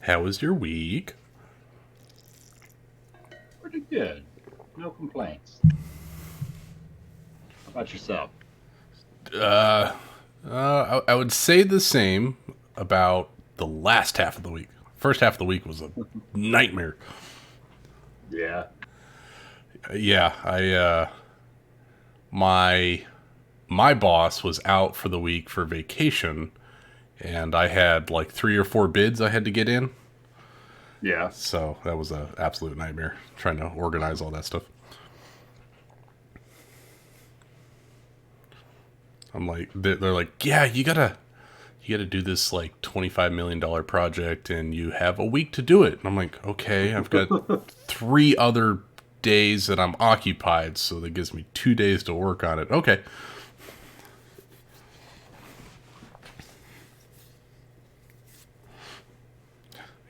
How was your week? Pretty good. No complaints. How about yourself? Uh, I would say the same about the last half of the week. First half of the week was a nightmare. Yeah. Yeah, my my boss was out for the week for vacation, and I had like 3 or 4 bids I had to get in. Yeah. So that was an absolute nightmare trying to organize all that stuff. I'm like, they're like, yeah, you gotta do this like $25 million project, and you have a week to do it. And I'm like, okay, I've got 3 other days that I'm occupied, so that gives me 2 days to work on it. Okay.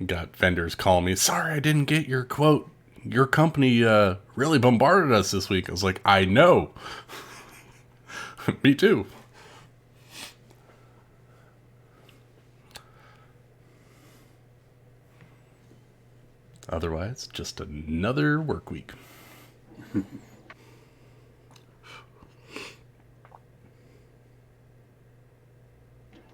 Got vendors calling me, sorry I didn't get your quote. Your company really bombarded us this week. I was like, I know. Me too. Otherwise, just another work week.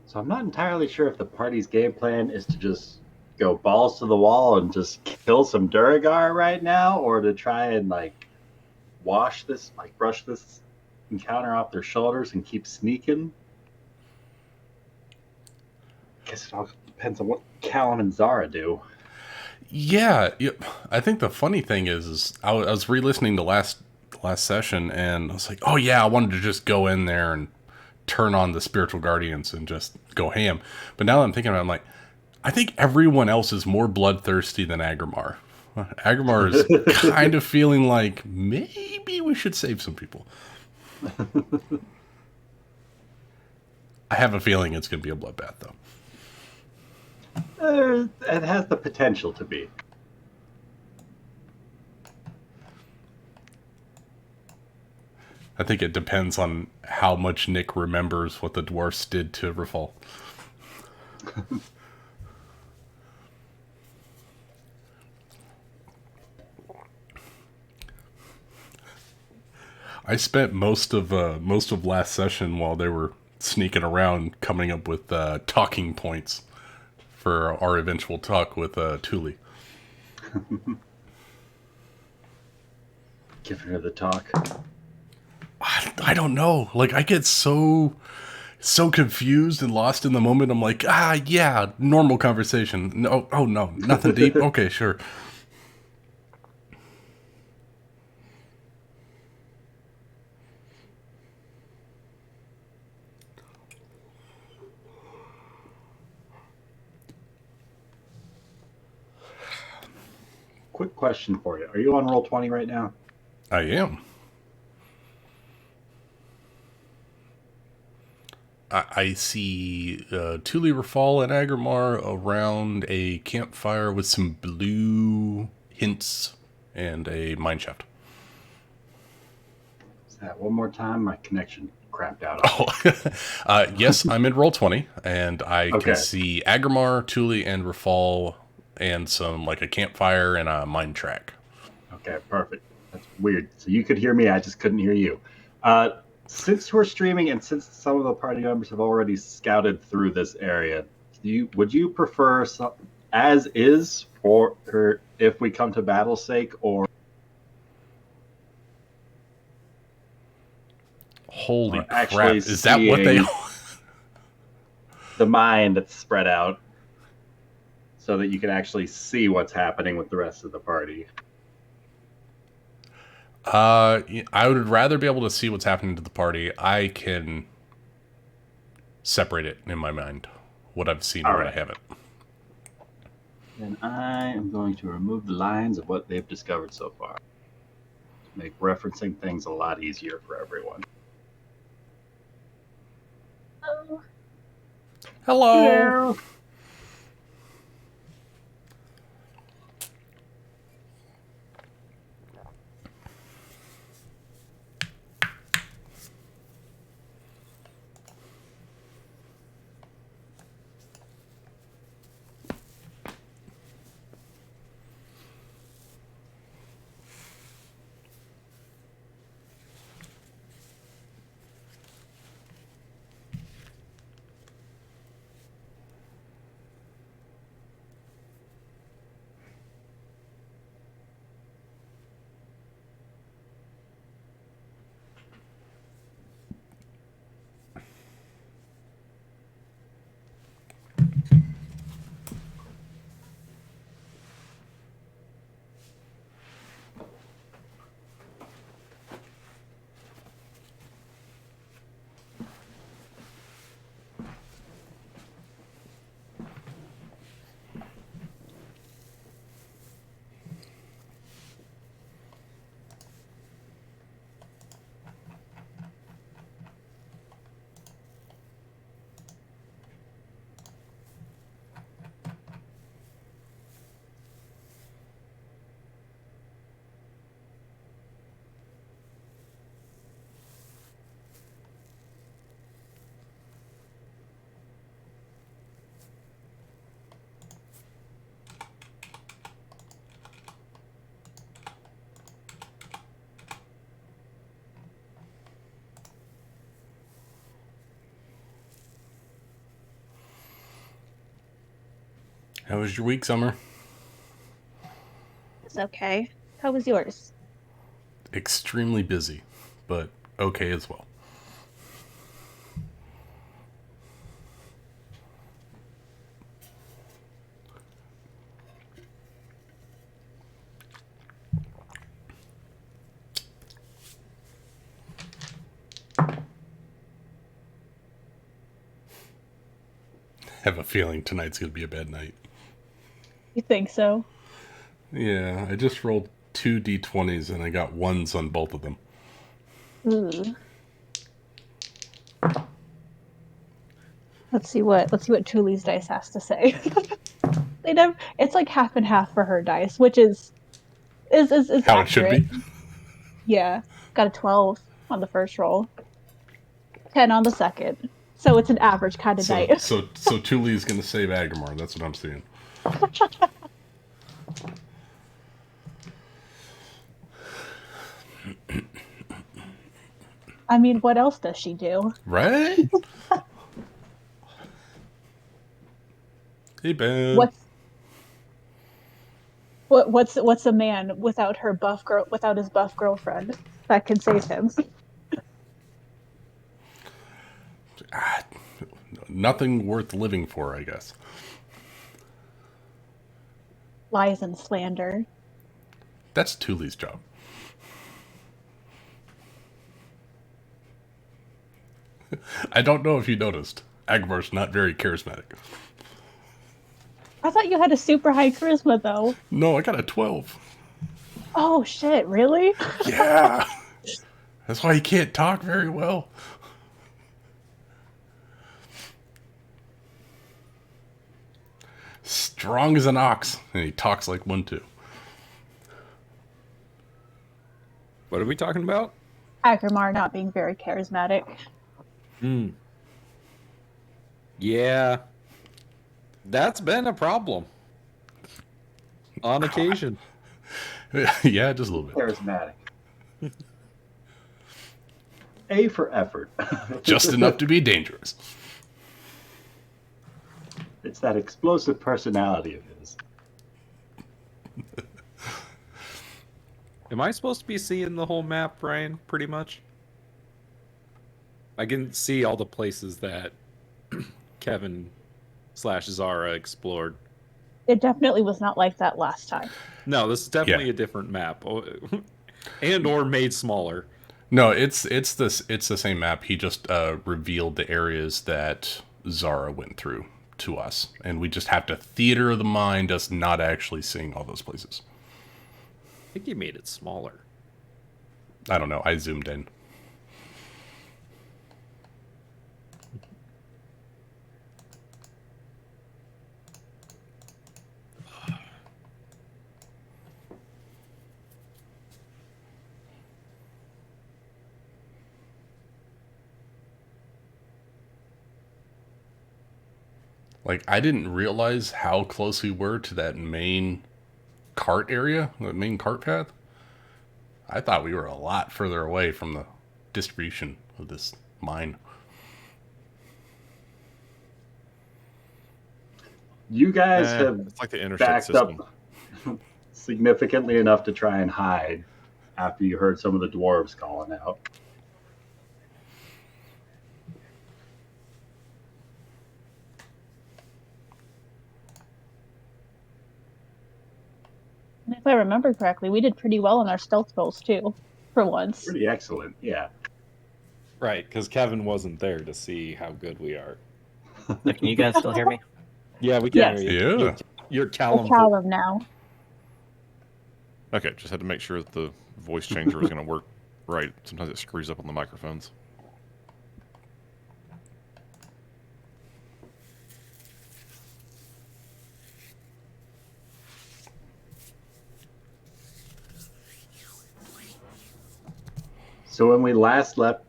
So I'm not entirely sure if the party's game plan is to just go balls to the wall and just kill some Duragar right now, or to try and brush this encounter off their shoulders and keep sneaking. Guess it all depends on what Callum and Zara do. Yeah, I think the funny thing is I was re-listening to last session, and I was like, oh yeah, I wanted to just go in there and turn on the spiritual guardians and just go ham. But now that I'm thinking about it, I'm like, I think everyone else is more bloodthirsty than Agrimar. Agrimar is kind of feeling like maybe we should save some people. I have a feeling it's going to be a bloodbath, though. It has the potential to be. I think it depends on how much Nick remembers what the dwarfs did to Rafal. I spent most of last session while they were sneaking around coming up with talking points for our eventual talk with Thule. Giving her the talk. I don't know. Like I get so confused and lost in the moment. I'm like, yeah, normal conversation. No, oh no, nothing deep. Okay, sure. Quick question for you. Are you on roll 20 right now? I am. I see Thule, Rafal, and Agrimar around a campfire with some blue hints and a mineshaft. Is that one more time? My connection crapped out on me. Yes, I'm in roll 20, and I can Okay. see Agrimar, Thule, and Rafal, and some like a campfire and a mine track. Okay, perfect. That's weird. So you could hear me, I just couldn't hear you. Uh, since we're streaming and since some of the party members have already scouted through this area, would you prefer as is, or if we come to battle's sake, Holy or actually crap! Is that what they? seeing the mine that's spread out so that you can actually see what's happening with the rest of the party? I would rather be able to see what's happening to the party. I can separate it in my mind, what I've seen All and what I right. haven't. Then I am going to remove the lines of what they've discovered so far to make referencing things a lot easier for everyone. Oh, Hello. Hello. How was your week, Summer? It's okay. How was yours? Extremely busy, but okay as well. Have a feeling tonight's going to be a bad night. You think so? Yeah, I just rolled 2d20s and I got ones on both of them. Ooh. Let's see what Tully's dice has to say. They never. It's like half and half for her dice, which is How it should accurate. be. Yeah, got a 12 on the first roll, 10 on the second. So it's an average kind of So night. so Tuli's going to save Agamar. That's what I'm seeing. I mean, what else does she do? Right? Hey, Ben. What's a man without his buff girlfriend that can save him? Nothing worth living for, I guess. Lies and slander. That's Tuli's job. I don't know if you noticed. Agamar's not very charismatic. I thought you had a super high charisma though. No, I got a 12. Oh shit, really? Yeah. That's why he can't talk very well. Strong as an ox, and he talks like one too. What are we talking about? Aggramar not being very charismatic. Yeah. That's been a problem. On occasion. Yeah, just a little bit. Charismatic. A for effort. Just enough to be dangerous. It's that explosive personality of his. Am I supposed to be seeing the whole map, Brian, pretty much? I can see all the places that Kevin / Zara explored. It definitely was not like that last time. No, this is definitely a different map. And or made smaller. No, it's the same map. He just revealed the areas that Zara went through to us, and we just have to theater of the mind us not actually seeing all those places. I think he made it smaller. I don't know. I zoomed in. Like, I didn't realize how close we were to that main cart area, the main cart path. I thought we were a lot further away from the distribution of this mine. You guys have it's like the interstate backed system. up significantly enough to try and hide after you heard some of the dwarves calling out. And if I remember correctly, we did pretty well on our stealth rolls too, for once. Pretty excellent, yeah. Right, because Kevin wasn't there to see how good we are. Can you guys still hear me? Yeah, we can Yes. hear you. Yeah. You're A Callum. Callum now. Okay, just had to make sure that the voice changer was going to work right. Sometimes it screws up on the microphones. So when we last left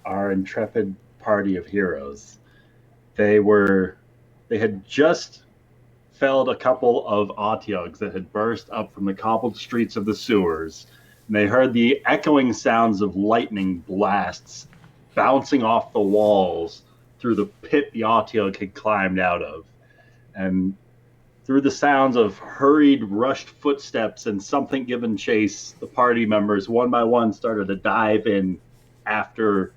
our intrepid party of heroes, they had just felled a couple of Otyugs that had burst up from the cobbled streets of the sewers, and they heard the echoing sounds of lightning blasts bouncing off the walls through the pit the Otyug had climbed out of. And Through the sounds of hurried, rushed footsteps and something given chase, the party members, one by one, started to dive in after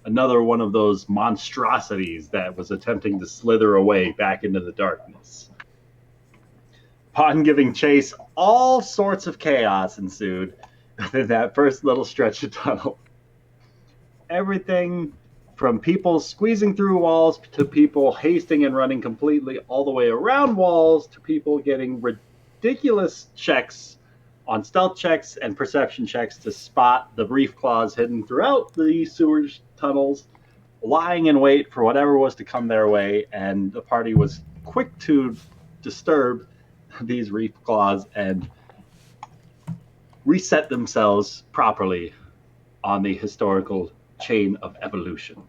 another one of those monstrosities that was attempting to slither away back into the darkness. Upon giving chase, all sorts of chaos ensued within that first little stretch of tunnel. Everything from people squeezing through walls to people hasting and running completely all the way around walls to people getting ridiculous checks on stealth checks and perception checks to spot the reef claws hidden throughout the sewers tunnels, lying in wait for whatever was to come their way, and the party was quick to disturb these reef claws and reset themselves properly on the historical chain of evolution.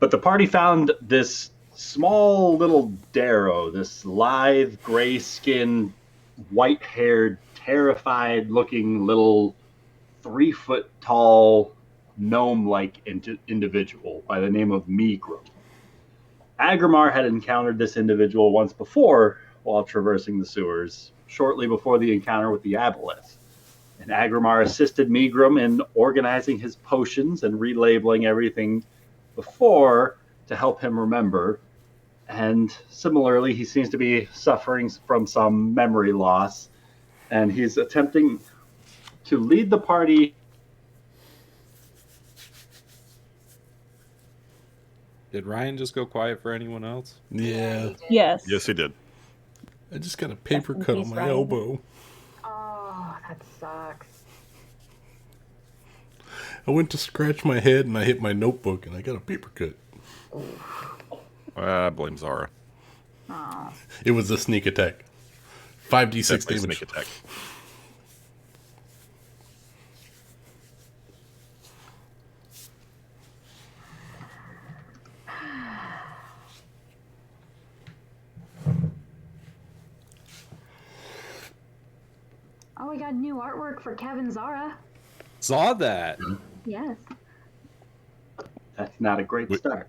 But the party found this small little Darrow, this lithe, gray-skinned, white-haired, terrified-looking little 3-foot-tall, gnome-like individual by the name of Meagrum. Agrimar had encountered this individual once before while traversing the sewers, shortly before the encounter with the Aboleth. And Agrimar assisted Meagrum in organizing his potions and relabeling everything before to help him remember. And similarly, he seems to be suffering from some memory loss, and he's attempting to lead the party. Did Ryan just go quiet for anyone else? Yeah. Yes. Yes, he did. I just got a paper Rest in cut on peace, my Ryan. elbow. Oh, that sucks. I went to scratch my head and I hit my notebook and I got a paper cut. I blame Zara. Oh. It was a sneak attack. 5d6 Definitely damage. sneak attack. Oh, we got new artwork for Kevin Zara. Saw that. Yes. That's not a great Wait. start.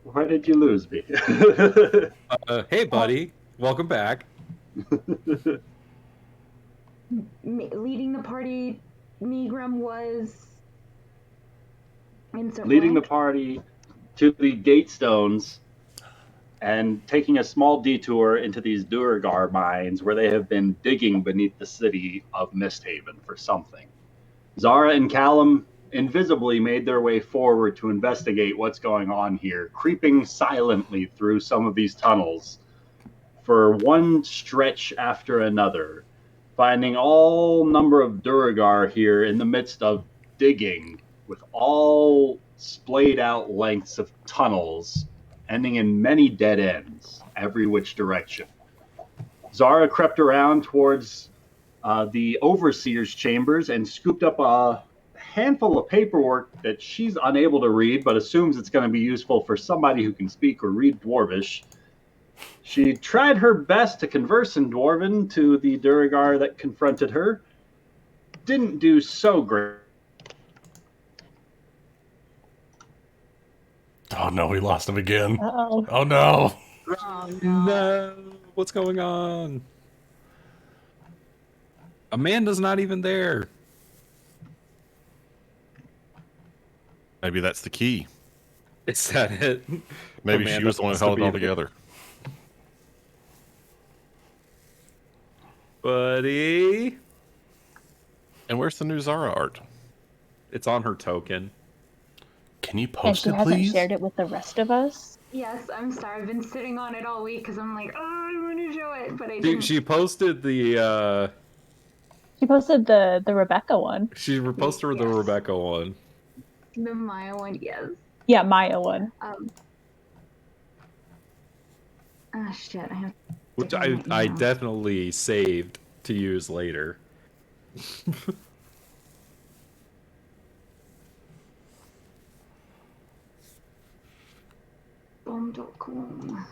Why did you lose me? Hey, buddy. Welcome back. Leading the party, Meagrum was. Insert Leading the blank. party to the Gatestones and taking a small detour into these Duragar mines where they have been digging beneath the city of MistHaven for something. Zara and Callum invisibly made their way forward to investigate what's going on here, creeping silently through some of these tunnels for one stretch after another, finding all number of Duragar here in the midst of digging with all splayed out lengths of tunnels ending in many dead ends, every which direction. Zara crept around towards the overseer's chambers and scooped up a handful of paperwork that she's unable to read, but assumes it's going to be useful for somebody who can speak or read Dwarvish. She tried her best to converse in Dwarven to the Duragar that confronted her. Didn't do so great. Oh no, we lost him again. Uh-oh. Oh no. Oh, no. No. What's going on? Amanda's not even there. Maybe that's the key. Is that it? Maybe she Amanda was the one who wants to held it be all the- together. Buddy. And where's the new Zara art? It's on her token. Can you And post she it, hasn't please? shared it with the rest of us. Yes, I'm sorry. I've been sitting on it all week because I'm like, oh, I want to show it, but I She, didn't. she posted the She posted the Rebecca one. she reposted the Yes. Rebecca one. The Maya one, yes. Yeah, Maya one. Ah, shit. I have. Which to I go right now. definitely saved to use later. Bomb.com.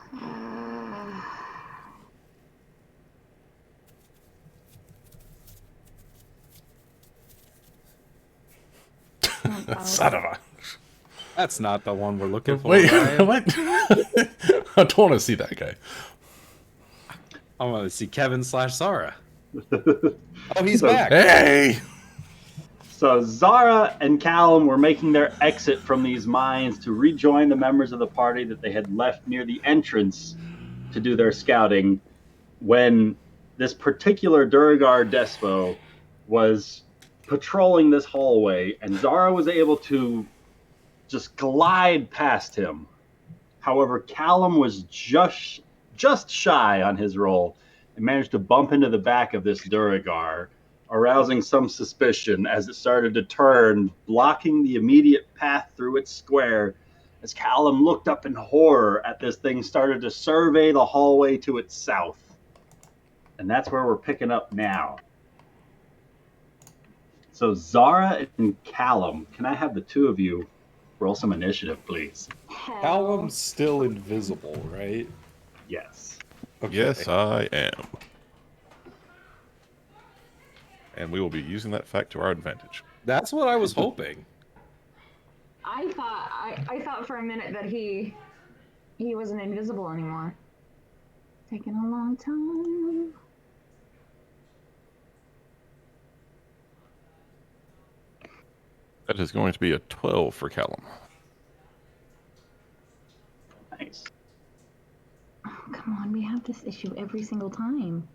Son of a. That's not the one we're looking for. Wait, Ryan. what? I don't want to see that guy. I want to see Kevin / Zara. Oh, he's So- back. Hey! So Zara and Callum were making their exit from these mines to rejoin the members of the party that they had left near the entrance to do their scouting when this particular Durgar Despo was patrolling this hallway, and Zara was able to just glide past him. However, Callum was just shy on his roll and managed to bump into the back of this Duragar, arousing some suspicion as it started to turn, blocking the immediate path through its square. As Callum looked up in horror at this thing, started to survey the hallway to its south. And that's where we're picking up now. So Zara and Callum, can I have the two of you roll some initiative, please? Callum's still invisible, right? Yes. Okay. Yes, I am. And we will be using that fact to our advantage. That's what I was hoping. I thought for a minute that he wasn't invisible anymore. Taking a long time. That is going to be a 12 for Callum. Nice. Oh, come on, we have this issue every single time.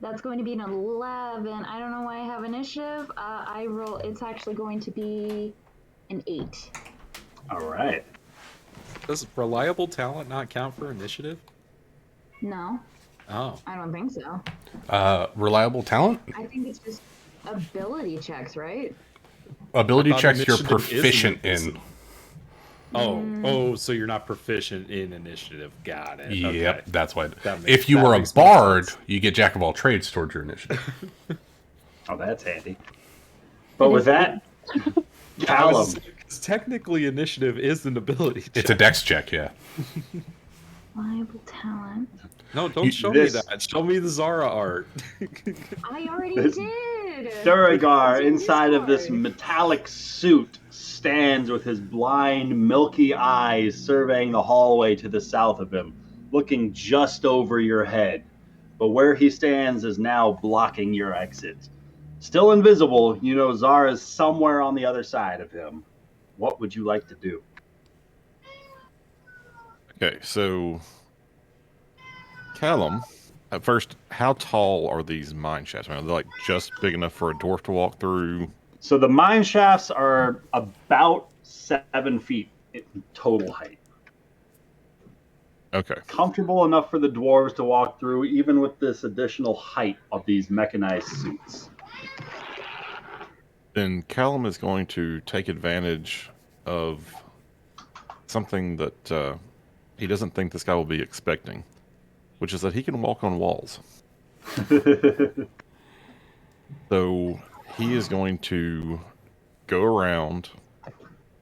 That's going to be an 11. I don't know why I have initiative. I roll. It's actually going to be an 8. All right. Does reliable talent not count for initiative? No, Oh. I don't think so. Reliable talent? I think it's just ability checks, right? Ability I thought checks you're initiative is proficient an in. Oh, so you're not proficient in initiative. Got it. Yep, Okay. that's why. That makes- If you that were a makes more bard, sense. you get jack of all trades towards your initiative. Oh, that's handy. But with that, Callum, Technically, initiative is an ability. It's a dex check, yeah. Reliable talent. No, don't You- show this- me that. Show me the Zara art. I already This did. Duragar It's in inside of this Discord. metallic suit stands with his blind, milky eyes surveying the hallway to the south of him, looking just over your head. But where he stands is now blocking your exit. Still invisible, you know Zara's somewhere on the other side of him. What would you like to do? Okay, so Callum, at first, how tall are these mine shafts? I mean, are they like just big enough for a dwarf to walk through? So the mine shafts are about 7 feet in total height. Okay, Comfortable enough for the dwarves to walk through, even with this additional height of these mechanized suits. then Callum is going to take advantage of something that he doesn't think this guy will be expecting, which is that he can walk on walls. So he is going to go around.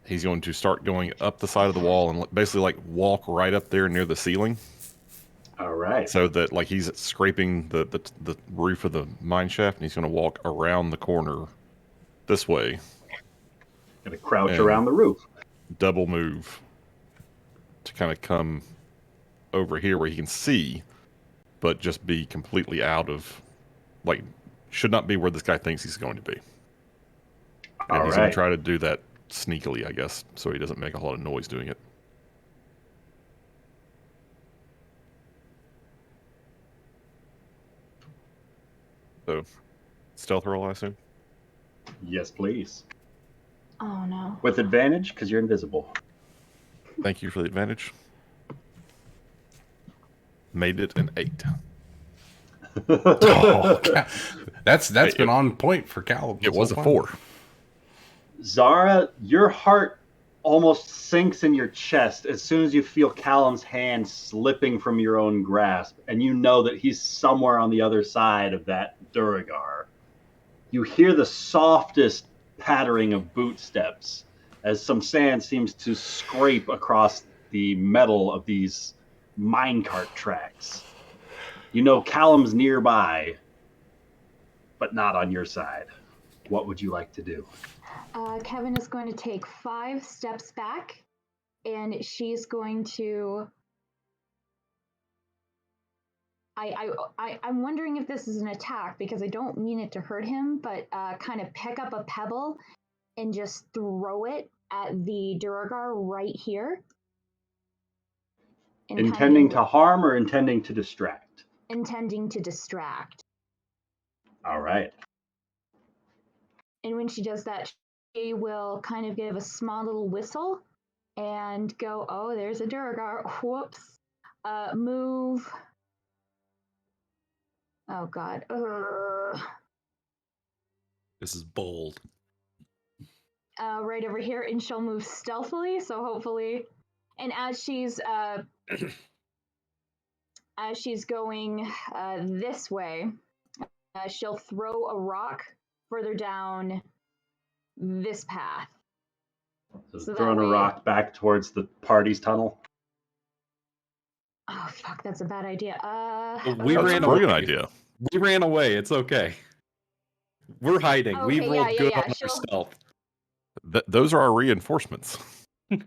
He's going to start going up the side of the wall and basically like walk right up there near the ceiling, All right. so that like he's scraping the roof of the mine shaft, and he's going to walk around the corner this way, Gonna crouch and- around the roof. double move to kind of come over here where he can see, but just be completely out of, like, should not be where this guy thinks he's going to be. And All he's going right. to try to do that sneakily, I guess, so he doesn't make a lot of noise doing it. So, stealth roll, I assume? Yes, please. Oh no. With advantage, because you're invisible. Thank you for the advantage. Made it an 8. Oh, that's It- been on point for Callum. It was a 4. Zara, your heart almost sinks in your chest as soon as you feel Callum's hand slipping from your own grasp, and you know that he's somewhere on the other side of that Duragar. You hear the softest pattering of boot steps as some sand seems to scrape across the metal of these minecart tracks. You know Callum's nearby, but not on your side. what would you like to do? Kevin is going to take 5 steps back, and she's going to. I'm wondering if this is an attack because I don't mean it to hurt him, but kind of pick up a pebble and just throw it at the Duragar right here. And Intending kind to harm or intending to distract? intending to distract. All right. And when she does that, she will kind of give a small little whistle and go, oh, there's a Duragar. Whoops. Move. Oh, God. This is bold. Right over here, and she'll move stealthily, so hopefully. And as she's going this way, she'll throw a rock further down this path. So throwing a rock back towards the party's tunnel. Oh fuck, that's a bad idea. We That's ran a away. brilliant idea. We ran away. It's okay. We're hiding. Okay, We rolled good on our she'll- stealth. Those are our reinforcements. Yeah,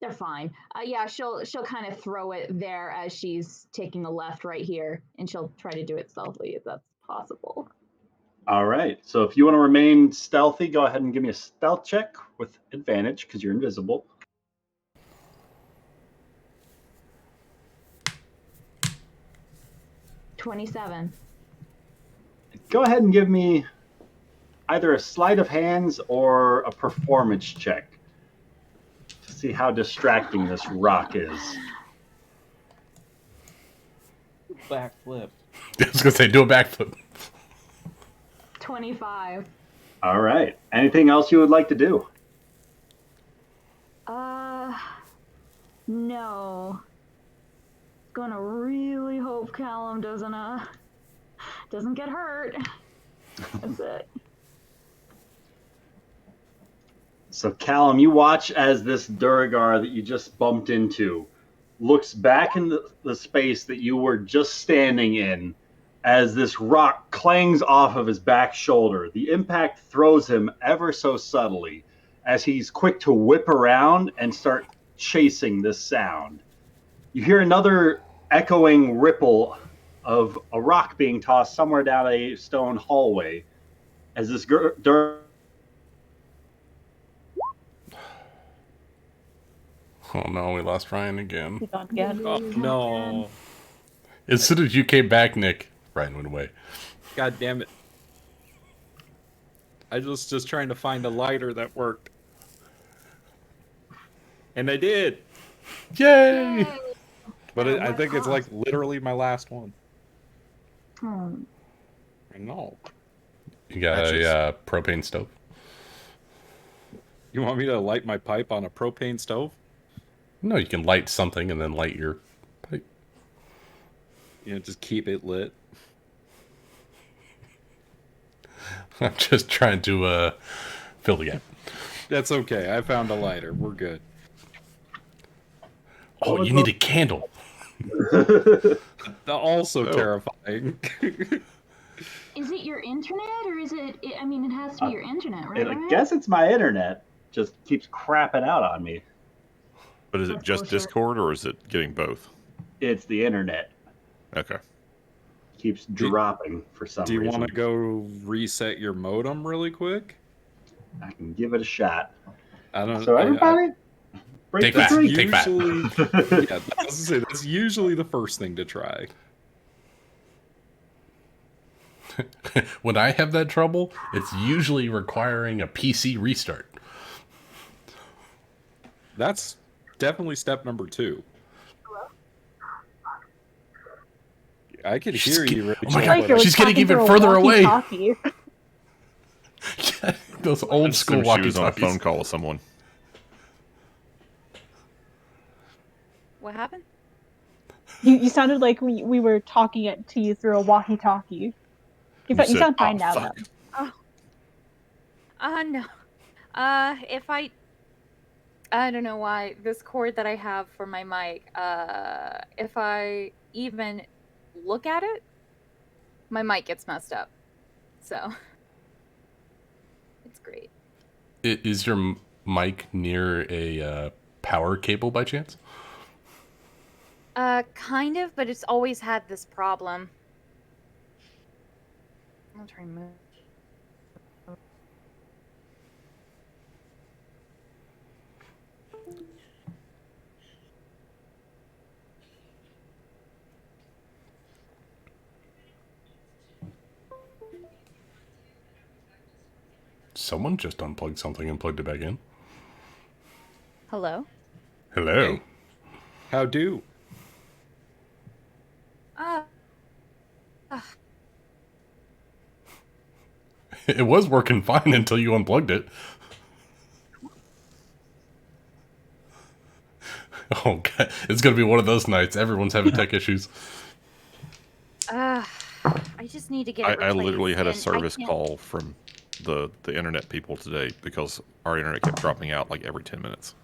they're fine. Yeah, she'll kind of throw it there as she's taking a left right here, and she'll try to do it stealthily if that's possible. All right. So if you want to remain stealthy, go ahead and give me a stealth check with advantage because you're invisible. $27. Go ahead and give me either a sleight of hands or a performance check to see how distracting this rock is. Backflip. I was gonna say, do a backflip. 25. All right. Anything else you would like to do? No. Gonna really hope Callum doesn't get hurt. That's it. So Callum, you watch as this Duragar that you just bumped into looks back in the space that you were just standing in as this rock clangs off of his back shoulder. The impact throws him ever so subtly as he's quick to whip around and start chasing this sound. You hear another echoing ripple of a rock being tossed somewhere down a stone hallway as this Oh no, we lost Ryan again. He's on again. Oh, no. As soon as you came back, Nick, Ryan went away. God damn it. I was just trying to find a lighter that worked. And I did. Yay! But At I what think it's like cost? literally my last one. Hmm. I know. You got Matches. a propane stove? You want me to light my pipe on a propane stove? No, you can light something and then light your pipe. You know, just keep it lit. I'm just trying to fill the gap. That's okay. I found a lighter. We're good. Oh, you need a candle. Also Oh. terrifying. Is it your internet or is it? I mean, it has to be your internet, right? I guess it's my internet. Just keeps crapping out on me. But is it That's just bullshit. Discord or is it getting both? It's the internet. Okay. Keeps dropping for some Do you reason. want to go reset your modem really quick? I can give it a shot. I don't. So everybody, break Take the that. drink. Take that. Usually, yeah, I was gonna say that's usually the first thing to try. When I have that trouble, it's usually requiring a PC restart. That's definitely step number 2. I can She's hear get- you. oh my Rachel, God, Like but she's getting talking even through a further away. walkie-talkie. Those I old just school assumed she was on a walkie-talkies. phone call with someone. What happened? You sounded like we were talking to you through a walkie-talkie. You said, sound fine "Oh, now, fuck." though. No. If I don't know why this cord that I have for my mic, if I even look at it, my mic gets messed up. So it's great. Is your mic near a power cable by chance? Kind of, but it's always had this problem. I'll try and move. Someone just unplugged something and plugged it back in. Hello? Hello. Hey. How do? It was working fine until you unplugged it. Oh, God. It's going to be one of those nights. Everyone's having tech issues. I just need to get it I replaced, literally had a and I service can't- call from the internet people today because our internet kept dropping out like every 10 minutes.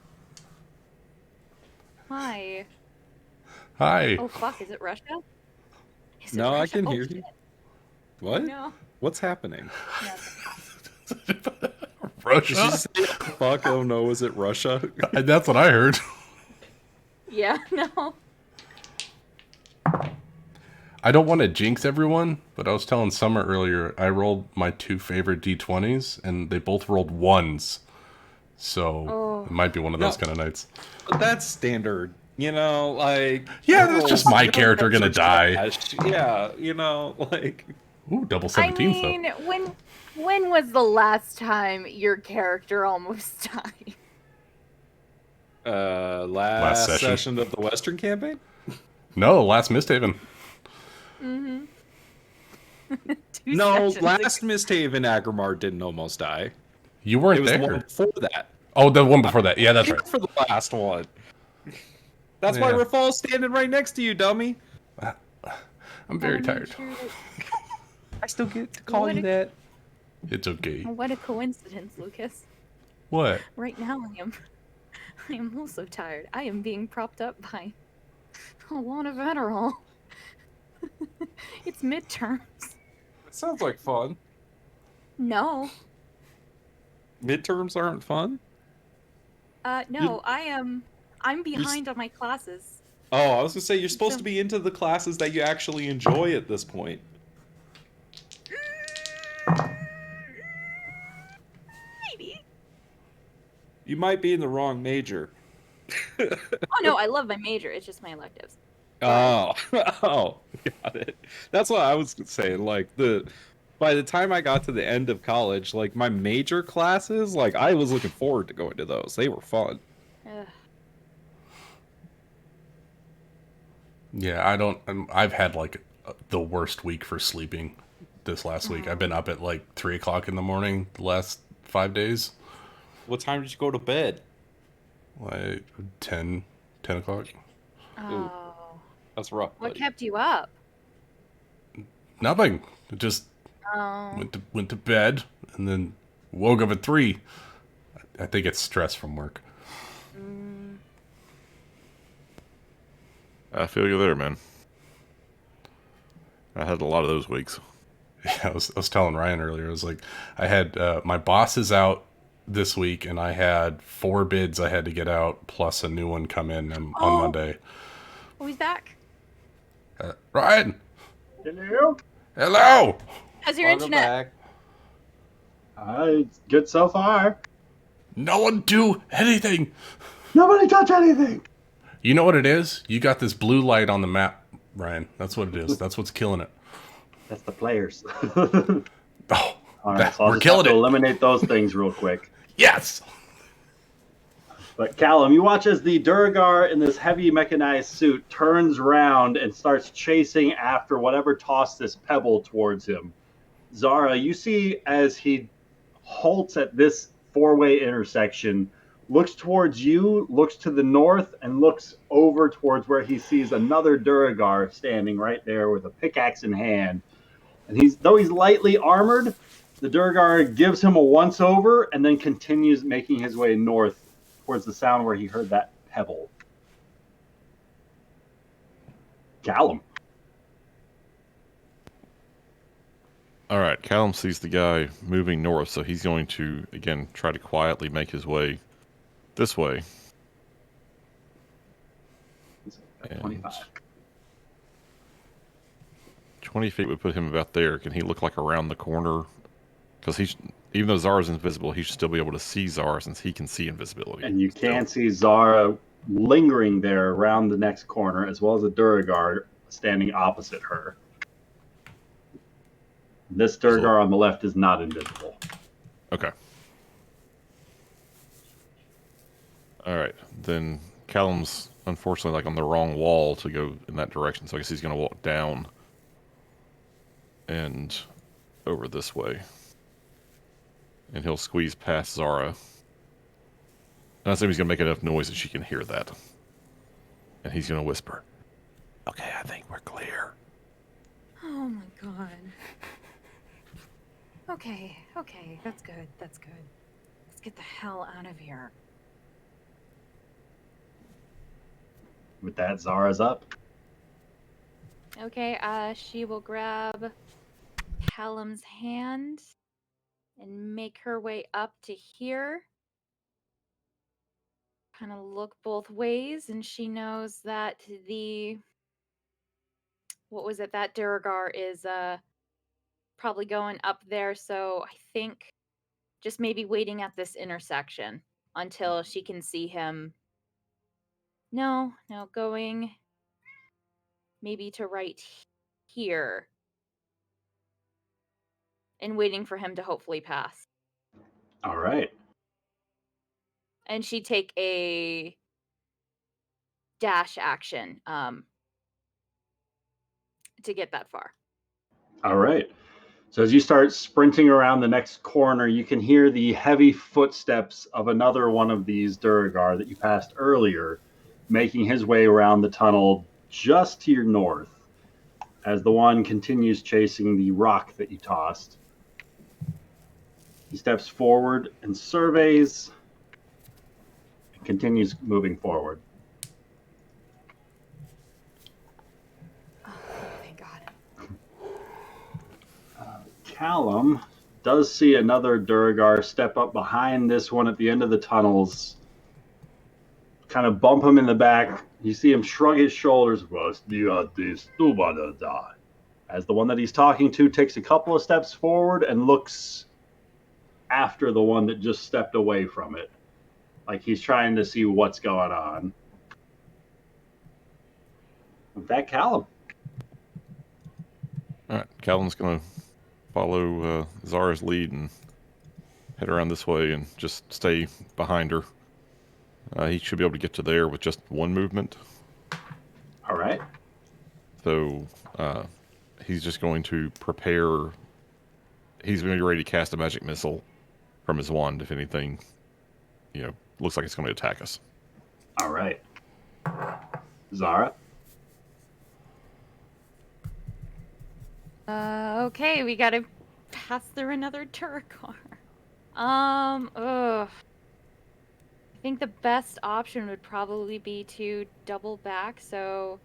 Hi. Hi. Oh, fuck. Is it Russia? Is it No, I Russia? can Oh, hear shit. you. What? No. What's happening? No. Did you Russia? just say, fuck, oh no, is it Russia? That's what I heard. Yeah, no. I don't want to jinx everyone, but I was telling Summer earlier, I rolled my 2 favorite D20s, and they both rolled 1s. So it might be one of those kind of nights. But that's standard. You know, like... Yeah, that's just my you know, character gonna die. trash. Yeah, you know, like... Ooh, double I 17s, mean, though. when was the last time your character almost died? Last session. session of the Western campaign? No, last MistHaven. Mm-hmm. No, last MistHaven Agrimar didn't almost die. You weren't It was there. the one before that. Oh, the one before that. Yeah, that's Here right. for the last one. That's why Yeah. Rafal's standing right next to you, dummy. I'm very tired. I still get to call you that. It's okay. What a coincidence, Lucas. What? Right now I am also tired. I am being propped up by a lot of Adderall. It's midterms. It sounds like fun. No. Midterms aren't fun? No, I'm behind on my classes. Oh, I was gonna say, you're supposed to be into the classes that you actually enjoy at this point. Maybe. You might be in the wrong major. Oh no, I love my major. It's just my electives. Oh, oh, got it. That's what I was saying. Like, by the time I got to the end of college, like, my major classes, like, I was looking forward to going to those. They were fun. Ugh. Yeah, I've had, like, the worst week for sleeping this last week. I've been up at, like, 3 o'clock in the morning the last 5 days. What time did you go to bed? Like, 10 o'clock. Oh. That's rough. What buddy. kept you up? Nothing. Just Oh. went to bed and then woke up at 3. I think it's stress from work. Mm. I feel you there, man. I had a lot of those weeks. Yeah, I was telling Ryan earlier, I was like, I had, my boss is out this week, and I had 4 bids I had to get out, plus a new one come in on Monday. Oh, he's back. Ryan! Hello? Hello! How's your internet? It's good so far. No one do anything! Nobody touch anything! You know what it is? You got this blue light on the map, Ryan. That's what it is. That's what's killing it. That's the players. Oh, All right, so I'll we're just killing have to it. eliminate those things real quick. Yes! But Callum, you watch as the Durgar in this heavy mechanized suit turns around and starts chasing after whatever tossed this pebble towards him. Zara, you see as he halts at this 4-way intersection, looks towards you, looks to the north, and looks over towards where he sees another Durgar standing right there with a pickaxe in hand. And though he's lightly armored, the Durgar gives him a once-over and then continues making his way north towards the sound where he heard that pebble. Callum. All right, Callum sees the guy moving north, so he's going to, again, try to quietly make his way this way. And 25. 20 feet would put him about there. Can he look like around the corner? Because even though Zara's invisible, he should still be able to see Zara since he can see invisibility. And you still. can see Zara lingering there around the next corner, as well as a Duragar standing opposite her. This Duragar on the left is not invisible. Okay. All right. Then Callum's unfortunately like on the wrong wall to go in that direction, so I guess he's going to walk down and over this way. And he'll squeeze past Zara. And I assume he's going to make enough noise that she can hear that. And he's going to whisper, "Okay, I think we're clear." Oh my god. Okay, that's good, that's good. Let's get the hell out of here. With that, Zara's up. Okay, she will grab Callum's hand and make her way up to here. Kind of look both ways, and she knows that that Duragar is probably going up there, so I think just maybe waiting at this intersection until she can see him. No, going maybe to right here and waiting for him to hopefully pass. All right. And she'd take a dash action to get that far. All right. So as you start sprinting around the next corner, you can hear the heavy footsteps of another one of these Duragar that you passed earlier, making his way around the tunnel just to your north, as the one continues chasing the rock that you tossed. He steps forward and surveys and continues moving forward. Oh, thank God. Callum does see another Duragar step up behind this one at the end of the tunnels, kind of bump him in the back. You see him shrug his shoulders, as the one that he's talking to takes a couple of steps forward and looks after the one that just stepped away from it, like he's trying to see what's going on. With that, Callum. All right, Callum's going to follow Zara's lead and head around this way and just stay behind her. He should be able to get to there with just one movement. All right. So he's just going to prepare. He's going to be ready to cast a magic missile from his wand if anything, looks like it's going to attack us. All right. Zara? Okay, we gotta pass through another Duragar. I think the best option would probably be to double back, so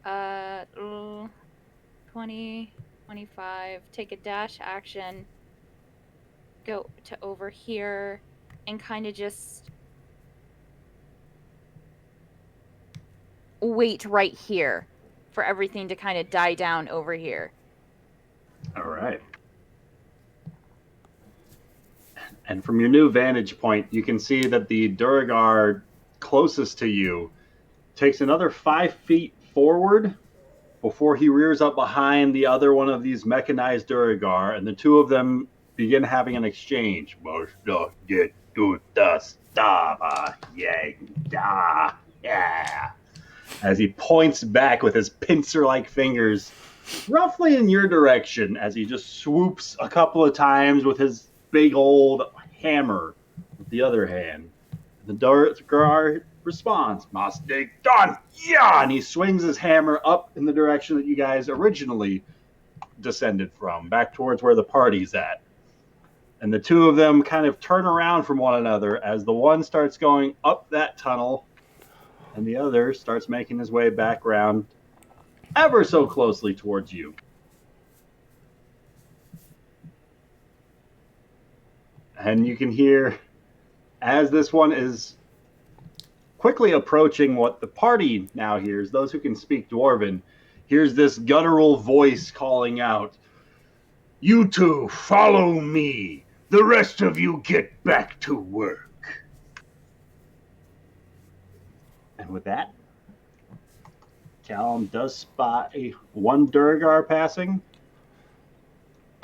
20, 25, take a dash action, go to over here, and kind of just wait right here for everything to kind of die down over here. All right. And from your new vantage point, you can see that the Duragar closest to you takes another 5 feet forward before he rears up behind the other one of these mechanized Duragar, and the two of them begin having an exchange. Yeah. As he points back with his pincer-like fingers roughly in your direction, as he just swoops a couple of times with his big old hammer with the other hand. The Duragar responds, "Mistake done, yeah!" And he swings his hammer up in the direction that you guys originally descended from, back towards where the party's at. And the two of them kind of turn around from one another as the one starts going up that tunnel and the other starts making his way back around ever so closely towards you. And you can hear, as this one is quickly approaching what the party now hears, those who can speak Dwarven, hears this guttural voice calling out, "You two, follow me. The rest of you get back to work." And with that, Callum does spot one Durgar passing,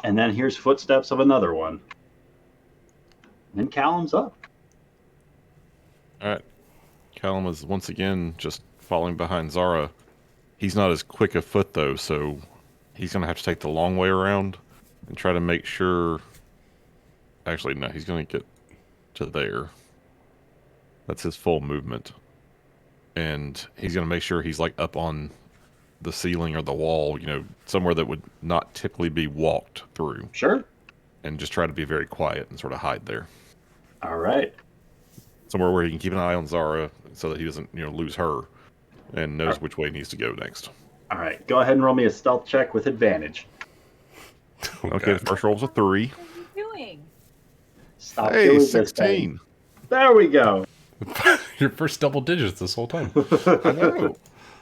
and then here's footsteps of another one. And then Callum's up. All right. Callum is once again just following behind Zara. He's not as quick a foot, though, so he's going to have to take the long way around and try to make sure... Actually, no, he's going to get to there. That's his full movement. And he's going to make sure he's, like, up on the ceiling or the wall, you know, somewhere that would not typically be walked through. Sure. And just try to be very quiet and sort of hide there. All right. Somewhere where he can keep an eye on Zara so that he doesn't, you know, lose her and knows which way he needs to go next. All right. Go ahead and roll me a stealth check with advantage. Okay, the first roll's a 3. What are you doing? Stop Hey, doing this 16. thing. There we go. Your first double digits this whole time. I know.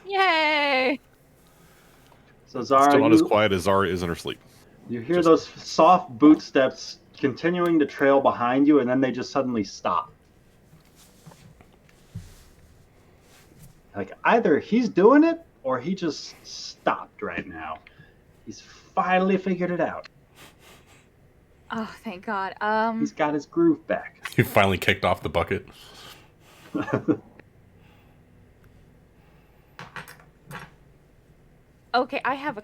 Yay! So Zara, Still not as quiet as Zara is in her sleep. you hear those soft boot steps continuing to trail behind you, and then they just suddenly stop. Like, either he's doing it, or he just stopped right now. He's finally figured it out. Oh, thank God. He's got his groove back. You finally kicked off the bucket. Okay, I have a...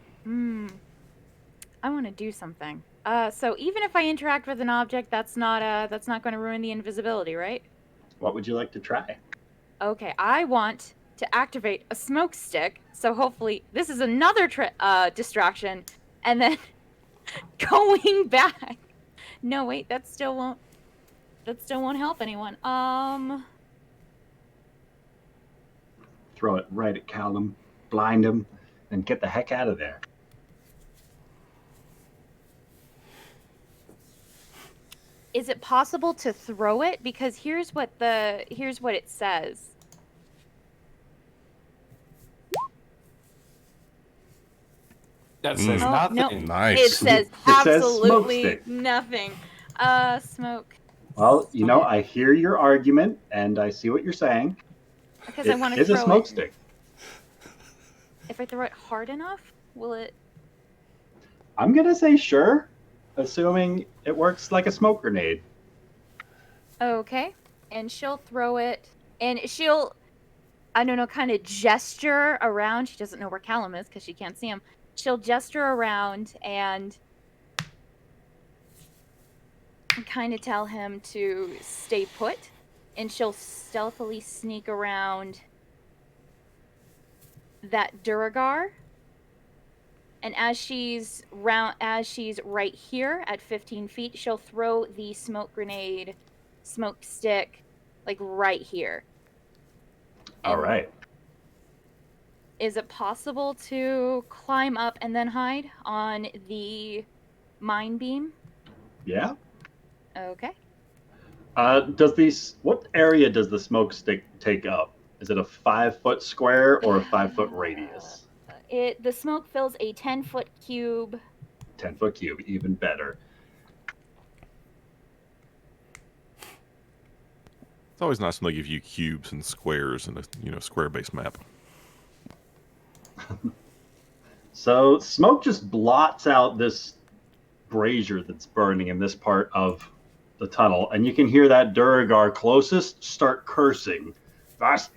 I want to do something. So even if I interact with an object, that's not going to ruin the invisibility, right? What would you like to try? Okay, I want to activate a smoke stick. So hopefully this is another distraction, and then going back. No, wait, that still won't help anyone. Throw it right at Callum, blind him, and get the heck out of there. Is it possible to throw it? Because here's what it says. That says Oh, nothing. no. Nice. It says It says absolutely smoke stick. nothing. Smoke. Well, you know, I hear your argument, and I see what you're saying. Because I want to It is throw a smoke it. stick. If I throw it hard enough, will it? I'm going to say sure, assuming it works like a smoke grenade. Okay. And she'll throw it, and she'll, I don't know, kind of gesture around. She doesn't know where Callum is because she can't see him. She'll gesture around and kind of tell him to stay put, and she'll stealthily sneak around that Duragar. And as she's right here at 15 feet, she'll throw the smoke stick, like right here. All right. Is it possible to climb up and then hide on the mine beam? Yeah. Okay. What area does the smoke stick take up? Is it a 5-foot square or a 5-foot radius? The smoke fills a 10-foot cube. 10-foot cube, even better. It's always nice when they give you cubes and squares and a square-based map. So smoke just blots out this brazier that's burning in this part of the tunnel, and you can hear that Duragar closest start cursing. As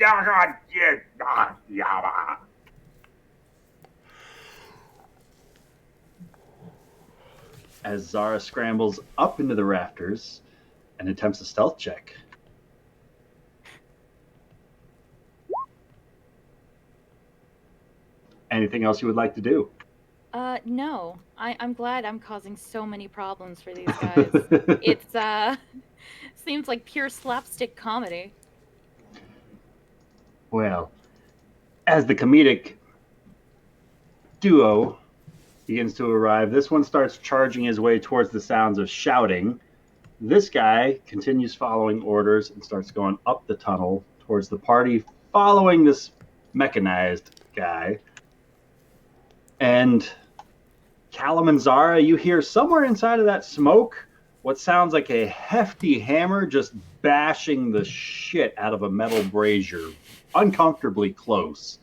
Zara scrambles up into the rafters and attempts a stealth check. Anything else you would like to do? No. I'm glad I'm causing so many problems for these guys. It's, seems like pure slapstick comedy. Well, as the comedic duo begins to arrive, this one starts charging his way towards the sounds of shouting. This guy continues following orders and starts going up the tunnel towards the party, following this mechanized guy. And Callum and Zara, you hear somewhere inside of that smoke what sounds like a hefty hammer just bashing the shit out of a metal brazier, uncomfortably close,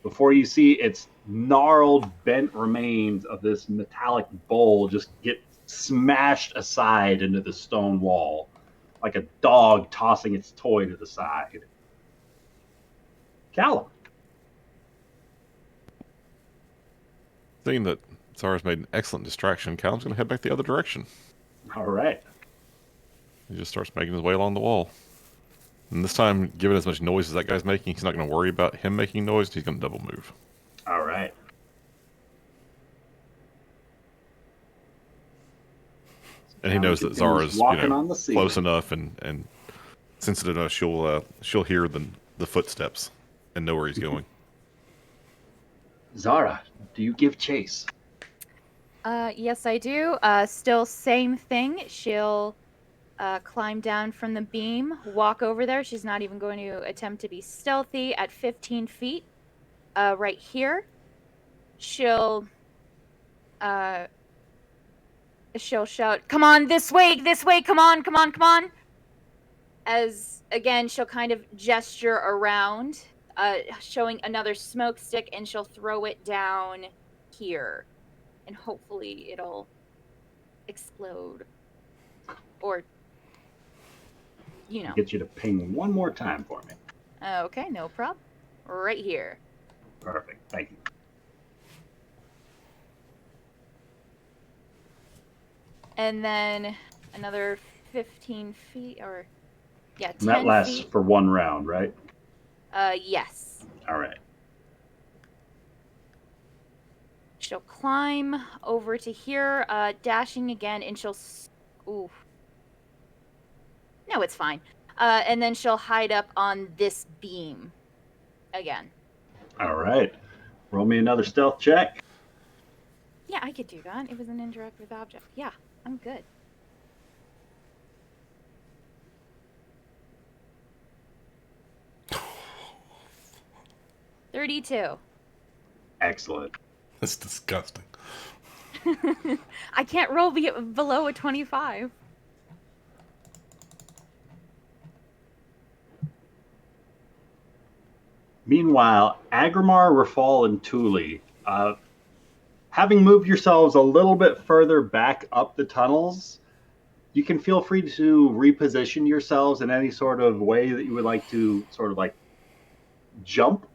before you see its gnarled, bent remains of this metallic bowl just get smashed aside into the stone wall, like a dog tossing its toy to the side. Callum. Seeing that Zara's made an excellent distraction, Callum's going to head back the other direction. All right. He just starts making his way along the wall. And this time, given as much noise as that guy's making, he's not going to worry about him making noise. He's going to double move. All right. And he knows that Zara's walking on the ceiling. close enough and sensitive enough. She'll hear the footsteps and know where he's going. Zara, do you give chase? Yes, I do. Still same thing. She'll climb down from the beam, walk over there. She's not even going to attempt to be stealthy at 15 feet. Right here. She'll shout, "Come on, this way, come on, come on, come on." As, again, she'll kind of gesture around, showing another smoke stick, and she'll throw it down here. And hopefully it'll explode. Or, Get you to ping one more time for me. Okay, no problem. Right here. Perfect. Thank you. And then another 15 feet, or, yeah, 10 And that lasts feet. for one round, right? Yes. All right. She'll climb over to here, dashing again, and she'll... Ooh. No, it's fine. And then she'll hide up on this beam again. All right. Roll me another stealth check. Yeah, I could do that. It was an interactive object. Yeah, I'm good. $32. Excellent. That's disgusting. I can't roll below a 25. Meanwhile, Agrimar, Rafal, and Thule, having moved yourselves a little bit further back up the tunnels, you can feel free to reposition yourselves in any sort of way that you would like to sort of like jump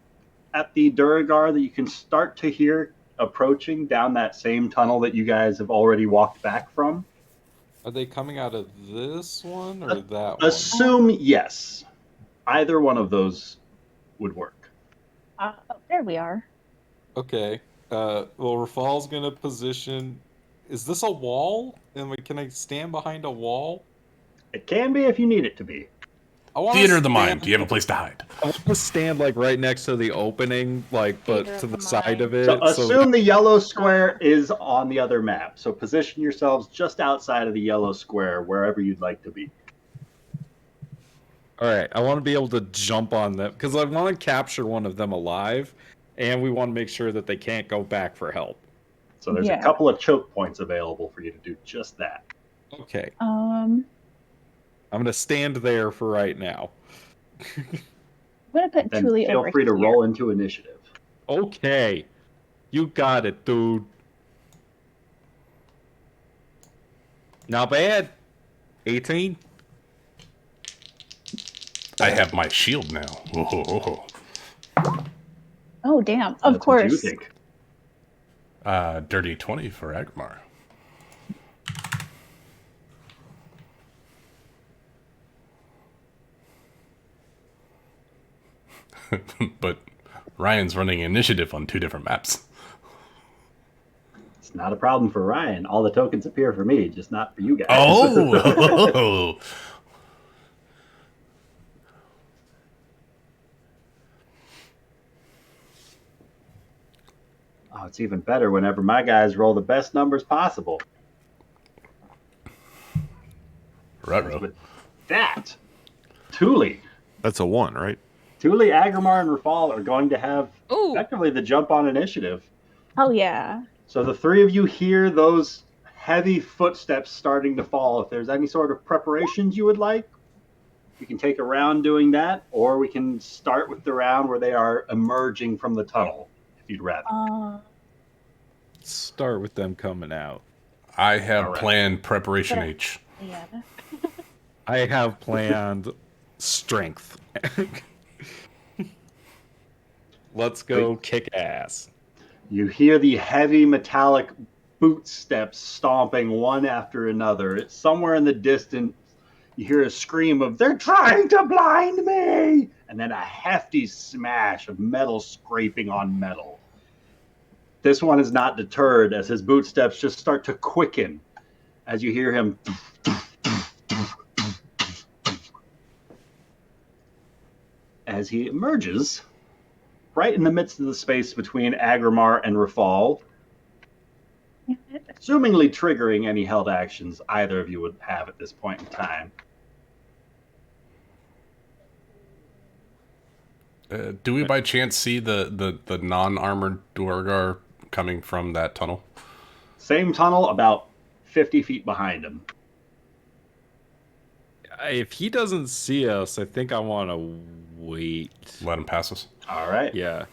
at the Duragar that you can start to hear approaching down that same tunnel that you guys have already walked back from. Are they coming out of this one or that one? Assume yes. Either one of those would work. There we are. Okay. Well, Rafal's gonna position. Is this a wall? Can I stand behind a wall? It can be if you need it to be. Theater of the mind. Do you have a place to hide? I want to stand like right next to the opening, like but Theater to of the the side mind. of it. So assume the yellow square is on the other map. So position yourselves just outside of the yellow square, wherever you'd like to be. All right, I want to be able to jump on them because I want to capture one of them alive, and we want to make sure that they can't go back for help. So there's Yeah. a couple of choke points available for you to do just that. Okay, I'm I'm gonna stand there for right now. gonna put Then Thule feel over free to here. roll into initiative. Okay, you got it, dude. Not bad. 18. I have my shield now. Whoa. Oh damn! Of That's what course. you think. Dirty 20 for Agmar. But Ryan's running initiative on 2 different maps. It's not a problem for Ryan. All the tokens appear for me, just not for you guys. Oh! Oh, it's even better whenever my guys roll the best numbers possible. Ruh-roh. With that, Thule, That's a 1, right? Agrimar, and Rafal are going to have Ooh. effectively the jump on initiative. Oh yeah. So the three of you hear those heavy footsteps starting to fall. If there's any sort of preparations you would like, we can take a round doing that, or we can start with the round where they are emerging from the tunnel, if you'd rather. Start with them coming out. I have All right. planned Preparation But I- H. Yeah. I have planned strength. Let's go kick ass. You hear the heavy metallic boot steps stomping one after another. It's somewhere in the distance. You hear a scream of, "They're trying to blind me!" And then a hefty smash of metal scraping on metal. This one is not deterred as his boot steps just start to quicken as you hear him. As he emerges right in the midst of the space between Agrimar and Rafal, assumingly triggering any held actions either of you would have at this point in time. Do we by chance see the non-armored Duergar coming from that tunnel? Same tunnel, about 50 feet behind him. If he doesn't see us, I think I want to wait. Let him pass us. All right. Yeah.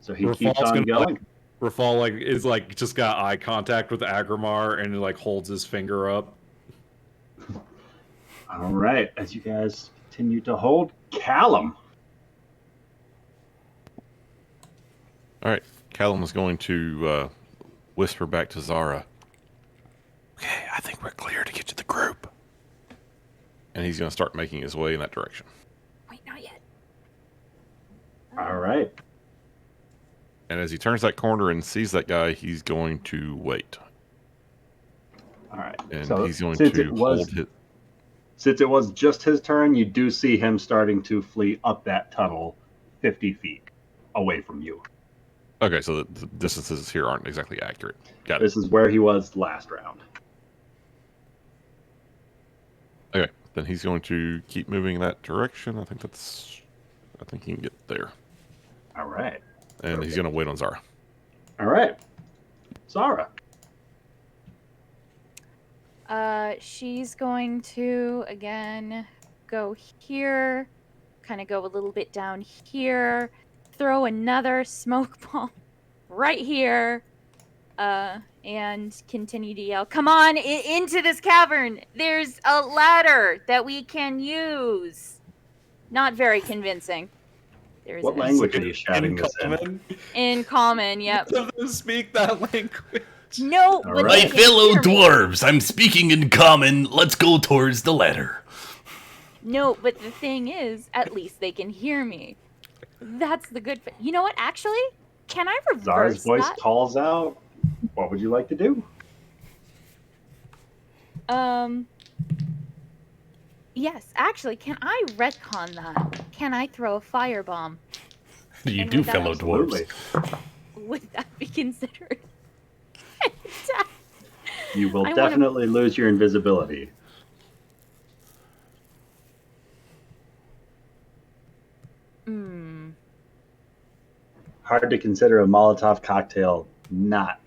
So he Rafal's keeps on gonna, going. Rafal is just got eye contact with Agrimar and holds his finger up. All right. As you guys continue to hold, Callum. All right. Callum is going to whisper back to Zara. Okay, I think we're clear to get to the group. And he's going to start making his way in that direction. Wait, not yet. All right. And as he turns that corner and sees that guy, he's going to wait. All right. And So he's going since to it was- hold his... Since it was just his turn, you do see him starting to flee up that tunnel 50 feet away from you. Okay, so the distances here aren't exactly accurate. Got it. This is where he was last round. Okay, then he's going to keep moving in that direction. I think he can get there. All right. And he's going to wait on Zara. All right. Zara. She's going to again go here, kind of go a little bit down here, throw another smoke bomb right here, and continue to yell, "Come on, into this cavern! There's a ladder that we can use." Not very convincing. There's What language are you shouting this in? In common, yep. Some of them speak that language. No, All but right. they can hear me. dwarves, I'm speaking in common. Let's go towards the ladder. No, but the thing is, at least they can hear me. That's the good. You know what? Actually, can I reverse Zara's voice that? calls out. What would you like to do? Yes, actually, can I retcon that? Can I throw a firebomb? You And do, with that- fellow dwarves. Absolutely. Would that be considered? You will I wanna- definitely lose your invisibility. Hmm. Hard to consider a Molotov cocktail not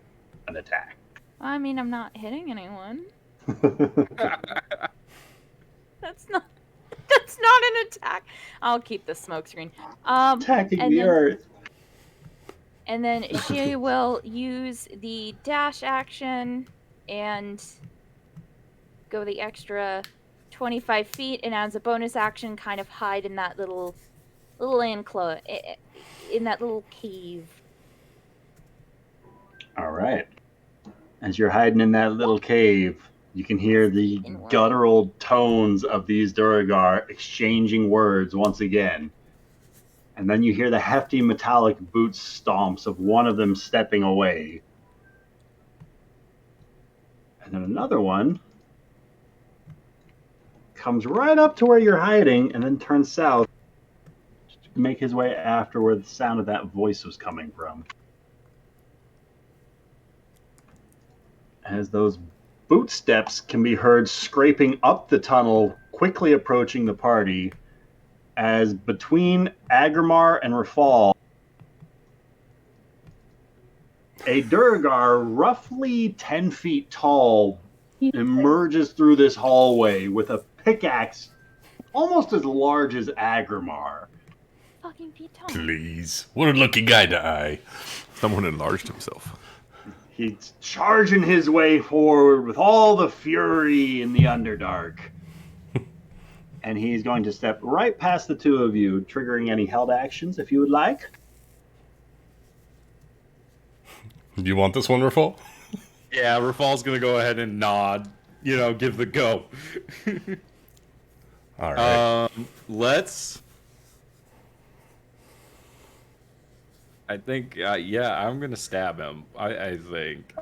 an attack. I mean, I'm not hitting anyone. That's not. That's not an attack. I'll keep the smoke screen. Attacking and the then- earth. And then she will use the dash action and go the extra 25 feet, and as a bonus action, kind of hide in that little enclosure, in that little cave. All right. As you're hiding in that little cave, you can hear the guttural tones of these Duergar exchanging words once again. And then you hear the hefty metallic boot stomps of one of them stepping away. And then another one comes right up to where you're hiding and then turns south to make his way after where the sound of that voice was coming from. As those footsteps can be heard scraping up the tunnel, quickly approaching the party, as between Agrimar and Rafal, a Durgar roughly 10 feet tall emerges through this hallway with a pickaxe almost as large as Agrimar. Fucking feet tall. Please. What a lucky guy to eye. Someone enlarged himself. He's charging his way forward with all the fury in the Underdark. And he's going to step right past the two of you, triggering any held actions if you would like. Do you want this one, Rafal? Yeah, Rafal's gonna go ahead and nod. You know, give the go. All right. Let's. I think, yeah, I'm gonna stab him. I think.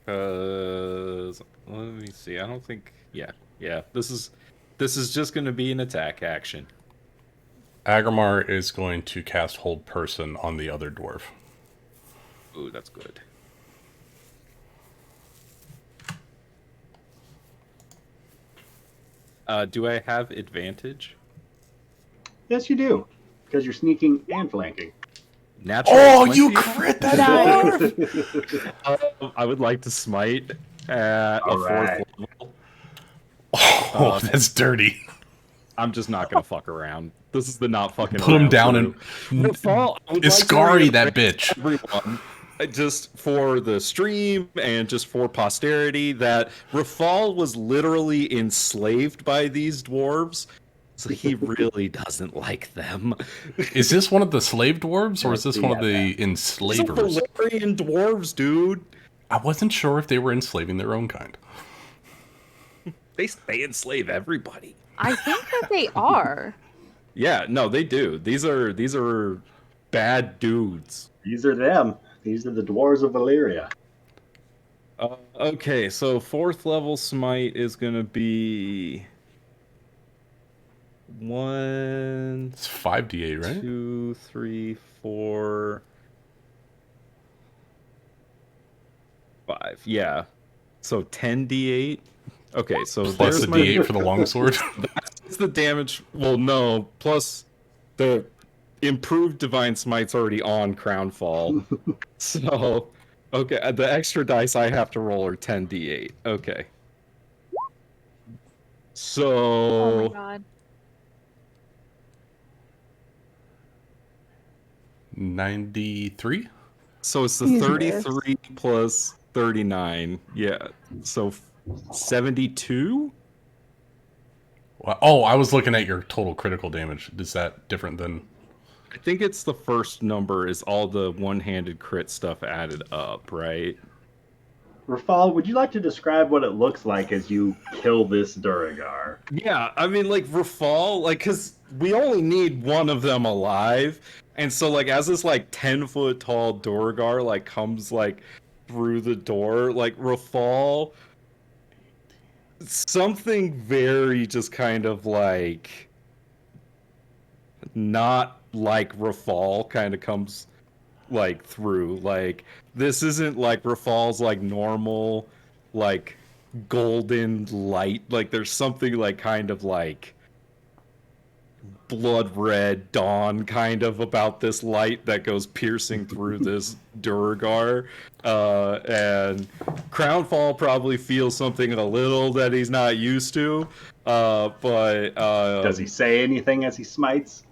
Cause let me see. I don't think. Yeah. This is just gonna be an attack action. Agrimar is going to cast Hold Person on the other dwarf. Ooh, that's good. Do I have advantage? Yes, you do, because you're sneaking and flanking. Natural Oh, 20? you crit that dwarf! I would like to smite at a All fourth right. level. Oh, that's dirty. I'm just not gonna fuck around. This is the not fucking Put him around down crew. and Rafal, I would like to Iskari that reiterate bitch. Everyone, just for the stream and just for posterity, that Rafal was literally enslaved by these dwarves, so he really doesn't like them. Is this one of the slave dwarves, or is this one of the These are enslavers? Valyrian dwarves, dude. I wasn't sure if they were enslaving their own kind. They enslave everybody. I think that they are. Yeah, no, they do. These are bad dudes. These are them. These are the dwarves of Valyria. Okay, so fourth level smite is gonna be one, It's 5d8, right? 2, 3, 4, 5. Yeah. So 10d8. Okay, so Plus a there's my d8 for the longsword. That's the damage. Well, no, plus the improved divine smite's already on Crownfall. So, okay, the extra dice I have to roll are 10d8. Okay. So, Oh my god. 93? so it's the Jesus. 33 plus 39. Yeah. So 72? Well, oh, I was looking at your total critical damage. Is that different than... I think it's the first number is all the one-handed crit stuff added up, right? Rafal, would you like to describe what it looks like as you kill this Duragar? Yeah, I mean, like, Rafal, like, because we only need one of them alive. And so, like, as this, like, 10-foot tall Durgar, like, comes, like, through the door, like, Rafal, something very just kind of, like, not like Rafal kind of comes, like, through. Like, this isn't, like, Rafal's, like, normal, like, golden light. Like, there's something, like, kind of, like, blood red dawn kind of about this light that goes piercing through this Durgar. And Crownfall probably feels something a little that he's not used to. But Does he say anything as he smites?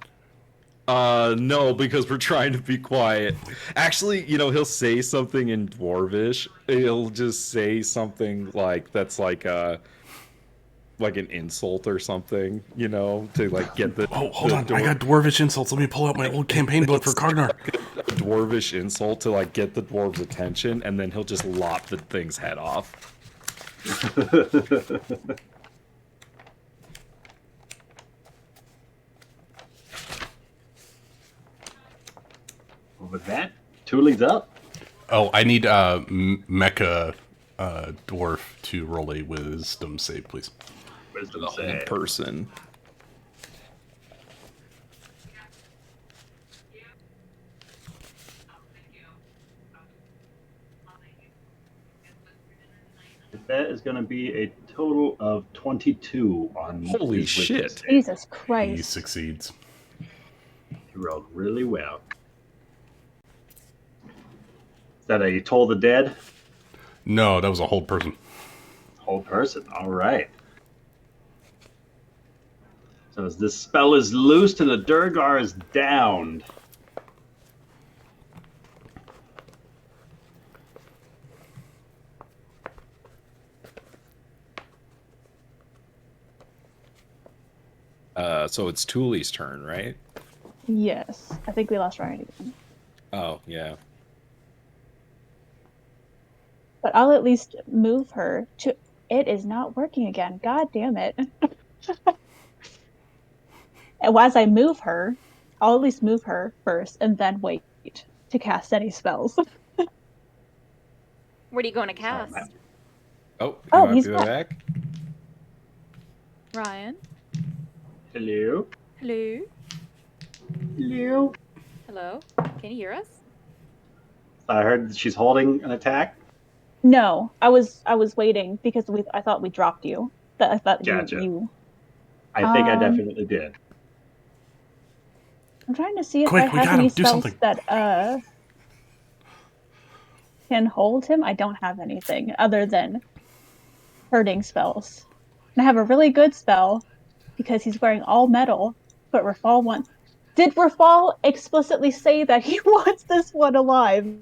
no, because we're trying to be quiet. Actually, you know, he'll say something in Dwarvish. He'll just say something like that's like an insult or something, you know, to like get the Oh, hold the on. I got dwarvish insults. Let me pull out my old campaign book for Cognar. a dwarvish insult to like get the dwarves' attention, and then he'll just lop the thing's head off. Well, with that, Tooley's up. Oh, I need Mecha Dwarf to roll a wisdom save, please. Wisdom In save. person. That is going to be a total of 22 on Holy his wisdom shit. save. Jesus He Christ. succeeds. He rolled really well. Is that a Toll the Dead? No, that was a hold person. Whole person. All right. So as this spell is loosed and the Durgar is downed. So it's Thule's turn, right? Yes. I think we lost Ryan again. Oh, yeah. But I'll at least move her to. It is not working again. God damn it. And as I move her, I'll at least move her first and then wait to cast any spells. What are you going to Sorry, cast? Matt. Oh, you Oh, might he's be back. back. Ryan? Hello? Hello? Hello? Hello? Can you hear us? I heard that she's holding an attack. No, I was waiting because I thought we dropped you. That I thought Gotcha. you. I think I definitely did. I'm trying to see if Quick, I we have got any him. Do spells something. that can hold him. I don't have anything other than hurting spells. And I have a really good spell because he's wearing all metal. But Rafal did Rafal explicitly say that he wants this one alive?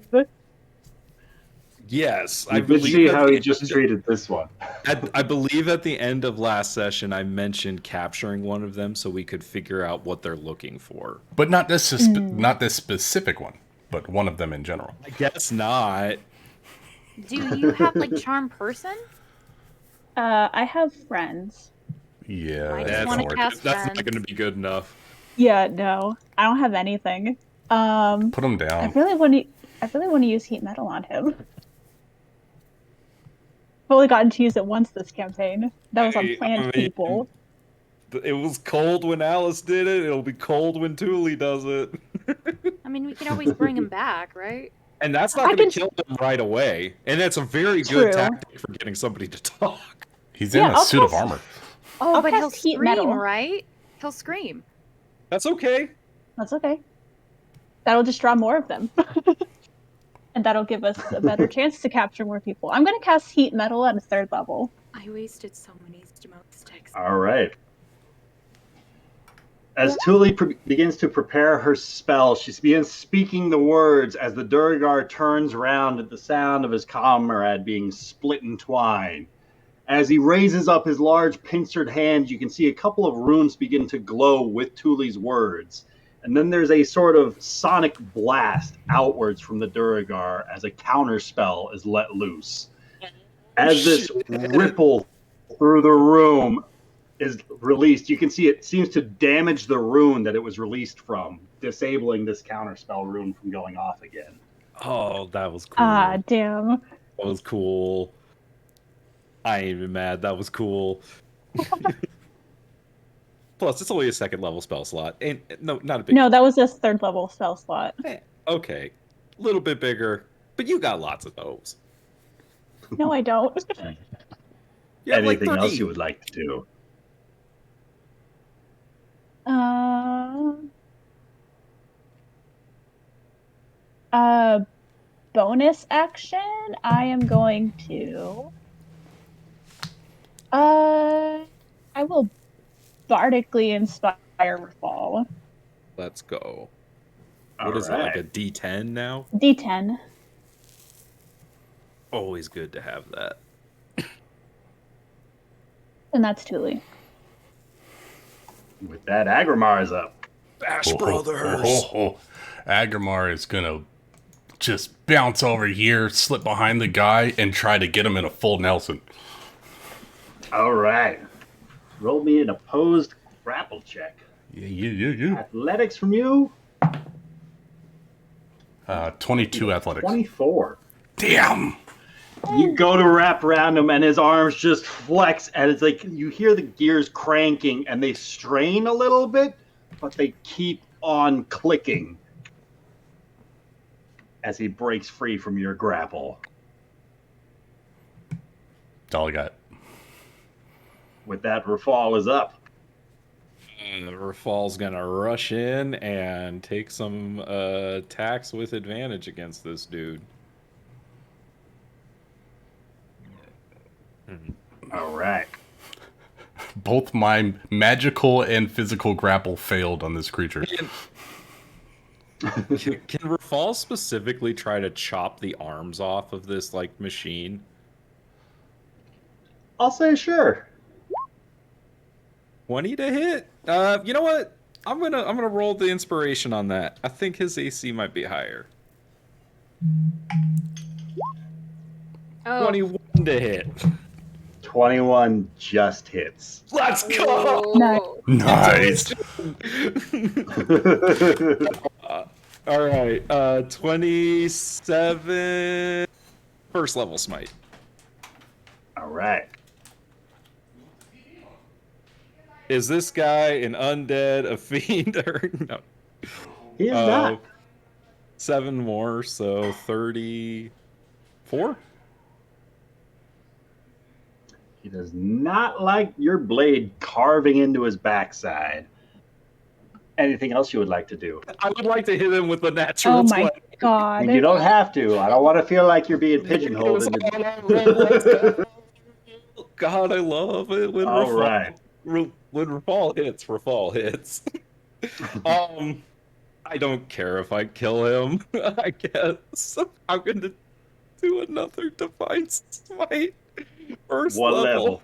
Yes, You I did believe see at how the he just end- treated this one. I believe at the end of last session, I mentioned capturing one of them so we could figure out what they're looking for. But not this not this specific one, but one of them in general. I guess not. Do you have like charm person? I have friends. Yeah, I just that's wanna not work. cast That's not friends. going to be good enough. Yeah, no, I don't have anything. Put him I down. really want to. I really want to use heat metal on him. I've only gotten to use it once this campaign. That was on Hey, plant I mean, people. It was cold when Alice did it. It'll be cold when Thule does it. I mean, we can always bring him back, right? And that's not I going can- to kill them right away. And it's a very True. good tactic for getting somebody to talk. He's in Yeah, a I'll suit of cast- armor. Oh, I'll but he'll cast heat scream, metal. right? He'll scream. That's okay. That's okay. That'll just draw more of them. And that'll give us a better chance to capture more people. I'm going to cast heat metal at a 3rd level. I wasted so many smoke sticks. All right. As Thule begins to prepare her spell, she begins speaking the words as the Durgar turns around at the sound of his comrade being split in twine. As he raises up his large pincered hand, you can see a couple of runes begin to glow with Thule's words. And then there's a sort of sonic blast outwards from the Durgar as a counter spell is let loose. As this ripple through the room is released, you can see it seems to damage the rune that it was released from, disabling this counterspell rune from going off again. Oh, that was cool. Ah, damn. That was cool. I ain't even mad. That was cool. Plus, it's only a 2nd level spell slot. And no, not a big. No, that was a 3rd level spell slot. Okay, a little bit bigger, but you got lots of those. No, I don't. You have like Anything else 3. you would like to do? Bonus action. I am going to. I will bardically inspire Rafal. Let's go. All What is it, like a right. D10 now? D10. Always good to have that. And that's Thule. With that, Agrimar is up. Bash Agrimar is gonna just bounce over here, slip behind the guy, and try to get him in a full Nelson. All right. Roll me an opposed grapple check. Yeah. Athletics from you, 22 athletics. 24. Damn! You go to wrap around him, and his arms just flex, and it's like you hear the gears cranking, and they strain a little bit, but they keep on clicking as he breaks free from your grapple. all I got. With that, Rafal is up. Rafal's gonna rush in and take some attacks with advantage against this dude. All right. Both my magical and physical grapple failed on this creature. Can Rafal specifically try to chop the arms off of this like machine? I'll say sure. 20 to hit. You know what? I'm gonna roll the inspiration on that. I think his AC might be higher. Oh. 21 to hit. 21 just hits. Let's go. Oh. Nice. All right. 27. First level smite. All right. Is this guy an undead, a fiend, or no? He is not. 7 more, so 34. He does not like your blade carving into his backside. Anything else you would like to do? I would like to hit him with the natural Oh my 20. god. You don't have to. I don't want to feel like you're being pigeonholed into. God, I love it when All Rafal, right. when Rafal hits. Rafal hits. I don't care if I kill him. I guess I'm gonna do another divine smite. First What level. level?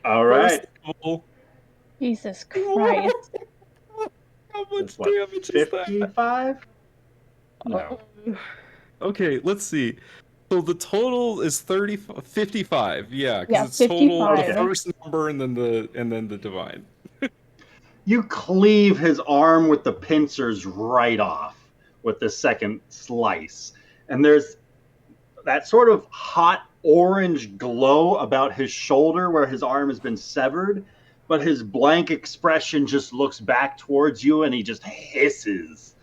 All right. First level. Jesus Christ. How much That's what, damage is that? 55? No. Okay, let's see. So the total is 55. Yeah, because Yeah, it's total the 55. first number and then the divine. You cleave his arm with the pincers right off with the second slice. And there's that sort of hot orange glow about his shoulder where his arm has been severed, but his blank expression just looks back towards you and he just hisses.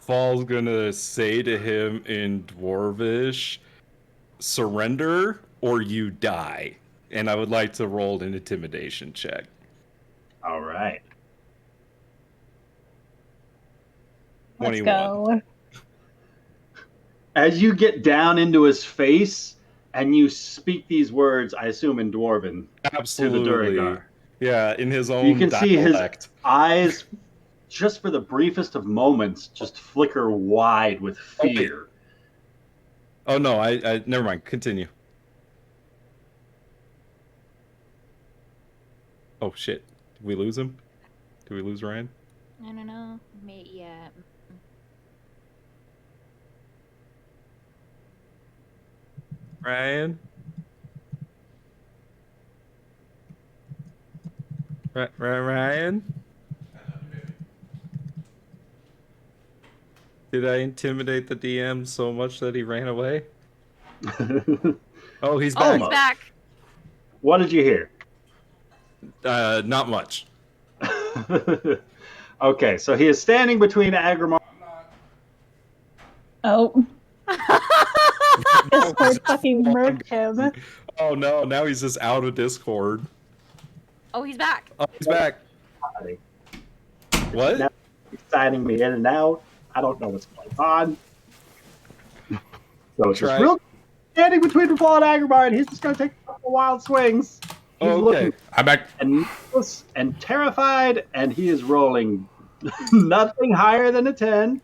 Fall's gonna say to him in Dwarvish, surrender or you die. And I would like to roll an intimidation check. All right. 21. Let's go. As you get down into his face and you speak these words, I assume in Dwarven, Absolutely. to the Duragar. Yeah, in his own You can see his dialect. eyes, just for the briefest of moments, just flicker wide with fear. Oh no, I never mind. Continue. Oh shit. Did we lose him? Did we lose Ryan? I don't know. Yeah. Ryan? Ryan? Did I intimidate the DM so much that he ran away? Oh, he's back. Oh, he's back. What did you hear? Not much. Okay, so he is standing between Agrimar. Oh. Discord fucking murked him. Oh no, now he's just out of Discord. Oh, he's back. Oh, he's back. What? Now he's signing me in and out. I don't know what's going on. So it's just Right. real standing between Rafal and Agrimar, and he's just going to take a couple wild swings. He's Okay. looking I'm back. and nervous and terrified, and he is rolling nothing higher than a 10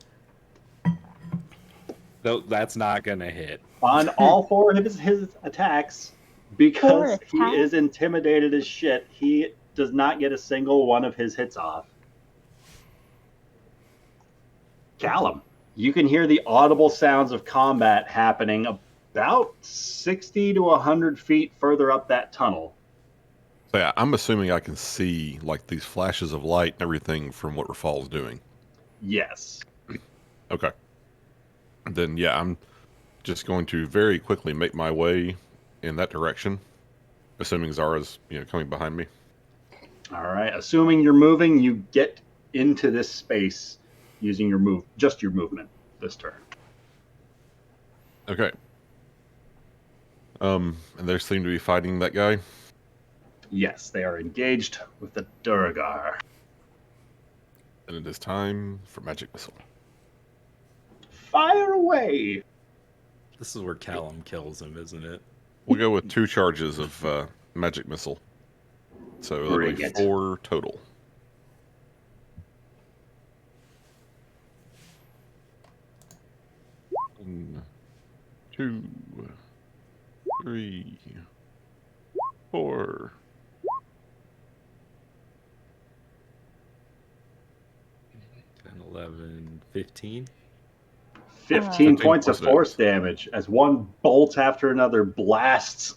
No, that's not gonna hit. on all four of his attacks because he attacks? is intimidated as shit. He does not get a single one of his hits off. Callum, you can hear the audible sounds of combat happening about 60 to 100 feet further up that tunnel. So yeah, I'm assuming I can see like these flashes of light and everything from what Rafal's doing. Yes. Okay. Then yeah, I'm just going to very quickly make my way in that direction, assuming Zara's coming behind me. All right. Assuming you're moving, you get into this space using your movement this turn. Okay. And they seem to be fighting that guy. Yes, they are engaged with the Duragar. And it is time for Magic Missile. Fire away! This is where Callum kills him, isn't it? We'll go with 2 charges of Magic Missile. So that'll Bring be it. 4 total. One, 2, 3, 4. 10, 11, 15. 15 15 points of points of force damage as one bolt after another blasts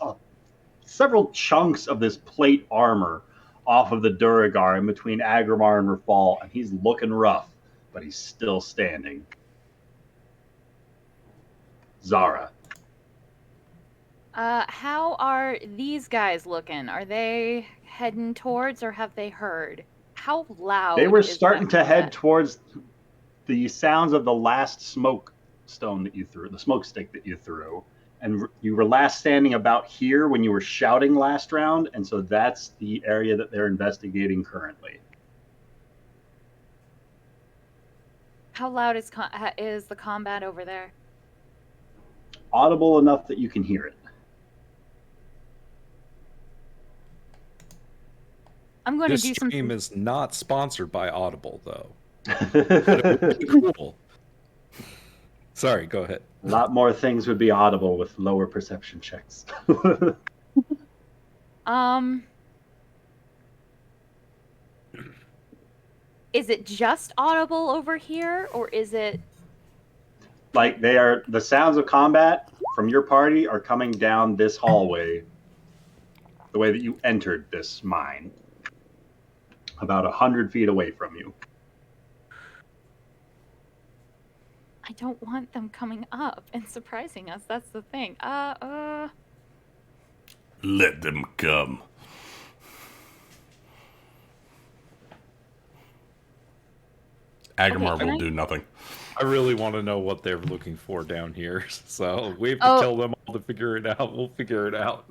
several chunks of this plate armor off of the Duragar in between Agrimar and Rafal, and he's looking rough, but he's still standing. Zara. How are these guys looking? Are they heading towards, or have they heard? How loud? They were is starting that to head combat? towards the sounds of the last smoke stone that you threw, the smoke stick that you threw. And you were last standing about here when you were shouting last round, and so that's the area that they're investigating currently. How loud is the combat over there? Audible enough that you can hear it. I'm going This to do some. stream is not sponsored by Audible, though. But it would be cool. Sorry, go ahead. A lot more things would be audible with lower perception checks. Is it just audible over here, or is it? Like the sounds of combat from your party are coming down this hallway, the way that you entered this mine, about 100 feet away from you. I don't want them coming up and surprising us. That's the thing. Let them come. Agrimar Okay, will can I- do nothing. I really want to know what they're looking for down here, so we have to Oh. kill them all to figure it out. We'll figure it out.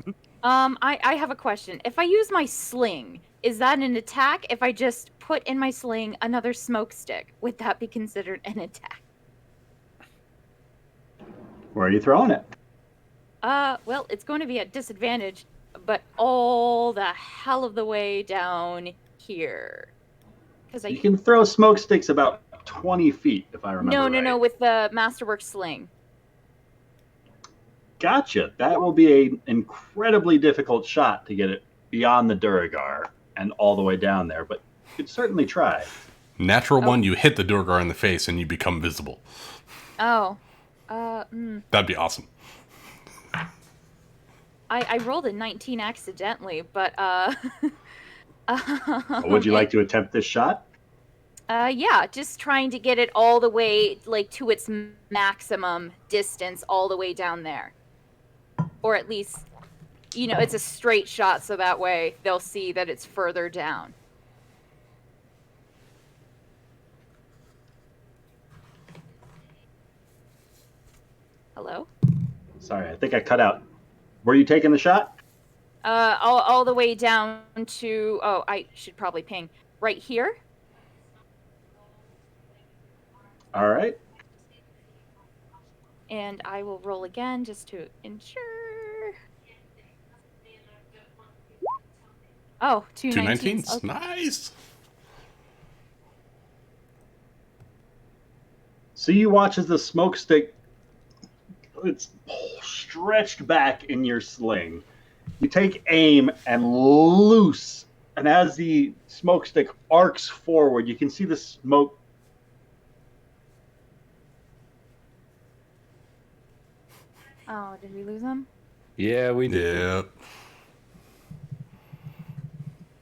I have a question. If I use my sling, is that an attack? If I just put in my sling another smoke stick, would that be considered an attack? Where are you throwing it? Well, it's going to be at disadvantage, but all the hell of the way down here. Because You can throw smoke sticks about 20 feet, if I remember no, right. with the Masterwork sling. Gotcha. That will be an incredibly difficult shot to get it beyond the Duragar and all the way down there, but you could certainly try. Natural one, you hit the Durgar in the face and you become visible. Oh. That'd be awesome. I rolled a 19 accidentally, but Would you like to attempt this shot? Yeah, just trying to get it all the way, like, to its maximum distance all the way down there. Or at least, it's a straight shot, so that way they'll see that it's further down. Hello? Sorry, I think I cut out. Were you taking the shot? All the way down to, I should probably ping, right here? All right. And I will roll again just to ensure. Oh, two 19s. 219s. Okay. Nice. So you watch as the smoke stick, it's stretched back in your sling. You take aim and loose, and as the smoke stick arcs forward, you can see the smoke. Oh, did we lose him? Yeah, we did. Yeah.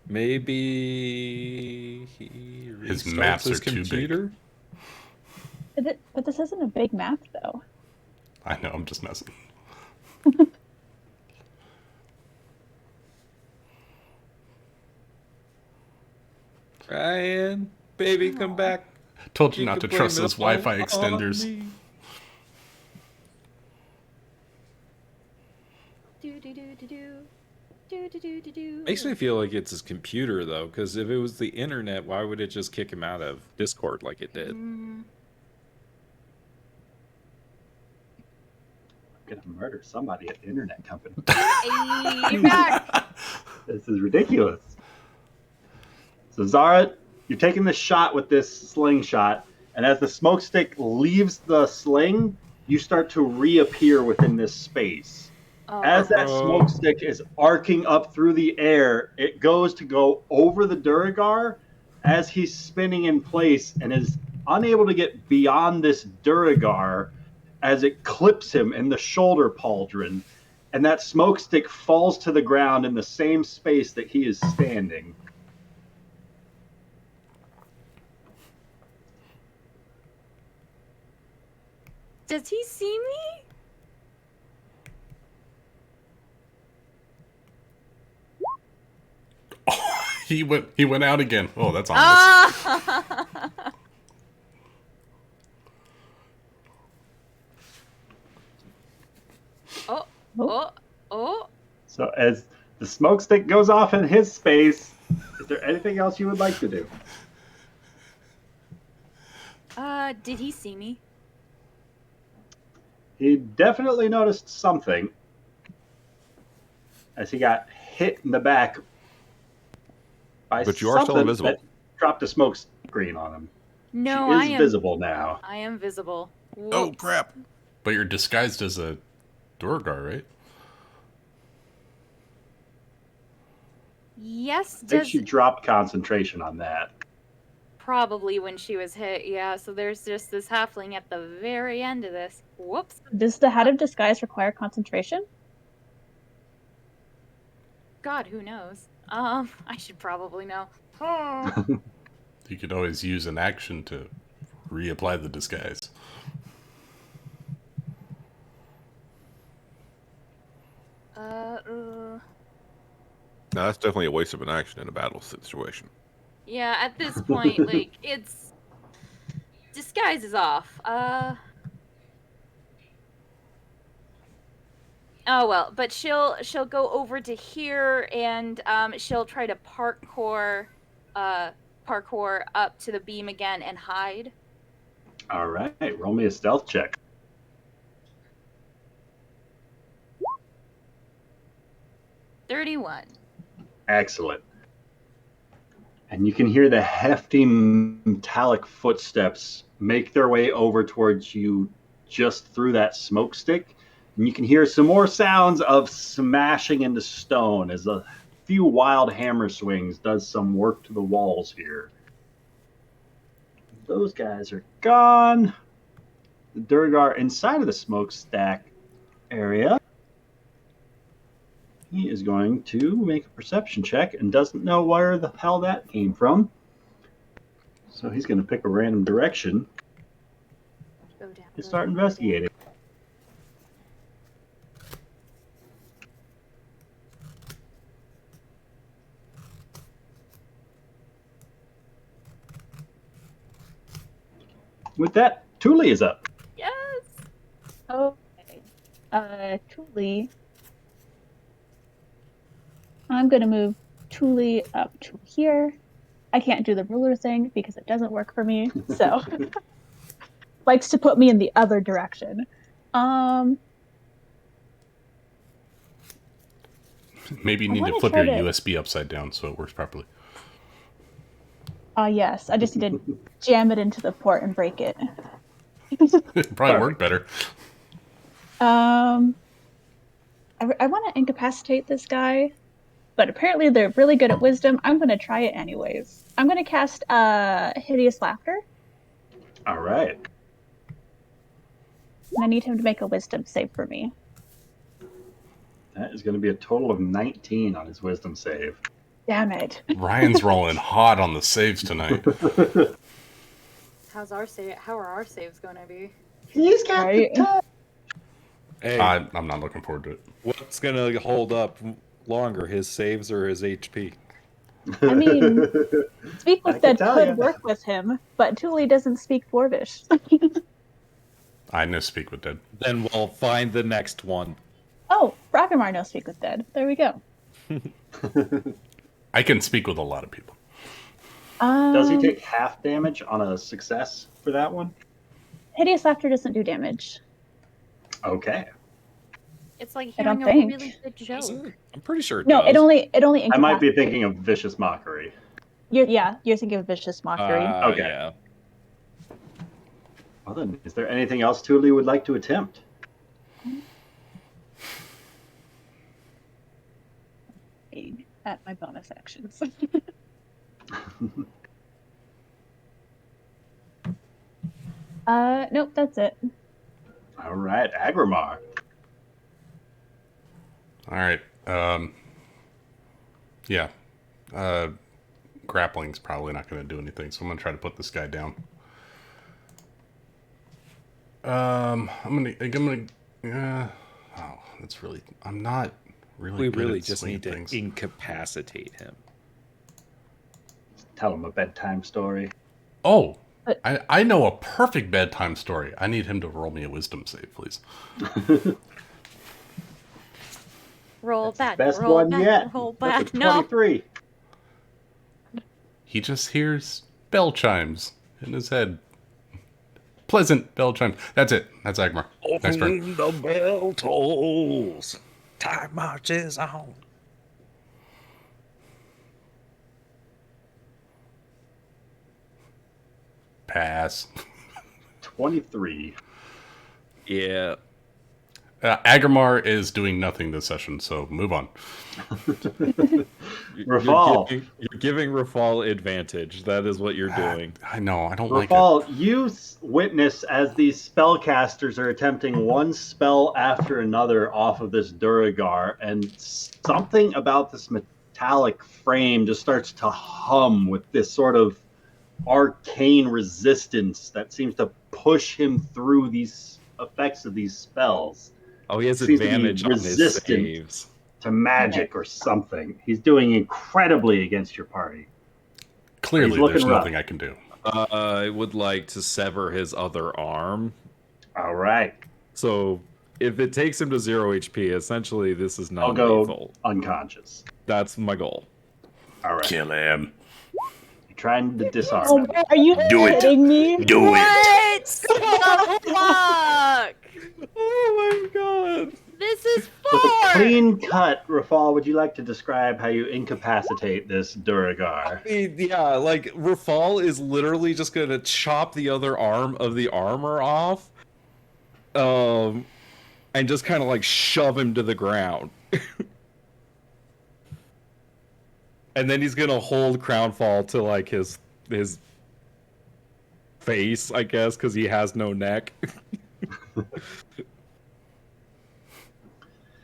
Maybe he His restarts maps his are too big. computer. But this isn't a big map, though. I know, I'm just messing. Ryan, baby, come back. Told you not to can trust blame those it all Wi-Fi on extenders. me. Makes me feel like it's his computer though, because if it was the internet, why would it just kick him out of Discord like it did? I'm gonna murder somebody at the internet company. Hey, you're back. This is ridiculous. So Zara, you're taking the shot with this slingshot, and as the smoke stick leaves the sling, you start to reappear within this space. Oh, As that smoke stick is arcing up through the air, it goes to go over the Duragar as he's spinning in place and is unable to get beyond this Duragar as it clips him in the shoulder pauldron, and that smoke stick falls to the ground in the same space that he is standing. Does he see me? He went out again. Oh, that's ominous. Ah! Oh. So as the smoke stick goes off in his space, is there anything else you would like to do? Did he see me? He definitely noticed something as he got hit in the back by But you are still something invisible. that dropped a smoke screen on him. No, She I is am visible now. I am visible. Oh, Whoops. crap. But you're disguised as a Durgar, right? Yes, I think does she dropped concentration on that. probably when she was hit. Yeah, so there's just this halfling at the very end of this. Whoops. Does the Hat of Disguise require concentration? God, who knows? I should probably know. You could always use an action to reapply the disguise. No, that's definitely a waste of an action in a battle situation. Yeah, at this point, like, it's... Disguise is off. Oh, well, but she'll go over to here, and, she'll try to parkour up to the beam again and hide. All right, roll me a stealth check. $31. Excellent. And you can hear the hefty metallic footsteps make their way over towards you just through that smoke stick. And you can hear some more sounds of smashing into stone as a few wild hammer swings does some work to the walls here. Those guys are gone. The Durgar inside of the smokestack area. He is going to make a perception check and doesn't know where the hell that came from. So he's going to pick a random direction Go down. and start investigating. With that, Thule is up. Yes! Okay. Thule. I'm gonna move Thule up to here. I can't do the ruler thing because it doesn't work for me. So likes to put me in the other direction. Maybe you I need to wanna flip try your to- USB upside down so it works properly. Yes, I just need to jam it into the port and break it. It'd probably work better. I want to incapacitate this guy, but apparently they're really good at wisdom. I'm going to try it anyways. I'm going to cast Hideous Laughter, All right. and I need him to make a wisdom save for me. That is going to be a total of 19 on his wisdom save. Damn it. Ryan's rolling hot on the saves tonight. How are our saves going to be? He's got Right. the touch. Hey, I'm not looking forward to it. what's gonna hold up longer, his saves or his HP? I mean, Speak I with can Dead tell could ya. work with him, but Thule doesn't speak Dwarvish. I know Speak with Dead. Then we'll find the next one. Oh, Ragnar knows Speak with Dead. There we go. I can speak with a lot of people. Does he take half damage on a success for that one? Hideous Laughter doesn't do damage. Okay. It's like I don't hearing a think. really good joke. I'm pretty sure it No, does. it only I might be incapacitates. thinking of Vicious Mockery. You're thinking of Vicious Mockery. Okay. Yeah. Well then, is there anything else Thule would like to attempt? At my bonus actions. Nope, that's it. All right, Agrimar. All right. Yeah. Grappling's probably not going to do anything, so I'm going to try to put this guy down. I'm not really We good really at just swinging need to things. incapacitate him. Tell him a bedtime story. Oh, But- I know a perfect bedtime story. I need him to roll me a wisdom save, please. Roll back. Best roll one back, yet. Roll That's back. a No. 23. He just hears bell chimes in his head. Pleasant bell chimes. That's it. That's Agmar. Next turn. The bell tolls. Time marches on. Pass. 23. Yeah. Agmar is doing nothing this session, so move on. Rafal. You're giving Rafal advantage. That is what you're doing. I know. I don't like it. Rafal, you witness as these spellcasters are attempting one spell after another off of this Duragar, and something about this metallic frame just starts to hum with this sort of arcane resistance that seems to push him through these effects of these spells. Oh, he has Seems to be advantage on his resistant. saves. To magic or something. He's doing incredibly against your party. Clearly, He's looking there's rough. nothing I can do. I would like to sever his other arm. All right. So if it takes him to 0 HP, essentially this is I'll not go lethal. unconscious. That's my goal. All right. Kill him. You're trying to disarm Oh, him. are you Do it. kidding me? Do What the fuck? Oh my god. This is With a for. clean cut, Rafal, would you like to describe how you incapacitate this Duragar? Yeah, like Rafal is literally just gonna chop the other arm of the armor off, and just kind of like shove him to the ground. And then he's gonna hold Crownfall to like his face, I guess, because he has no neck.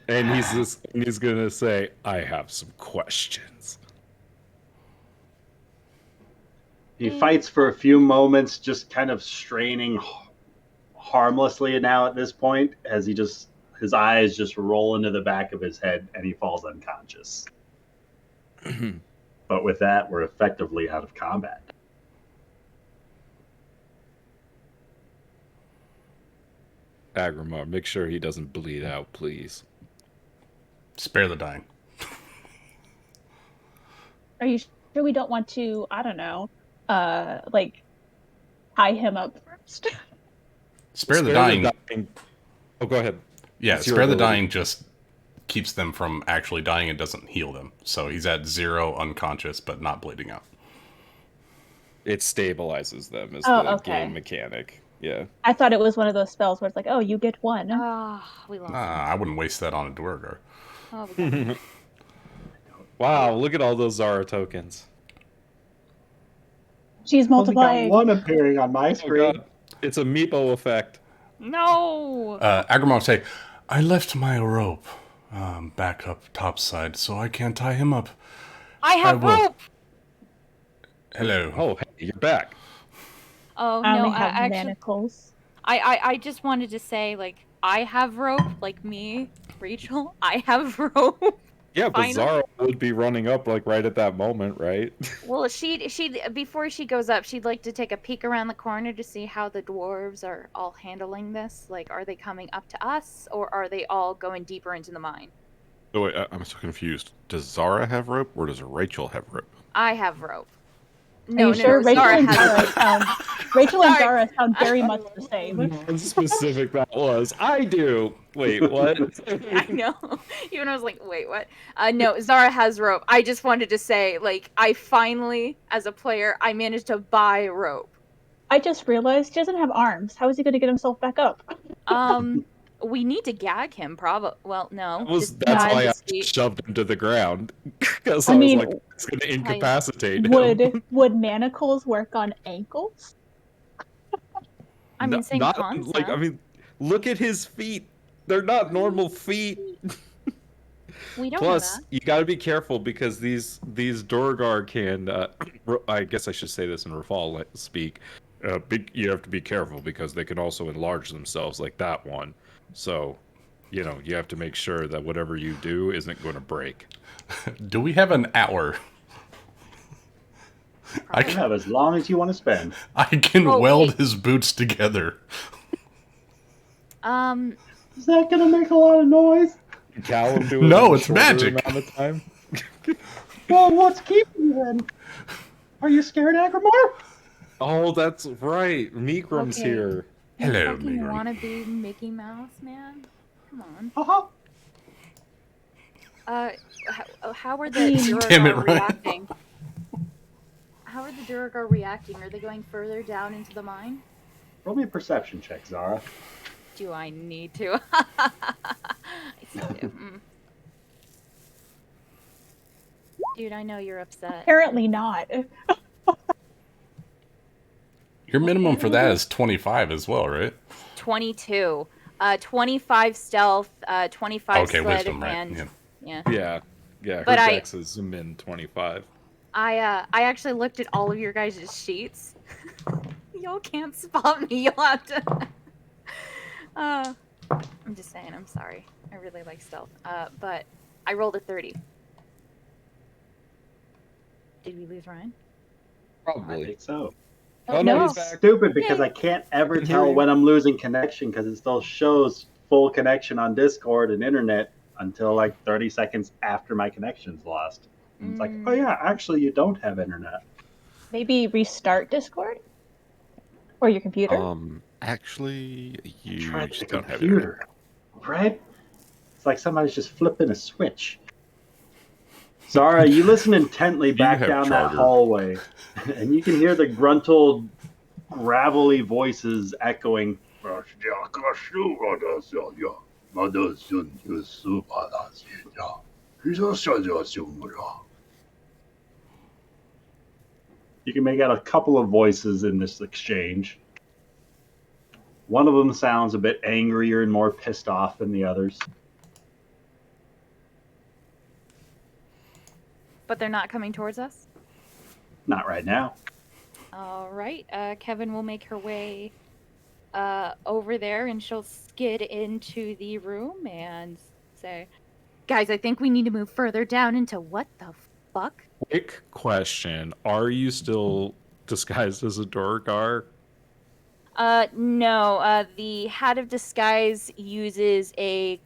And he's gonna say, "I have some questions." He fights for a few moments, just kind of straining harmlessly now at this point, as his eyes just roll into the back of his head and he falls unconscious. But with that, we're effectively out of combat. Agrimar, make sure he doesn't bleed out, please. Spare the dying. Are you sure we don't want to, I don't know, like, tie him up first? Spare the dying. Oh, go ahead. Yeah, It's your spare the ability. dying just keeps them from actually dying. It doesn't heal them. So he's at 0 unconscious, but not bleeding out. It stabilizes them as Oh, the okay. game mechanic. Yeah. I thought it was one of those spells where it's like, oh, you get one. Ah, we lost. I wouldn't waste that on a Dwargar. Oh, we got Wow, look at all those Zara tokens. She's Only got multiplying. one appearing on my Oh screen. god. It's a Meepo effect. No. Agrimar will say, I left my rope back up topside, so I can't tie him up. I have will. rope. Hello. Oh, hey, you're back. Oh I no, only have actually, manacles. I just wanted to say, like, I have rope, like me, Rachel. I have rope. Yeah, but Finally. Zara would be running up like right at that moment, right? Well, she before she goes up, she'd like to take a peek around the corner to see how the dwarves are all handling this. Like, are they coming up to us, or are they all going deeper into the mine? Oh, wait, I'm so confused. Does Zara have rope or does Rachel have rope? I have rope. Are No, you sure? Rachel Zara and has Zara rope. sound. Rachel and Sorry. Zara sound very much the same. How specific that was. I do. Wait, what? I know. Even I was like, wait, what? No, Zara has rope. I just wanted to say, like, I finally, as a player, I managed to buy rope. I just realized he doesn't have arms. How is he going to get himself back up? We need to gag him, probably. Well, no. That's tie why I his feet. shoved him to the ground. Because I I was mean, like, it's going to incapacitate him. Would manacles work on ankles? I mean, same Not concept. like, I mean, look at his feet. They're not normal feet. We don't Plus, know that. you got to be careful because these Durgar can. I guess I should say this in Rafal speak. You have to be careful because they can also enlarge themselves like that one. So, you know, you have to make sure that whatever you do isn't going to break. Do we have an hour? I can have as long as you want to spend. I can Oh, weld wait. his boots together. Is that gonna make a lot of noise? Callum do it No, in a it's shorter magic. amount of time. Well, what's keeping you then? Are you scared, Agrimar? Oh, that's right. Meagram's Okay. here. You Hello, fucking Meagrum. wanna be Mickey Mouse, man? Come on. Uh-huh. How are the Damn it, Duragar Ryan. reacting? How are the Duragar reacting? Are they going further down into the mine? Roll me a perception check, Zara. Do I need to? I still do. Dude, I know you're upset. Apparently not. Your minimum for that is 25 as well, right? 22. 25 stealth, 25 Okay, sleight wisdom, of right? hand. Yeah. Yeah. Yeah. But Her I- dex is min 25. I actually looked at all of your guys' sheets. Y'all can't spot me. You'll have to. I'm just saying. I'm sorry. I really like stealth. But I rolled a 30. Did we lose Ryan? I Probably. think so. Oh, no. no, he's It's back. stupid because Yay. I can't ever Can hear tell you. when I'm losing connection because it still shows full connection on Discord and internet until like 30 seconds after my connection's lost. And it's like, oh yeah, actually you don't have internet. Maybe restart Discord? Or your computer? Actually, you Try the just don't have internet. computer, right? It's like somebody's just flipping a switch. Zara, you listen intently back have down that charter. hallway, and you can hear the gruntled, gravelly voices echoing. You can make out a couple of voices in this exchange. One of them sounds a bit angrier and more pissed off than the others. But they're not coming towards us? Not right now. All right. Kevin will make her way over there, and she'll skid into the room and say, "Guys, I think we need to move further down into what the fuck?" Quick question. Are you still disguised as a Durgar? No. The Hat of Disguise uses the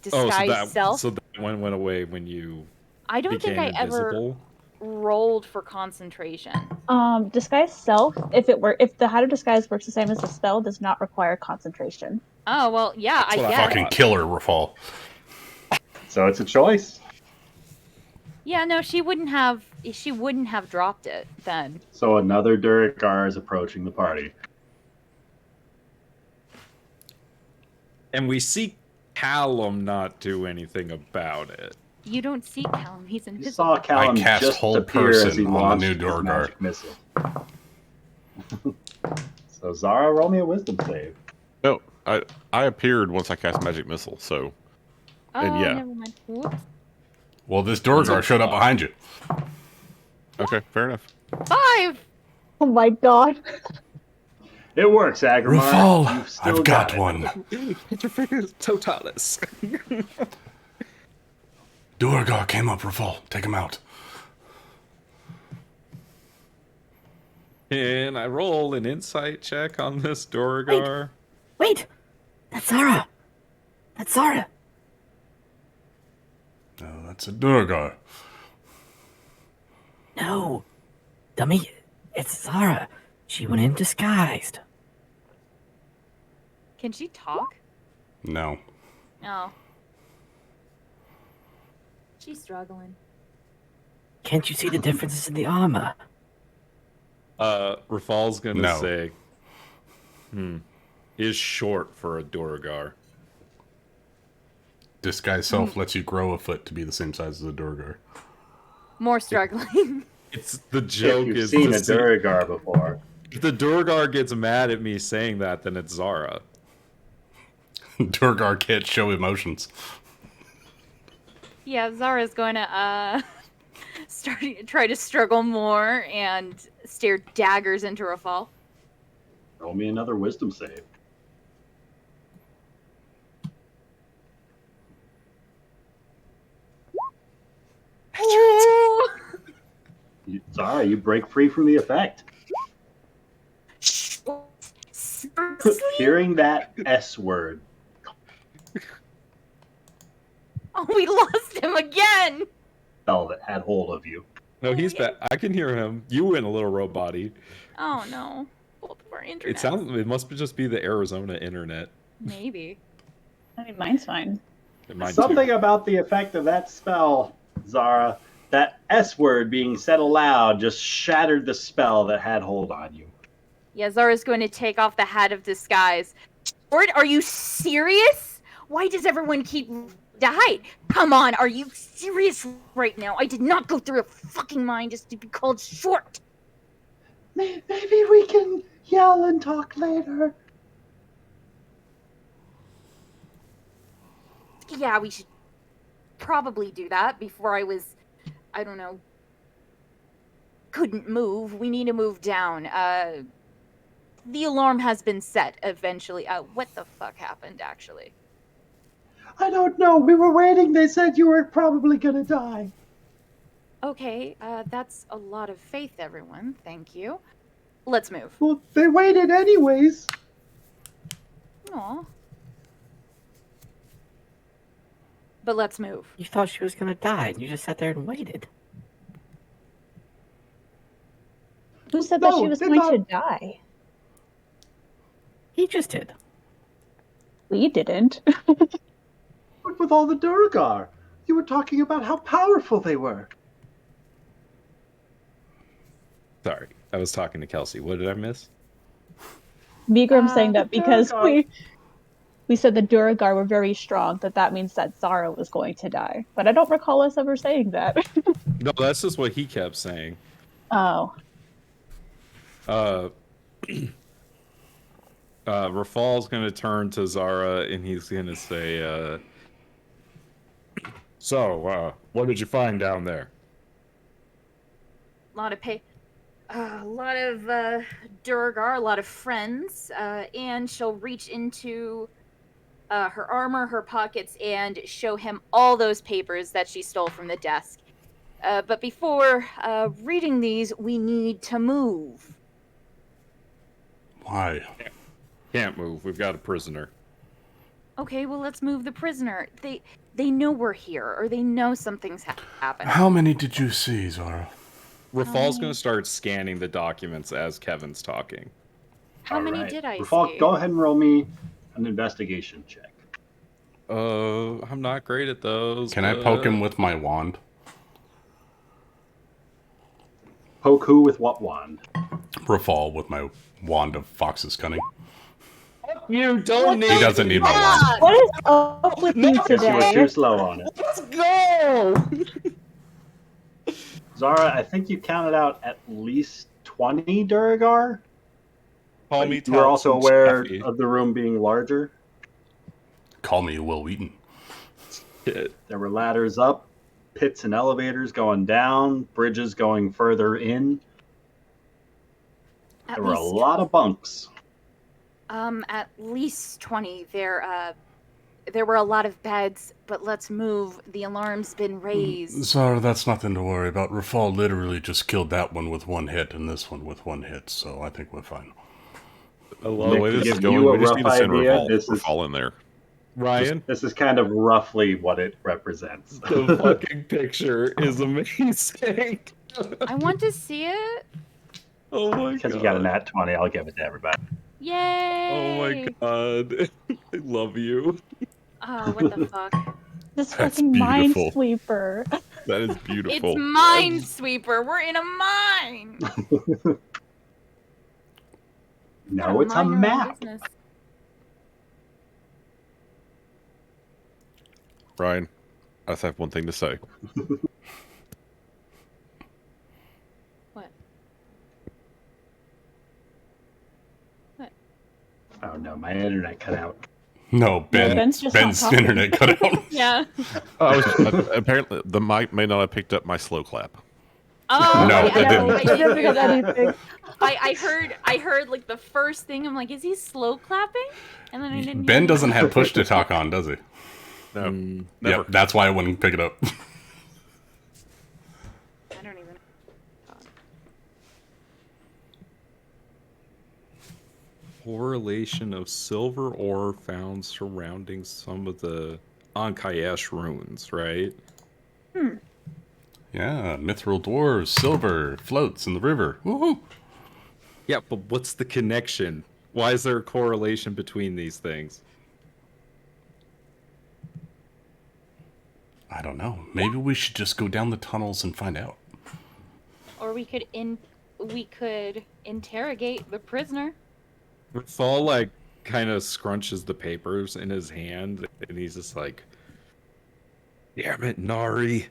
disguise self. So that one went away when you I don't think became I ever invisible? rolled for concentration. Disguise self, if the Hat of Disguise works the same as the spell, does not require concentration. Oh well, yeah, I what I guess. Fucking killer, Rafal. So it's a choice. Yeah, no, she wouldn't have dropped it then. So another Duragar is approaching the party. And we see Callum not do anything about it. You don't see Callum; he's You invisible. saw Callum I cast just hold appear as he person on the launched new his Duragar. magic missile. So Zara, roll me a wisdom save. No, I appeared once I cast Magic Missile, so Oh, and yeah. never mind. Whoops. Well, this Durgar showed up behind you. okay, fair enough. 5. Oh my god. It works, Agrimar. Rafal, You've still I've got it. one. Hit your fingers, Totalis. Durgar came up, Rafal. Take him out. Can I roll an insight check on this Durgar? Wait! That's Zara! That's Zara! Oh, that's a Durgar. No, dummy, it's Zara. She went in disguised. Can she talk? No. No. She's struggling. Can't you see the differences in the armor? Rafal's gonna No. say, is short for a Duragar. Disguise self lets you grow a foot to be the same size as a Durgar. More struggling. It's the joke If you've is seen to a see- Duragar before. if the Duragar gets mad at me saying that, then it's Zara. Durgar can't show emotions. Yeah, Zara's going to try to struggle more and stare daggers into Rafal. Roll me another wisdom save. Zara, you break free from the effect. Hearing that S word. Oh, we lost him again. Spell that had hold of you. No, he's back. I can hear him. You win a little robot. Oh no, both of our internet. It must just be the Arizona internet. Maybe. I mean, mine's fine. And mine Something too. about the effect of that spell, Zara, that S word being said aloud just shattered the spell that had hold on you. Yeah, Zara's going to take off the hat of disguise. Lord, are you serious? Why does everyone keep died? Come on, are you serious right now? I did not go through a fucking mind just to be called short. Maybe we can yell and talk later. Yeah, we should probably do that before I don't know, couldn't move. We need to move down. The alarm has been set eventually. What the fuck happened, actually? I don't know. We were waiting. They said you were probably gonna die. Okay, that's a lot of faith, everyone. Thank you. Let's move. Well, they waited anyways. Aw. But let's move. You thought she was gonna die, and you just sat there and waited. Who said that No, she was they're going not- to die? He just did. We didn't. What with all the Duragar? You were talking about how powerful they were. Sorry, I was talking to Kelsey. What did I miss? Megram saying that the because Duragar. we said the Duragar were very strong, that means that Zara was going to die. But I don't recall us ever saying that. No, that's just what he kept saying. Oh. Rafal's gonna turn to Zara and he's gonna say, So, what did you find down there? A lot of Duragar, a lot of friends, and she'll reach into her armor, her pockets, and show him all those papers that she stole from the desk. But before reading these, we need to move. Why? Can't move. We've got a prisoner. Okay, well, let's move the prisoner. They know we're here, or they know something's happened. How many did you see, Zara? Rafal's gonna start scanning the documents as Kevin's talking. How All many right. did I Rafal, see? go ahead and roll me an investigation check. I'm not great at those. Can I poke him with my wand? Poke who with what wand? Rafal with my wand of Fox's Cunning. You don't need. He doesn't need my wand. What is up with you Guess you were today? too slow on it. Let's go. Zara, I think you counted out at least 20 Duragar. Call But me. you were also Thompson aware Chaffee. of the room being larger. Call me Will Wheaton. Shit. There were ladders up, pits and elevators going down, bridges going further in. At There were a least, lot of bunks. at least 20. There were a lot of beds, but let's move. The alarm's been raised. Zara, that's nothing to worry about. Rafal literally just killed that one with one hit and this one with one hit, so I think we're fine. The way to this is give going, you a we just rough need to send idea, Rafal, this is- Rafal in there. Ryan, This is kind of roughly what it represents. the fucking picture is amazing. I want to see it. Oh my Because god. you got a nat 20, I'll give it to everybody. Yay! Oh my god. I love you. Oh, what the fuck? This That's fucking beautiful. minesweeper. That is It's beautiful. Minesweeper. We're in a mine. No, it's a Mind your own map. business. Ryan, I just have one thing to say. What? Oh no, my internet cut out. No, Ben's just not talking. internet cut out. Yeah. Apparently, the mic may not have picked up my slow clap. Oh, No, I it didn't. didn't hear that. Anything. I heard like the first thing. I'm like, is he slow clapping? And then I didn't. Ben hear doesn't have push to talk on, does he? No, Mm, never. Yep, that's why I wouldn't pick it up. I don't even. Correlation of silver ore found surrounding some of the Ankayesh ruins, right? Yeah, mithril dwarves, silver floats in the river. Woohoo! Yeah, but what's the connection? Why is there a correlation between these things? I don't know. Maybe we should just go down the tunnels and find out. Or we could interrogate the prisoner. Fall like kind of scrunches the papers in his hand, and he's just like, "Damn it, Nari!"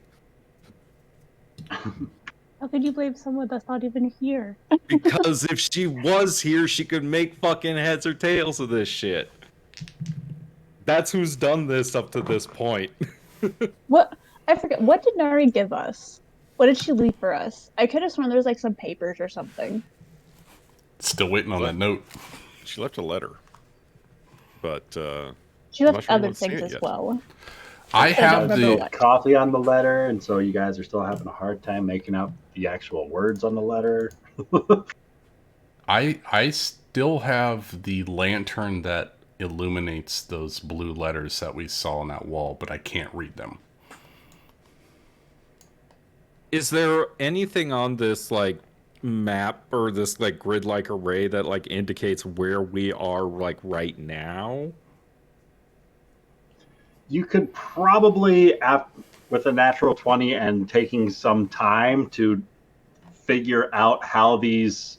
How could you blame someone that's not even here? Because if she was here, she could make fucking heads or tails of this shit. That's who's done this up to this point. What? I forget. What did Nari give us? What did she leave for us? I could have sworn there was like some papers or something. Still waiting on that note. She left a letter, but She I'm left not sure other anyone's seen things it as yet. well. I have remember the what. Coffee on the letter, and so you guys are still having a hard time making out the actual words on the letter. I still have the lantern that illuminates those blue letters that we saw on that wall, but I can't read them. Is there anything on this like map or this like grid-like array that like indicates where we are like right now? You could probably, with a natural 20 and taking some time to figure out how these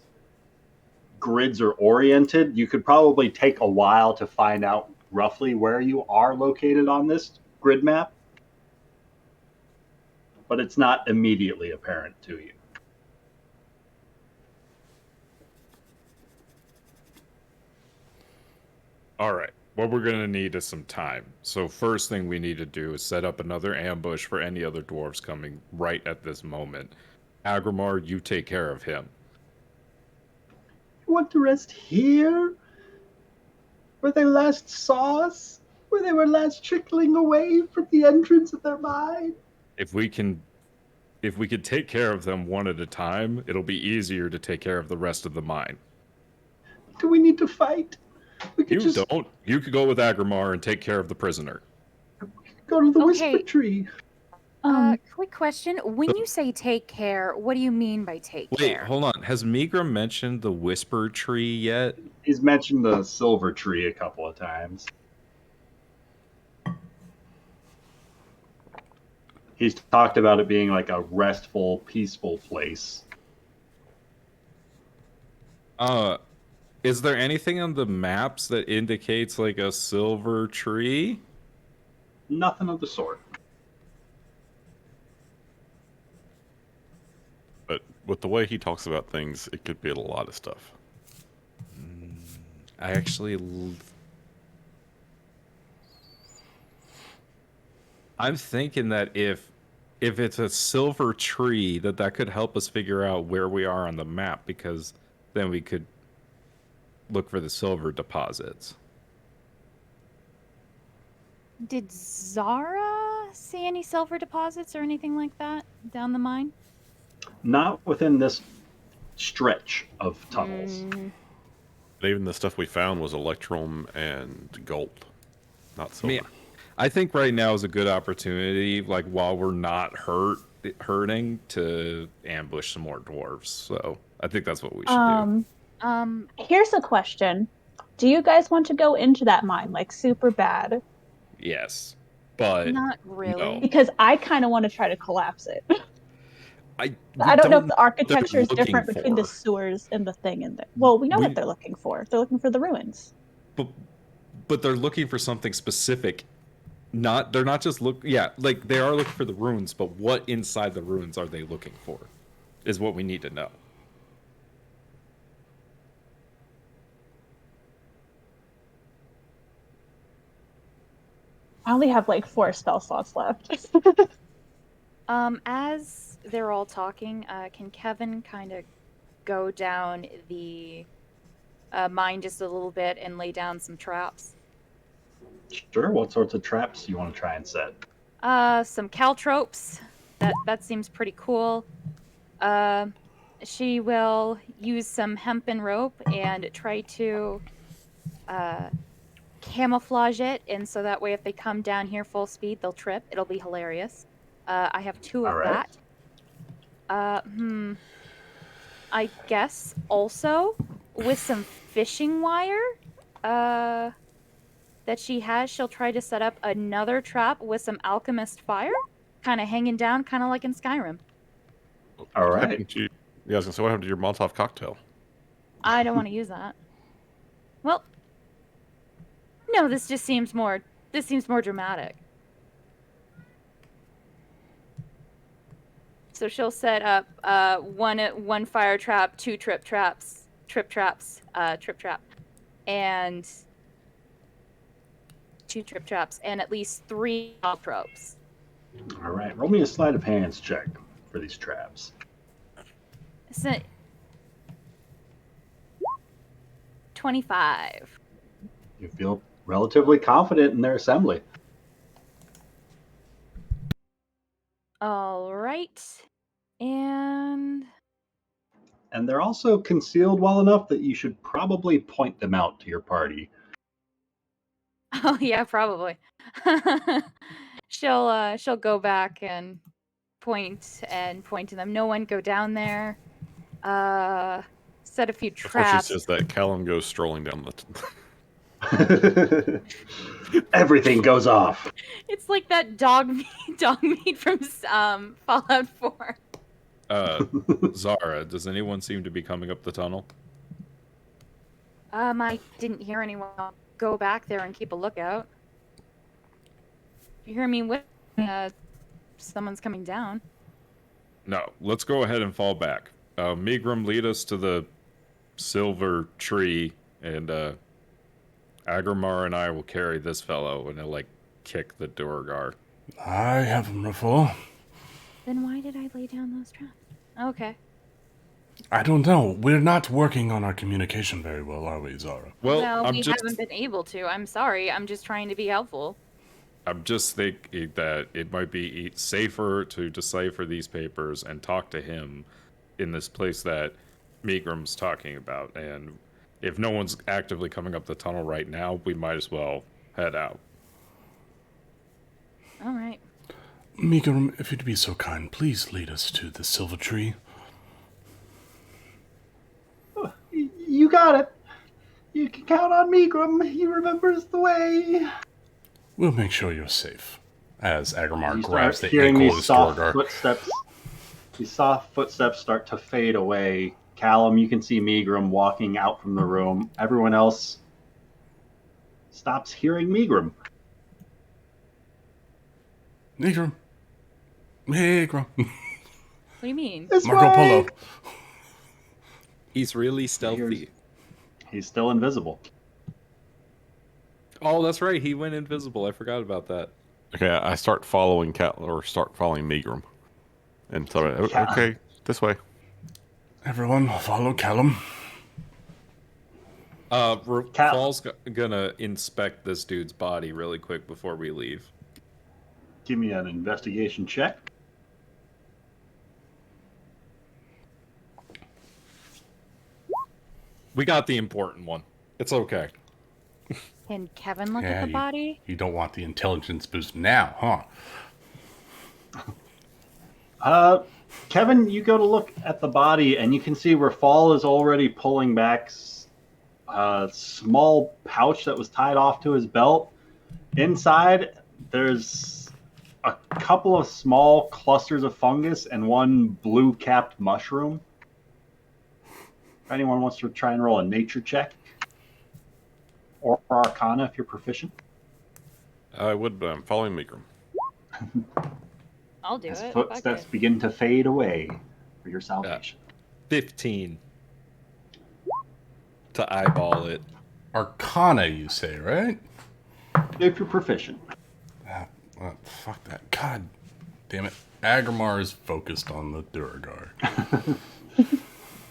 grids are oriented, you could probably take a while to find out roughly where you are located on this grid map. But it's not immediately apparent to you. All right. What we're going to need is some time. So first thing we need to do is set up another ambush for any other dwarves coming right at this moment. Agrimar, you take care of him. You want to rest here? Where they last saw us? Where they were last trickling away from the entrance of their mine? If we could take care of them one at a time, it'll be easier to take care of the rest of the mine. Do we need to fight? We could You just don't. You could go with Agrimar and take care of the prisoner. go to the Okay. Whisper Tree. Quick question. When you say take care, what do you mean by take Wait, care? hold on. Has Migra mentioned the Whisper Tree yet? He's mentioned the Silver Tree a couple of times. He's talked about it being like a restful, peaceful place. Is there anything on the maps that indicates like a silver tree? Nothing of the sort. But with the way he talks about things, it could be a lot of stuff. I actually... I'm thinking that if it's a silver tree, that could help us figure out where we are on the map, because then we could look for the silver deposits. Did Zara see any silver deposits or anything like that down the mine? Not within this stretch of tunnels. But even the stuff we found was electrum and gold. not I silver. mean, I think right now is a good opportunity, like while we're not hurting, to ambush some more dwarves. So I think that's what we should do. Here's a question. Do you guys want to go into that mine like super bad? Yes, but Not really. no, Because I kind of want to try to collapse it. we I don't know don't if know the what they're architecture is looking different between the for. sewers and the thing in there. Well, we know what We, they're looking for. They're looking for the ruins. but they're looking for something specific. They're not just like they are looking for the runes, but what inside the runes are they looking for? Is what we need to know. I only have like 4 spell slots left. As they're all talking, can Kevin kind of go down the mine just a little bit and lay down some traps? Sure. What sorts of traps do you want to try and set? Some caltropes. That seems pretty cool. She will use some hempen rope and try to camouflage it, and so that way if they come down here full speed, they'll trip. It'll be hilarious. I have 2 of All right. that. I guess also with some fishing wire that she has, she'll try to set up another trap with some alchemist fire, kind of hanging down, kind of like in Skyrim. All What right. happened to you? Yeah, I was gonna say, what happened to your Molotov cocktail? I don't want to use that. Well, no, this seems more dramatic. So she'll set up one fire trap, 2 trip trap, and 2 trip traps, and at least 3 tropes. All right. Roll me a sleight of hands check for these traps. So, 25. You feel relatively confident in their assembly. All right. And And they're also concealed well enough that you should probably point them out to your party. oh yeah, probably. She'll go back and point to them. No one go down there. Set a few Before she traps. says that, Callum goes strolling down the. Everything goes off. It's like that dog meat from Fallout 4. Zara, does anyone seem to be coming up the tunnel? I didn't hear anyone. I'll go back there and keep a lookout. If you hear me someone's coming down. No, let's go ahead and fall back. Migrum, lead us to the silver tree, and Agramar and I will carry this fellow, and he'll kick the Durgar. I have him, Rafal. Then why did I lay down those traps? Okay. I don't know. We're not working on our communication very well, are we, Zara? Well, I'm we just haven't been able to. I'm sorry. I'm just trying to be helpful. I'm just thinking that it might be safer to decipher these papers and talk to him in this place that Migrum's talking about. And if no one's actively coming up the tunnel right now, we might as well head out. All right. Mikarum, if you'd be so kind, please lead us to the silver tree. You got it. You can count on Migrum. He remembers the way. We'll make sure you're safe. As Agramar You grabs start the hearing ankle of these the soft Storgar. footsteps. These soft footsteps start to fade away. Callum, you can see Migrum walking out from the room. Everyone else stops hearing Migrum. Mikarum. Mikarum. What do you mean? This Marco way! Polo. He's really stealthy. He's still invisible. Oh, that's right. He went invisible. I forgot about that. Okay, I start following Migrum. And so, okay, this way. Everyone, follow Callum. Fall's gonna inspect this dude's body really quick before we leave. Give me an investigation check. We got the important one. It's okay. Can Kevin look Yeah, at the body? You don't want the intelligence boost now, huh? Kevin, you go to look at the body, and you can see Rafal is already pulling back a small pouch that was tied off to his belt. Inside, there's a couple of small clusters of fungus and one blue-capped mushroom. If anyone wants to try and roll a nature check, or Arcana if you're proficient. I would, but I'm following Mikram. I'll do As it. footsteps begin to fade away for your salvation. 15 to eyeball it. Arcana, you say, right? If you're proficient. Fuck that. God damn it. Agrimar is focused on the Duragar.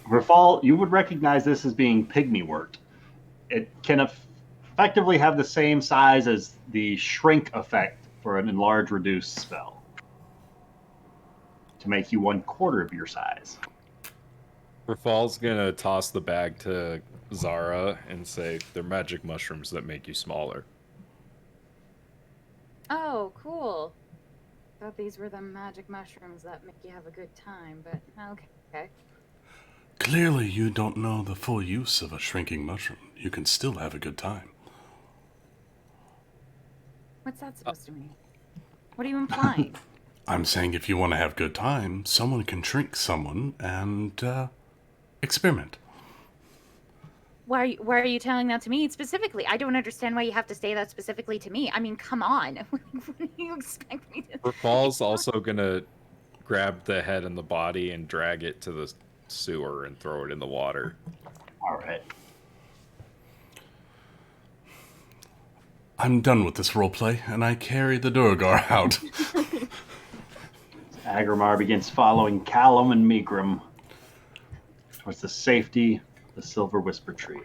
Rafal, you would recognize this as being pygmy wort. It can effectively have the same size as the shrink effect for an enlarge reduce spell to make you 1/4 of your size. Rafal's gonna toss the bag to Zara and say, "They're magic mushrooms that make you smaller." Oh, cool. Thought these were the magic mushrooms that make you have a good time, but okay. Clearly, you don't know the full use of a shrinking mushroom. You can still have a good time. What's that supposed to mean? What are you implying? I'm saying if you want to have good time, someone can shrink someone and experiment. Why are you telling that to me specifically? I don't understand why you have to say that specifically to me. I mean, come on. What do you expect me to... Rafal's also gonna grab the head and the body and drag it to the sewer and throw it in the water. All right. I'm done with this roleplay, and I carry the Duragar out. Agrimar begins following Callum and Mikram towards the safety of the Silver Whisper Tree.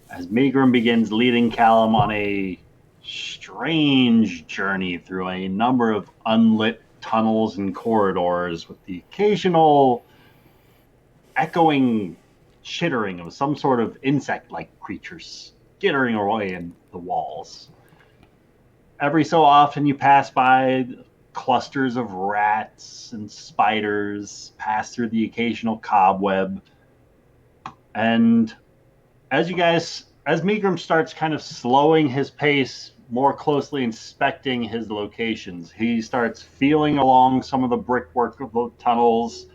As Mikram begins leading Callum on a strange journey through a number of unlit tunnels and corridors with the occasional echoing chittering of some sort of insect-like creatures skittering away in the walls. Every so often you pass by clusters of rats and spiders, pass through the occasional cobweb. And as Mikram starts kind of slowing his pace, more closely inspecting his locations, he starts feeling along some of the brickwork of the tunnels.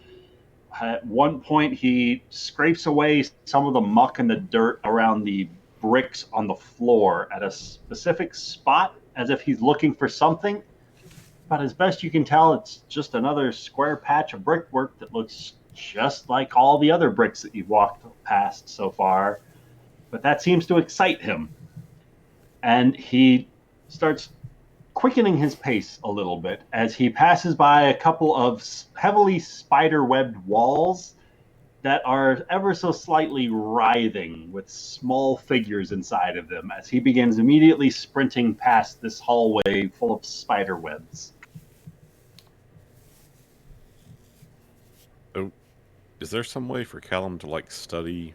At one point, he scrapes away some of the muck and the dirt around the bricks on the floor at a specific spot, as if he's looking for something. But as best you can tell, it's just another square patch of brickwork that looks just like all the other bricks that you've walked past so far. But that seems to excite him. And he starts quickening his pace a little bit as he passes by a couple of heavily spider-webbed walls that are ever so slightly writhing with small figures inside of them as he begins immediately sprinting past this hallway full of spider webs. Oh, is there some way for Callum to study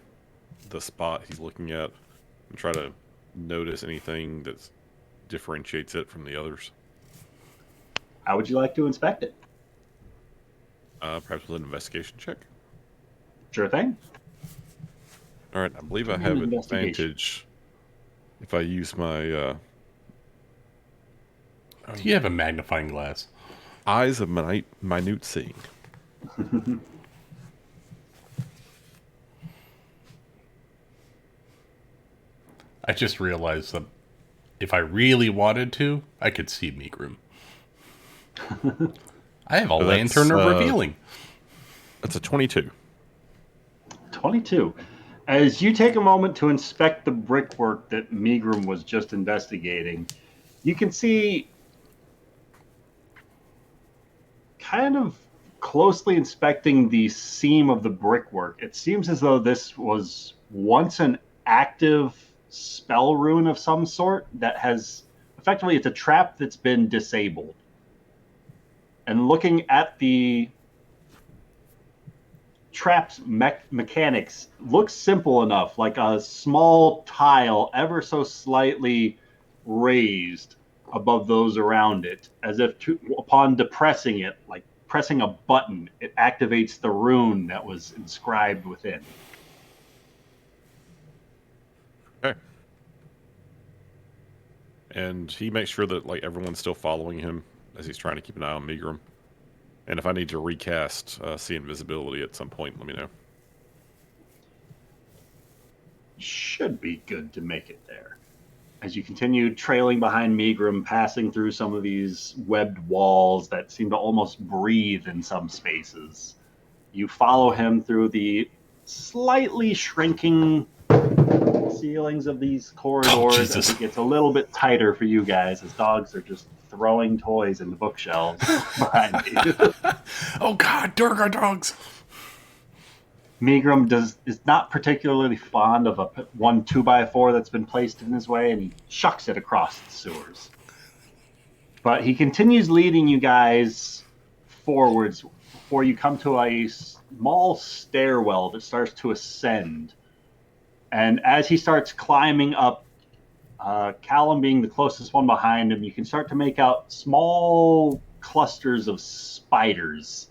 the spot he's looking at and try to notice anything that differentiates it from the others? How would you like to inspect it? Perhaps with an investigation check. Sure thing. All right, I believe I have advantage if I use my Do you have a magnifying glass? eyes of minute seeing. I just realized that if I really wanted to, I could see Mikram. I have a lantern of revealing. That's a 22. 22. As you take a moment to inspect the brickwork that Mikram was just investigating, you can see, kind of closely inspecting the seam of the brickwork, it seems as though this was once an active spell rune of some sort that has, effectively, it's a trap that's been disabled. And looking at the trap's mechanics looks simple enough, like a small tile ever so slightly raised above those around it, as if upon depressing it, like pressing a button, it activates the rune that was inscribed within. Okay. And he makes sure that like everyone's still following him as he's trying to keep an eye on Megrim. And if I need to recast see invisibility at some point, let me know. Should be good to make it there. As you continue trailing behind Megrim, passing through some of these webbed walls that seem to almost breathe in some spaces, you follow him through the slightly shrinking ceilings of these corridors as it gets a little bit tighter for you guys, as dogs are just throwing toys into bookshelves behind you. Oh God, Durgar dogs! Megrim is not particularly fond of a 2x4 that's been placed in his way, and he shucks it across the sewers. But he continues leading you guys forwards before you come to a small stairwell that starts to ascend. And as he starts climbing up, Callum being the closest one behind him, you can start to make out small clusters of spiders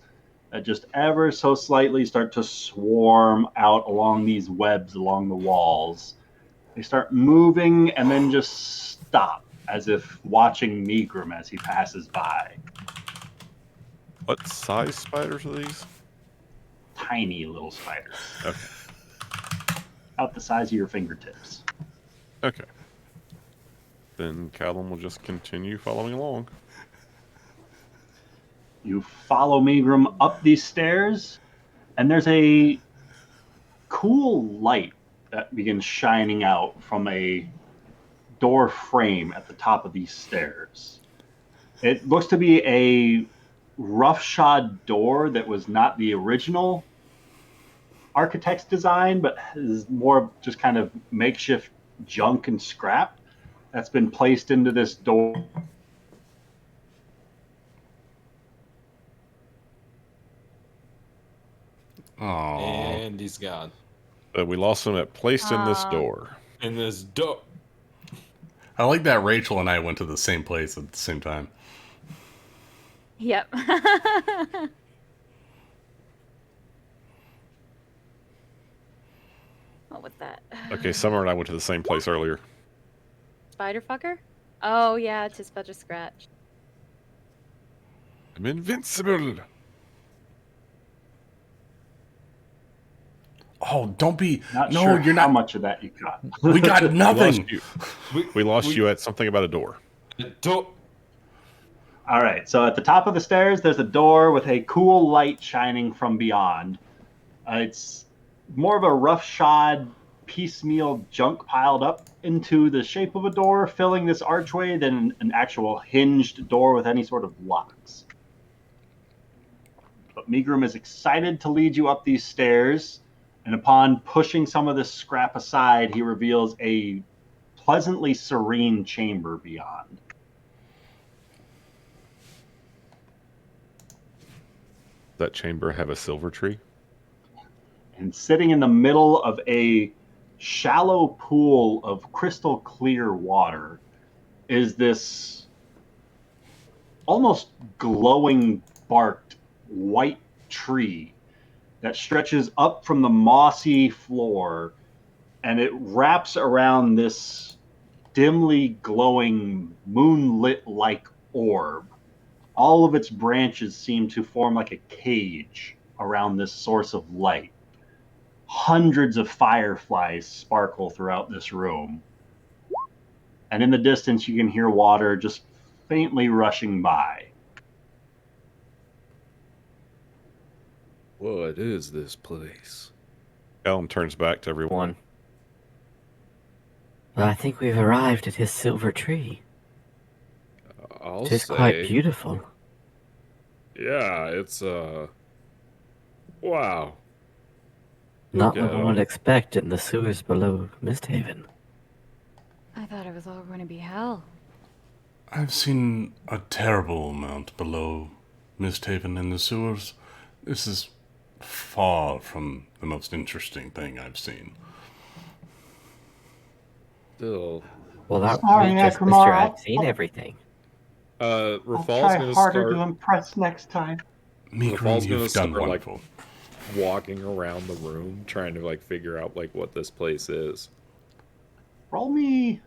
that just ever so slightly start to swarm out along these webs along the walls. They start moving and then just stop, as if watching Megrim as he passes by. What size spiders are these? Tiny little spiders. Okay. About the size of your fingertips. Okay. Then Callum will just continue following along. You follow Megrim up these stairs, and there's a cool light that begins shining out from a door frame at the top of these stairs. It looks to be a roughshod door that was not the original architect's design, but is more just kind of makeshift junk and scrap that's been placed into this door. Aww. And he's gone. But we lost him at placed in this door. In this door. I like that Rachel and I went to the same place at the same time. Yep. What was that? Okay, Summer and I went to the same place earlier. Spider fucker? Oh yeah, it's just a scratch. I'm invincible. Oh, don't be. Not no, sure you're not. how much of that you got. We got nothing. We lost you at something about a door. Door. All right, so at the top of the stairs, there's a door with a cool light shining from beyond. It's more of a roughshod, piecemeal junk piled up into the shape of a door, filling this archway, than an actual hinged door with any sort of locks. But Megrim is excited to lead you up these stairs, and upon pushing some of this scrap aside, he reveals a pleasantly serene chamber beyond. That chamber have a silver tree? And sitting in the middle of a shallow pool of crystal clear water is this almost glowing barked white tree that stretches up from the mossy floor, and it wraps around this dimly glowing moonlit-like orb. All of its branches seem to form like a cage around this source of light. Hundreds of fireflies sparkle throughout this room. And in the distance, you can hear water just faintly rushing by. What is this place? Callum turns back to everyone. Well, I think we've arrived at his silver tree. I'll It is say, quite beautiful. yeah, it's wow. Not Look what at one would him. expect in the sewers below MistHaven. I thought it was all going to be hell. I've seen a terrible amount below MistHaven in the sewers. This is far from the most interesting thing I've seen. Still, Well, that Sorry, was just Akramar, Mr. I've seen everything. I'll Rafal's try gonna harder start. to impress next time. Mikrum, Rafal's gonna you've done start, like, wonderful. walking around the room, trying to like figure out like what this place is. Roll me.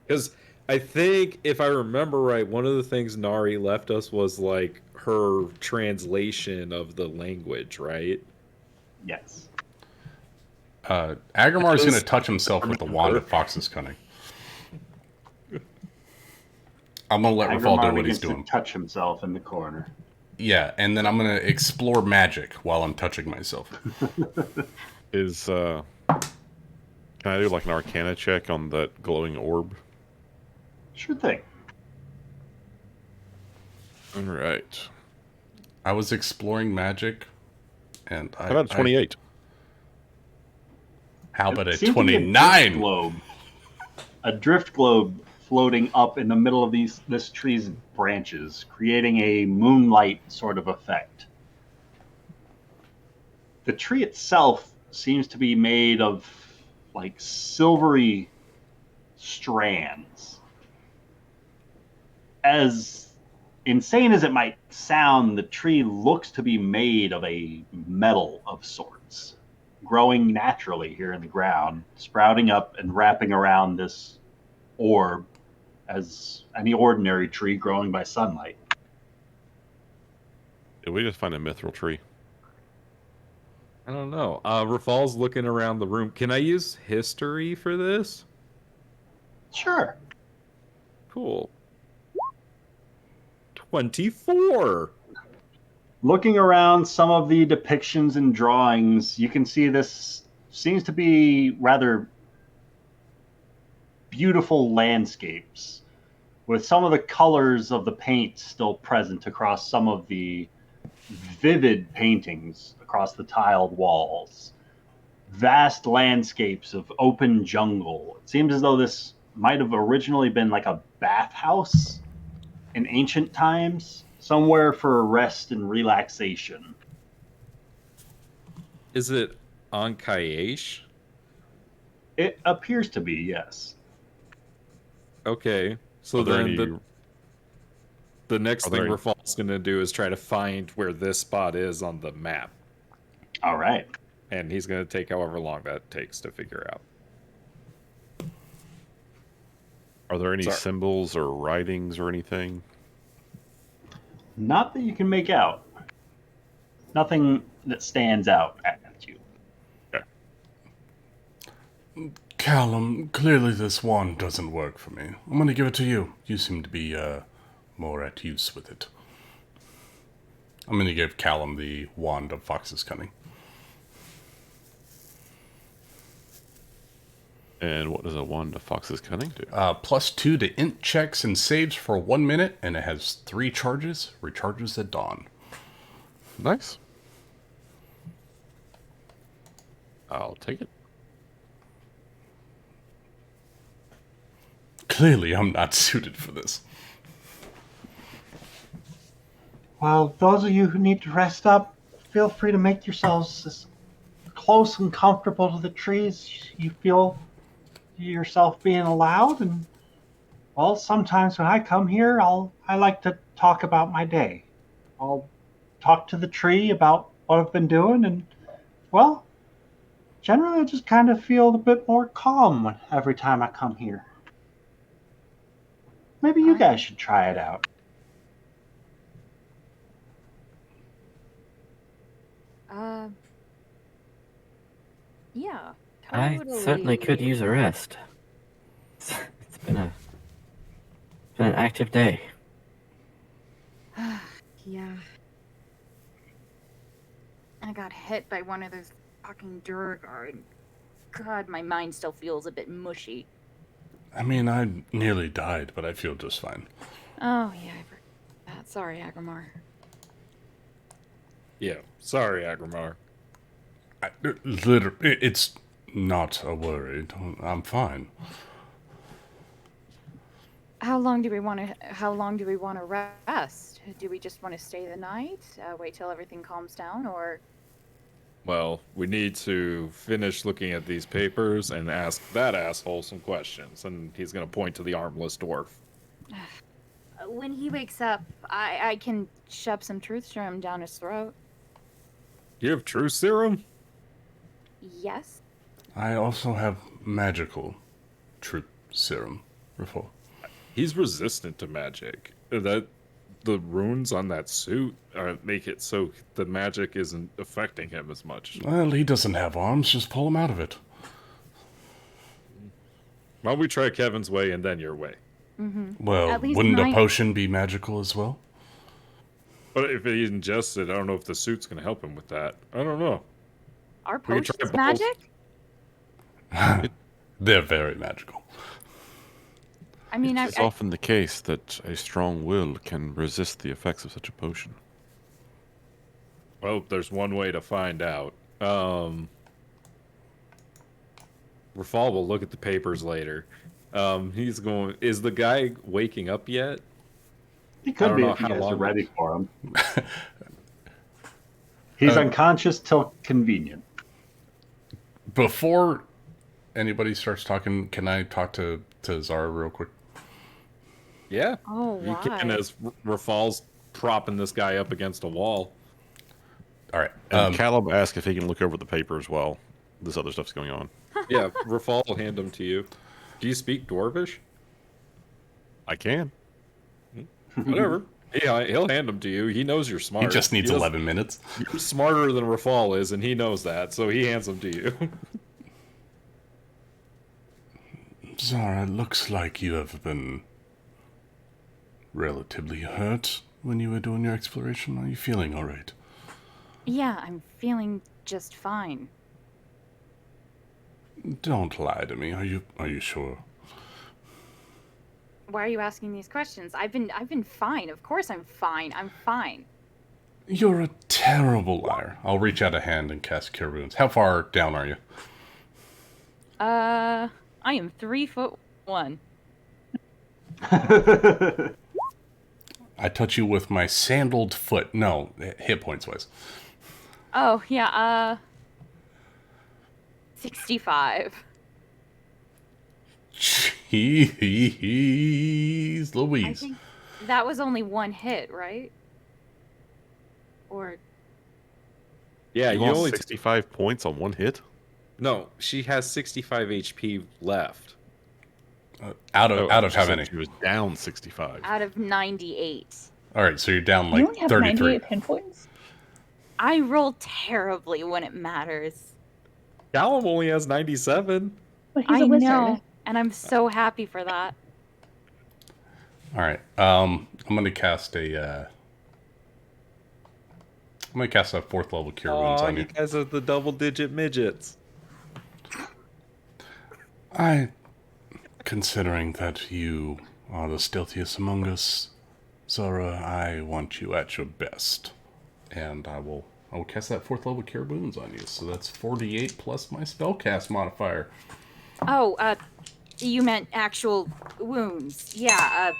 Because I think, if I remember right, one of the things Nari left us was like her translation of the language, right? Yes. Agrimar's going to Does- touch himself with the wand of Fox's Cunning. I'm going to let Rafal do Agramar what he's begins to doing. touch himself in the corner. Yeah, and then I'm going to explore magic while I'm touching myself. Is can I do like an Arcana check on that glowing orb? Sure thing. All right. I was exploring magic, and How about 28? How about a It seemed to be 29? A drift globe floating up in the middle of this tree's branches, creating a moonlight sort of effect. The tree itself seems to be made of like silvery strands. As insane as it might sound, the tree looks to be made of a metal of sorts, growing naturally here in the ground, sprouting up and wrapping around this orb as any ordinary tree growing by sunlight. Did we just find a mithril tree? I don't know. Rafal's looking around the room. Can I use history for this? Sure. Cool. 24. Looking around some of the depictions and drawings, you can see this seems to be rather beautiful landscapes with some of the colors of the paint still present across some of the vivid paintings across the tiled walls. Vast landscapes of open jungle. It seems as though this might have originally been like a bathhouse in ancient times, somewhere for rest and relaxation. Is it on Kayesh? It appears to be, yes. Okay. So Are there then any- the next Are thing there any- Rafal's going to do is try to find where this spot is on the map. All right. And he's going to take however long that takes to figure out. Are there any Sorry. symbols or writings or anything? Not that you can make out. Nothing that stands out at you. Callum, clearly this wand doesn't work for me. I'm going to give it to you. You seem to be more at use with it. I'm going to give Callum the wand of Fox's Cunning. And what does a wand of Fox's Cunning do? +2 to int checks and saves for 1 minute, and it has 3 charges. Recharges at dawn. Nice. I'll take it. Clearly, I'm not suited for this. Well, those of you who need to rest up, feel free to make yourselves as close and comfortable to the trees you feel yourself being allowed. And well, sometimes when I come here, I like to talk about my day. I'll talk to the tree about what I've been doing, and well, generally I just kind of feel a bit more calm every time I come here. Maybe you guys should try it out. Yeah. I certainly could totally. use a rest. It's been an active day. Yeah. I got hit by one of those fucking Durgar, and God, my mind still feels a bit mushy. I mean, I nearly died, but I feel just fine. Oh, yeah, I forgot that. Sorry, Agramar. Yeah. Sorry, Agramar. It's not a worry. I'm fine. How long do we want to rest? Do we just want to stay the night? Wait till everything calms down, or? Well, we need to finish looking at these papers and ask that asshole some questions. And he's going to point to the armless dwarf. When he wakes up, I can shove some truth serum down his throat. You have truth serum? Yes. I also have magical truth serum. Refor. He's resistant to magic. The runes on that suit make it so the magic isn't affecting him as much. Well, he doesn't have arms. Just pull him out of it. Why don't we try Kevin's way and then your way? Mm-hmm. Well, wouldn't a potion be magical as well? But if he ingests it, I don't know if the suit's going to help him with that. I don't know. Are potions magic? They're very magical. I mean, it's often the case that a strong will can resist the effects of such a potion. Well, there's one way to find out. Rafal will look at the papers later. He's going. Is the guy waking up yet? He could be if you guys are ready for him. He's unconscious till convenient. Before anybody starts talking, can I talk to Zara real quick? Yeah. Oh, why? You can, as Rafal's propping this guy up against a wall. All right. And Caleb asked if he can look over the papers while this other stuff's going on. Yeah, Rafal will hand them to you. Do you speak Dwarvish? I can. Whatever. Yeah, he'll hand them to you. He knows you're smart. He just needs 11 minutes. You're smarter than Rafal is, and he knows that, so he hands them to you. Zara, it looks like you have been relatively hurt when you were doing your exploration. Are you feeling all right? Yeah, I'm feeling just fine. Don't lie to me. Are you sure? Why are you asking these questions? I've been fine. Of course I'm fine. I'm fine. You're a terrible liar. I'll reach out a hand and cast Cure Wounds. How far down are you? I am 3'1". I touch you with my sandaled foot. No, hit points wise. Oh, yeah, 65. Jeez Louise. I think that was only one hit, right? Or... Yeah, you only 65 points on one hit? No, she has 65 HP left. Out of how many? She was down 65. Out of 98. All right, so you're down like you only have 33. 98 pinpoints? I roll terribly when it matters. Callum only has 97. But he's a wizard. Know, and I'm so happy for that. All right, I'm gonna cast a 4th level Cure Wounds on you. You guys are the double-digit midgets. Considering that you are the stealthiest among us, Zara, I want you at your best. And I will cast that 4th level Cure Wounds on you. So that's 48 plus my spellcast modifier. Oh, you meant actual wounds. Yeah,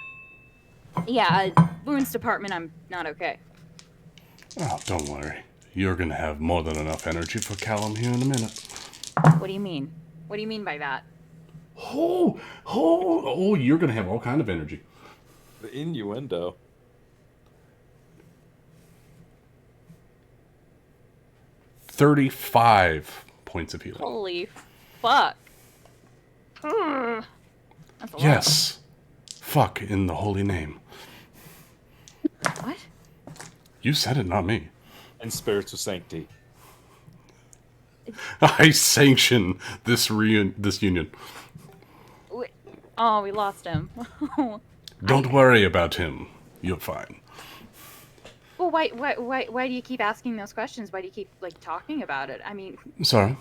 wounds department, I'm not okay. Oh, don't worry. You're gonna have more than enough energy for Callum here in a minute. What do you mean? What do you mean by that? Oh, you're gonna have all kind of energy. The innuendo. 35 points of healing. Holy fuck. That's a Yes. Fuck in the holy name. What? You said it, not me. And spirits of sanctity. I sanction this union. Oh, we lost him. Don't worry about him. You're fine. Well, why do you keep asking those questions? Why do you keep talking about it? I mean, Sorry.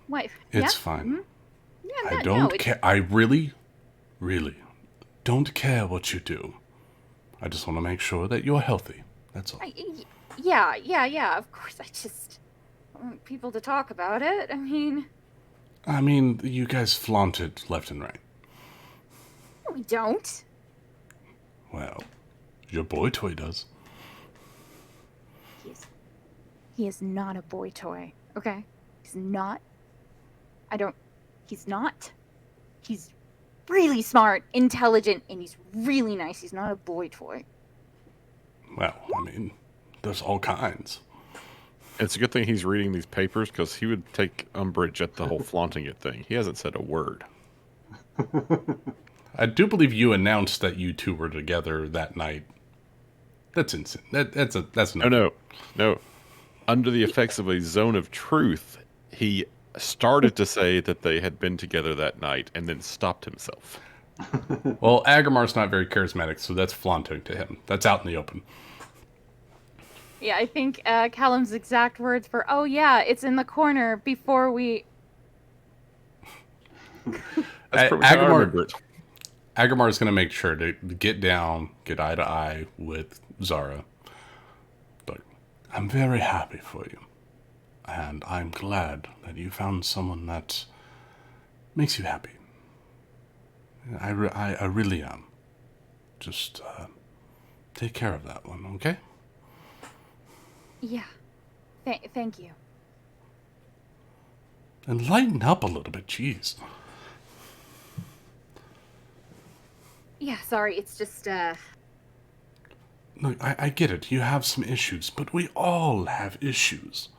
what? It's yeah? fine. Mm-hmm. Yeah, I don't care. I really, really don't care what you do. I just want to make sure that you're healthy. That's all. Yeah. Of course, I just want people to talk about it. I mean, You guys flaunt it left and right. we don't. Well, your boy toy does. He is not a boy toy, okay? He's not. He's not. He's really smart, intelligent, and he's really nice. He's not a boy toy. Well, I mean, there's all kinds. It's a good thing he's reading these papers because he would take umbrage at the whole flaunting it thing. He hasn't said a word. I do believe you announced that you two were together that night. That's insane. That's No. Under the effects of a zone of truth, he started to say that they had been together that night and then stopped himself. Well, Agrimar's not very charismatic, so that's flaunting to him. That's out in the open. Yeah, I think Callum's exact words for, oh yeah, it's in the corner before we... That's probably how I remember it. Agrimar is going to make sure to get down, get eye to eye with Zara. But I'm very happy for you. And I'm glad that you found someone that makes you happy. I really am. Just take care of that one, okay? Yeah. Thank you. And lighten up a little bit, jeez. Yeah, sorry, it's just, Look, I get it. You have some issues, but we all have issues.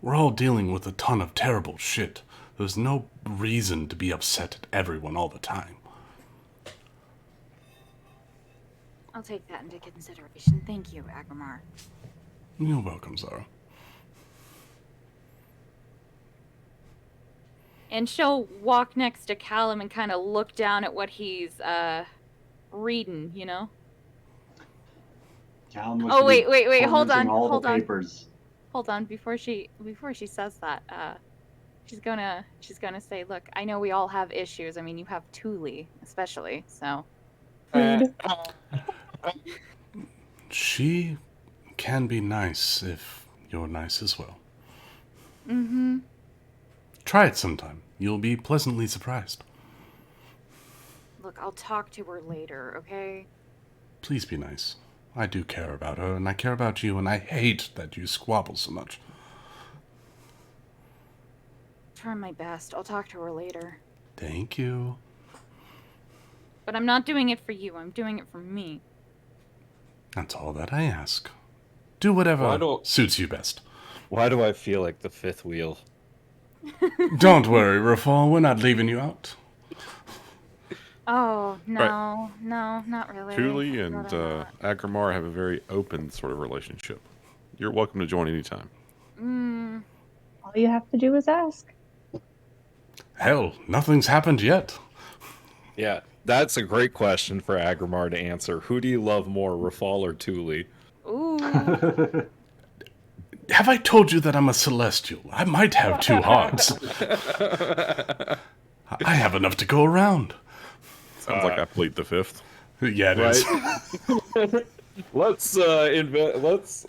We're all dealing with a ton of terrible shit. There's no reason to be upset at everyone all the time. I'll take that into consideration. Thank you, Agrimar. You're welcome, Zara. And she'll walk next to Callum and kind of look down at what he's, reading, you know? Callum looks Oh, to be wait, hold tormenting on, all hold the on. papers. Hold on, before she says that, she's gonna say, look, I know we all have issues. I mean, you have Thule, especially, so. She can be nice if you're nice as well. Mm-hmm. Try it sometime. You'll be pleasantly surprised. Look, I'll talk to her later, okay? Please be nice. I do care about her, and I care about you, and I hate that you squabble so much. Try my best. I'll talk to her later. Thank you. But I'm not doing it for you. I'm doing it for me. That's all that I ask. Do whatever suits you best. Why do I feel like the fifth wheel? Don't worry, Rafal. We're not leaving you out. Oh, no. Right. No, not really. Thule and Rather not. Agrimar have a very open sort of relationship. You're welcome to join anytime. All you have to do is ask. Hell, nothing's happened yet. Yeah, that's a great question for Agrimar to answer. Who do you love more, Rafal or Thule? Ooh. Have I told you that I'm a celestial? I might have two hearts. I have enough to go around. Sounds like I plead the fifth. Yeah, it is. Let's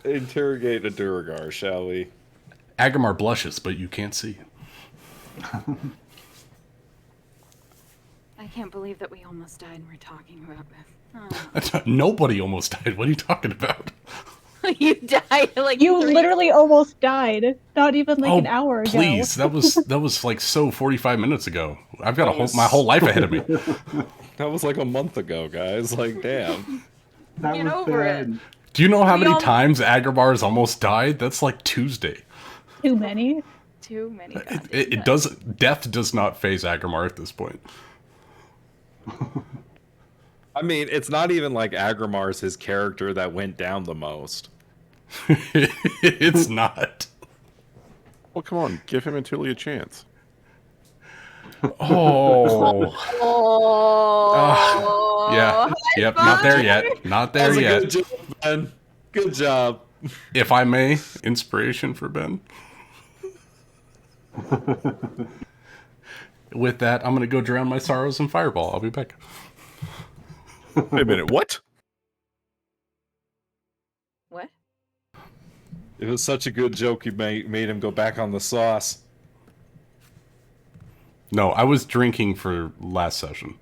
interrogate a Duragar, shall we? Agrimar blushes, but you can't see. I can't believe that we almost died and we're talking about this. Oh. Nobody almost died. What are you talking about? You died like You literally almost died. Not even like an hour ago. Please, that was like so 45 minutes ago. I've got my whole life ahead of me. That was like a month ago, guys. Like, damn. That Get was over bad. it. Do you know how many times Agrimar's almost died? That's like Tuesday. Too many. Too many. It does. Death does not phase Agrimar at this point. I mean, it's not even like Agrimar's his character that went down the most. It's not. Well, come on. Give him and Thule a chance. Oh. Yeah. Yep. Not there yet. Not there yet. Good job, Ben. Good job. If I may, inspiration for Ben. With that, I'm going to go drown my sorrows in Fireball. I'll be back. Wait a minute. What? What? It was such a good joke you made him go back on the sauce. No, I was drinking for last session.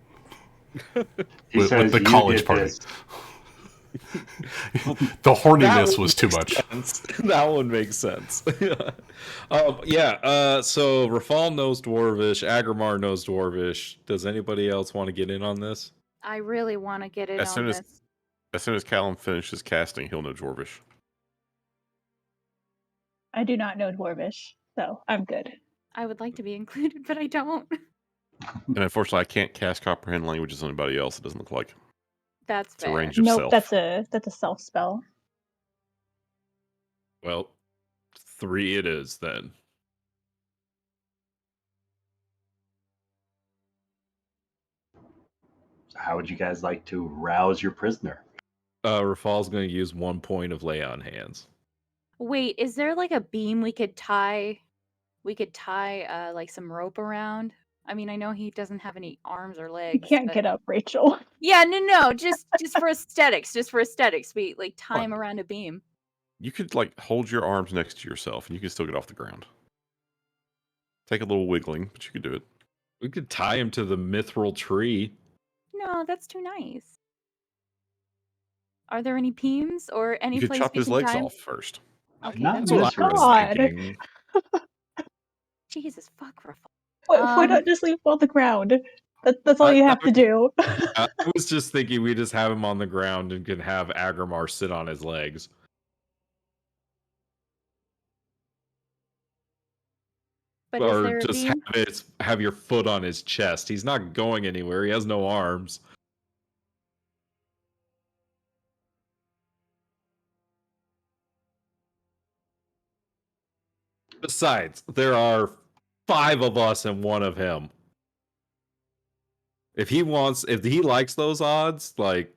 He with says the you college did party. this. The horniness was too much. That one makes sense. Yeah. So Rafal knows Dwarvish. Agrimar knows Dwarvish. Does anybody else want to get in on this? I really want to get in As on soon this. as soon as Callum finishes casting, he'll know Dwarvish. I do not know Dwarvish, so I'm good. I would like to be included, but I don't. And unfortunately, I can't cast comprehend languages on anybody else. It doesn't look like That's it's a fair. range of Nope, self. that's a self spell. Well, 3 it is then. So how would you guys like to rouse your prisoner? Rafal's going to use 1 point of lay on hands. Wait, is there like a beam we could tie? We could tie like some rope around. I mean, I know he doesn't have any arms or You legs. can't but... get up, Rachel. Yeah, no, just for aesthetics, We like tie him around a beam. You could like hold your arms next to yourself, and you can still get off the ground. Take a little wiggling, but you could do it. We could tie him to the Mithril Tree. No, that's too nice. Are there any beams or any You could place chop we his can legs tie him? off first. Okay, Not that's this what room. I was God. thinking. Jesus, fuck, Rafal. Why not just leave him on the ground? That's all you have to do. I was just thinking we just have him on the ground and can have Agrimar sit on his legs. But is Or there a just beam? have your foot on his chest. He's not going anywhere. He has no arms. Besides, there are 5 of us and 1 of him. If he likes those odds, like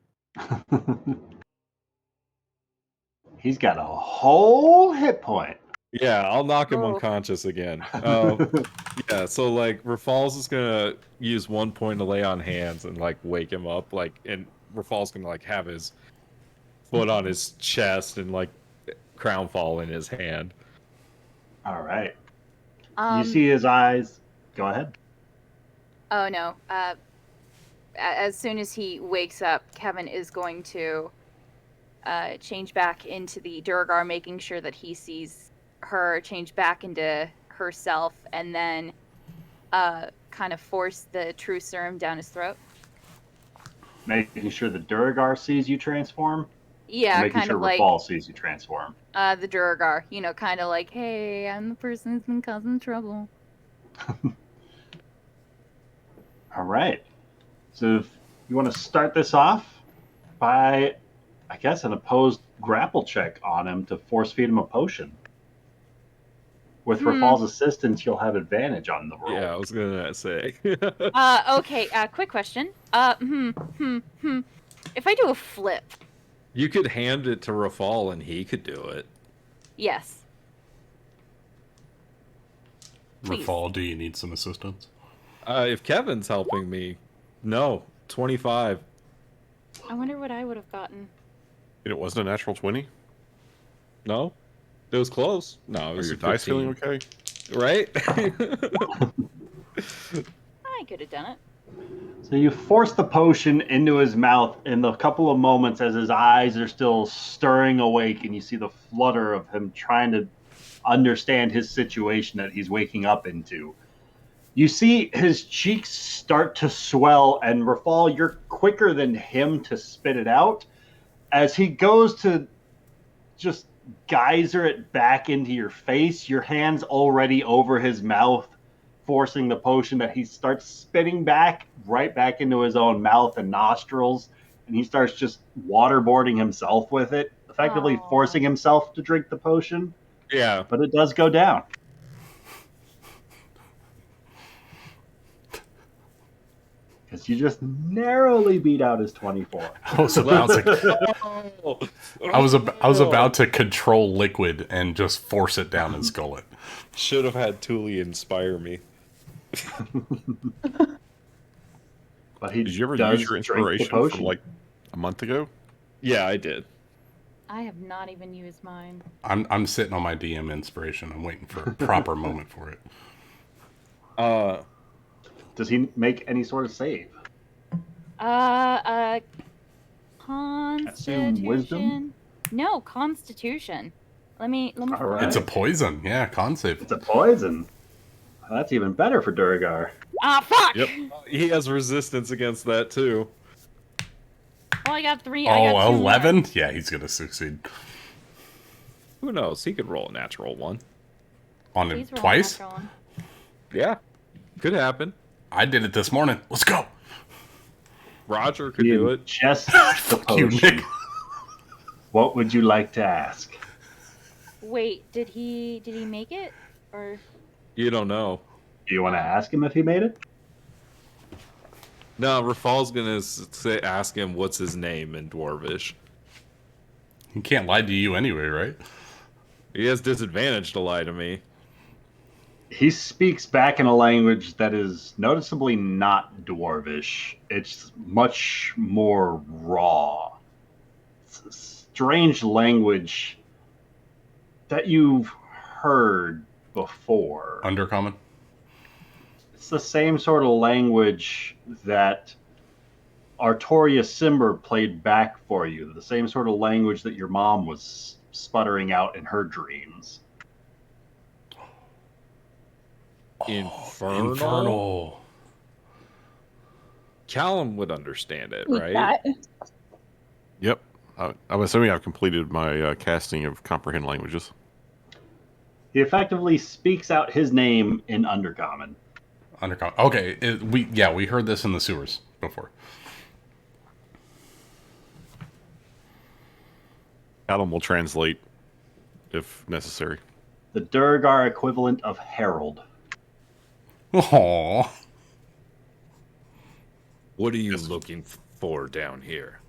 He's got a whole hit point. yeah, I'll knock him Oh. unconscious again. Yeah, so like Rafal's is gonna use 1 point to lay on hands and like wake him up, and Rafal's gonna like have his foot on his chest and like Crownfall in his hand. All right. You see his eyes. Go ahead. Oh no. As soon as he wakes up, Kevin is going to change back into the Durgar, making sure that he sees her change back into herself, and then kind of force the true serum down his throat. Making sure the Duragar sees you transform. Yeah, making kind sure of like Rafal sees you transform. the Durgar. Kind of like, hey, I'm the person who's been causing trouble. All right. So if you want to start this off by, I guess, an opposed grapple check on him to force feed him a potion. With Rafal's assistance, you'll have advantage on the roll. Yeah, I was gonna say. Okay. Quick question. If I do a flip. You could hand it to Rafal and he could do it. Yes. Please. Rafal, do you need some assistance? If Kevin's helping me, no, 25. I wonder what I would have gotten. It wasn't a natural 20? No, it was close. No, it Are was your a dice 15. feeling okay? Right? I could have done it. So you force the potion into his mouth in the couple of moments as his eyes are still stirring awake, and you see the flutter of him trying to understand his situation that he's waking up into. You see his cheeks start to swell, and Rafal, you're quicker than him to spit it out. As he goes to just geyser it back into your face, your hand's already over his mouth, forcing the potion that he starts spitting back right back into his own mouth and nostrils, and he starts just waterboarding himself with it, effectively forcing himself to drink the potion. Yeah. But it does go down. Because you just narrowly beat out his 24. I was about to control liquid and just force it down his gullet. Should have had Thule inspire me. But he Did you ever does use your drink the inspiration potion. from like a month ago? Yeah, I did. I have not even used mine. I'm sitting on my DM inspiration. I'm waiting for a proper moment for it. Does he make any sort of save? Assume wisdom? Constitution. No, Constitution. Let me All find right. It's a it. poison. Yeah, con save. It's a poison. That's even better for Duragar. Ah, fuck! Yep. He has resistance against that too. Well, I got 3. I got Oh, 2 more. 11? Yeah, he's going to succeed. Who knows? He could roll a natural one. On him Please roll a twice? natural one. Yeah. Could happen. I did it this morning. Let's go. Roger could do it. Just the Fuck you, potion. Nick. What would you like to ask? Wait, did he make it? Or You don't know. Do you want to ask him if he made it? No, Rafal's gonna ask him what's his name in Dwarvish. He can't lie to you anyway, right? He has disadvantage to lie to me. He speaks back in a language that is noticeably not Dwarvish. It's much more raw. It's a strange language that you've heard before. Undercommon? It's the same sort of language that Artoria Simber played back for you. The same sort of language that your mom was sputtering out in her dreams. Infernal? Infernal. Callum would understand it, Eat right? that. Yep. I'm assuming I've completed my casting of comprehend languages. He effectively speaks out his name in Undercommon. Undercommon. Okay, we heard this in the sewers before. Adam will translate if necessary. The Durgar equivalent of Herald. Aww. What are you looking for down here?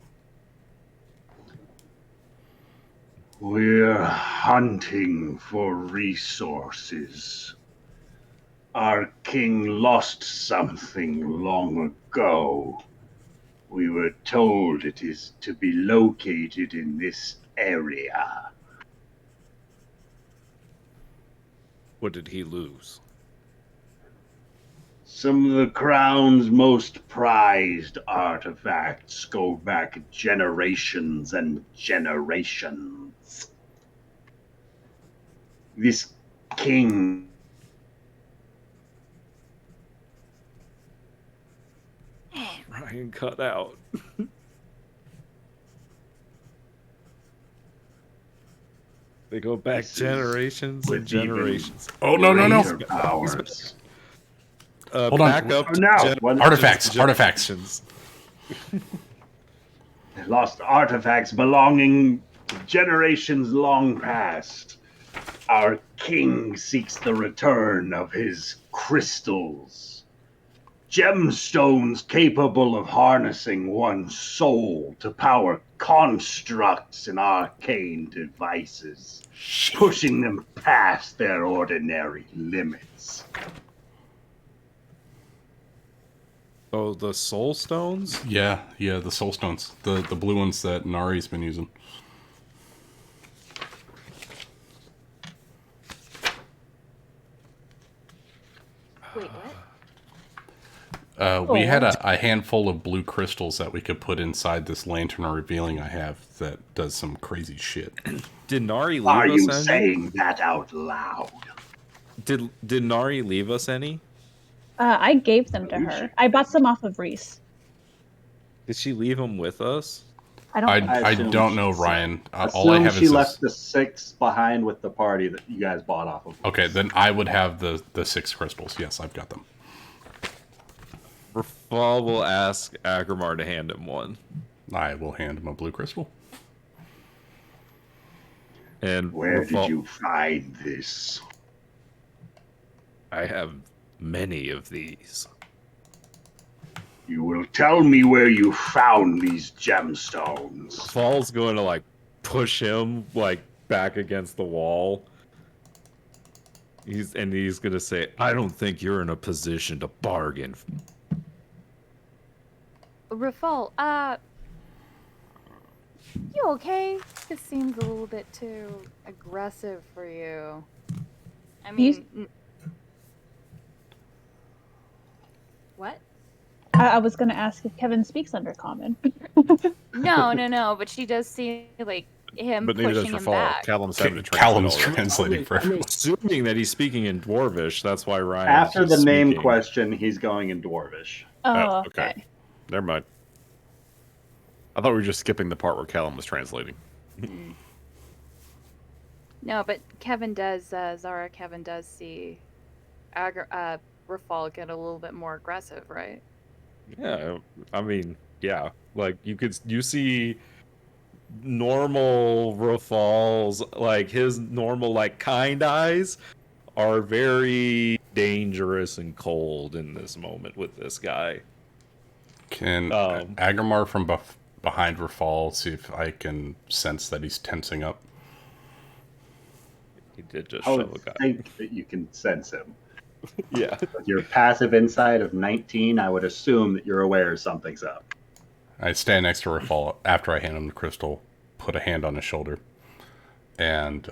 We're hunting for resources. Our king lost something long ago. We were told it is to be located in this area. What did he lose? Some of the crown's most prized artifacts go back generations and generations. This king Ryan cut out. They go back This is generations and with even generations. Oh, no. greater powers. Hold on. Back up Oh, no. generations Artifacts, to artifacts. generations. They lost artifacts belonging to generations long past. Our king seeks the return of his crystals. Gemstones capable of harnessing one's soul to power constructs and arcane devices, pushing them past their ordinary limits. Oh, the soul stones? Yeah, the soul stones. The blue ones that Nari's been using. wait, what? We had a handful of blue crystals that we could put inside this lantern revealing I have that does some crazy shit. Did Nari leave Are us you any? saying that out loud? Did Nari leave us any? I gave them to her. I bought some off of Reese. Did she leave them with us? I don't think I assume don't she- know, Ryan. All I Assume have she is left this. the 6 behind with the party that you guys bought off of. Okay, then I would have the 6 crystals. Yes, I've got them. Rafal will ask Agrimar to hand him one. I will hand him a blue crystal. And Where Rafal, did you find this? I have many of these. You will tell me where you found these gemstones. Rafal's going to like push him like back against the wall. He's gonna say, "I don't think you're in a position to bargain." Rafal, you okay? This seems a little bit too aggressive for you. I mean, what? I was going to ask if Kevin speaks Undercommon. No, but she does see like him But neither does pushing him Rafal. back. Callum's having to translate Callum's all of it. translating for I'm everyone. assuming that he's speaking in Dwarvish. That's why Ryan. After the just name speaking. question, he's going in Dwarvish. Oh, okay. okay. Never mind. I thought we were just skipping the part where Callum was translating. No, but Kevin does, Zara, Kevin does see Rafal get a little bit more aggressive, right? Yeah, I mean, yeah. Like you see normal Rafal's, like his normal like kind eyes are very dangerous and cold in this moment with this guy. Can Agrimar from behind Rafal see if I can sense that he's tensing up? He did just I shove a would guy. think that you can sense him. Yeah. With your passive insight of 19, I would assume that you're aware something's up. I stand next to Rafal after I hand him the crystal, put a hand on his shoulder, and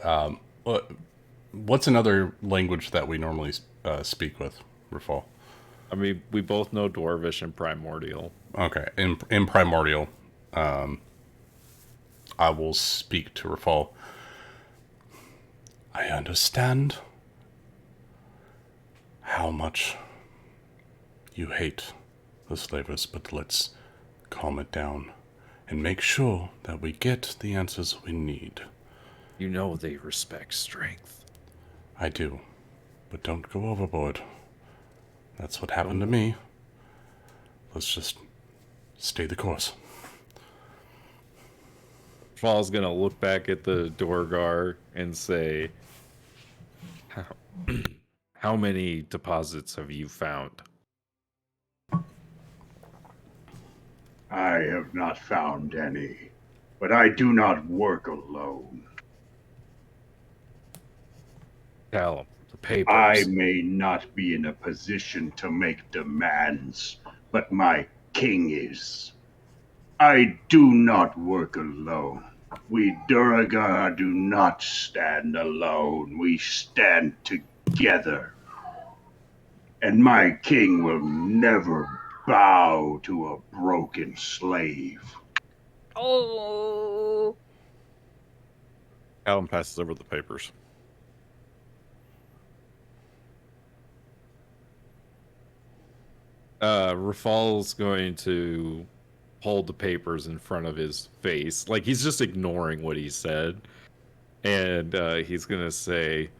what's another language that we normally speak with, Rafal? I mean, we both know Dwarvish and Primordial. Okay, in Primordial, I will speak to Rafal. I understand how much you hate the slavers, but let's calm it down and make sure that we get the answers we need. You know they respect strength. I do, but don't go overboard. That's what happened to me. Let's just stay the course. Fal's gonna look back at the Dorgar and say, how many deposits have you found? I have not found any, but I do not work alone. Callum, the papers. I may not be in a position to make demands, but my king is. I do not work alone. We Duragar do not stand alone. We stand together. And my king will never bow to a broken slave. Oh. Callum passes over the papers. Rafal's going to hold the papers in front of his face. Like, he's just ignoring what he said. And he's going to say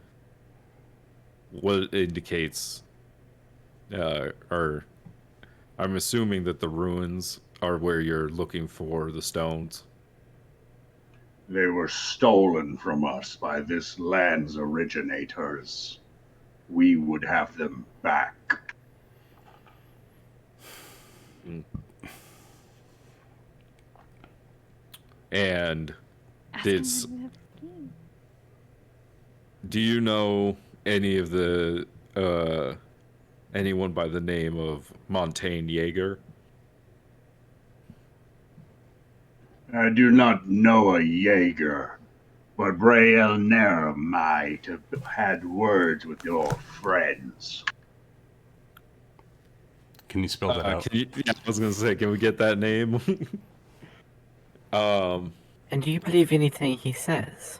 what indicates, or I'm assuming that the ruins are where you're looking for the stones. They were stolen from us by this land's originators. We would have them back. And do you know any of the anyone by the name of Montaigne Jaeger? I do not know a Jaeger, but Brael Nera might have had words with your friends. Can you spell that out? Yeah, I was gonna say, can we get that name? And do you believe anything he says?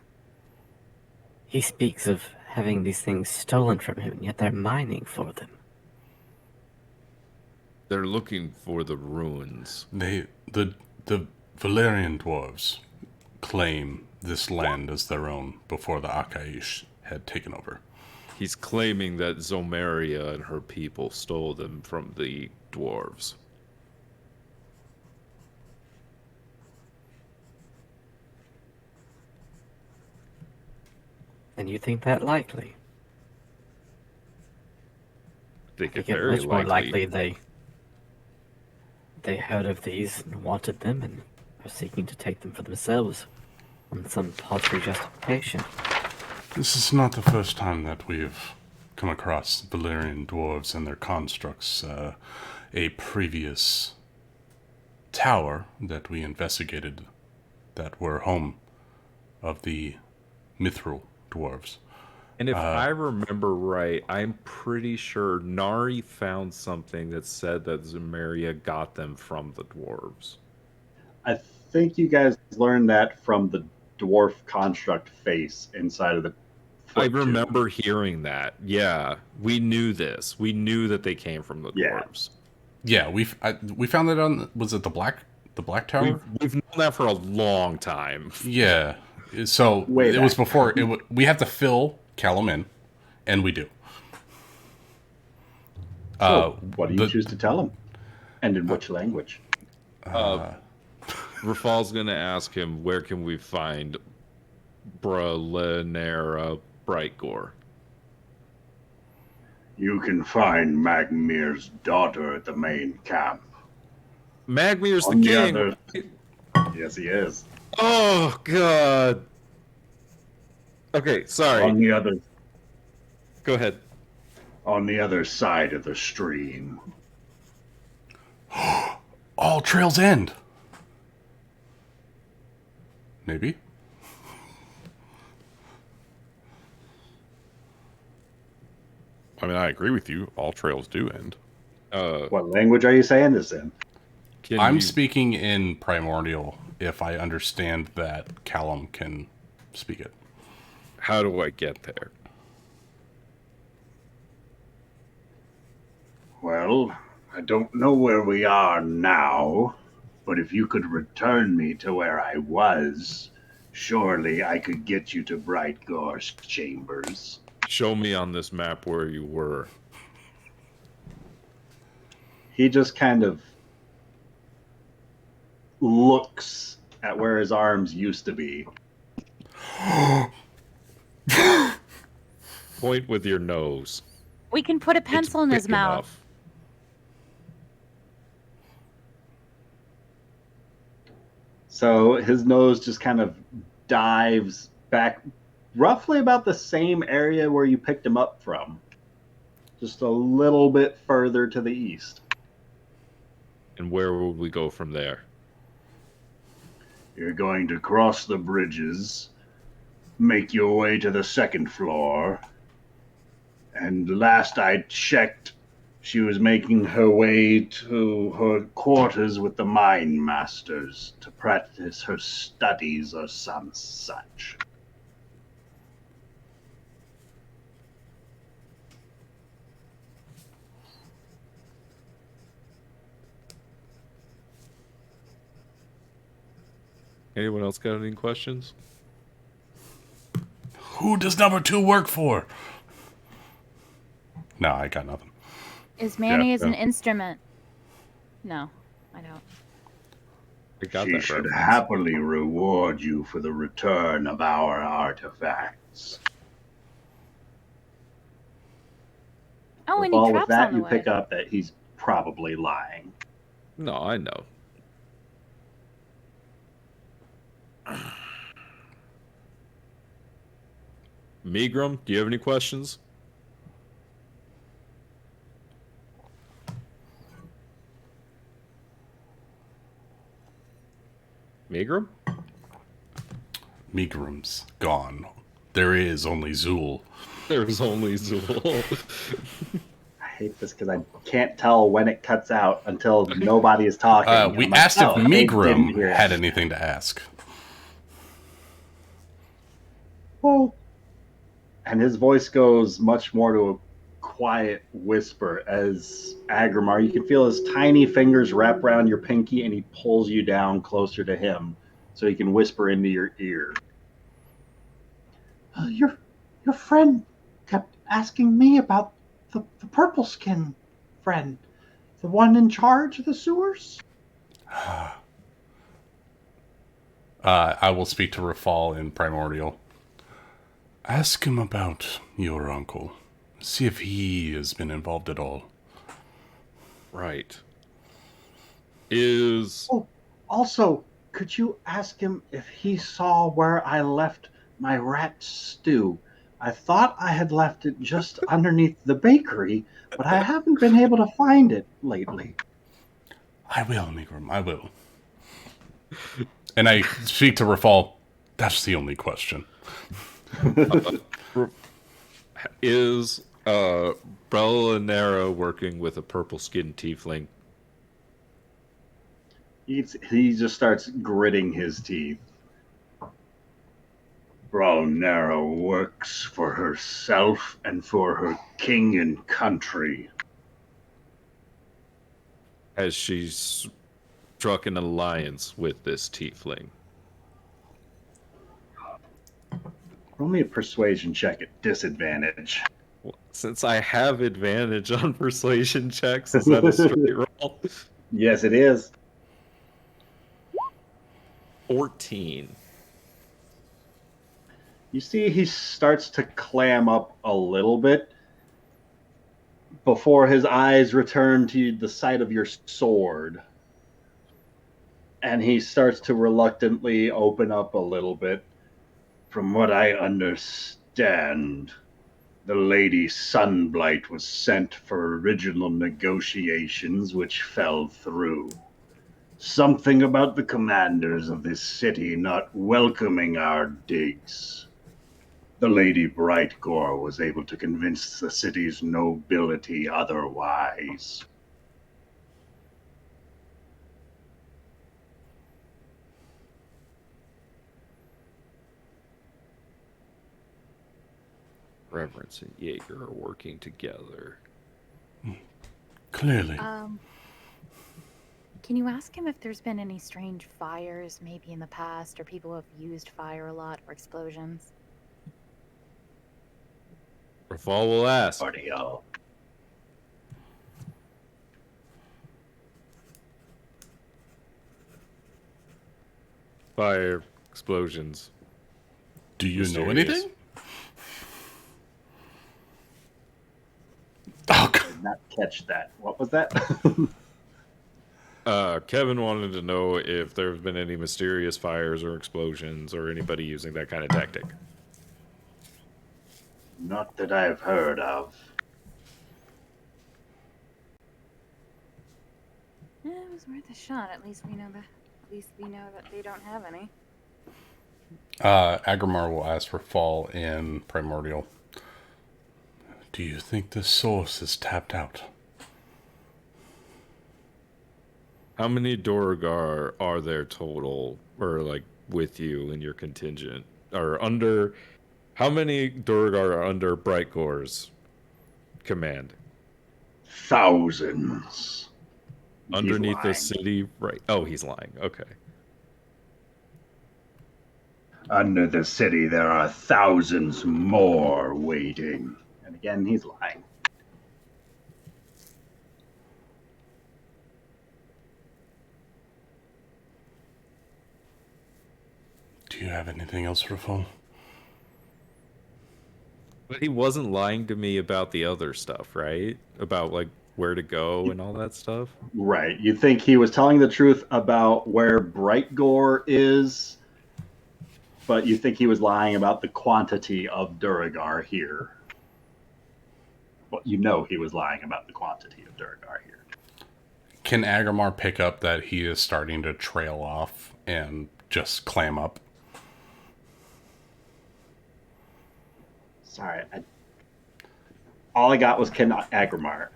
He speaks of having these things stolen from him, and yet they're mining for them. They're looking for the ruins. The Valerian dwarves claim this land as their own before the Akaish had taken over. He's claiming that Zomeria and her people stole them from the dwarves. And you think that likely? I think it's it's very much more likely. likely they heard of these and wanted them and are seeking to take them for themselves on some paltry justification. This is not the first time that we've come across Valerian dwarves and their constructs. A previous tower that we investigated that were home of the Mithril dwarves And if I remember right, I'm pretty sure Nari found something that said that Zemeria got them from the dwarves. I think you guys learned that from the dwarf construct face inside of the I foot tube. remember hearing that. Yeah, we knew this. We knew that they came from the Yeah. dwarves. Yeah, we found it on, was it the Black Tower? We've known that for a long time. Yeah. So Way it was back. before we have to fill Callum in, and we do. So, what do you choose to tell him? And in which language? Rafal's gonna ask him, where can we find Bralenera Brightgore? You can find Magmir's daughter at the main camp. Magmir's the On the king. other- Yes, he is. Oh god. Okay, sorry. On the other Go ahead. on the other side of the stream. All trails end. Maybe. I mean, I agree with you. All trails do end. What language are you saying this in? I'm speaking in Primordial if I understand that Callum can speak it. How do I get there? Well, I don't know where we are now, but if you could return me to where I was, surely I could get you to Brightgore's chambers. Show me on this map where you were. He just kind of looks at where his arms used to be. Point with your nose. We can put a pencil in his Big mouth. enough. So his nose just kind of dives back roughly about the same area where you picked him up from. Just a little bit further to the east. And where would we go from there? You're going to cross the bridges, make your way to the second floor, and last I checked, she was making her way to her quarters with the mine masters to practice her studies or some such. Anyone else got any questions? Who does number 2 work for? No, I got nothing. Is mayonnaise Yeah. an instrument? No, I don't. I got She that should reference. happily reward you for the return of our artifacts. Oh, and he Well, with traps that, on the you way. pick up that he's probably lying. No, I know. Megram, do you have any questions? Megram? Megrim's gone. There is only Zool. There's only Zool. I hate this because I can't tell when it cuts out until nobody is talking. We I'm like, asked if "Oh, they didn't Megrim hear it." had anything to ask. Well, and his voice goes much more to a quiet whisper as Agrimar, you can feel his tiny fingers wrap around your pinky and he pulls you down closer to him so he can whisper into your ear. Your friend kept asking me about the purple skin friend, the one in charge of the sewers. I will speak to Rafal in Primordial. Ask him about your uncle. See if he has been involved at all. Right. Is... Oh, also, could you ask him if he saw where I left my rat stew? I thought I had left it just underneath the bakery, but I haven't been able to find it lately. I will, Megrim, I will. And I speak to Rafal. That's the only question. Is Bellanero working with a purple skinned tiefling? He just starts gritting his teeth. Nero works for herself and for her king and country. Has she struck an alliance with this tiefling? Roll me a persuasion check at disadvantage. Well, since I have advantage on persuasion checks, is that a straight roll? Yes, it is. 14. You see, he starts to clam up a little bit before his eyes return to the sight of your sword. And he starts to reluctantly open up a little bit. From what I understand, the Lady Sunblight was sent for original negotiations which fell through. Something about the commanders of this city not welcoming our digs. The Lady Brightgore was able to convince the city's nobility otherwise. Reverence and Jaeger are working together. Clearly. Can you ask him if there's been any strange fires, maybe in the past, or people who have used fire a lot or explosions? Rafal will ask. Audio. Fire, explosions. Do you know Mysterious. anything? Oh, God. Did not catch that. What was that? Kevin wanted to know if there have been any mysterious fires or explosions or anybody using that kind of tactic. Not that I've heard of. It was worth a shot. At least we know that they don't have any. Agrimar will ask for fall in Primordial. Do you think the source is tapped out? How many Dorogar are there total, or like with you in your contingent, or under? How many Dorogar are under Brightgore's command? Thousands. Underneath the lying. city, right? Oh, he's lying. Okay. Under the city, there are thousands more waiting. And again, he's lying. Do you have anything else, Rafal? But he wasn't lying to me about the other stuff, right? About like where to go and all that stuff. Right. You think he was telling the truth about where Brightgore is, but you think he was lying about the quantity of Duragar here. Well, you know he was lying about the quantity of Duragar here. Can Agrimar pick up that he is starting to trail off and just clam up? Sorry. All I got was Ken Agrimar.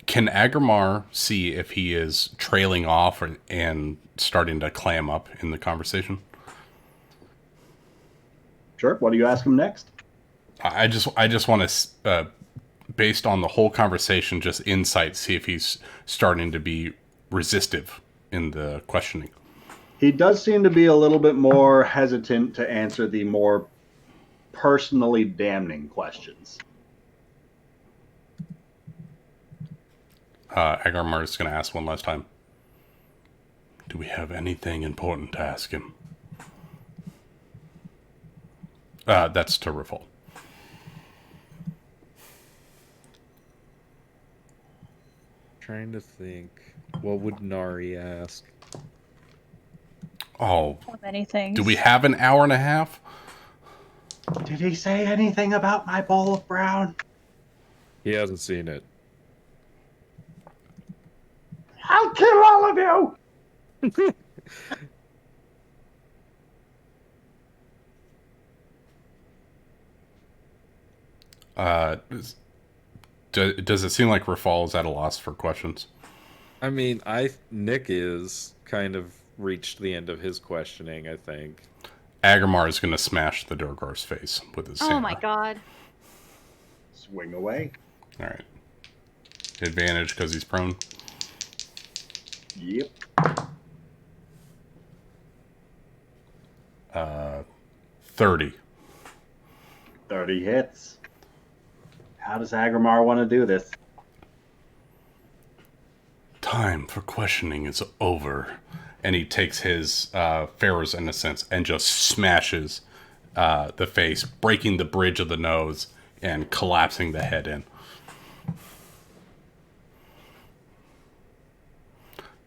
Can Agrimar see if he is trailing off and starting to clam up in the conversation? Sure. What do you ask him next? I just want to, based on the whole conversation, just insight, see if he's starting to be resistive in the questioning. He does seem to be a little bit more hesitant to answer the more personally damning questions. Agrimar is going to ask one last time. Do we have anything important to ask him? That's to Rafal. Trying to think. What would Nari ask? Oh, So many things. do we have an hour and a half? Did he say anything about my bowl of brown? He hasn't seen it. I'll kill all of you! Does it seem like Rafal is at a loss for questions? I mean, Nick is kind of reached the end of his questioning, I think. Agamar is going to smash the Durgar's face with his hammer. Oh my god. Swing away. All right. Advantage because he's prone. Yep. 30. 30 hits. How does Agramar want to do this? Time for questioning is over. And he takes his Pharaoh's Innocence and just smashes the face, breaking the bridge of the nose and collapsing the head in.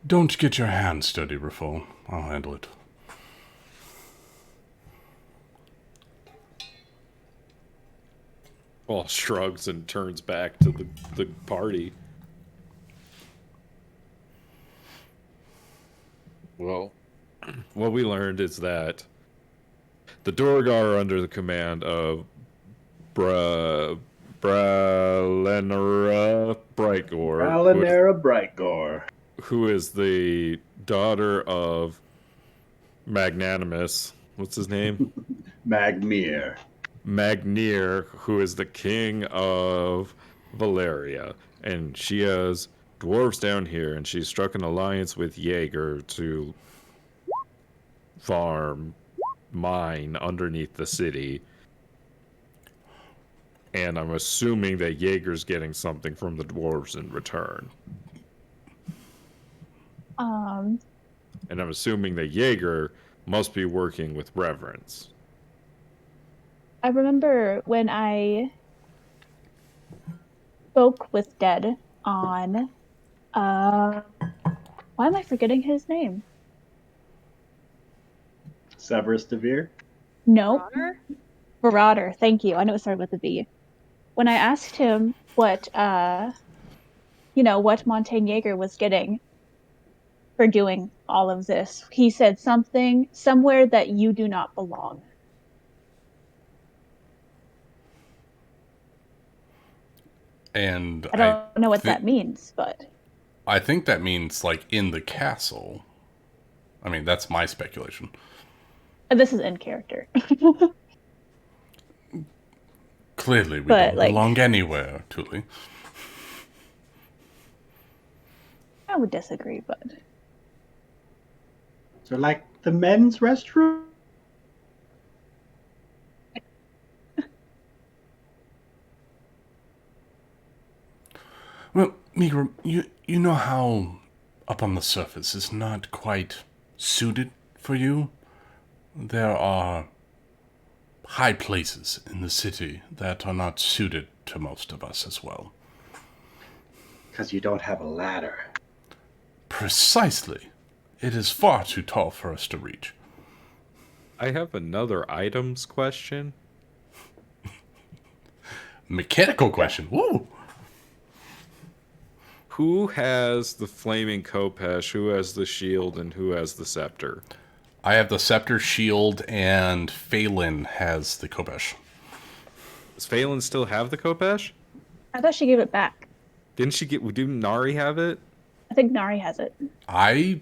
Don't get your hands dirty, Rafal. I'll handle it. Well, shrugs and turns back to the party. Well, what we learned is that the Durgar are under the command of Bralenera Brightgore. Alanera Brightgore. Who is the daughter of Magnanimous. What's his name? Magmir. Magnir, who is the king of Valeria. And she has dwarves down here, and she's struck an alliance with Jaeger to farm mine underneath the city. And I'm assuming that Jaeger's getting something from the dwarves in return. And I'm assuming that Jaeger must be working with Reverence. I remember when I spoke with Dead on, why am I forgetting his name? Severus Devere? No. Marauder? Marauder, thank you. I know it started with a V. When I asked him what Montaigne Jaeger was getting for doing all of this, he said somewhere that you do not belong. And I don't know what that means, but I think that means like in the castle. I mean, that's my speculation. this is in character. Clearly, we don't belong anywhere, Tuli. I would disagree, but So, like the men's restroom? Well, Migra, you know how up on the surface is not quite suited for you? There are high places in the city that are not suited to most of us as well. Because you don't have a ladder. Precisely. It is far too tall for us to reach. I have another items question. Mechanical question. Woo! Who has the flaming Kopesh, who has the shield, and who has the scepter? I have the scepter, shield, and Phelan has the Kopesh. Does Phelan still have the Kopesh? I thought she gave it back. Didn't Nari have it? I think Nari has it. I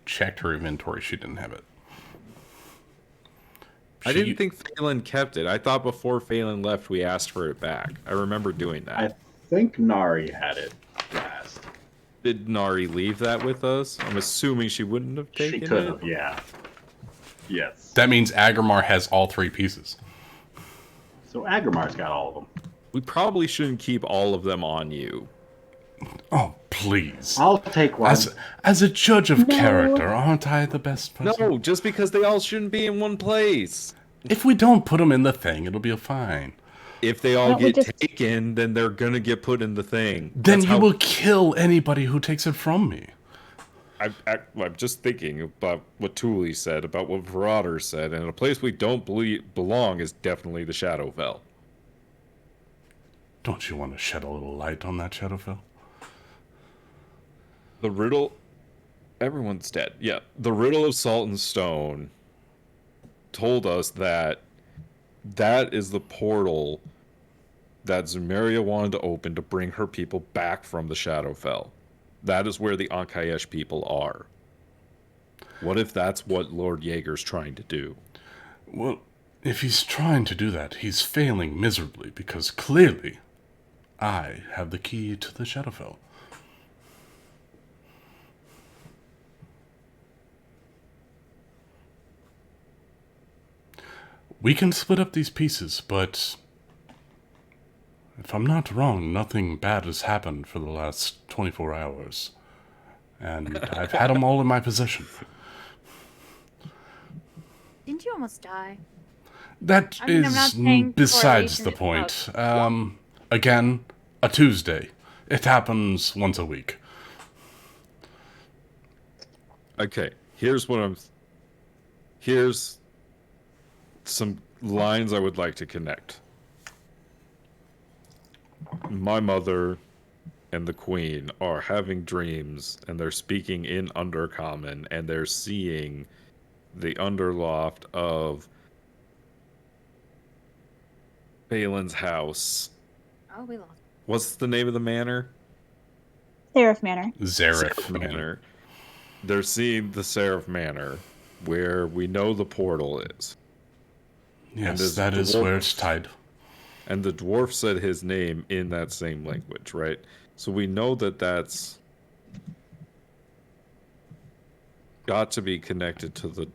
checked her inventory. She didn't have it. I didn't think Phelan kept it. I thought before Phelan left, we asked for it back. I remember doing that. I think Nari had it last. Did Nari leave that with us? I'm assuming she wouldn't have taken She could it. have, yeah. Yes. That means Agramar has all three pieces. So Agramar's got all of them. We probably shouldn't keep all of them on you. Oh, please. I'll take one. As a judge of character, aren't I the best person? No, just because they all shouldn't be in one place. If we don't put them in the thing, it'll be fine. If they all get taken, then they're gonna get put in the thing. Then you will kill anybody who takes it from me. I'm just thinking about what Thule said, about what Marauder said, and a place we don't belong is definitely the Shadowfell. Don't you want to shed a little light on that, Shadowfell? The riddle... Everyone's dead. Yeah, the riddle of Salt and Stone told us that that is the portal that Zumeria wanted to open to bring her people back from the Shadowfell. That is where the Ankayesh people are. What if that's what Lord Jaeger's trying to do? Well, if he's trying to do that, he's failing miserably because clearly I have the key to the Shadowfell. We can split up these pieces, but if I'm not wrong, nothing bad has happened for the last 24 hours. And I've had them all in my possession. Didn't you almost die? That I mean, I'm not is saying besides the correlation point. Again, a Tuesday. It happens once a week. Okay, here's some lines I would like to connect. My mother and the queen are having dreams, and they're speaking in Undercommon, and they're seeing the underloft of Balin's house. Oh, we lost. What's the name of the manor? Seraph Manor. Zareth Manor. They're seeing the Seraph Manor, where we know the portal is. Yes, that is where it's tied. And the dwarf said his name in that same language, right? So we know that that's got to be connected to the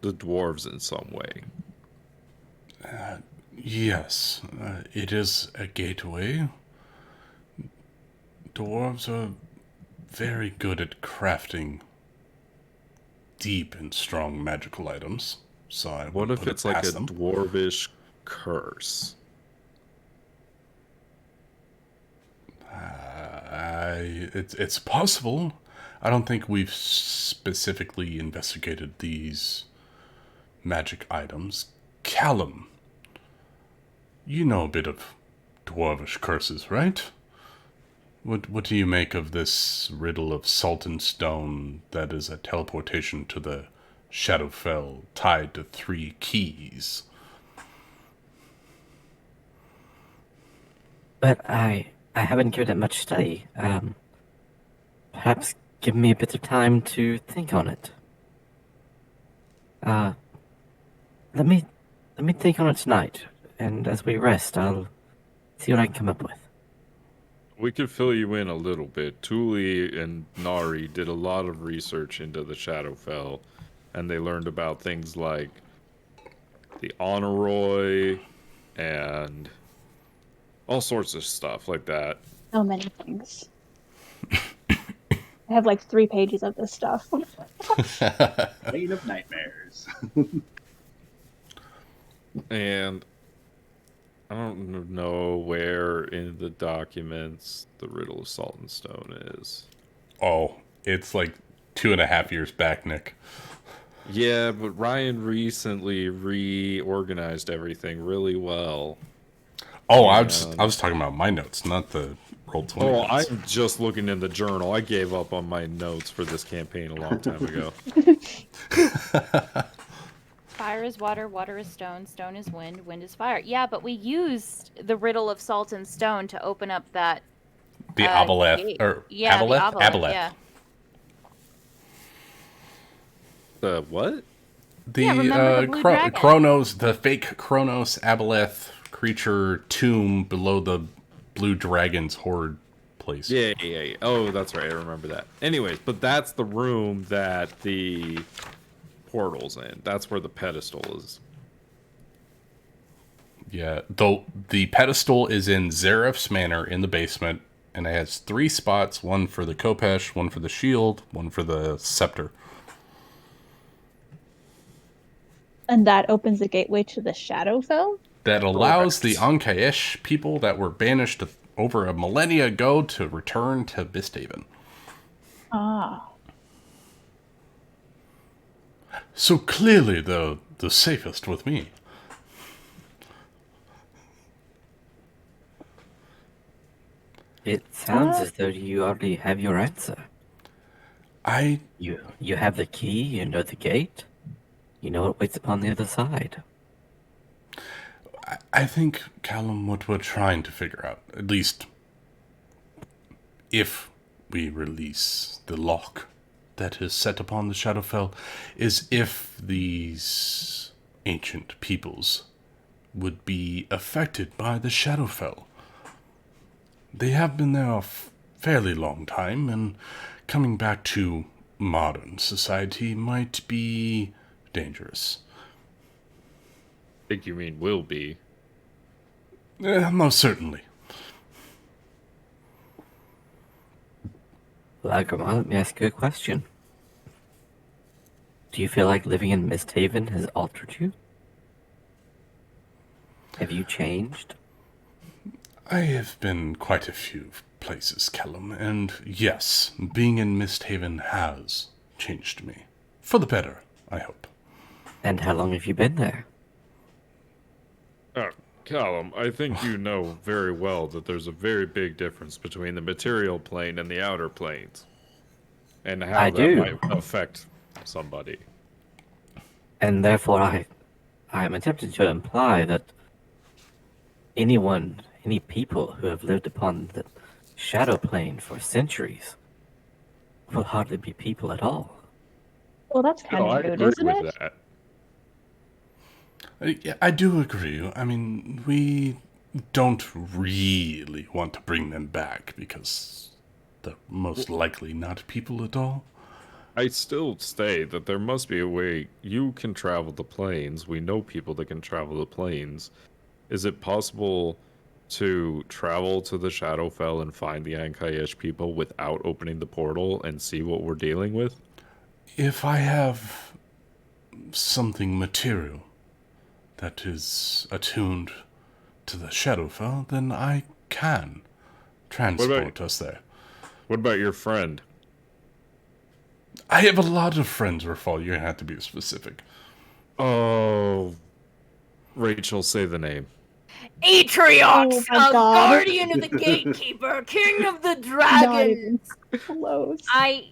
dwarves in some way. Yes, it is a gateway. Dwarves are very good at crafting deep and strong magical items. So I What would if put it's it like a past them. dwarvish curse? It's possible. I don't think we've specifically investigated these magic items. Callum, you know a bit of dwarvish curses, right? What do you make of this riddle of salt and stone that is a teleportation to the Shadowfell tied to 3 keys? But I haven't given it much study. Perhaps give me a bit of time to think on it. Let me think on it tonight, and as we rest, I'll see what I can come up with. We could fill you in a little bit. Tuli and Nari did a lot of research into the Shadowfell, and they learned about things like the Honoroi and all sorts of stuff like that. So many things. I have like 3 pages of this stuff. Lane of Nightmares. And I don't know where in the documents the riddle of salt and stone is. Oh, it's like 2.5 years back, Nick. Yeah, but Ryan recently reorganized everything really well. Oh, I was talking about my notes, not the Roll20 Oh, notes. I'm just looking in the journal. I gave up on my notes for this campaign a long time ago. Fire is water, water is stone, stone is wind, wind is fire. Yeah, but we used the riddle of salt and stone to open up that The Aboleth, gate. or Yeah, Aboleth? the Aboleth, Aboleth. yeah. The what? The, Yeah, remember the blue dragon? Kronos, the fake Kronos Aboleth creature tomb below the blue dragon's horde place. Yeah. Oh, that's right. I remember that. Anyways, but that's the room that the portal's in. That's where the pedestal is. Yeah, though the pedestal is in Zareth's Manor in the basement, and it has 3 spots, one for the Kopesh, one for the shield, one for the scepter. And that opens the gateway to the Shadowfell? That allows Correct. the Ankayesh people that were banished over a millennia ago to return to MistHaven. Ah. So clearly the safest with me. It sounds as though you already have your answer. You have the key, you know the gate, you know what waits upon the other side. I think, Callum, what we're trying to figure out, at least if we release the lock that is set upon the Shadowfell, is if these ancient peoples would be affected by the Shadowfell. They have been there a fairly long time, and coming back to modern society might be dangerous. I think you mean will be. Most certainly. Well, Agramar, let me ask you a question. Do you feel like living in MistHaven has altered you? Have you changed? I have been quite a few places, Callum, and yes, being in MistHaven has changed me. For the better, I hope. And how long have you been there? Callum, I think you know very well that there's a very big difference between the material plane and the outer planes. And how I that do. might affect somebody. And therefore I am attempting to imply that any people who have lived upon the shadow plane for centuries will hardly be people at all. Well, that's kind No, I of rude, agree isn't with it? that. Yeah, I do agree. I mean, we don't really want to bring them back because they're most likely not people at all. I still say that there must be a way you can travel the planes. We know people that can travel the planes. Is it possible to travel to the Shadowfell and find the Ankai-ish people without opening the portal and see what we're dealing with? If I have something material that is attuned to the Shadowfell, then I can transport us there. What about your friend? I have a lot of friends, Rafal. You have to be specific. Oh, Rachel, say the name. Atriox, Oh my God. guardian of the gatekeeper, king of the Not dragons. even close. I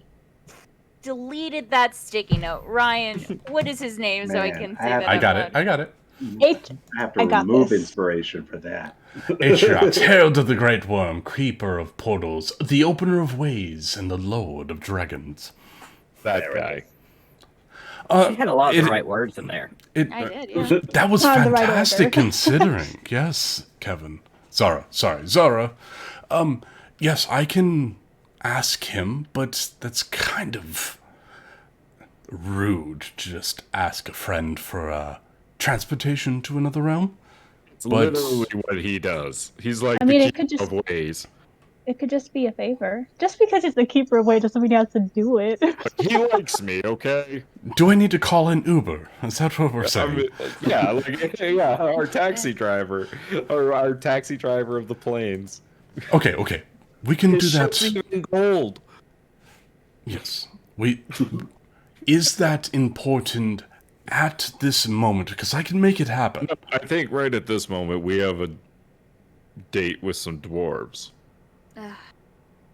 deleted that sticky note. Ryan, what is his name so I Man, can I say have- that I out got loud? it. I got it. I have to I got remove this. inspiration for that. Atriox, herald of the great worm, creeper of portals, the opener of ways, and the lord of dragons. That There it guy. She had a lot of the right words in there. I did, yeah. That was Not in the right fantastic order. considering. Yes, Kevin. Zara. Yes, I can ask him, but that's kind of rude to just ask a friend for transportation to another realm. It's But- literally what he does. He's like I mean, the it could keeper just- of ways. It could just be a favor. Just because it's the keeper away doesn't mean he has to do it. But he likes me, okay? Do I need to call in Uber? Is that what we're I saying? mean, yeah, our taxi driver, or our taxi driver of the planes. Okay. We can His do that. ship's even gold. Yes. Is that important at this moment? Because I can make it happen. No, I think right at this moment we have a date with some dwarves.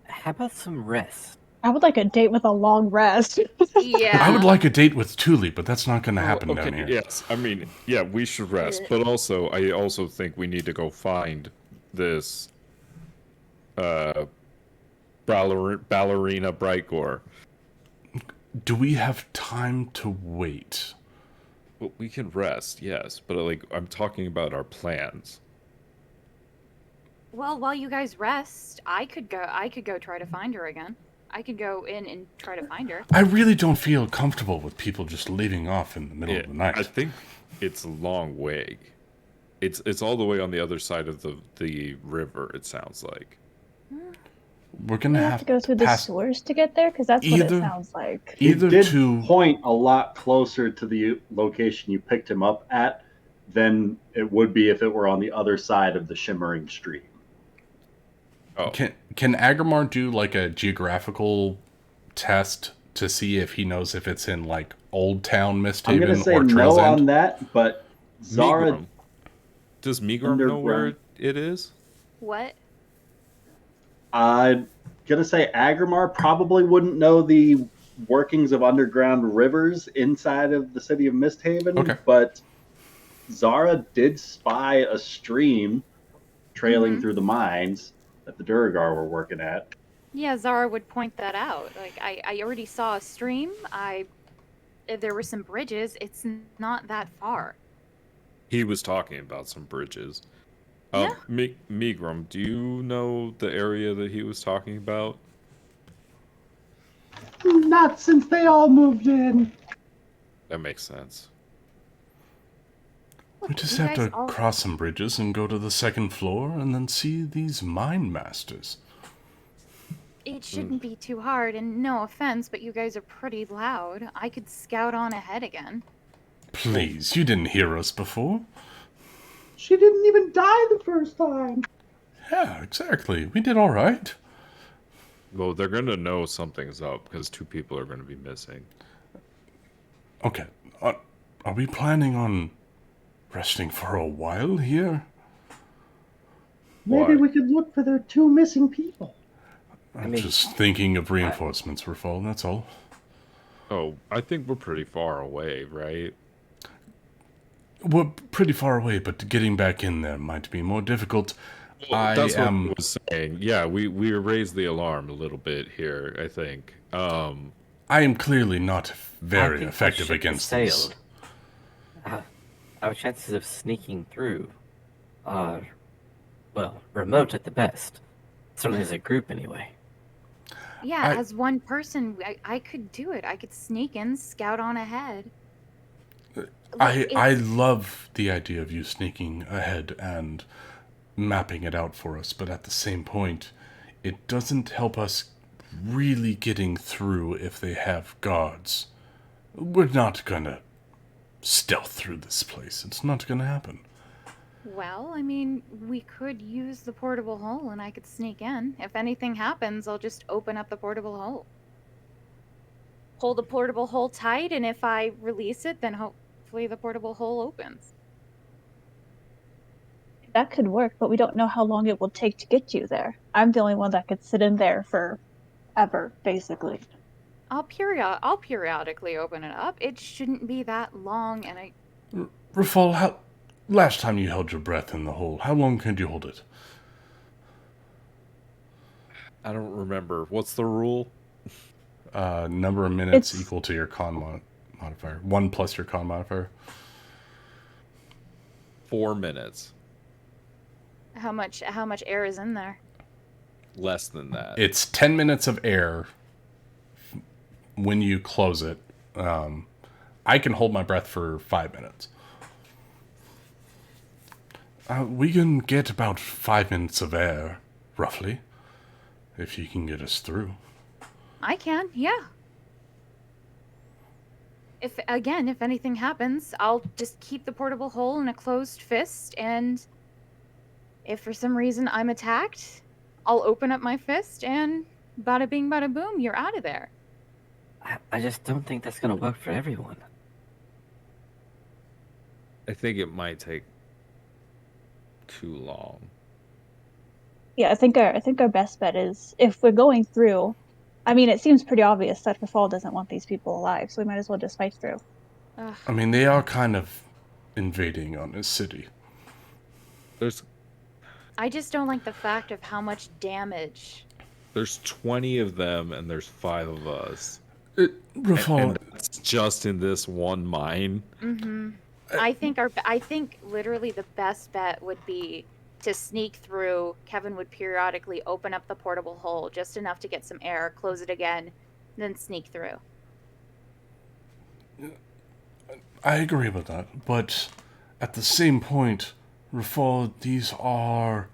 How about some rest? I would like a date with a long rest. Yeah. I would like a date with Thule, but that's not going to happen Okay, down here. yes, I mean, yeah, we should rest, but also, I also think we need to go find this ballerina Brightgore. Do we have time to wait? Well, we can rest, yes, but like, I'm talking about our plans. Well, while you guys rest, I could go try to find her again. I could go in and try to find her. I really don't feel comfortable with people just leaving off in the middle of the night. I think it's a long way. It's all the way on the other side of the river, it sounds like. We're We going to have to go through the pass sewers to get there, because that's what it Either- sounds like. He either did to... point a lot closer to the location you picked him up at than it would be if it were on the other side of the shimmering stream. Oh, Can Agramar do like a geographical test to see if he knows if it's in like Old Town I'm going to Misthaven say or no Trail's on End? that, but Zara, Migrum. Does Migrum know where Underground. it is? What? I'm going to say Agramar probably wouldn't know the workings of underground rivers inside of the city of MistHaven, Okay. but Zara did spy a stream trailing Mhm. through the mines that the Duragar were working at. Yeah, Zara would point that out. Like, I already saw a stream. There were some bridges. It's not that far. He was talking about some bridges. Yeah. Migrum, do you know the area that he was talking about? Not since they all moved in. That makes sense. We Look, just you have guys to all- cross some bridges and go to the second floor and then see these mine masters. It shouldn't be too hard, and no offense, but you guys are pretty loud. I could scout on ahead again. Please, you didn't hear us before. She didn't even die the first time. Yeah, exactly. We did all right. Well, they're going to know something's up because 2 people are going to be missing. Okay, are we planning on resting for a while here? Maybe Why? we could look for their 2 missing people. I'm mean, just thinking of reinforcements, Rafal, that's all. Oh, I think we're pretty far away, right? We're pretty far away, but getting back in there might be more difficult. I That's what am... I was saying. Yeah, we raised the alarm a little bit here, I think. I am clearly not very I think effective our ship against has this. sailed. Our chances of sneaking through are, well, remote at the best. Certainly as a group, anyway. Yeah, I- as one person, I could do it. I could sneak in, scout on ahead. Look, I love the idea of you sneaking ahead and mapping it out for us, but at the same point, it doesn't help us really getting through if they have guards. We're not gonna stealth through this place. It's not gonna happen. Well, I mean, we could use the portable hole and I could sneak in. If anything happens, I'll just open up the portable hole. Hold the portable hole tight, and if I release it, then hopefully the portable hole opens. That could work, but we don't know how long it will take to get you there. I'm the only one that could sit in there for ever, basically. I'll periodically open it up. It shouldn't be that long, and Rafal, last time you held your breath in the hole, how long could you hold it? I don't remember. What's the rule? Number of minutes It's- equal to your con modifier. 1 plus your con modifier. 4 minutes. how much air is in there? Less than that. It's 10 minutes of air when you close it. I can hold my breath for 5 minutes. We can get about 5 minutes of air, roughly, if you can get us through. I can, yeah. If anything happens, I'll just keep the portable hole in a closed fist, and if for some reason I'm attacked, I'll open up my fist, and bada bing, bada boom, you're out of there. I just don't think that's going to work for everyone. I think it might take too long. Yeah, I think our best bet is if we're going through. I mean, it seems pretty obvious that Rafal doesn't want these people alive, so we might as well just fight through. Ugh. I mean, they are kind of invading on his city. I just don't like the fact of how much damage. There's 20 of them and there's 5 of us. Rafal, And that's just in this one mine. Mm-hmm. I think literally the best bet would be to sneak through. Kevin would periodically open up the portable hole just enough to get some air, close it again, then sneak through. I agree with that, but at the same point, Rafal, these are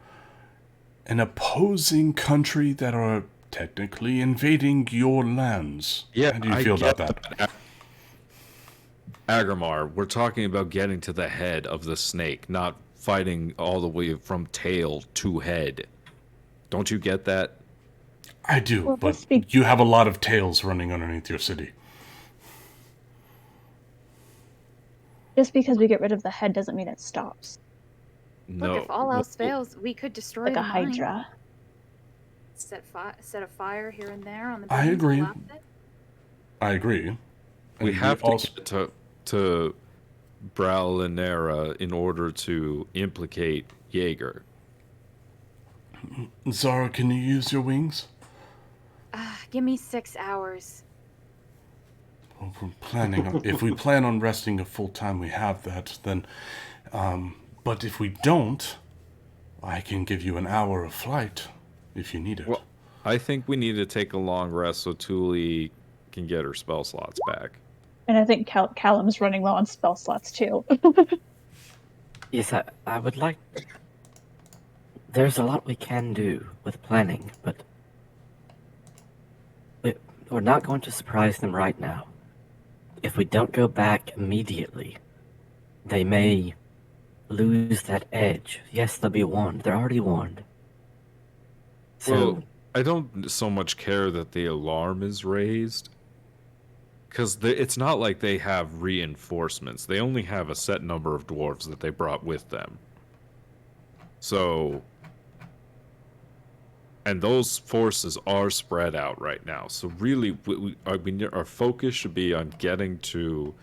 an opposing country that are technically invading your lands. Yeah, How do you feel about that? Agrimar, we're talking about getting to the head of the snake, not fighting all the way from tail to head. Don't you get that? I do, Well, but let's be- you have a lot of tails running underneath your city. Just because we get rid of the head doesn't mean it stops. No. Look, if all else fails, we could destroy Like the a mine. hydra. Set a fire here and there on the I buildings, agree. collapse it. I agree. We And have to also... get to Bralinera in order to implicate Jaeger. Zara, can you use your wings? Give me 6 hours. Well, if we plan on resting a full time, we have that. Then, but if we don't, I can give you an hour of flight if you need it. Well, I think we need to take a long rest so Thule can get her spell slots back. And I think Callum's running low on spell slots too. Yes, I would like. There's a lot we can do with planning, but we're not going to surprise them right now. If we don't go back immediately, they may lose that edge. Yes, they'll be warned. They're already warned. So, Well, I don't so much care that the alarm is raised, because it's not like they have reinforcements. They only have a set number of dwarves that they brought with them. So, and those forces are spread out right now. So really, our focus should be on getting to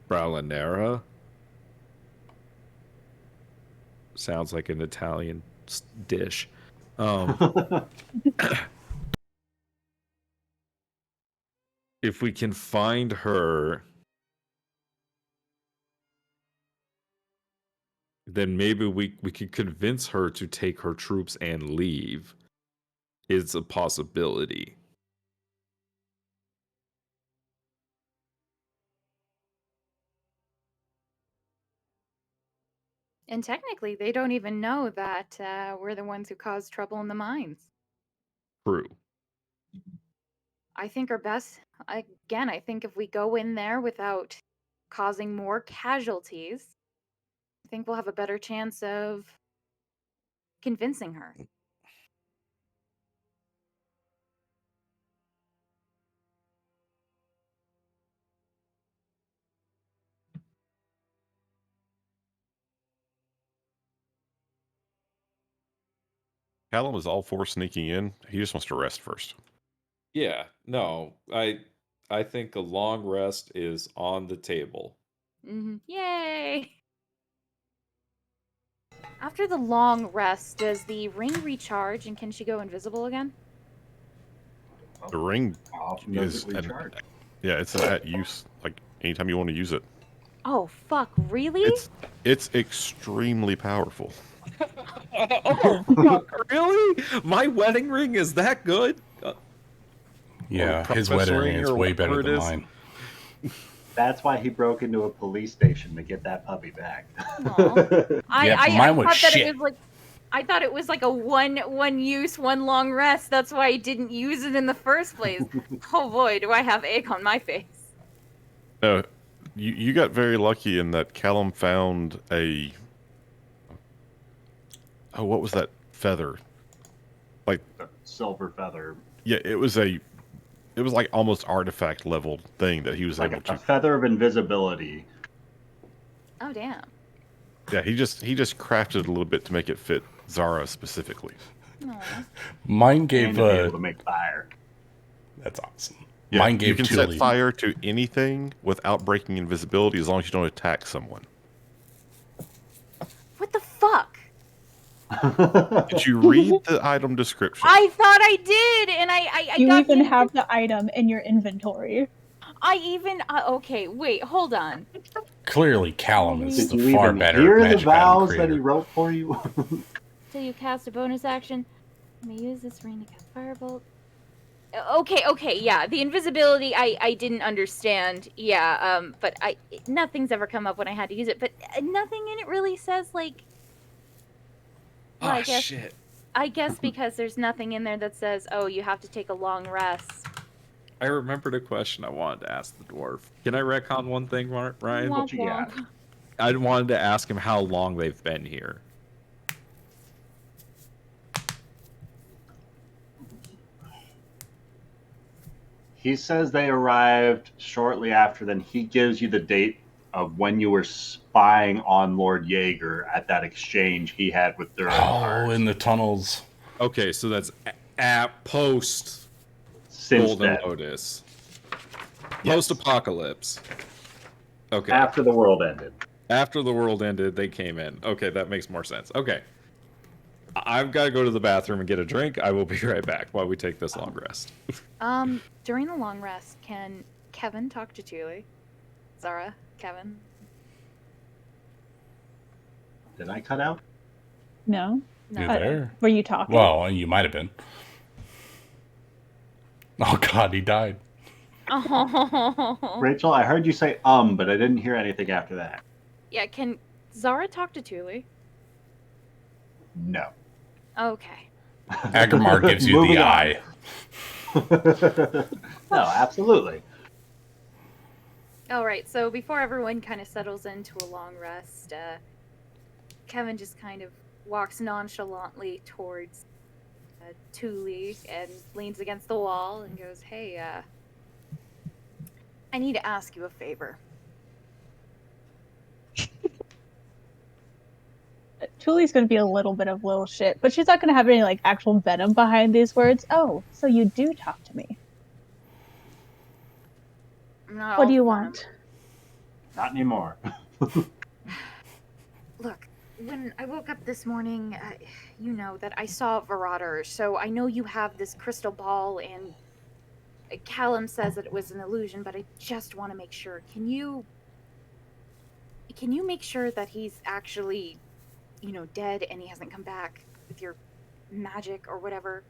Bralinera. Sounds like an Italian dish. If we can find her, then maybe we could convince her to take her troops and leave. Is a possibility. And technically, they don't even know that we're the ones who caused trouble in the mines. True. I think our best, again, I think if we go in there without causing more casualties, I think we'll have a better chance of convincing her. Callum is all for sneaking in. He just wants to rest first. Yeah, no, I think a long rest is on the table. Yay! After the long rest, does the ring recharge and can she go invisible again? The ring is Automatically charged. yeah, it's at use like anytime you want to use it. Oh, fuck, really? It's extremely powerful. Oh, fuck, really? My wedding ring is that good? Yeah, his professor wedding ring is or way better whatever it than is. mine. That's why he broke into a police station to get that puppy back. I mine was thought that shit. it was like, I thought it was like a one use, one long rest. That's why I didn't use it in the first place. Oh boy, do I have egg on my face. No, you got very lucky in that Callum found a. Oh, what was that feather? Like Silver feather. yeah, it was like almost artifact level thing that he was Like able a to. feather of invisibility. Oh damn. Yeah, he just crafted it a little bit to make it fit Zara specifically. Aw. Mine And gave to be able to make fire. That's awesome. Yeah, Mine you gave can Thule. set fire to anything without breaking invisibility as long as you don't attack someone. What the fuck? Did you read the item description? I thought I did, and I You got even the- have the item in your inventory. I even okay. Wait, hold on. Clearly, Callum is Did the you far even better hear the magic item vows that he creator. wrote for you? So you cast a bonus action. You may use this ring to cast firebolt. Okay, yeah. The invisibility, I didn't understand. Yeah, but nothing's ever come up when I had to use it. But nothing in it really says like. Well, Ah, shit. I guess because there's nothing in there that says, "Oh, you have to take a long rest." I remembered a question I wanted to ask the dwarf. Can I retcon one thing, Ryan? Womp you got? womp. I wanted to ask him how long they've been here. He says they arrived shortly after. Then he gives you the date of when you were spying on Lord Jaeger at that exchange he had with Durin. Oh, in the tunnels. Okay, so that's at post Since Golden then, Lotus. Post apocalypse. Okay. after the world ended. After the world ended, they came in. Okay, that makes more sense. Okay. I've got to go to the bathroom and get a drink. I will be right back while we take this long rest. During the long rest, can Kevin talk to Julie? Zara, Kevin? Did I cut out? No. You're there. Were you talking? Well, you might have been. Oh God, he died. Oh. Rachel, I heard you say but I didn't hear anything after that. Yeah, can Zara talk to Julie? No. Okay. Agamar gives you Moving the on. eye. No, absolutely. All right, so before everyone kind of settles into a long rest, Kevin just kind of walks nonchalantly towards Thule and leans against the wall and goes, "Hey, I need to ask you a favor." Thule's going to be a little bit of little shit, but she's not going to have any like actual venom behind these words. Oh, so you do talk to me. I'm not What all do you venom. want? Not anymore. Look, when I woke up this morning, you know that I saw Virador, so I know you have this crystal ball, and Callum says that it was an illusion, but I just want to make sure. Can you make sure that he's actually, dead and he hasn't come back with your magic or whatever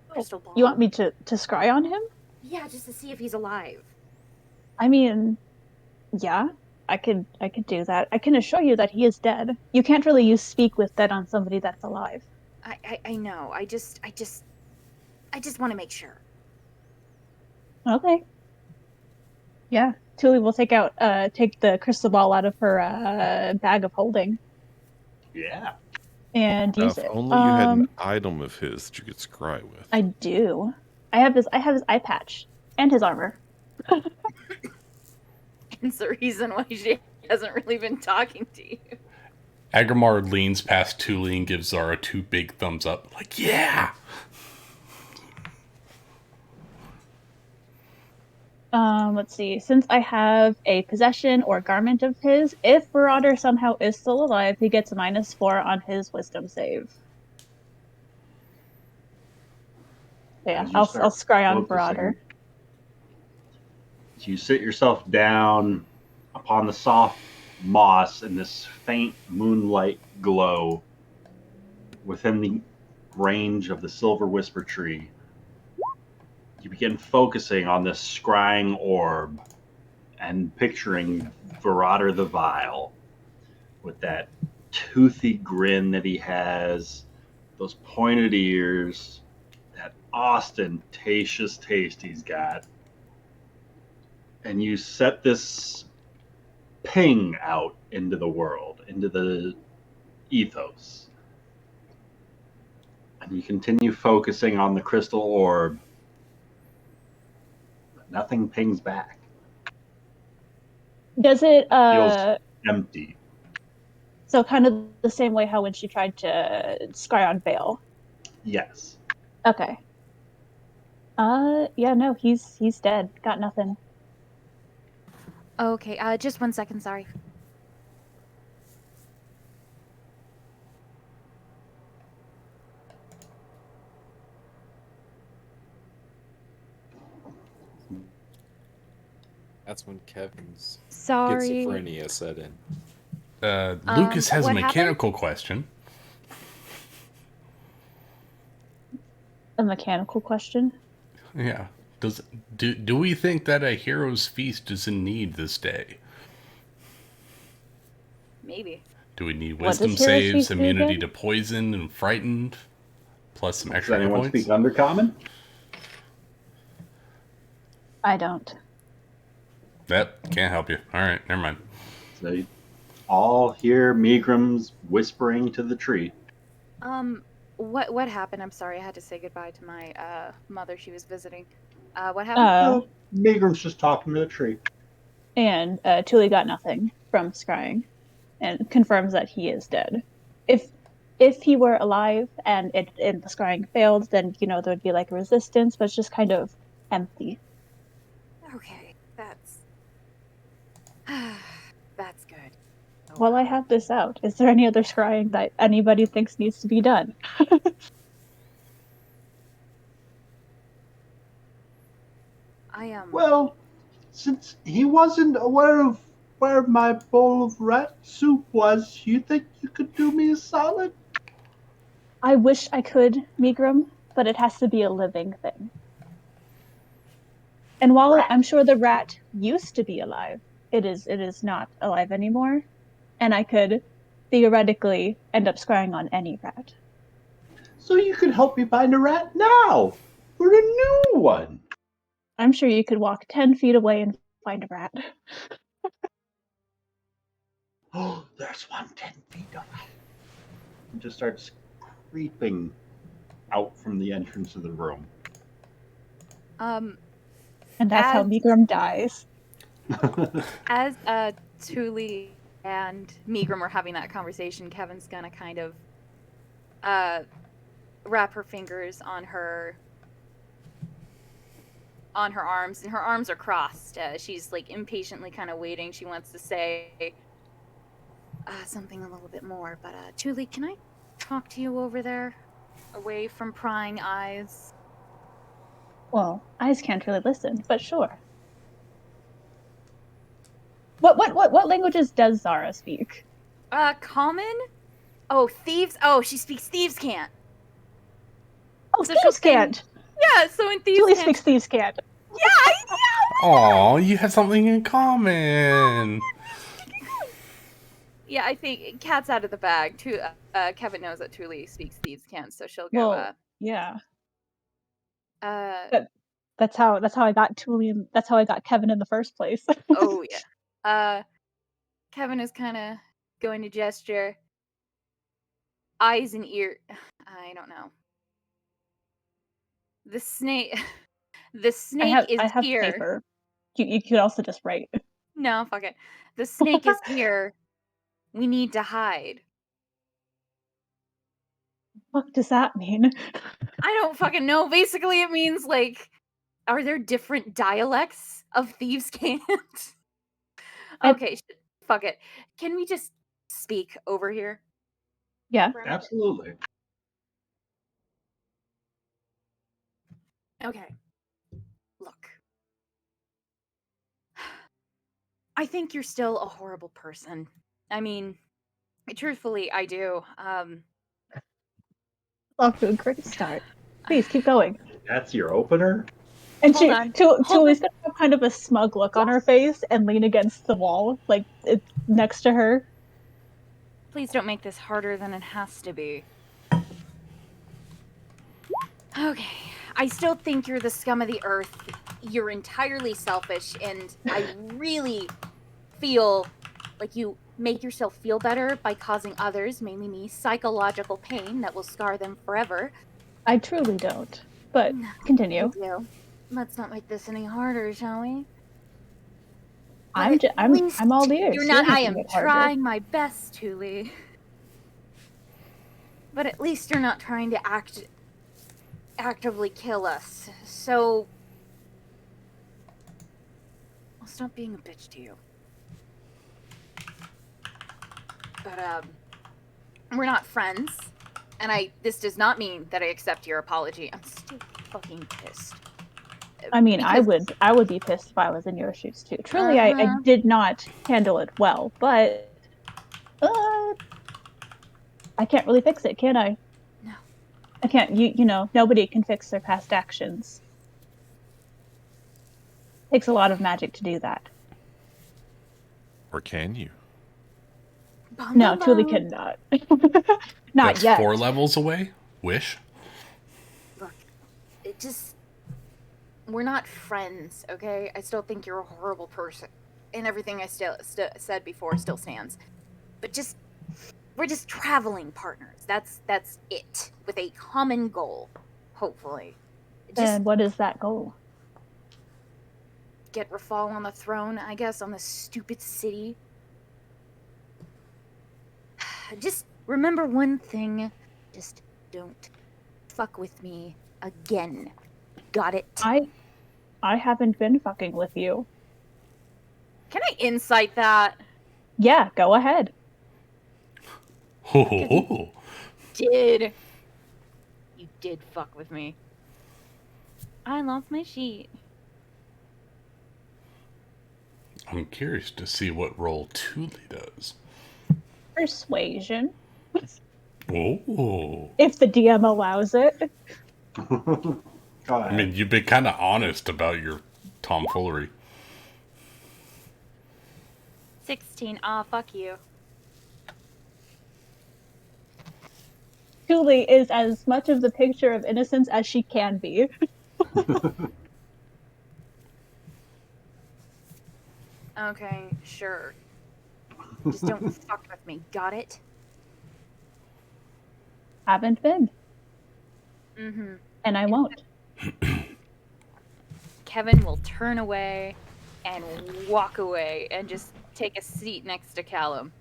crystal ball? You want me to scry on him? Yeah, just to see if he's alive. I mean, yeah, I could do that. I can assure you that he is dead. You can't really use speak with dead on somebody that's alive. I know. I just want to make sure. Okay. Yeah, Thule will take the crystal ball out of her bag of holding Yeah. and Now, use if it. only you had an item of his that you could scry with. I do. I have his eye patch and his armor. It's the reason why she hasn't really been talking to you. Agamar leans past Thule and gives Zara 2 big thumbs up. Like, yeah! Let's see. Since I have a possession or garment of his, if Marauder somehow is still alive, he gets a -4 on his wisdom save. Yeah, As you I'll start scry on focusing, Marauder. You sit yourself down upon the soft moss in this faint moonlight glow within the range of the Silver Whisper Tree. You begin focusing on this scrying orb and picturing Virador the Vile with that toothy grin that he has, those pointed ears, that ostentatious taste he's got. And you set this ping out into the world, into the ethos. And you continue focusing on the crystal orb. But nothing pings back. Does it Feels empty. so kind of the same way how when she tried to scry on Vale? Yes. Okay. Yeah, no, he's dead. Got nothing. Okay, just 1 second, sorry. That's when Kevin's Sorry. schizophrenia set in. Lucas has a what mechanical question. A mechanical question? Yeah. Do we think that a hero's feast is in need this day? Maybe. Do we need What does wisdom hero's saves, feast do immunity again? to poison and frightened, plus some Does extra hit anyone points? speak Undercommon? I don't. That can't help you. All right, never mind. So you all hear Megrim's whispering to the tree. What happened? I'm sorry, I had to say goodbye to my mother. She was visiting. What happened? Oh, Megrim's just talking to the tree. And Thule got nothing from scrying, and confirms that he is dead. If he were alive and the scrying failed, then there would be like a resistance, but it's just kind of empty. Okay, that's good. While I have this out, is there any other scrying that anybody thinks needs to be done? Well, since he wasn't aware of where my bowl of rat soup was, you think you could do me a solid? I wish I could, Megram, but it has to be a living thing. And while I'm sure the rat used to be alive, it is not alive anymore, and I could theoretically end up scrying on any rat. So you could help me find a rat now for a new one. I'm sure you could walk 10 feet away and find a rat. Oh, there's one 10 feet away. And just starts creeping out from the entrance of the room. And that's how As- Megram dies. As Thule and Megram are having that conversation, Kevin's gonna kind of wrap her fingers on her arms, and her arms are crossed. She's like impatiently kind of waiting. She wants to say something a little bit more, but Thule, can I talk to you over there, away from prying eyes? Well, eyes can't really listen, but sure. What languages does Zara speak? Common? Oh, thieves. Oh, she speaks thieves can't. Oh, So thieves can't. Yeah, so in thieves Julie can't. speaks thieves can't. Yeah. Aw, you have something in common. Yeah, I think cat's out of the bag. Kevin knows that Thule speaks thieves can't, so she'll go. Well, yeah. Uh. That's how I got Tuli. That's how I got Kevin in the first place. Oh yeah. Kevin is kind of going to gesture. Eyes and ear. I don't know. The snake. The snake is I have here. paper. You could also just write. No, fuck it. The snake is here. We need to hide. What does that mean? I don't fucking know. Basically, it means like, are there different dialects of thieves can't? Okay, fuck it. Can we just speak over here? Yeah. Absolutely. Okay. Look. I think you're still a horrible person. I mean, truthfully, I do. Off to a great start. Please keep going. That's your opener? And Hold on. Tuli's gonna have kind of a smug look on her face and lean against the wall, like next to her. Please don't make this harder than it has to be. Okay. I still think you're the scum of the earth. You're entirely selfish, and I really feel like you make yourself feel better by causing others, mainly me, psychological pain that will scar them forever. I truly don't. But continue. You do. Let's not make this any harder, shall we? I'm all ears. You're not. You're I am making it harder. trying my best, Thule. But at least you're not trying to actively kill us. So I'll stop being a bitch to you. But we're not friends, and this does not mean that I accept your apology. I'm still fucking pissed. I mean, I would be pissed if I was in your shoes too. Truly, I did not handle it well, but I can't really fix it, can I? No. I can't. You know, nobody can fix their past actions. Takes a lot of magic to do that. Or can you? No, truly cannot. Not That's yet. 4 levels away. Wish. Look, it just... We're not friends, okay? I still think you're a horrible person. And everything I said before still stands. But we're just traveling partners. That's it. With a common goal, hopefully. And what is that goal? Get Rafal on the throne, I guess, on this stupid city. Just remember one thing. Just don't fuck with me again. Got it? I haven't been fucking with you. Can I insight that? Yeah, go ahead. Ho, ho, ho. You did fuck with me. I lost my sheet. I'm curious to see what role Thule does. Persuasion, Oh. if the DM allows it. Go I ahead. mean, you've been kind of honest about your tomfoolery. 16. Ah, fuck you. Julie is as much of the picture of innocence as she can be. Okay, sure. Just don't fuck with me. Got it? Haven't been, Mm-hmm. and I won't. Kevin will turn away and walk away and just take a seat next to Callum.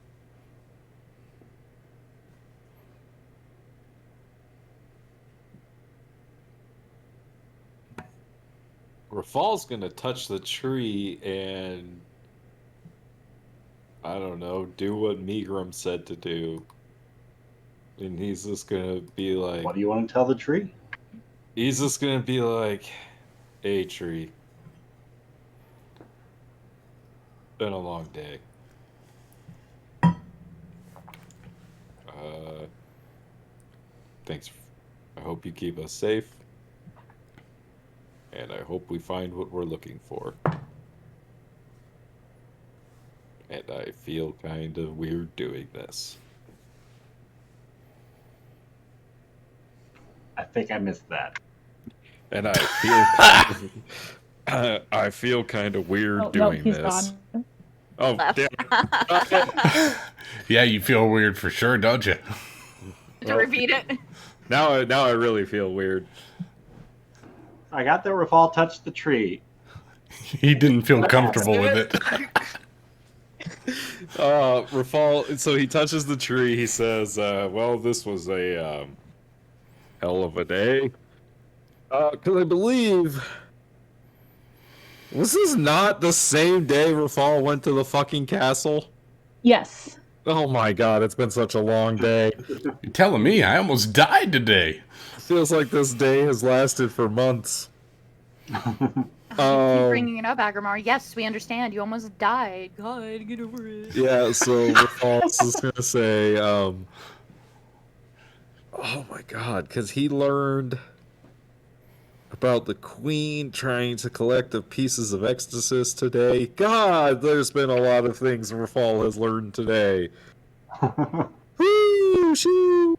Rafal's gonna touch the tree and I don't know, do what Megrim said to do. And he's just gonna be like, What do you want to tell the tree? he's just gonna be like, hey tree. Been a long day. Thanks. I hope you keep us safe. And I hope we find what we're looking for. And I feel kind of weird doing this. I think I missed that. And I feel I feel kind of weird Oh, no, doing he's this. gone. Oh, Left. damn it. Yeah, you feel weird for sure, don't you? To repeat it. Now I really feel weird. I got that Rafal touched the tree. He didn't feel comfortable with it. Rafal, so he touches the tree. He says, well, this was a hell of a day. Because I believe... Was this not the same day Rafal went to the fucking castle? Yes. Oh my god, it's been such a long day. You're telling me I almost died today. Feels like this day has lasted for months. Keep bringing it up, Agramar. Yes, we understand. You almost died. God, get over it. Yeah, so Rafal's is gonna say, oh my god, because he learned about the queen trying to collect the pieces of Exorcist today. God, there's been a lot of things Rafal has learned today. Woo, shoo.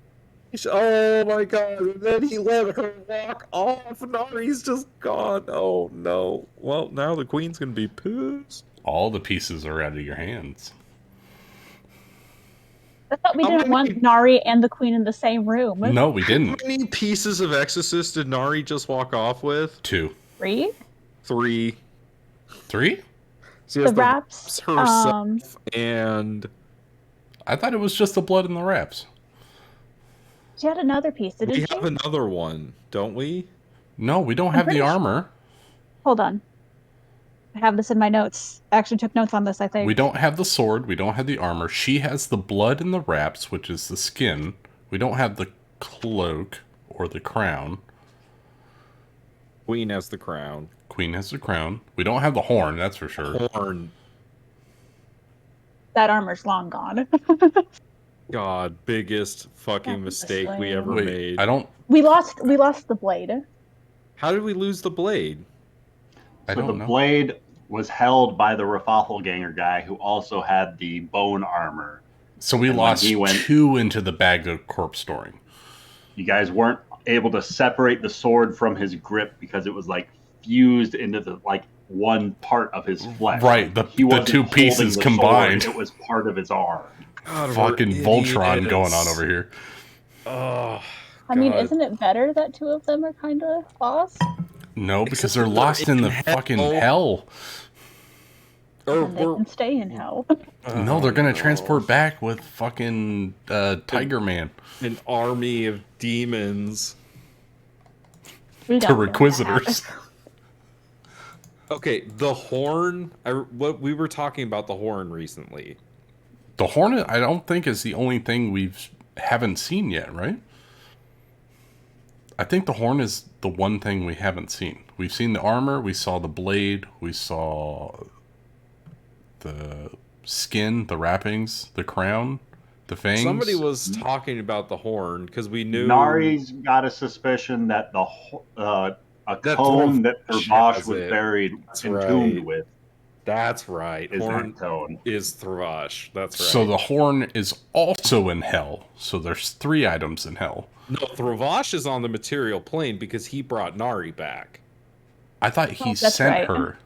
Oh my god, and then he let her walk off. Nari's just gone. Oh no. Well, now the queen's gonna be pissed. All the pieces are out of your hands. I thought we didn't want Nari and the queen in the same room. No, we How didn't. many pieces of Exorcist did Nari just walk off with? 2. 3? 3. 3? She has The wraps, herself and... I thought it was just the blood and the wraps. She had another piece, didn't We she? have another one, don't we? No, we don't have the pretty armor. Hold on. I have this in my notes. I actually took notes on this, I think. We don't have the sword. We don't have the armor. She has the blood and the wraps, which is the skin. We don't have the cloak or the crown. Queen has the crown. Queen has the crown. We don't have the horn, that's for sure. Horn. That armor's long gone. God, biggest fucking Yeah, mistake we slave. ever Wait, made. I don't... We lost the blade. How did we lose the blade? I So don't the know. blade was held by the Rafafelganger guy who also had the bone armor. So we And when lost he went- 2 into the bag of corpse storing. You guys weren't able to separate the sword from his grip because it was like fused into the like one part of his flesh. Right, the wasn't 2 holding pieces the combined. sword, it was part of his arm. God, Fucking we're Voltron idiots. going on over here. Oh, I mean, God. isn't it better that 2 of them are kind of lost? No, because Except they're they're lost in in the hell. fucking hell. And they can stay in hell. No, they're gonna transport back with fucking Tiger Man An army of demons. We to don't know Requisitors. that. Okay, the horn. What we were talking about the horn recently. The horn, I don't think, is the only thing we've haven't seen yet, right? I think the horn is the one thing we haven't seen. We've seen the armor, we saw the blade, we saw the skin, the wrappings, the crown, the fangs. Somebody was talking about the horn because we knew Nari's got a suspicion that a That cone that Thravash Thravash has was it. buried, That's entombed right. with, That's right. is Horn that cone. is Thravash. That's right. So the horn is also in hell. So there's 3 items in hell. No, Thravash is on the material plane because he brought Nari back. I thought he That's sent right. her.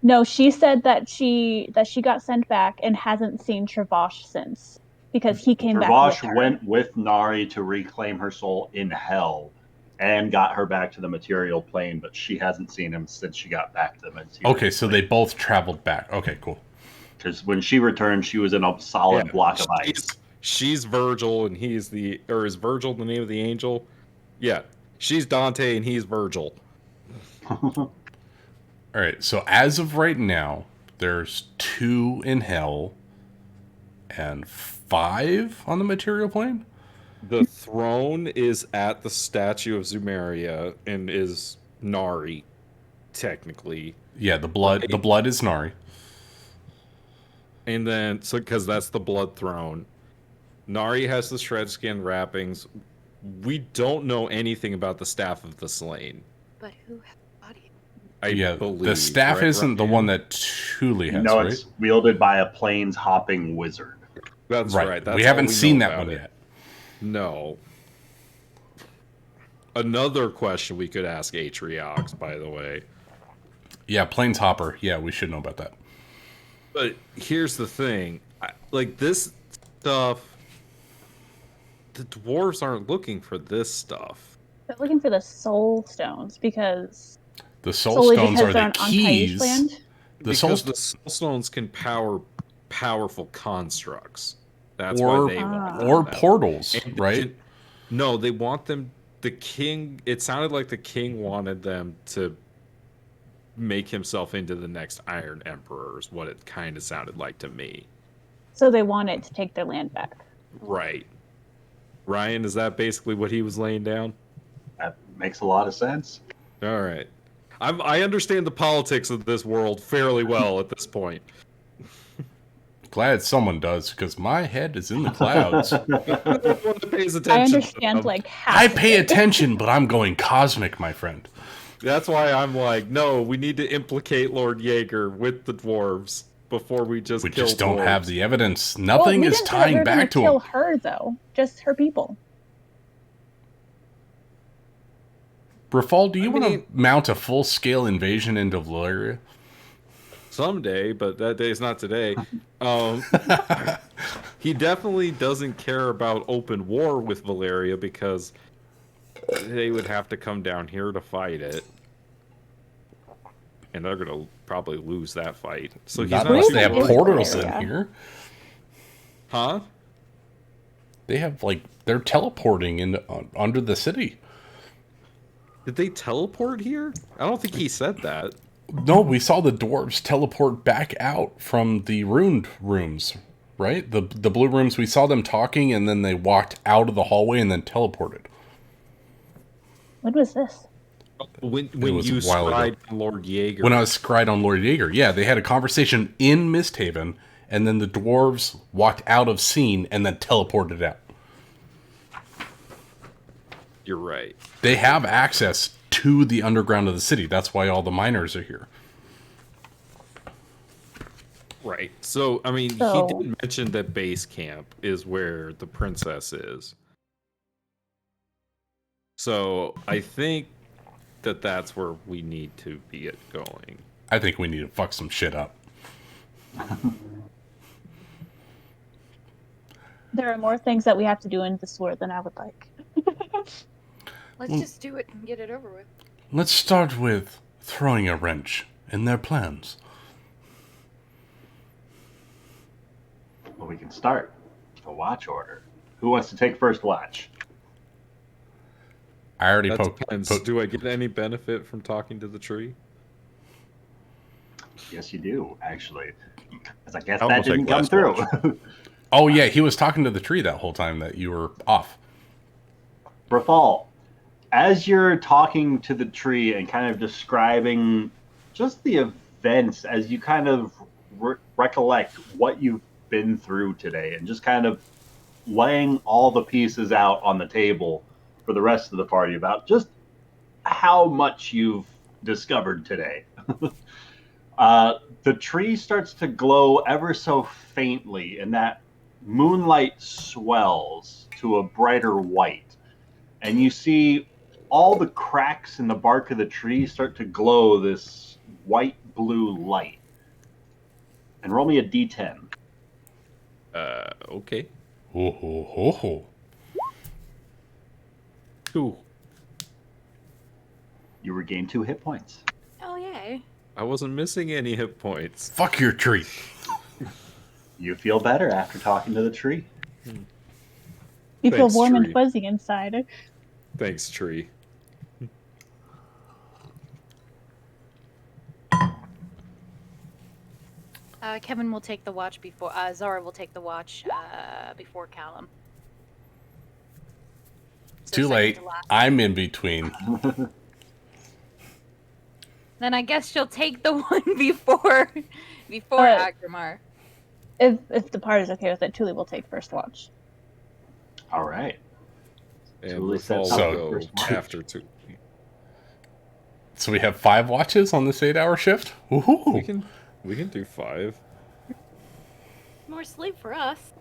No, she said that she got sent back and hasn't seen Travosh since because he came back with Thravash her. went with Nari to reclaim her soul in hell and got her back to the material plane, but she hasn't seen him since she got back to the material Okay, so they both traveled back. Okay, cool. Because when she returned, she was in a solid block of ice. She's Virgil and he's is Virgil the name of the angel? Yeah. She's Dante and he's Virgil. All right, so as of right now, there's 2 in hell and 5 on the material plane? The throne is at the statue of Zumeria and is Nari, technically. Yeah, the blood is Nari. And then, so because that's the blood throne, Nari has the shred skin wrappings. We don't know anything about the staff of the slain. But who has the body? I believe the staff right, isn't the Ryan? one that Thule has, No, right? it's wielded by a plains hopping wizard. That's right. That's we all haven't seen know that about one it. yet. No. Another question we could ask Atriox, by the way. Yeah, Planeshopper. Yeah, we should know about that. But here's the thing. Like, this stuff... The dwarves aren't looking for this stuff. They're looking for the soul stones because The soul solely stones because are they're the on keys. Untouched land. The soul Because the soul stones can power powerful constructs. That's why or they want or them. portals, And right? No, they want them. The king. It sounded like the king wanted them to make himself into the next Iron Emperor. Is what it kind of sounded like to me. So they wanted to take their land back. Right. Ryan, is that basically what he was laying down? That makes a lot of sense. All right. I understand the politics of this world fairly well at this point. Glad someone does, because my head is in the clouds. One that pays I attention. understand like half. I of pay it. attention, but I'm going cosmic, my friend. That's why I'm like, no, we need to implicate Lord Jaeger with the dwarves before we just We kill just don't dwarves. have the evidence. Well, Nothing we is didn't say that we tying were gonna back to kill him. her though, just her people. Rafal, do you want mean- to mount a full-scale invasion into Valeria? Someday, but that day's not today. He definitely doesn't care about open war with Valeria because they would have to come down here to fight it. And they're going to probably lose that fight. So he's Not not unless too they have worried. portals in Valeria. here. Huh? They have, they're teleporting into under the city. Did they teleport here? I don't think he said that. No, we saw the dwarves teleport back out from the ruined rooms, right? The blue rooms, we saw them talking, and then they walked out of the hallway and then teleported. When was this? When was you a while ago. spied Lord Jaeger. When I was scried on Lord Jaeger, yeah, they had a conversation in MistHaven, and then the dwarves walked out of scene and then teleported out. You're right. They have access to the underground of the city. That's why all the miners are here. Right. So, I mean, So- he did mention that base camp is where the princess is. So, I think that that's where we need to be going. I think we need to fuck some shit up. There are more things that we have to do in this war than I would like. Let's just do it and get it over with. Let's start with throwing a wrench in their plans. Well, we can start the watch order. Who wants to take first watch? I already That poked. depends. Do I get any benefit from talking to the tree? Yes, you do, actually. Because I guess I'll that take didn't come last through. watch. Oh yeah, he was talking to the tree that whole time that you were off. Rafal, as you're talking to the tree and kind of describing just the events as you kind of recollect what you've been through today and just kind of laying all the pieces out on the table for the rest of the party about just how much you've discovered today. The tree starts to glow ever so faintly, and that moonlight swells to a brighter white. And you see all the cracks in the bark of the tree start to glow this white-blue light. And roll me a d10. Okay. Ho ho ho ho. 2. You regain 2 hit points. Oh, yay. I wasn't missing any hit points. Fuck your tree. You feel better after talking to the tree. You feel Thanks, warm and tree. fuzzy inside. Thanks, tree. Kevin will take the watch before... Zara will take the watch before Callum. So Too second late. to last. I'm in between. Then I guess she'll take the one before Agrimar. If the party's okay with it, Tuli will take first watch. All right. And Tuli Rafal sets up will first go watch. after 2. So we have 5 watches on this 8-hour shift? Woohoo! We can do 5. More sleep for us.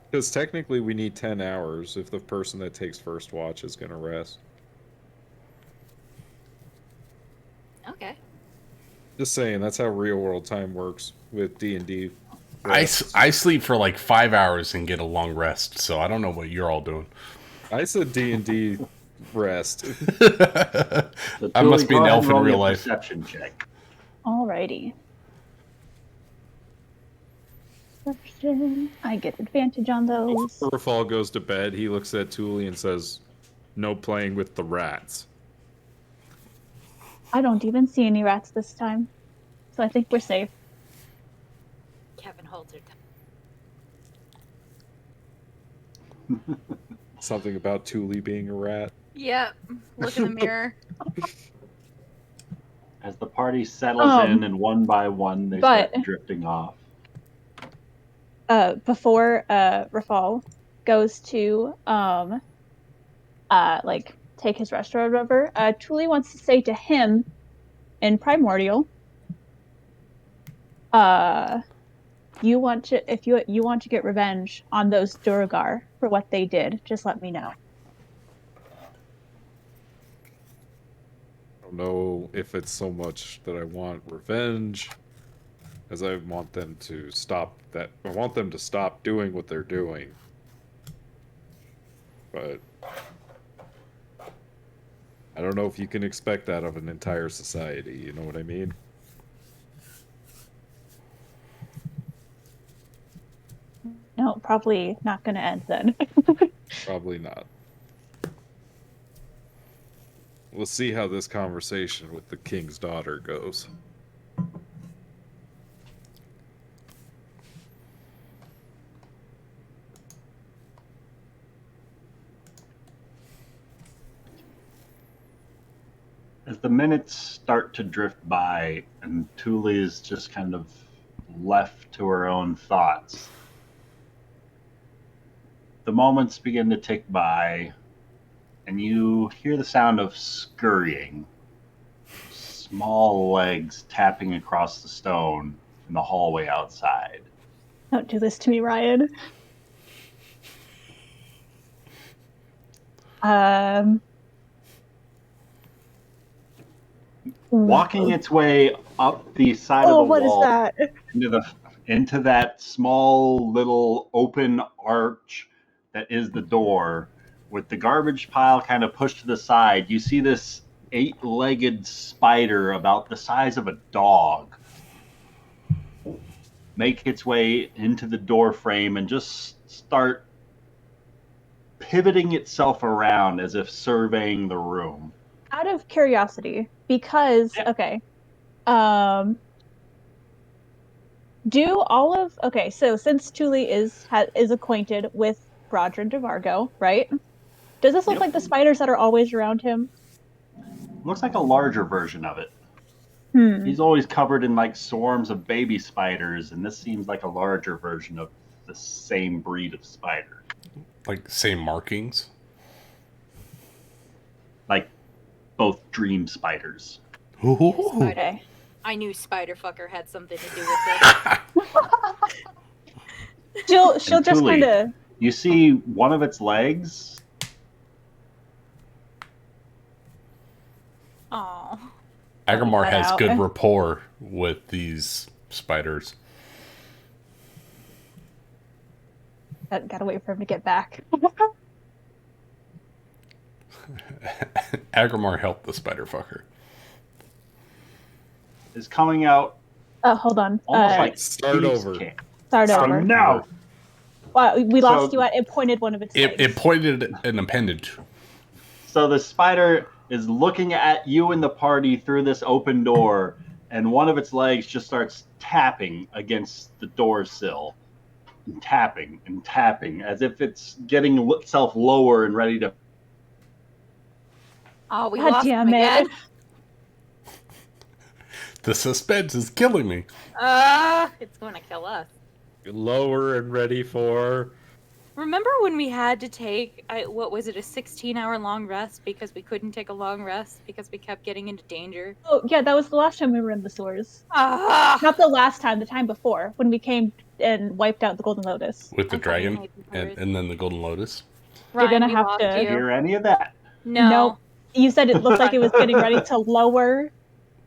Because technically we need 10 hours if the person that takes first watch is going to rest. Okay. Just saying, that's how real world time works with D&D. I sleep for like 5 hours and get a long rest, so I don't know what you're all doing. I said D&D rest. So I must be go an ahead elf and in roll me real a life. Perception check. Alrighty. Perception. I get advantage on those. Before Rafal goes to bed, he looks at Thule and says, "No playing with the rats." I don't even see any rats this time, so I think we're safe. Kevin holds her. Something about Thule being a rat. Yep. Look in the mirror. As the party settles in and one by one they start but- drifting off. Before Rafal goes to like take his rest or whatever, Tuli wants to say to him in Primordial, you want to if you want to get revenge on those Duergar for what they did, just let me know. I don't know if it's so much that I want revenge as I want them to stop that. I want them to stop doing what they're doing. But I don't know if you can expect that of an entire society, you know what I mean? No, probably not going to end then. Probably not. We'll see how this conversation with the king's daughter goes. As the minutes start to drift by and Thule is just kind of left to her own thoughts, the moments begin to tick by and you hear the sound of scurrying, small legs tapping across the stone in the hallway outside. Don't do this to me, Ryan. Walking its way up the side of the what wall is that? into that small little open arch that is the door, with the garbage pile kind of pushed to the side, you see this 8-legged spider about the size of a dog make its way into the door frame and just start pivoting itself around as if surveying the room. Out of curiosity, because Yeah. okay, Do all of okay? So since Thule is acquainted with Roger and DeVargo, right? Does this look Yep. like the spiders that are always around him? Looks like a larger version of it. Hmm. He's always covered in like swarms of baby spiders, and this seems like a larger version of the same breed of spider. Like same markings. Like both dream spiders. Ooh. Okay. I knew Spiderfucker had something to do with it. She'll And just Thule, kind of. You see one of its legs. Oh. Agrimar Cut has out. good rapport with these spiders. Gotta wait for him to get back. Agrimar helped the spider fucker. Is coming out Hold on. almost like Start thieves' over. camp. Start So over. now, Well, we lost So- you at it pointed one of its legs. It pointed an appendage. so the spider is looking at you and the party through this open door, and one of its legs just starts tapping against the door sill. And tapping, as if it's getting itself lower and ready to. Oh, we God lost damn him it. again. The suspense is killing me. It's going to kill us. Lower and ready for. Remember when we had to take, what was it, a 16-hour long rest because we couldn't take a long rest because we kept getting into danger? Oh yeah, that was the last time we were in the sewers. Ah! Not the last time, the time before when we came and wiped out the Golden Lotus. With the I fucking dragon hate the and, birds. and then the golden lotus. You're gonna we have lost to- you. Hear any of that? No. Nope. You said it looked like it was getting ready to lower.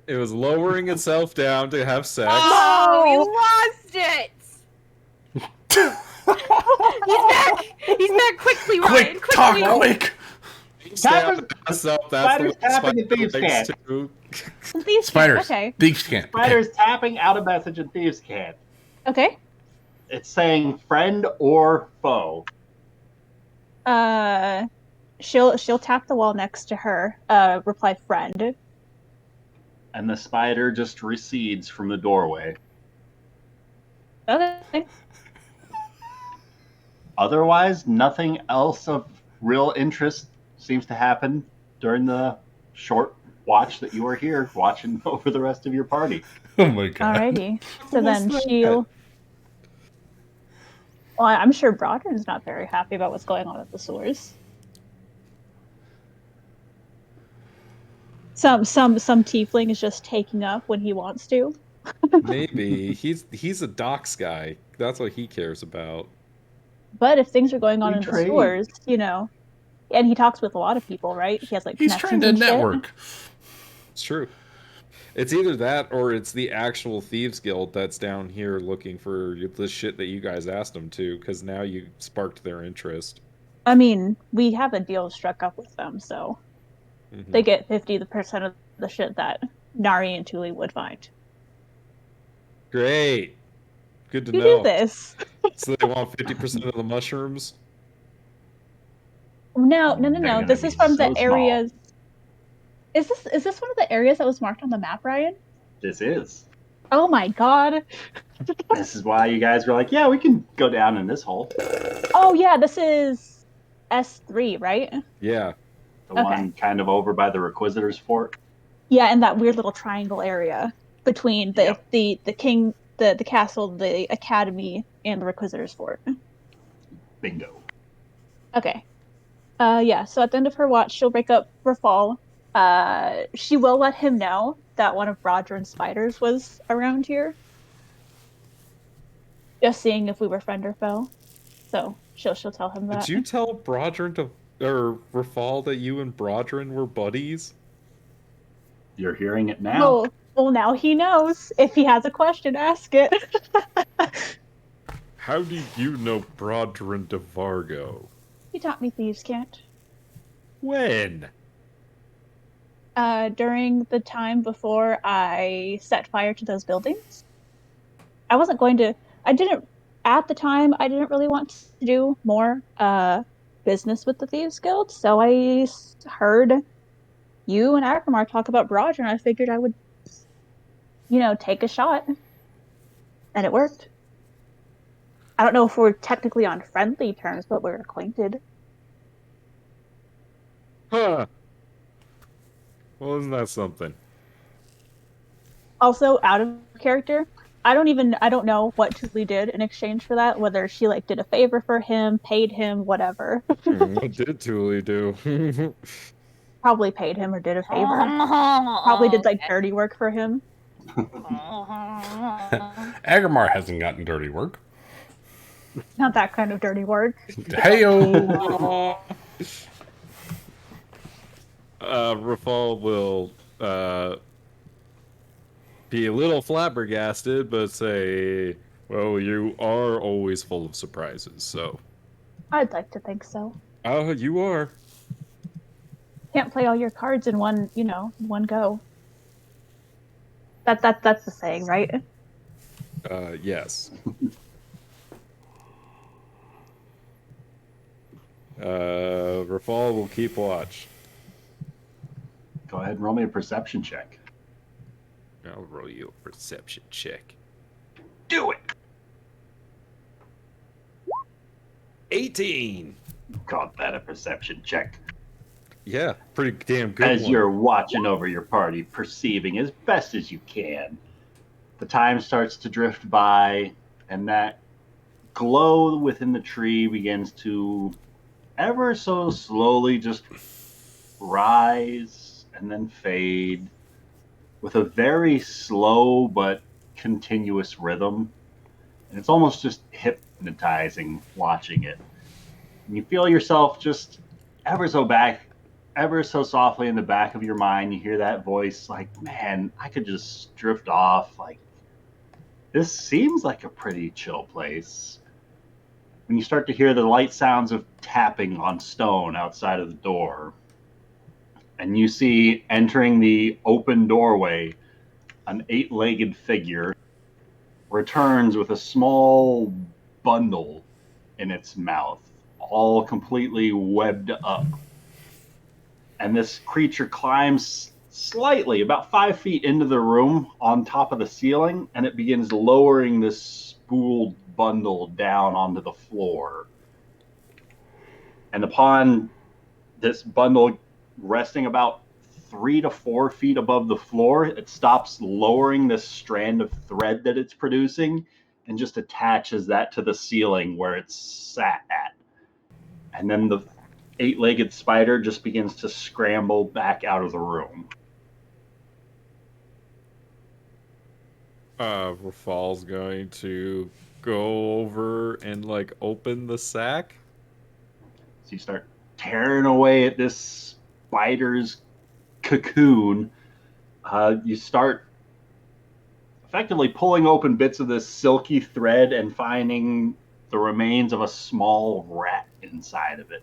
It was lowering itself down to have sex. Oh, we No! lost it! He's back! He's back quickly, Ryan! Quick, talk Quickly! quick! Stay on the pass up. That's Spiders the way tapping spider at thieves' likes camp. to. These Spiders. Okay. Thieves can't. Spider's tapping out a message in thieves' camp. Okay. It's saying friend or foe. She'll tap the wall next to her. Reply friend. And the spider just recedes from the doorway. Okay. Otherwise, nothing else of real interest seems to happen during the short watch that you are here watching over the rest of your party. Oh my god. Alrighty. So then What's that? she'll. Well, I'm sure Broderin's not very happy about what's going on at the sewers. Some tiefling is just taking up when he wants to. Maybe he's a docks guy. That's what he cares about. But if things are going on We in trade. the sewers, and he talks with a lot of people, right? He has like He's trying connections to and shit. network. It's true. It's either that or it's the actual thieves guild that's down here looking for the shit that you guys asked them to, because now you sparked their interest. I mean, we have a deal struck up with them, so Mhm. they get 50% of the shit that Nari and Thule would find. Great. Good to You know. do this. So they want 50% of the mushrooms? No. They're gonna This be is from so the small. areas. Is this one of the areas that was marked on the map, Ryan? This is. Oh my god. This is why you guys were like, yeah, we can go down in this hole. Oh yeah, this is S3, right? Yeah. The Okay. one kind of over by the Requisitor's Fort. Yeah, in that weird little triangle area between the Yep. the king, the castle, the academy, and the Requisitor's Fort. Bingo. Okay. Yeah, so at the end of her watch, she'll break up Rafal. She will let him know that one of Broderin's spiders was around here. Just seeing if we were friend or foe. So she'll tell him that. Did you tell Brodrin or Rafal that you and Brodrin were buddies? You're hearing it now. Well, now he knows. If he has a question, ask it. How do you know Brodrin DeVargo? He taught me thieves can't. When? During the time before I set fire to those buildings. I wasn't going to. At the time, I didn't really want to do more business with the Thieves Guild, so I heard you and Akramar talk about Roger, and I figured I would, take a shot. And it worked. I don't know if we're technically on friendly terms, but we're acquainted. Huh. Well, isn't that something? Also, out of character, I don't know what Julie did in exchange for that, whether she like did a favor for him, paid him, whatever. What did Thule do? Probably paid him or did a favor. Probably did like dirty work for him. Agamar hasn't gotten dirty work. Not that kind of dirty work. Heyo. Rafal will be a little flabbergasted, but say, well, you are always full of surprises, so. I'd like to think so. Oh, you are. Can't play all your cards in one go. That's the saying, right? Yes. Rafal will keep watch. Go ahead and roll me a perception check. I'll roll you a perception check. Do it. 18. Called that a perception check. Yeah, pretty damn good As one. you're watching over your party, perceiving as best as you can, the time starts to drift by, and that glow within the tree begins to ever so slowly just rise and then fade with a very slow but continuous rhythm. And it's almost just hypnotizing watching it. And you feel yourself just ever so softly in the back of your mind. You hear that voice like, man, I could just drift off. Like, this seems like a pretty chill place. When you start to hear the light sounds of tapping on stone outside of the door, and you see entering the open doorway an 8-legged figure returns with a small bundle in its mouth, all completely webbed up. And this creature climbs slightly, about 5 feet into the room on top of the ceiling, and it begins lowering this spooled bundle down onto the floor. And upon this bundle resting about 3 to 4 feet above the floor, it stops lowering this strand of thread that it's producing and just attaches that to the ceiling where it's sat at. And then the 8-legged spider just begins to scramble back out of the room. Rafal's going to go over and like open the sack. So you start tearing away at this spider's cocoon. You start effectively pulling open bits of this silky thread and finding the remains of a small rat inside of it.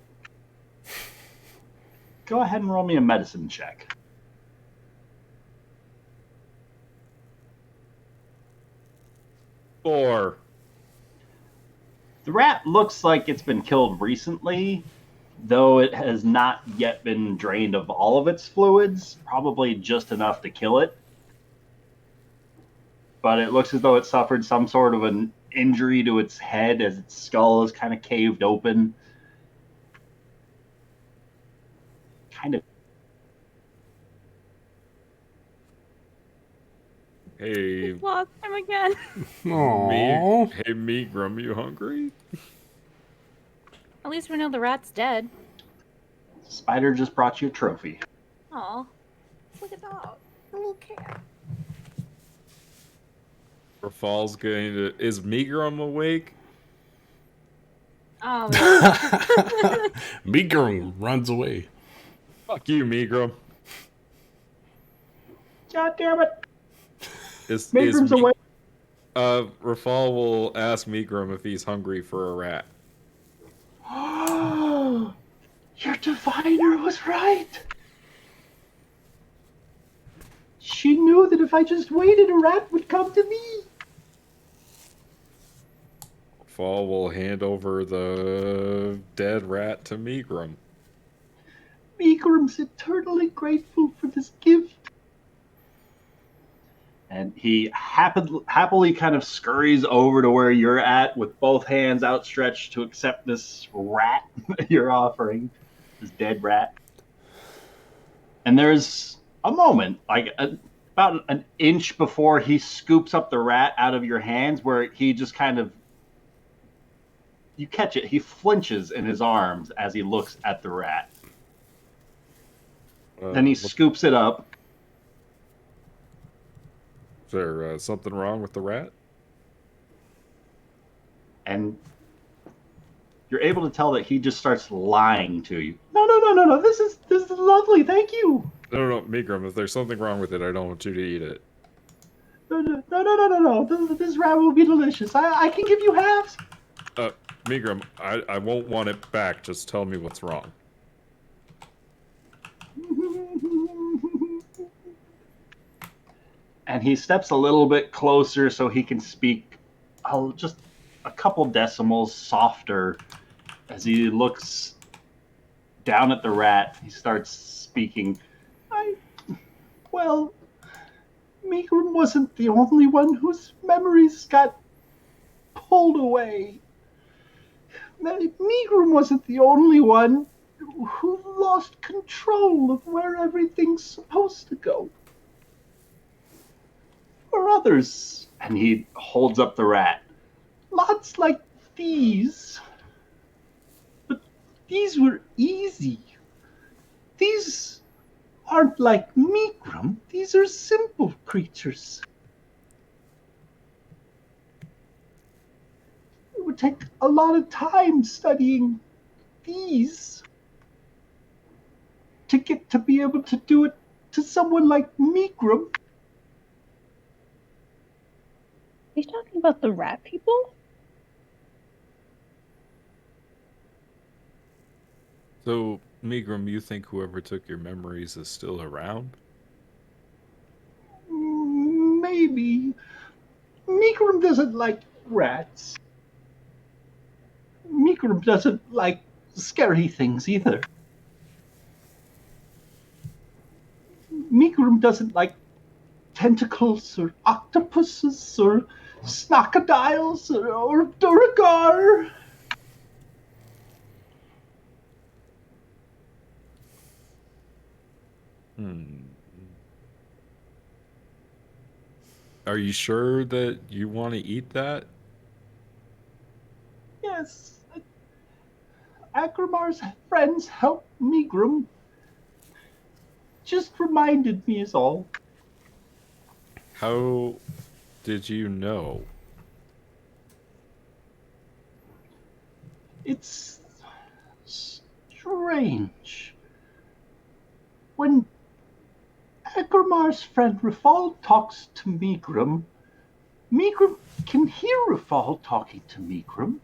Go ahead and roll me a medicine check. Four. The rat looks like it's been killed recently, though it has not yet been drained of all of its fluids, probably just enough to kill it. But it looks as though it suffered some sort of an injury to its head as its skull is kind of caved open. Kind of. Hey, Lost him again. Aww. hey, Meegrum, you hungry? At least we know the rat's dead. Spider just brought you a trophy. Aw. Look at that. A little cat. Rafal's going to. Is Meegrum awake? Oh, Meagrum runs away. Fuck you, Meegrum. God damn it! Is Meegrum's away. Rafal will ask Meegrum if he's hungry for a rat. Your diviner was right. She knew that if I just waited, a rat would come to me. Rafal will hand over the dead rat to Meegrum. Meagram's eternally grateful for this gift. And he happily kind of scurries over to where you're at with both hands outstretched to accept this rat you're offering, this dead rat. And there's a moment, like about an inch before he scoops up the rat out of your hands, where he just kind of, you catch it, he flinches in his arms as he looks at the rat. Then he scoops it up. Is there something wrong with the rat? And you're able to tell that he just starts lying to you. No. This is lovely. Thank you. No, Migrum, if there's something wrong with it, I don't want you to eat it. No. This rat will be delicious. I can give you halves. Migrum, I won't want it back. Just tell me what's wrong. And he steps a little bit closer so he can speak just a couple decimals softer as he looks down at the rat. He starts speaking. Well, Migrum wasn't the only one whose memories got pulled away. Migrum wasn't the only one who lost control of where everything's supposed to go. Or others. And he holds up the rat. Lots like these. But these were easy. These aren't like Migrum. These are simple creatures. It would take a lot of time studying these to get to be able to do it to someone like Migrum. Are you talking about the rat people? So, Migrum, you think whoever took your memories is still around? Maybe. Migrum doesn't like rats. Migrum doesn't like scary things either. Migrum doesn't like tentacles or octopuses or snocodiles or Duragar. Are you sure that you want to eat that? Yes. Agramar's friends helped Migrum. Just reminded me is all. How did you know? It's strange. When Agramar's friend Rafal talks to Migrum, Migrum can hear Rafal talking to Migrum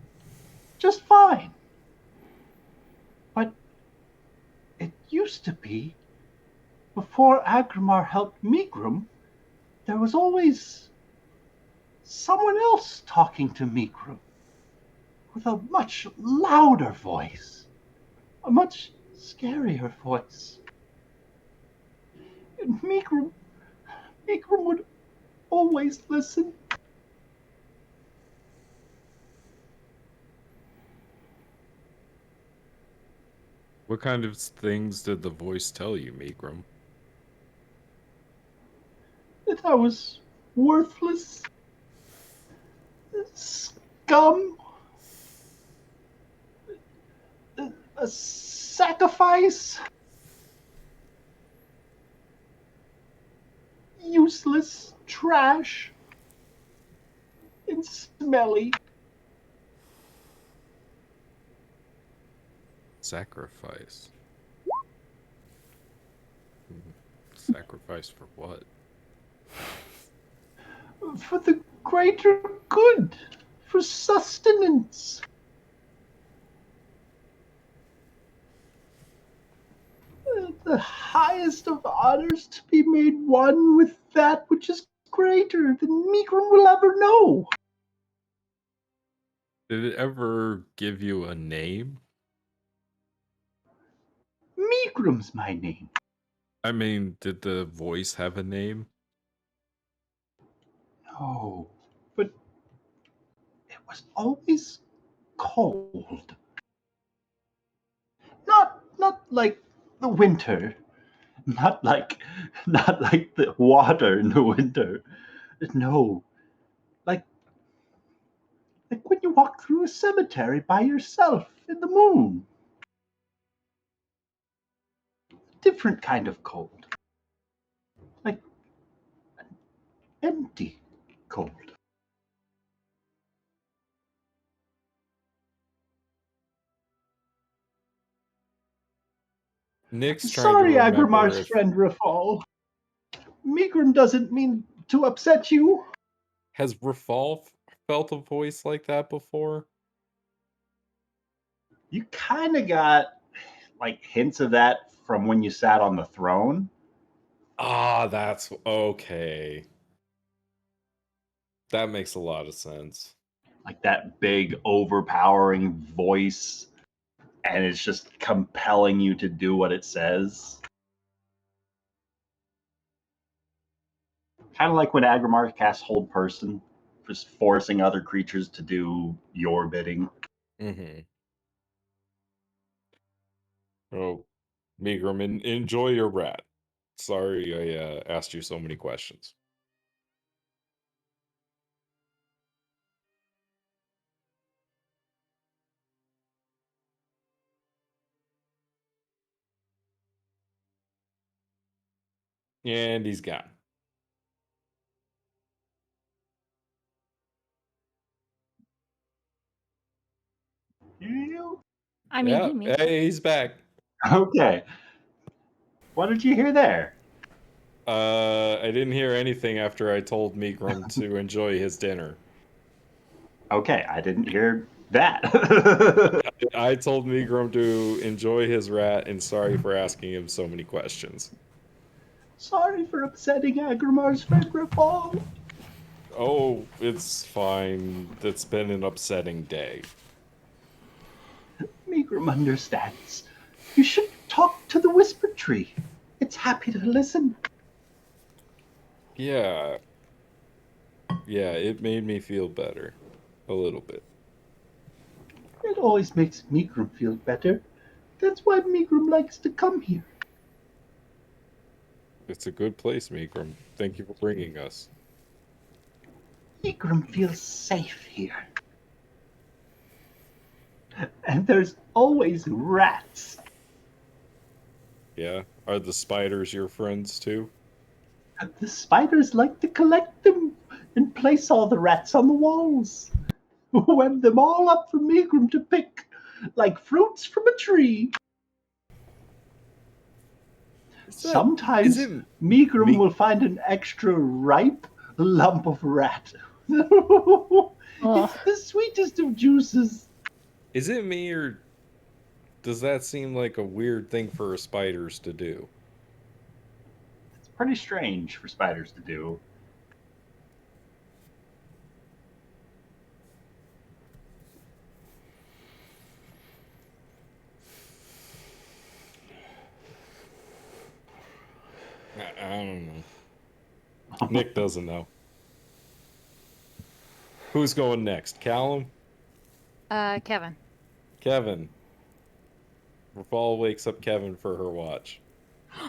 just fine. But it used to be, before Agramar helped Migrum, there was always someone else talking to Migrum with a much louder voice, a much scarier voice. And Migrum would always listen. What kind of things did the voice tell you, Migrum? That I was worthless, scum, a sacrifice, useless trash, and smelly. Sacrifice. Sacrifice for what? For the greater good, for sustenance. The highest of honors to be made one with that which is greater than Migrum will ever know. Did it ever give you a name? Migrum's my name. I mean, did the voice have a name? No, but it was always cold. Not like the winter. Not like the water in the winter. No, like when you walk through a cemetery by yourself in the moon. Different kind of cold. Like empty cold. Nick's trying to Sorry, remember Agrimar's if friend Rafal. Migrum doesn't mean to upset you. has Rafal felt a voice like that before. You kind of got like hints of that from when you sat on the throne. Ah, that's okay. That makes a lot of sense. Like that big, overpowering voice, and it's just compelling you to do what it says. Kind of like when Agrimar casts Hold Person, just forcing other creatures to do your bidding. Mm-hmm. Oh, Migrum, enjoy your rat. Sorry I asked you so many questions. And he's gone. You? I mean, Yeah, he made hey, he's back. Okay. What did you hear there? I didn't hear anything after I told Migrum to enjoy his dinner. Okay, I didn't hear that. I told Migrum to enjoy his rat and sorry for asking him so many questions. Sorry for upsetting Agrimar's friend Rafal. Oh, it's fine. It's been an upsetting day. Migrum understands. You should talk to the Whisper Tree. It's happy to listen. Yeah. Yeah, it made me feel better. A little bit. It always makes Migrum feel better. That's why Migrum likes to come here. It's a good place, Migrum. Thank you for bringing us. Migrum feels safe here. And there's always rats. Yeah? Are the spiders your friends too? The spiders like to collect them and place all the rats on the walls. Web them all up for Migrum to pick, like fruits from a tree. Sometimes Migrum will find an extra ripe lump of rat. It's the sweetest of juices. Is it me, or does that seem like a weird thing for spiders to do? It's pretty strange for spiders to do. I don't know. Nick doesn't know. Who's going next? Callum? Kevin. Kevin. Rafal wakes up Kevin for her watch.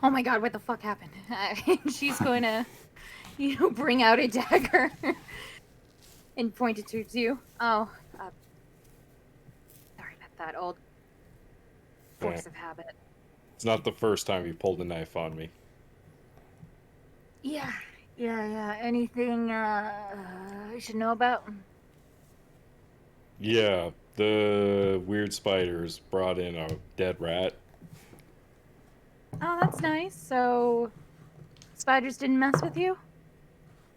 Oh my god, what the fuck happened? She's going to, bring out a dagger and point it towards you. Oh, sorry about that, old force Yeah. of habit. It's not the first time you pulled a knife on me. Yeah. Anything I should know about? Yeah, the weird spiders brought in a dead rat. Oh, that's nice. So, spiders didn't mess with you?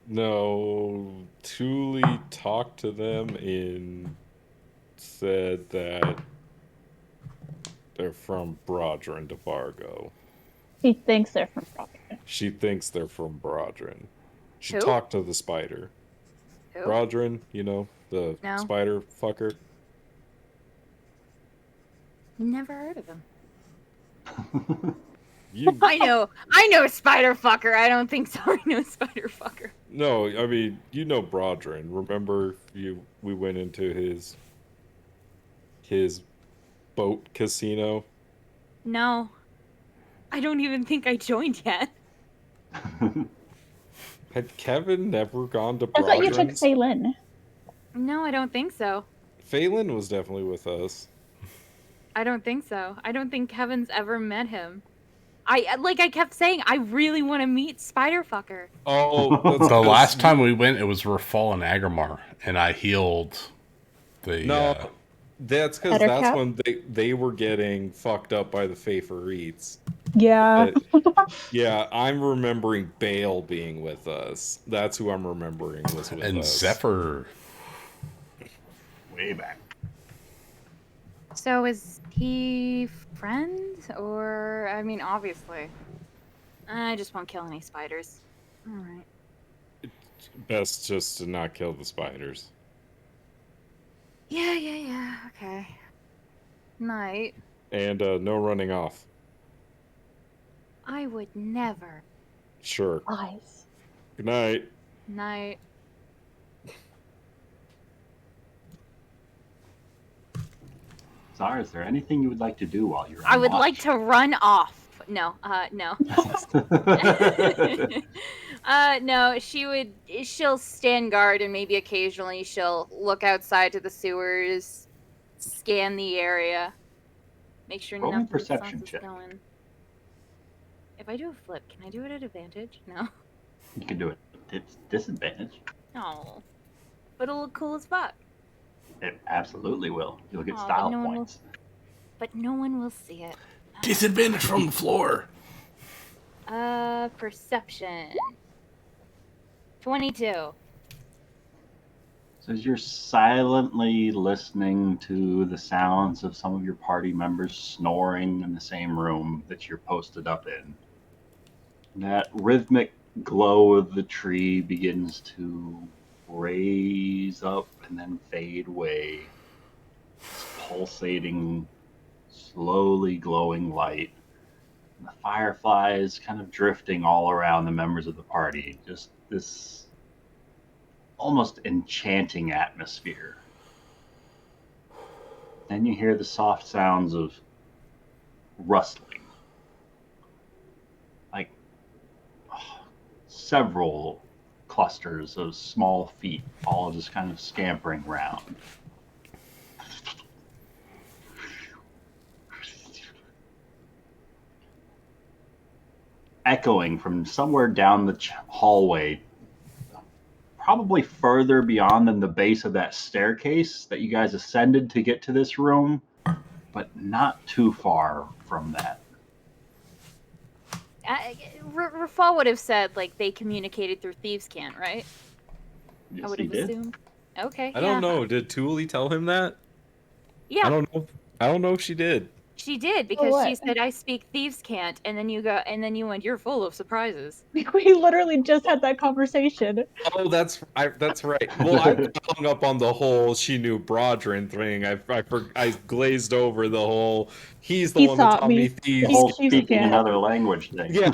No, Thule talked to them and said that they're from Brodrin de Vargo. He thinks they're from Brodrin. She thinks they're from Brodrin. She Who? talked to the spider. Who? Brodrin, the No. spider fucker. Never heard of him. You I know spider fucker. I don't think so. I know spider fucker. No, I mean, you know Brodrin. Remember we went into his boat casino? No, I don't even think I joined yet. Had Kevin never gone to I thought you took Brodrin's? Phelan. No, I don't think so. Phelan was definitely with us. I don't think so. I don't think Kevin's ever met him. I kept saying, I really want to meet Spiderfucker. Oh, that's The 'cause last time we went, it was Rafal and Agrimar, and I healed the. No, that's because Buttercup? that's when they were getting fucked up by the Favorites. Yeah. Yeah, I'm remembering Bale being with us. That's who I'm remembering was with and us. Zephyr. Way back. So is he friends? Or, I mean, obviously. I just won't kill any spiders. Alright. Best just to not kill the spiders. Yeah, okay. Night. And no running off. I would never. Sure. Eyes. Good night. Night. Zara, is there anything you would like to do while you're on I would watch? like to run off. No, no. No, she'll stand guard and maybe occasionally she'll look outside to the sewers, scan the area, make sure Roll me a nothing perception else is check. going. If I do a flip, can I do it at advantage? No. You can do it. It's disadvantage. No. But it'll look cool as fuck. It absolutely will. You'll get Aw, but style no one will- points. But no one will see it. Disadvantage from the floor. Perception. 22. So as you're silently listening to the sounds of some of your party members snoring in the same room that you're posted up in, that rhythmic glow of the tree begins to raise up and then fade away. This pulsating, slowly glowing light. And the fireflies kind of drifting all around the members of the party. Just this almost enchanting atmosphere. Then you hear the soft sounds of rustling. Like several clusters of small feet all just kind of scampering around. Echoing from somewhere down the hallway, probably further beyond than the base of that staircase that you guys ascended to get to this room, but not too far from that. Rafal would have said, like, they communicated through Thieves' Cant, right? Yes, I would he have did. assumed. Okay, I don't know. Did Thule tell him that? Yeah. I don't know. I don't know if she did. She did, because what? she said, I speak Thieves' Cant, and then you went, you're full of surprises. We literally just had that conversation. Oh, that's right. Well, I hung up on the whole she knew Brodrin thing. I glazed over the whole he's the He one that taught taught me. me The thieves. whole Thieves' speaking Cant. another language thing. Yeah,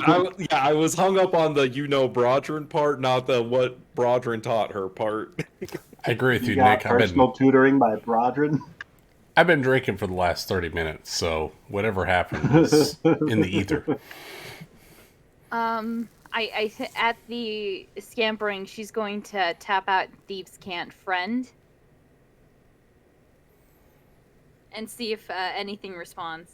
I was hung up on the Brodrin part, not the what Brodrin taught her part. I agree with You you, got Nick. personal tutoring by Brodrin. I've been drinking for the last 30 minutes, so whatever happened was in the ether. At the scampering, she's going to tap out Thieves' Cant friend and see if anything responds.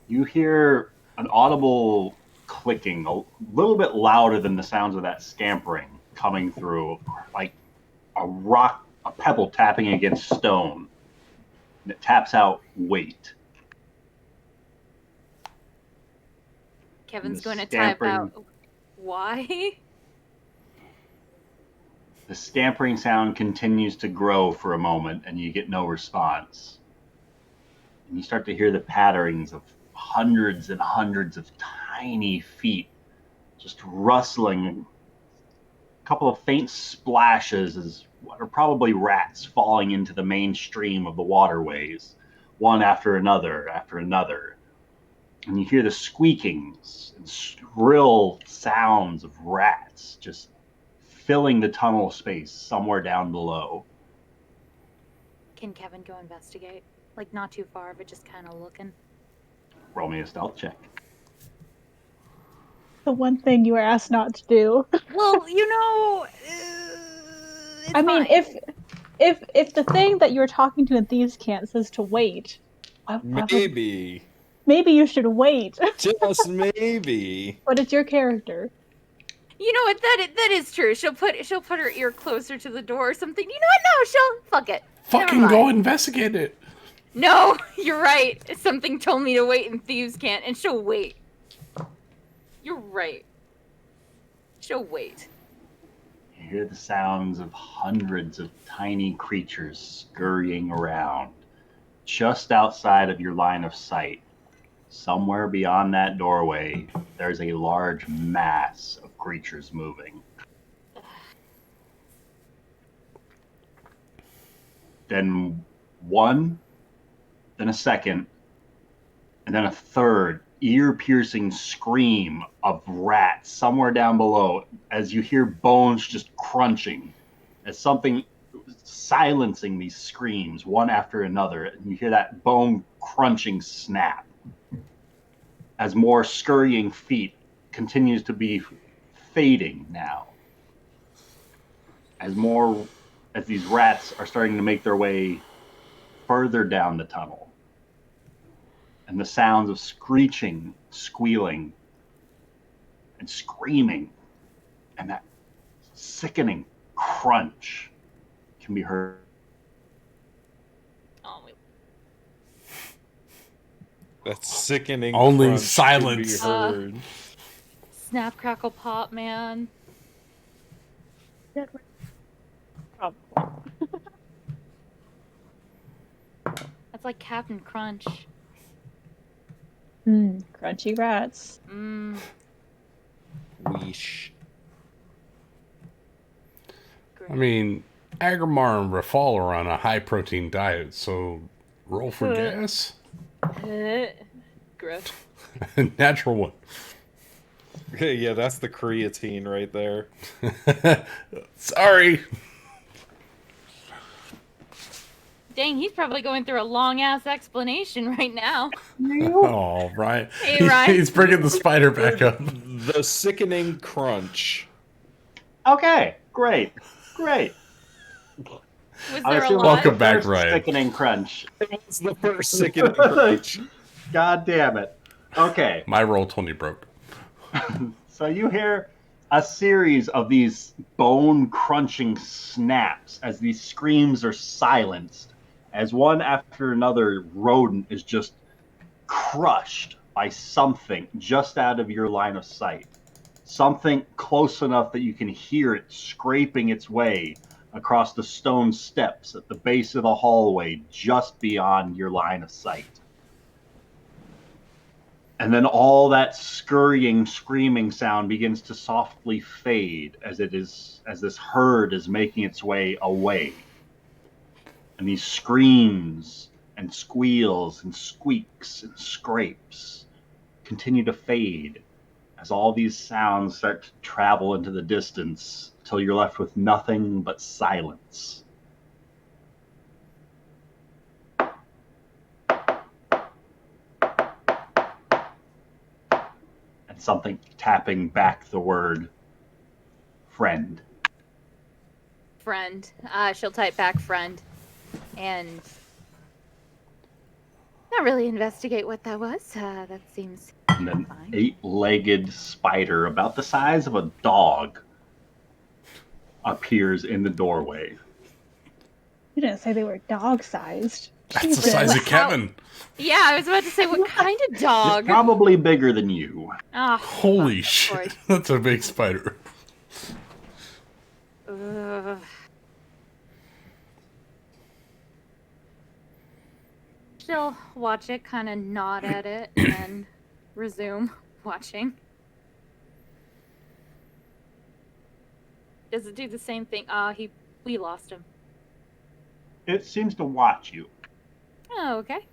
You hear an audible clicking, a little bit louder than the sounds of that scampering coming through, like a pebble tapping against stone. And it taps out weight. Kevin's the going to type scampering- out why? The scampering sound continues to grow for a moment, and you get no response. And you start to hear the patterings of hundreds and hundreds of tiny feet just rustling. A couple of faint splashes as what are probably rats falling into the mainstream of the waterways, one after another after another. And you hear the squeakings and shrill sounds of rats just filling the tunnel space somewhere down below. Can Kevin go investigate? Like, not too far, but just kind of looking. Roll me a stealth check. The one thing you were asked not to do. Well, you know, I mean, fine. if the thing that you're talking to in Thieves' Cant says to wait, Maybe. maybe you should wait. Just maybe. But it's your character. You know what? That is true. She'll put her ear closer to the door or something. You know what? No, she'll fuck it. Fucking Never go mind. investigate it. No, you're right. Something told me to wait in Thieves' Cant, and she'll wait. You're right. She'll wait. You hear the sounds of hundreds of tiny creatures scurrying around just outside of your line of sight. Somewhere beyond that doorway, there's a large mass of creatures moving. Then one, then a second, and then a third ear-piercing scream of rats somewhere down below as you hear bones just crunching, as something silencing these screams one after another, and you hear that bone crunching snap as more scurrying feet continues to be fading now, as these rats are starting to make their way further down the tunnel. And the sounds of screeching, squealing, and screaming, and that sickening crunch can be heard. Oh, wait. That sickening. Only crunch silence. Can be heard. Snap, crackle, pop, man. Probably. That's like Captain Crunch. Crunchy rats. Weesh. I mean, Agrimar and Rafal are on a high protein diet, so roll for gas. Gross. Natural one. Okay, yeah, that's the creatine right there. Sorry. Dang, he's probably going through a long ass explanation right now. Oh, Ryan. Hey, Ryan. He's bringing the spider back up. The sickening crunch. Okay, great. Was I there a assume lot? Welcome back, first Ryan. Sickening crunch. It's the first sickening crunch. God damn it. Okay. My roll 20 broke. So you hear a series of these bone-crunching snaps as these screams are silenced, as one after another rodent is just crushed by something just out of your line of sight. Something close enough that you can hear it scraping its way across the stone steps at the base of the hallway just beyond your line of sight. And then all that scurrying, screaming sound begins to softly fade as this herd is making its way away. And these screams and squeals and squeaks and scrapes continue to fade as all these sounds start to travel into the distance till you're left with nothing but silence. And something tapping back the word friend. Friend. She'll type back friend. And not really investigate what that was. That seems And an fine. 8-legged spider about the size of a dog appears in the doorway. You didn't say they were dog-sized. That's the size of Kevin. Yeah, I was about to say, what kind of It's dog? probably bigger than you. Oh, Holy of shit. course. That's a big spider. Ugh. She'll watch it, kind of nod at it, and then resume watching. Does it do the same thing? We lost him. It seems to watch you. Oh, okay.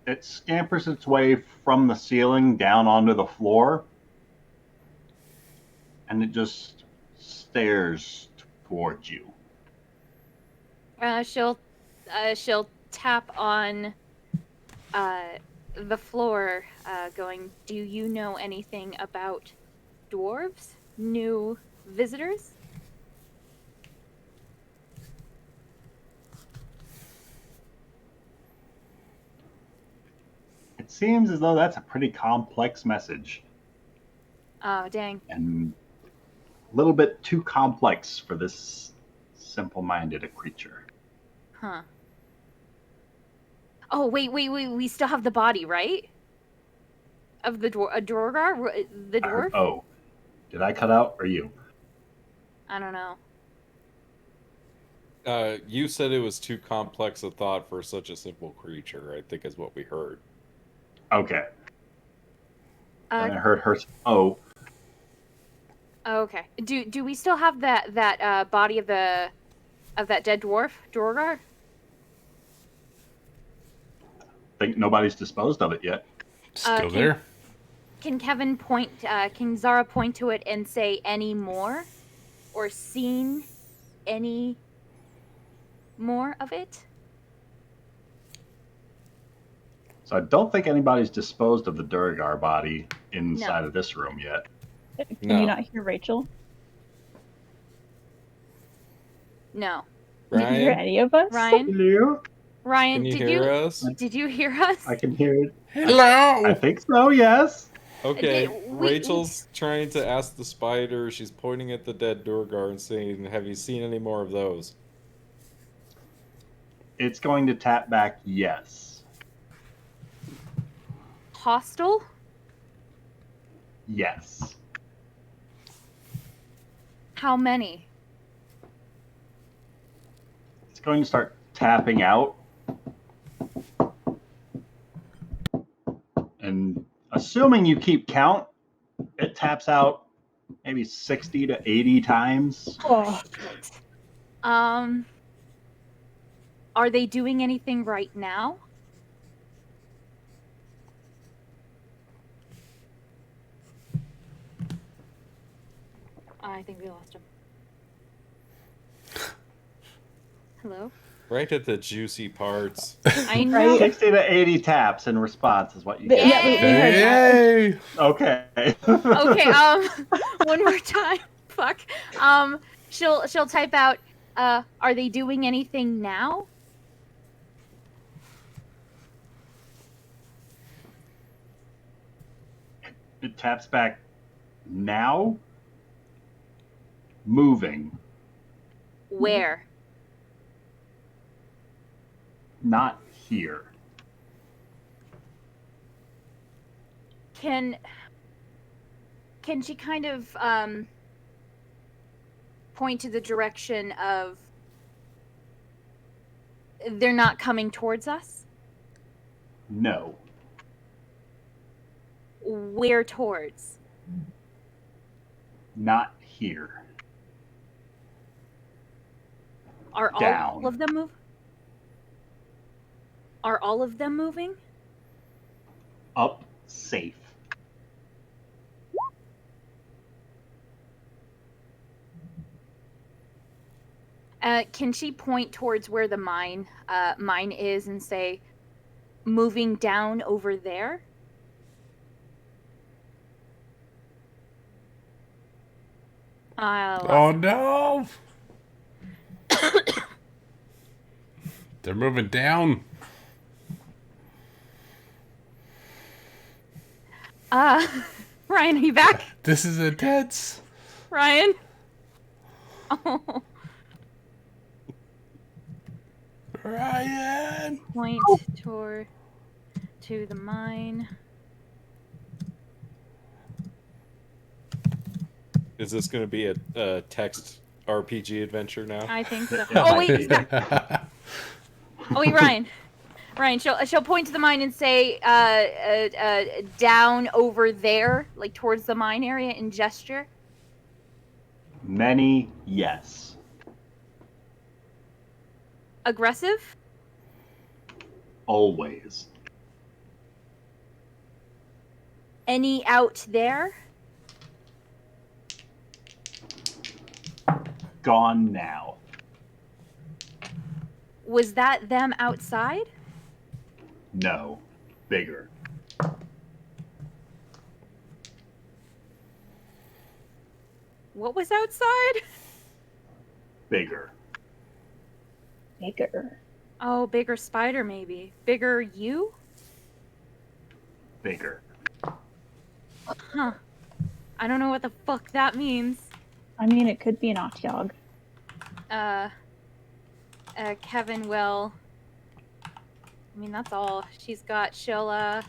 It scampers its way from the ceiling down onto the floor and it just stares towards you. She'll tap on the floor, going, "Do you know anything about dwarves? New visitors?" It seems as though that's a pretty complex message, Oh, dang. and a little bit too complex for this simple-minded a creature. Huh. Oh, wait. We still have the body, right? Of the Dorgar? The I heard, dwarf? oh, did I cut out or you? I don't know. You said it was too complex a thought for such a simple creature, I think is what we heard. Okay. Uh, And I heard her. Oh, okay. Do we still have that body of that dead dwarf, Dorgar? think nobody's disposed of it yet. Still there? Can Kevin can Zara point to it and say any more? Or seen any more of it? So I don't think anybody's disposed of the Durgar body inside No. of this room yet. Can No. you not hear Rachel? No. Did you hear Ryan, any of us? Ryan? Hello? Ryan, can you did hear us? Did you hear us? I can hear it. Hello! I think so, yes. Okay, we- Rachel's trying to ask the spider. She's pointing at the dead Durgar and saying, "Have you seen any more of those?" It's going to tap back yes. Hostile? Yes. How many? It's going to start tapping out. And assuming you keep count, it taps out maybe 60 to 80 times. Oh, Are they doing anything right now? I think we lost him. Hello? Right at the juicy parts. I know. 60 to 80 taps in response is what you But get. yeah, we heard that. Hey! Okay. Okay, one more time. Fuck. She'll type out, are they doing anything now? It taps back now. Moving. Where? Not here. Can she kind of point to the direction of they're not coming towards us? No. Where towards? Not here. Are Down. all of them move? Are all of them moving? Up safe. Can she point towards where the mine is and say, moving down over there? Oh no! They're moving down. Ryan, are you back? This is intense. Ryan? Oh. Ryan! Point toward to the mine. Is this going to be a text RPG adventure now? I think so. Yeah, Oh might wait, be. he's back. Oh wait, Ryan. Ryan, she'll point to the mine and say, down over there, like towards the mine area, and gesture. Many, yes. Aggressive? Always. Any out there? gone now. Was that them outside? No, bigger. What was outside? Bigger. Bigger. Oh, bigger spider maybe. Bigger you? Bigger. Huh. I don't know what the fuck that means. I mean, it could be an Otyog. Kevin will... I mean, that's all she's got. She'll,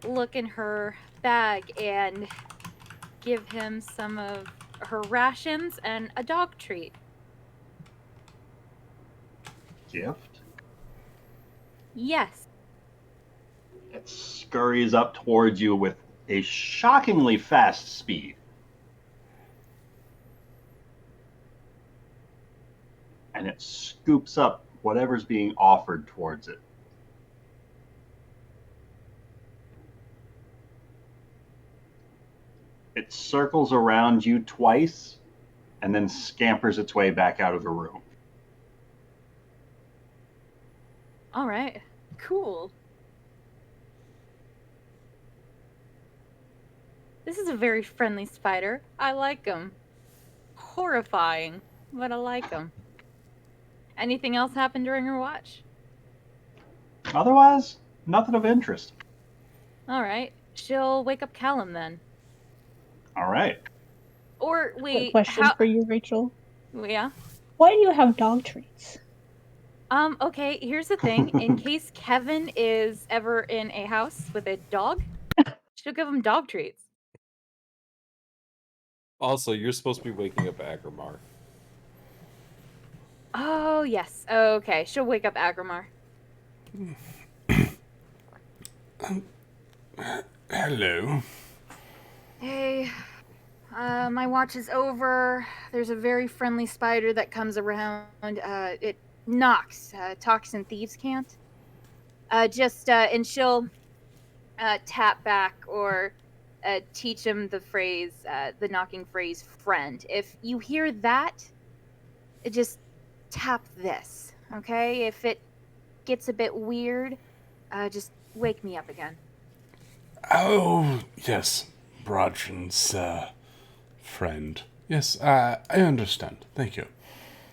look in her bag and give him some of her rations and a dog treat. Gift? Yes. It scurries up towards you with a shockingly fast speed. And it scoops up whatever's being offered towards it. It circles around you twice and then scampers its way back out of the room. All right. Cool. This is a very friendly spider. I like him. Horrifying, but I like him. Anything else happen during your watch? Otherwise, nothing of interest. All right. She'll wake up Callum then. All right. Or Quick wait, question for you, Rachel. Yeah. Why do you have dog treats? Okay, here's the thing. In case Kevin is ever in a house with a dog, she'll give him dog treats. Also, you're supposed to be waking up Agrimar. Oh, yes. Okay, she'll wake up Agrimar. Hello. Hey, my watch is over. There's a very friendly spider that comes around. It knocks. Talks and thieves can't. And she'll tap back or teach him the phrase, the knocking phrase, friend. If you hear that, just tap this, okay? If it gets a bit weird, just wake me up again. Oh, yes. Brodrin's, friend. Yes, I understand. Thank you.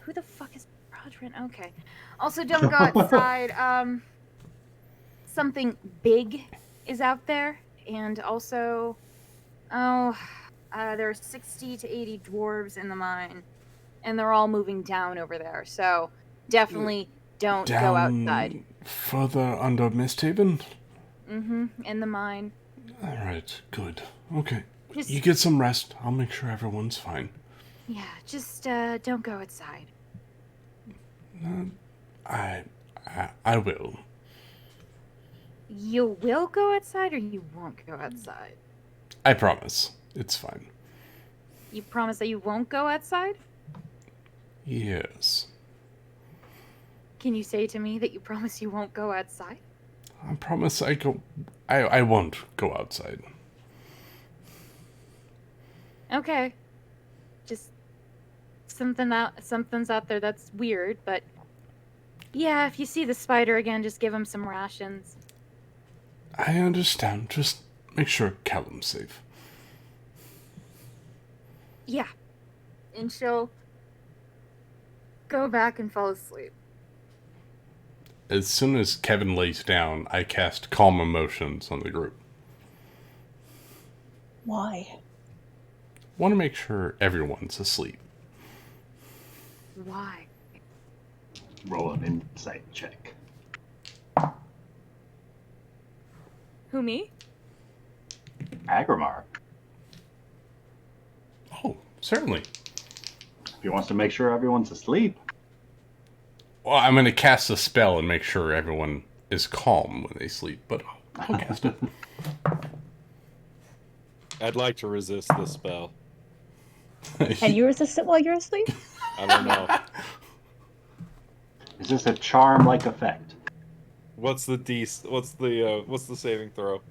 Who the fuck is Brodrin? Okay. Also, don't go outside. Something big is out there. And also, there are 60 to 80 dwarves in the mine. And they're all moving down over there. So, definitely don't go outside. Further under MistHaven? Mm-hmm. In the mine. Alright, good. Okay. Just, You get some rest. I'll make sure everyone's fine. yeah, just don't go outside. I will. You will go outside or you won't go outside? I promise. It's fine. You promise that you won't go outside? Yes. Can you say to me that you promise you won't go outside? I promise I won't go outside. Okay. Just something's out there that's weird, but yeah, if you see the spider again, just give him some rations. I understand. Just make sure Callum's safe. Yeah. And she'll go back and fall asleep. As soon as Kevin lays down, I cast Calm Emotions on the group. Why? Want to make sure everyone's asleep. Why? Roll an insight check. Who, me? Agrimar. Oh, certainly. If he wants to make sure everyone's asleep. Well, I'm going to cast a spell and make sure everyone is calm when they sleep, but I'll cast it. I'd like to resist this spell. Can you resist it while you're asleep? I don't know. Is this a charm-like effect? What's the saving throw?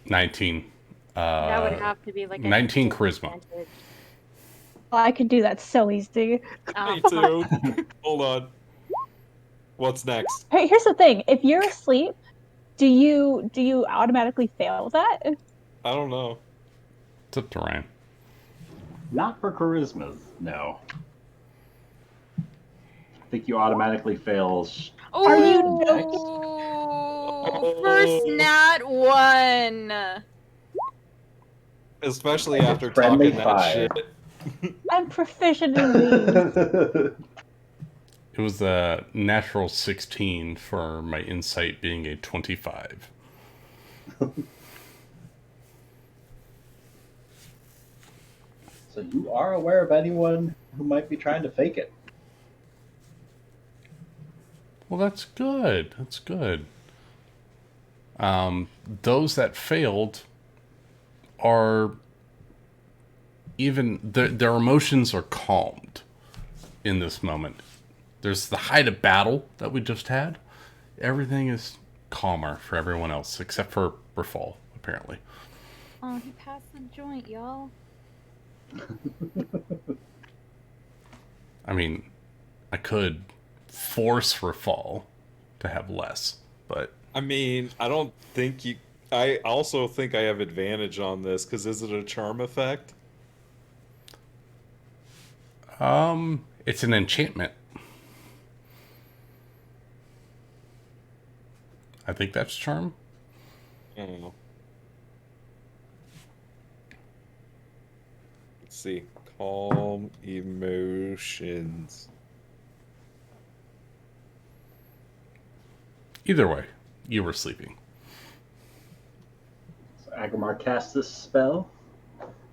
19. That would have to be like a 19 charisma. disadvantage. Oh, I could do that so easy. Oh, Me fuck. too. Hold on. What's next? Hey, here's the thing: if you're asleep, do you automatically fail that? I don't know. It's up to Ryan. Not for charisma, no. I think you automatically fail. Are you Oh, first nat one. Especially after Friendly talking that 5. shit. I'm proficient in these. It was a natural 16 for my insight being a 25. So you are aware of anyone who might be trying to fake it. Well, that's good. That's good. Those that failed are even their emotions are calmed in this moment. There's the height of battle that we just had. Everything is calmer for everyone else except for Rafal, apparently. Oh, he passed the joint, y'all. I mean, I could force Rafal to have less, but I mean, I don't think you. I also think I have advantage on this because is it a charm effect? it's an enchantment. I think that's charm. I don't know. Let's see. Calm emotions. Either way, you were sleeping. So Agamar casts this spell.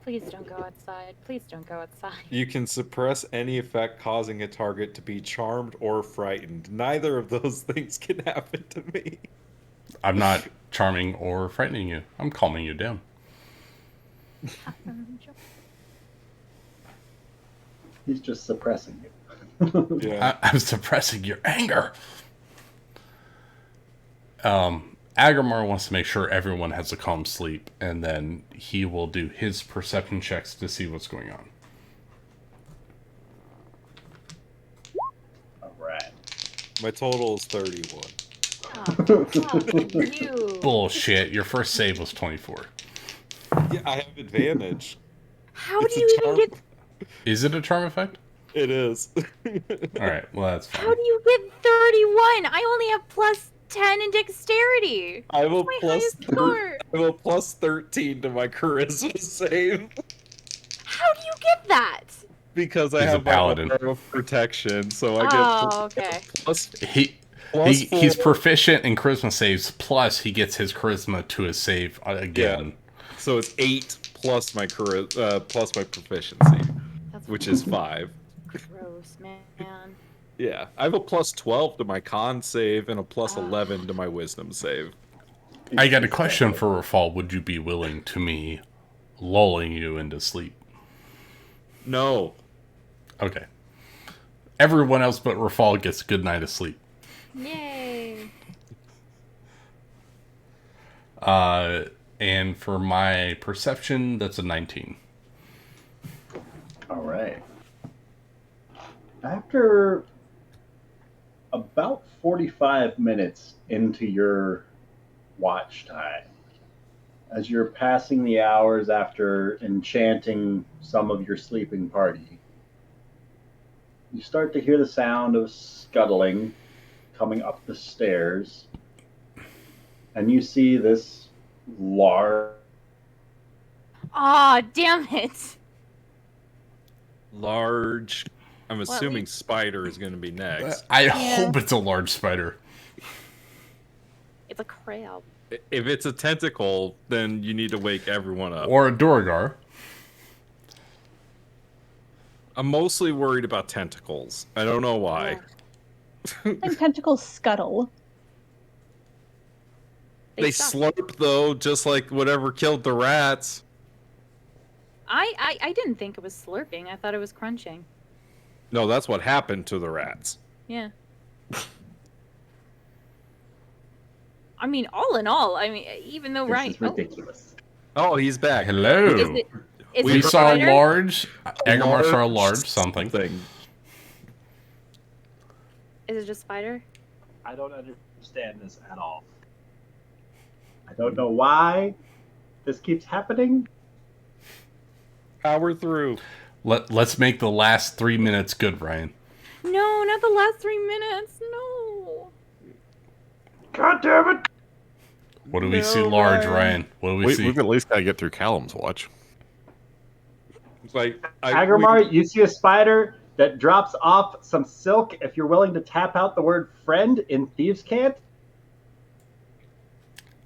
Please don't go outside. Please don't go outside. You can suppress any effect causing a target to be charmed or frightened. Neither of those things can happen to me. I'm not charming or frightening you. I'm calming you down. He's just suppressing you. Yeah. I'm suppressing your anger. Agamar wants to make sure everyone has a calm sleep, and then he will do his perception checks to see what's going on. All right. My total is 31. Oh, fuck you. Bullshit. Your first save was 24. Yeah, I have advantage. How It's do a you even charm. get? Is it a charm effect? It is. Alright, well, that's How fine. do you get 31? I only have plus 10 in dexterity. I have a My plus highest score. I have a plus 13 to my charisma save How do you get that? because I He's a have my paladin. aura of protection, so I Oh, get okay. plus He's 4. proficient in charisma saves, plus he gets his charisma to his save again. So it's 8 plus my plus my proficiency, That's which is 5. gross, man. Yeah, I have a plus 12 to my con save and a plus 11 to my wisdom save. I got a question for Rafal. Would you be willing to me lulling you into sleep? No. Okay. Everyone else but Rafal gets a good night of sleep. Yay. And for my perception, that's a 19. All right. After about 45 minutes into your watch time, as you're passing the hours after enchanting some of your sleeping party, you start to hear the sound of scuttling coming up the stairs, and you see this large Aw, damn it. Large. I'm assuming we- spider is going to be next. I hope it's a large spider. It's a crab. If it's a tentacle, then you need to wake everyone up. Or a Duragar. I'm mostly worried about tentacles. I don't know why. I think tentacles scuttle. They suck. slurp though, just like whatever killed the rats. I didn't think it was slurping. I thought it was crunching. No, that's what happened to the rats. Yeah. I mean, all in all, I mean, even though This Ryan. is ridiculous. Oh, he's back. Hello. Is it, Is We it a saw a spider? large. Agamar saw a large something. Is it a spider? I don't understand this at all. I don't know why this keeps happening. Power through. Let's make the last 3 minutes good, Ryan. No, not the last 3 minutes. No. God damn it! What do we see large, Ryan? What do we see? We've at least got to get through Callum's watch. It's like Agramar, you see a spider that drops off some silk if you're willing to tap out the word friend in Thieves' Cant.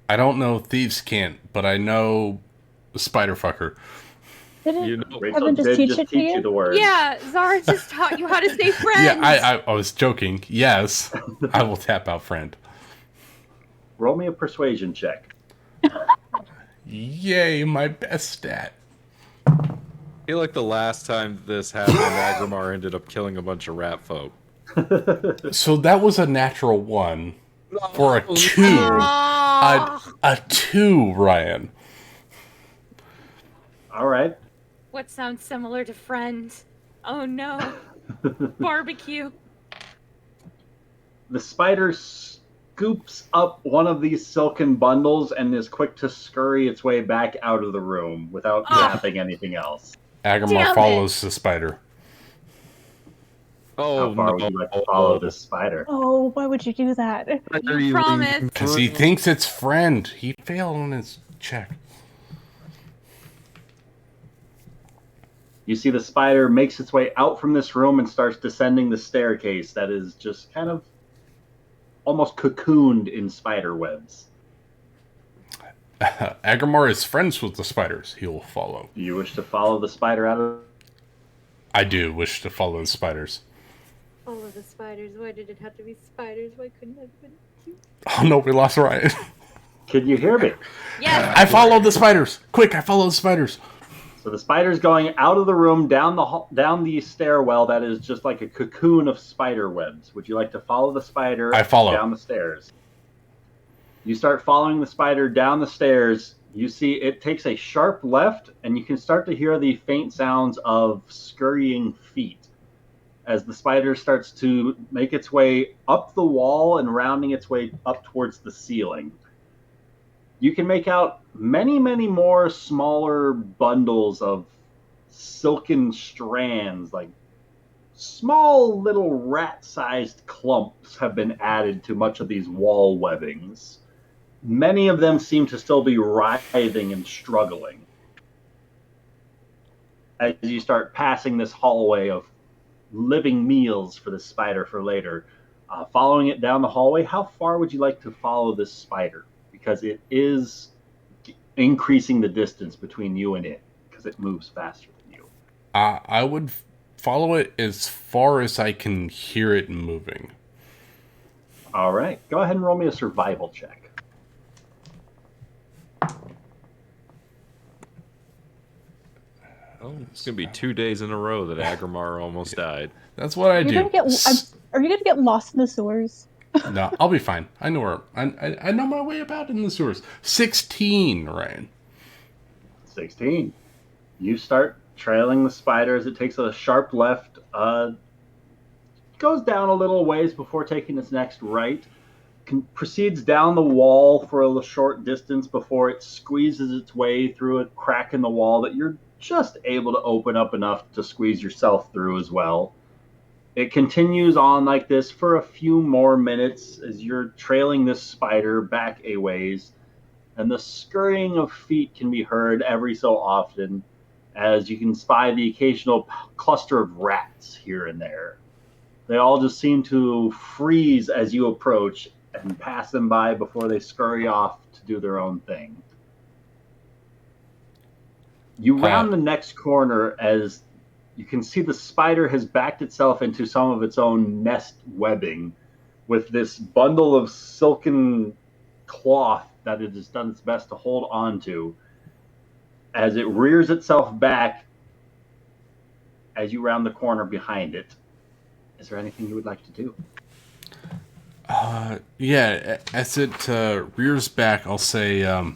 I don't know Thieves Can't, but I know Spider Fucker. Didn't Rachel Evan just did teach just it to teach you? you the word. Yeah, Zara just taught you how to say friend. Yeah, I was joking. Yes, I will tap out friend. Roll me a persuasion check. Yay, my best stat. I feel like the last time this happened, Agramar ended up killing a bunch of rat folk. So that was a natural 1 for a 2. A 2, Ryan. All right. What sounds similar to friend? Oh no. Barbecue. The spider scoops up one of these silken bundles and is quick to scurry its way back out of the room without tapping anything else. Agamar follows the spider. Oh, How far would you like to follow this spider? Oh, why would you do that? You promised. Because he thinks it's friend. He failed on his check. You see the spider makes its way out from this room and starts descending the staircase that is just kind of almost cocooned in spider webs. Agramar is friends with the spiders. He will follow. Do you wish to follow the spider out of... I do wish to follow the spiders. Follow the spiders. Why did it have to be spiders? Why couldn't it have been cute? Oh no, we lost Ryan. Can you hear me? Yes. I followed the spiders. Quick, I follow the spiders. So the spider's going out of the room down the stairwell that is just like a cocoon of spider webs. Would you like to follow the spider I follow. down the stairs? You start following the spider down the stairs. You see it takes a sharp left, and you can start to hear the faint sounds of scurrying feet as the spider starts to make its way up the wall and rounding its way up towards the ceiling. You can make out many, many more smaller bundles of silken strands, like small little rat-sized clumps have been added to much of these wall webbings. Many of them seem to still be writhing and struggling. As you start passing this hallway of living meals for the spider for later, following it down the hallway, how far would you like to follow this spider? Because it is increasing the distance between you and it, because it moves faster than you. I would follow it as far as I can hear it moving. All right. Go ahead and roll me a survival check. Oh, it's gonna be 2 days in a row that Agramar almost died. That's what I do. Are you gonna get lost in the sewers? No, I'll be fine. I know where I know my way about in the sewers. 16, Ryan. 16. You start trailing the spider as it takes a sharp left, goes down a little ways before taking its next right, proceeds down the wall for a short distance before it squeezes its way through a crack in the wall that you're just able to open up enough to squeeze yourself through as well. It continues on like this for a few more minutes as you're trailing this spider back a ways, and the scurrying of feet can be heard every so often as you can spy the occasional cluster of rats here and there. They all just seem to freeze as you approach and pass them by before they scurry off to do their own thing. You round the next corner as you can see the spider has backed itself into some of its own nest webbing with this bundle of silken cloth that it has done its best to hold on to. As it rears itself back as you round the corner behind it. Is there anything you would like to do? Yeah, as it rears back, I'll say, I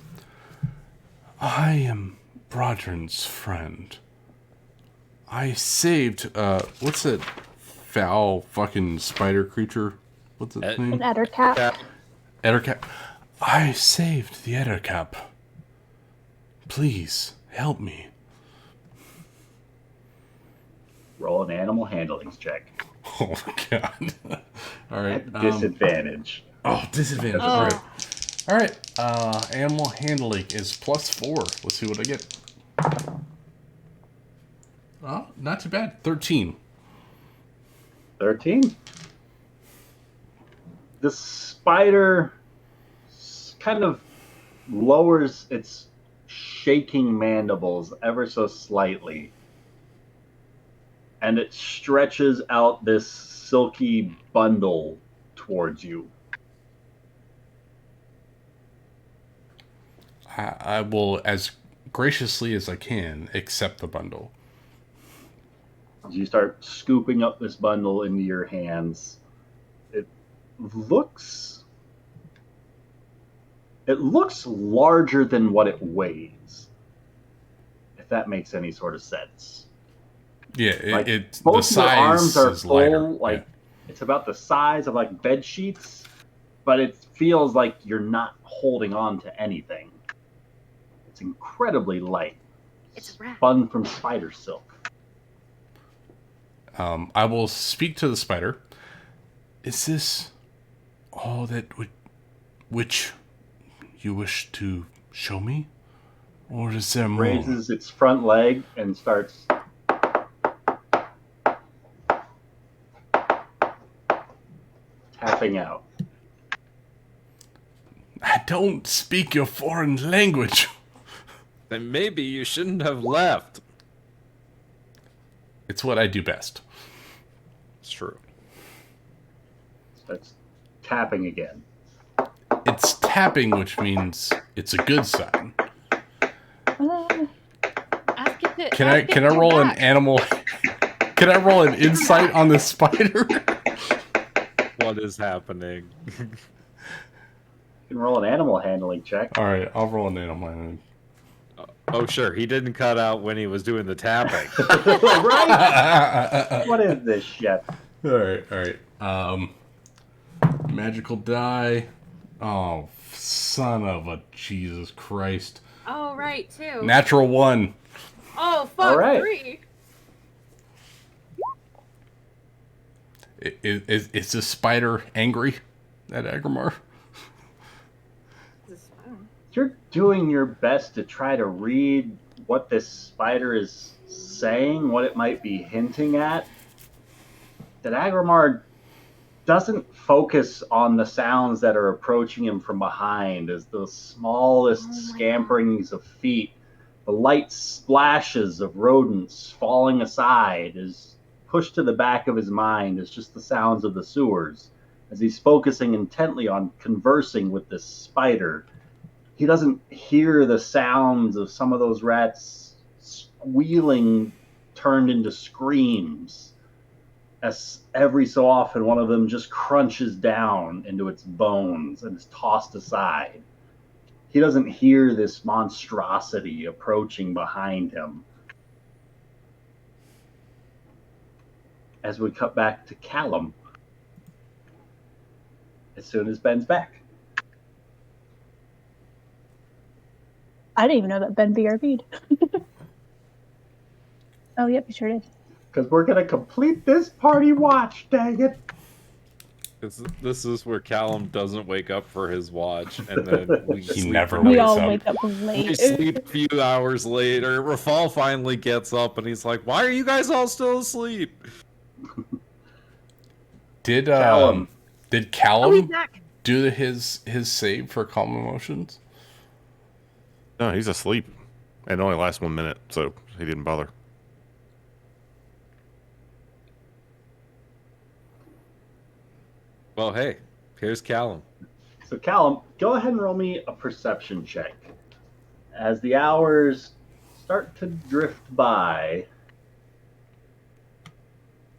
am Brodrin's friend. I saved, what's that foul fucking spider creature? What's its name? An ettercap. Ettercap. I saved the Ettercap. Please, help me. Roll an animal handlings check. Oh, God. All right. At disadvantage. Disadvantage. Oh. All right. All right. Animal handling is +4. Let's see what I get. Oh, not too bad. 13. 13. The spider kind of lowers its shaking mandibles ever so slightly, and it stretches out this silky bundle towards you. I will, as graciously as I can, accept the bundle. As you start scooping up this bundle into your hands, it looks larger than what it weighs, if that makes any sort of sense. Yeah, Like, the both your size arms are is full, lighter. like Yeah. it's about the size of like bed sheets, but it feels like you're not holding on to anything. It's incredibly light. It's a rat. Spun from spider silk. I will speak to the spider. Is this all that which you wish to show me? Or is there more? Raises its front leg and starts tapping out. I don't speak your foreign language. Then maybe you shouldn't have left. It's what I do best. It's true. Starts tapping again. It's tapping, which means it's a good sign. Ask it to, Can ask I it can I to roll an back. animal? Can I roll an insight on the spider? What is happening? You can roll an animal handling check. All right, I'll roll an animal. handling. Oh, sure. He didn't cut out when he was doing the tapping. Right? What is this shit? All right. Magical die. Oh, son of a Jesus Christ! Oh, right, too. Natural 1. Oh, fuck, All right. 3. Is the spider angry at Agrimar? You're doing your best to try to read what this spider is saying, what it might be hinting at. That Agrimar doesn't focus on the sounds that are approaching him from behind as the smallest scamperings of feet, the light splashes of rodents falling aside is pushed to the back of his mind as just the sounds of the sewers. As he's focusing intently on conversing with this spider, he doesn't hear the sounds of some of those rats squealing turned into screams, as every so often one of them just crunches down into its bones and is tossed aside. He doesn't hear this monstrosity approaching behind him. As we cut back to Callum, as soon as Ben's back. I didn't even know that Ben BRB'd. Oh, yep, you sure did. Because we're going to complete this party watch, dang it. This is where Callum doesn't wake up for his watch, and then we He sleep never for- We wakes all up. wake up We late. sleep a few hours later. Rafal finally gets up, and he's like, "Why are you guys all still asleep?" Did Callum. Did Oh, he's Callum back. do his save for calm emotions? No, he's asleep. And it only lasts 1 minute, so he didn't bother. Well, hey, here's Callum. So Callum, go ahead and roll me a perception check. As the hours start to drift by,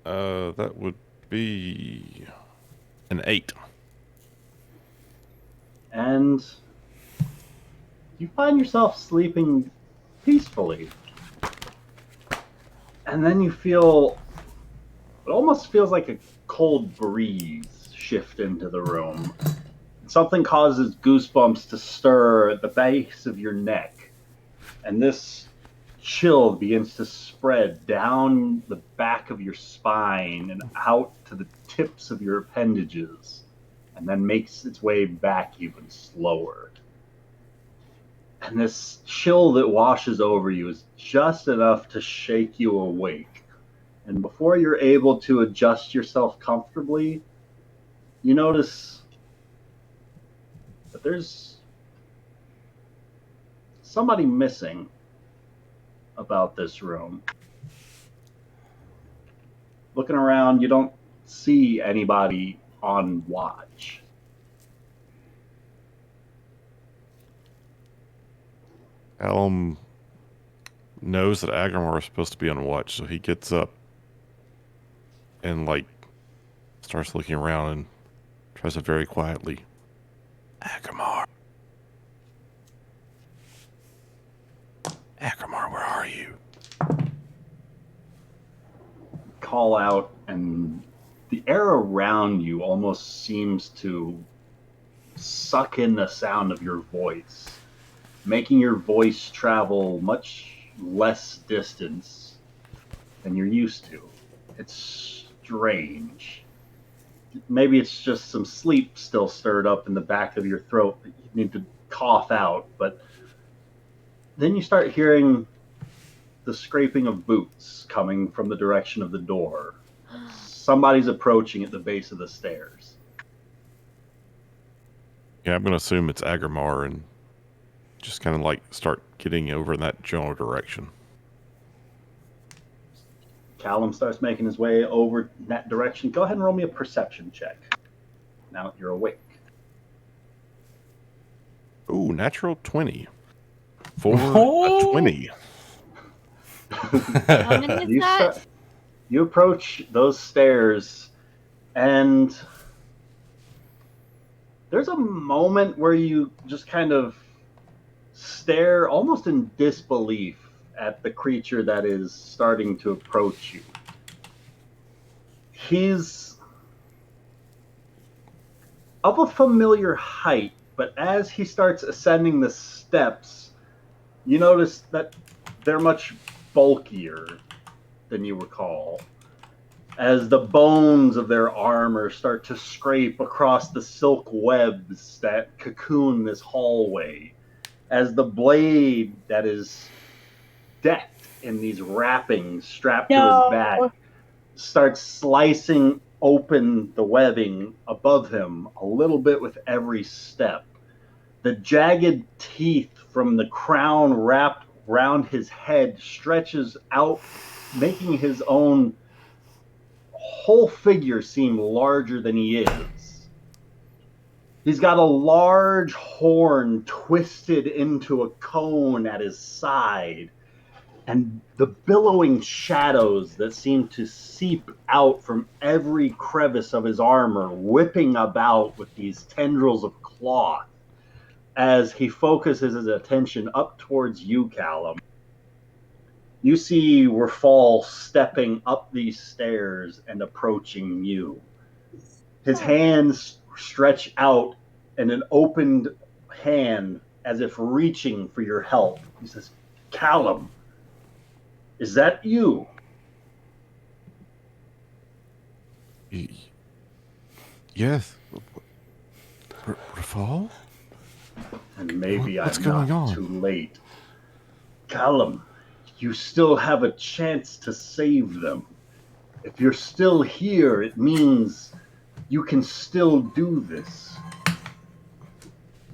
That would be an 8. and you find yourself sleeping peacefully. And then you feel, it almost feels like a cold breeze shift into the room. Something causes goosebumps to stir at the base of your neck. And this chill begins to spread down the back of your spine and out to the tips of your appendages, and then makes its way back even slower. And this chill that washes over you is just enough to shake you awake. And before you're able to adjust yourself comfortably, you notice that there's somebody missing about this room. Looking around, you don't see anybody on watch. Alum knows that Agrimar is supposed to be on watch, so he gets up and starts looking around and tries to very quietly, Agrimar. Agrimar, where are you? Call out, and the air around you almost seems to suck in the sound of your voice, making your voice travel much less distance than you're used to. It's strange. Maybe it's just some sleep still stirred up in the back of your throat that you need to cough out, but then you start hearing the scraping of boots coming from the direction of the door. Somebody's approaching at the base of the stairs. Yeah, I'm going to assume it's Agrimar and just kind of start getting over in that general direction. Callum starts making his way over in that direction. Go ahead and roll me a perception check. Now that you're awake. Ooh, natural 20. For a 20. How many is You that? you approach those stairs, and there's a moment where you just kind of stare almost in disbelief at the creature that is starting to approach you. He's of a familiar height, but as he starts ascending the steps, you notice that they're much bulkier than you recall, as the bones of their armor start to scrape across the silk webs that cocoon this hallway, as the blade that is decked in these wrappings strapped to his back starts slicing open the webbing above him a little bit with every step. The jagged teeth from the crown wrapped round his head stretches out, making his own whole figure seem larger than he is. He's got a large horn twisted into a cone at his side, and the billowing shadows that seem to seep out from every crevice of his armor, whipping about with these tendrils of cloth as he focuses his attention up towards you, Callum. You see Rafal stepping up these stairs and approaching you. His hands stretch out in an opened hand as if reaching for your help. He says, Callum, is that you? Yes. Rafal? And maybe What's I'm going not on? too late. Callum, you still have a chance to save them. If you're still here, it means you can still do this.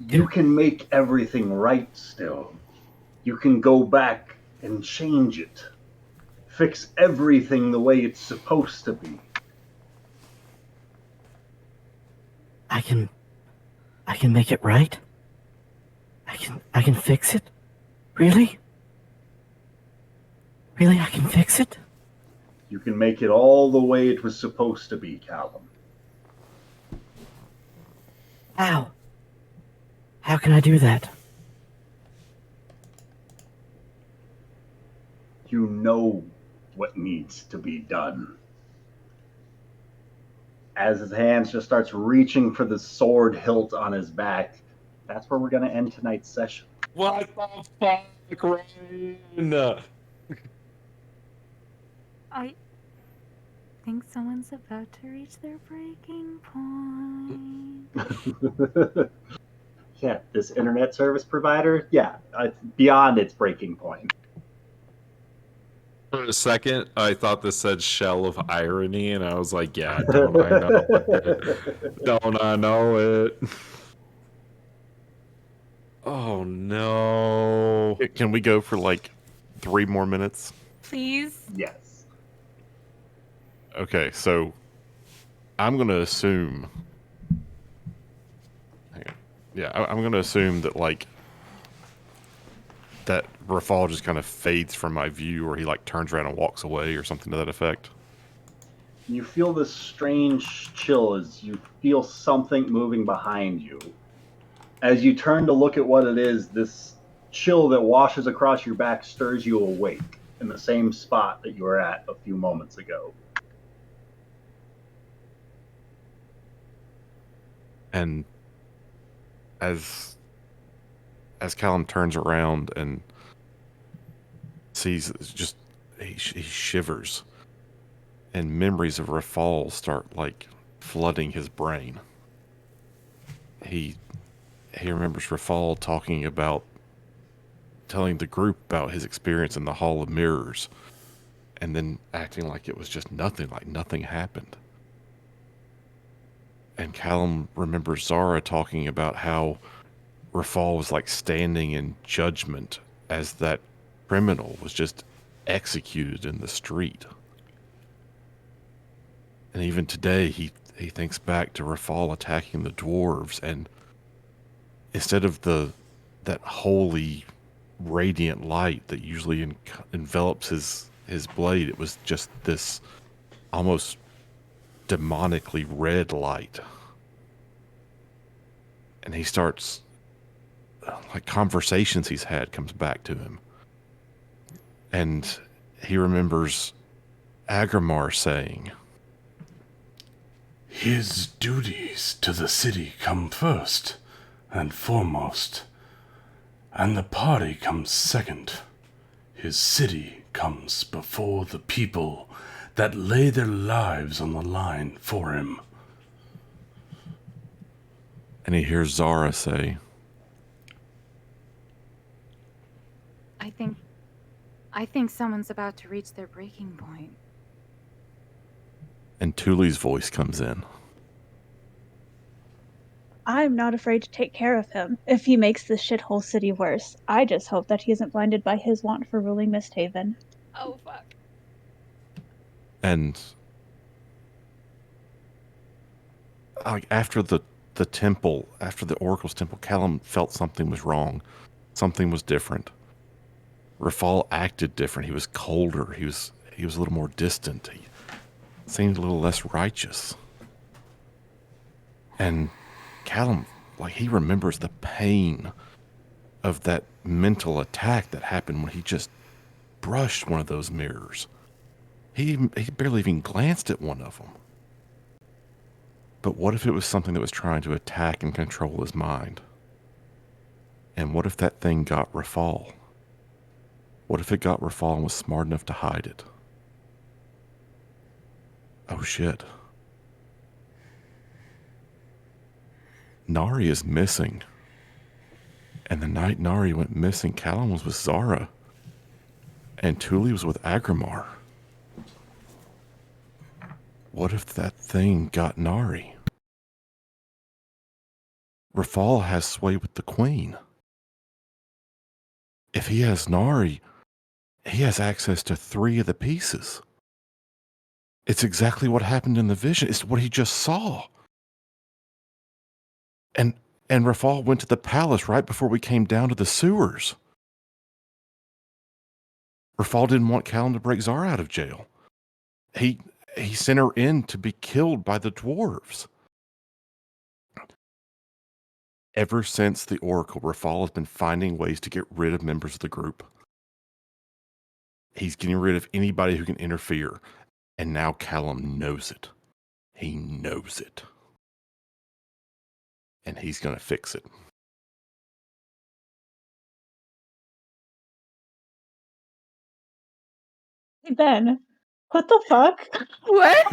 You can make everything right still. You can go back and change it. Fix everything the way it's supposed to be. I can make it right? I can fix it? Really? Really, I can fix it? You can make it all the way it was supposed to be, Callum. How? How can I do that? You know what needs to be done. As his hands just starts reaching for the sword hilt on his back, that's where we're going to end tonight's session. What the fuck, Ryan? I think someone's about to reach their breaking point. Yeah, this internet service provider, beyond its breaking point. For a second, I thought this said shell of irony, and I was like, yeah, don't I know it? Don't I know it? Oh, no. Can we go for like 3 more minutes? Please? Yes. Okay, so I'm going to assume. Hang on. Yeah, I'm going to assume that like that Rafal just kind of fades from my view, or he like turns around and walks away, or something to that effect. You feel this strange chill as you feel something moving behind you. As you turn to look at what it is, this chill that washes across your back stirs you awake in the same spot that you were at a few moments ago. And as Callum turns around and sees, just he shivers, and memories of Rafal start like flooding his brain. He remembers Rafal telling the group about his experience in the Hall of Mirrors, and then acting like it was just nothing, like nothing happened. And Callum remembers Zara talking about how Rafal was like standing in judgment as that criminal was just executed in the street. And even today, he thinks back to Rafal attacking the dwarves, and instead of that holy, radiant light that usually envelops his blade, it was just this almost demonically red light. And he starts, like, conversations he's had comes back to him. And he remembers Agrimar saying, "His duties to the city come first and foremost, and the party comes second. His city comes before the people that lay their lives on the line for him." and he hears Zara say, I think someone's about to reach their breaking point. and Tuli's voice comes in. I'm not afraid to take care of him if he makes this shithole city worse. I just hope that he isn't blinded by his want for ruling MistHaven. Oh, fuck. And like after the temple, after the Oracle's temple, Callum felt something was wrong. Something was different. Rafal acted different. He was colder. He was a little more distant. He seemed a little less righteous. And Callum, like, he remembers the pain of that mental attack that happened when he just brushed one of those mirrors. He barely even glanced at one of them. But what if it was something that was trying to attack and control his mind? And what if that thing got Rafal? What if it got Rafal and was smart enough to hide it? Oh shit. Nari is missing. And the night Nari went missing, Callum was with Zara. And Tuli was with Agrimar. What if that thing got Nari? Rafal has sway with the queen. If he has Nari, he has access to 3 of the pieces. It's exactly what happened in the vision. It's what he just saw. And Rafal went to the palace right before we came down to the sewers. Rafal didn't want Callum to break Zara out of jail. He sent her in to be killed by the dwarves. Ever since the Oracle, Rafal has been finding ways to get rid of members of the group. He's getting rid of anybody who can interfere. And now Callum knows it. He knows it. And he's going to fix it. Hey, Ben, what the fuck? What?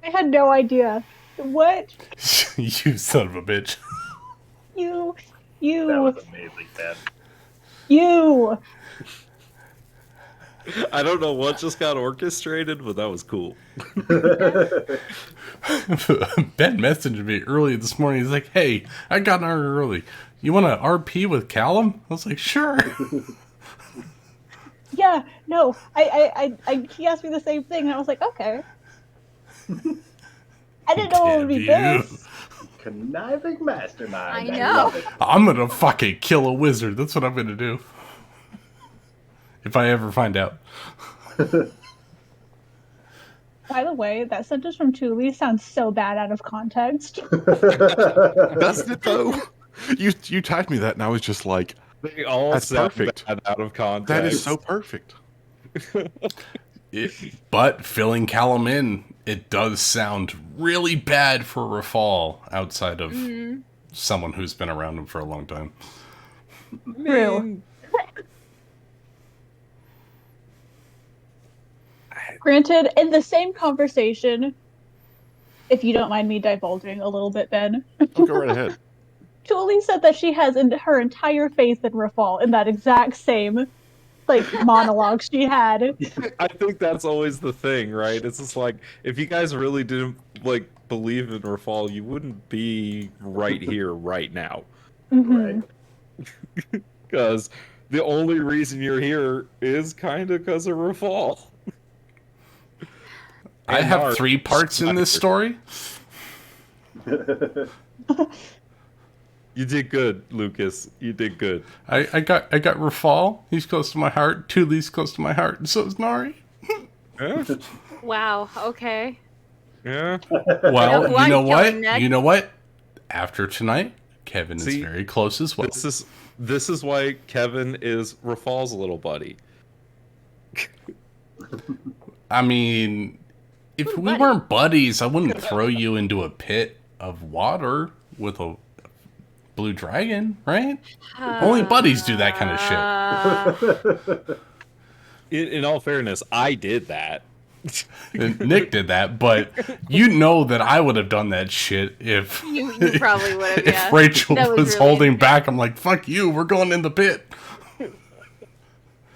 I had no idea. What? You son of a bitch. You. That was amazing, Ben. You. I don't know what just got orchestrated, but that was cool. Ben messaged me early this morning. He's like, "Hey, I got an hour early. You want to RP with Callum?" I was like, "Sure." Yeah, no, he asked me the same thing, and I was like, okay. I didn't know it would be this. Conniving mastermind. I know. Love it. I'm gonna fucking kill a wizard. That's what I'm gonna do. If I ever find out. By the way, that sentence from Thule sounds so bad out of context. Doesn't it though? You typed me that, and I was just like, They all That's sound perfect. bad out of context. that is so perfect. But filling Callum in, it does sound really bad for Rafal outside of someone who's been around him for a long time. True. Granted, in the same conversation, if you don't mind me divulging a little bit, Ben, I'll go right ahead. Julie said that she has her entire faith in Rafal in that exact same monologue she had. I think that's always the thing, right? It's just like, if you guys really didn't believe in Rafal, you wouldn't be right here right now. Mhm. Right. Because the only reason you're here is kind of because of Rafal. I have 3 parts in this story. You did good, Lucas. You did good. I got Rafal. He's close to my heart. Tule's close to my heart, and so is Nari. Yeah. Wow. Okay. Yeah. Well, who I'm killing next. You know what? After tonight, Kevin See, is very close as well. This is why Kevin is Rafal's little buddy. I mean, if we weren't buddies, I wouldn't throw you into a pit of water with a blue dragon, right? Only buddies do that kind of shit. In all fairness, I did that. And Nick did that, but you know that I would have done that shit if You probably would have. if Yeah. Rachel That was really holding insane. back. I'm like, fuck you, we're going in the pit.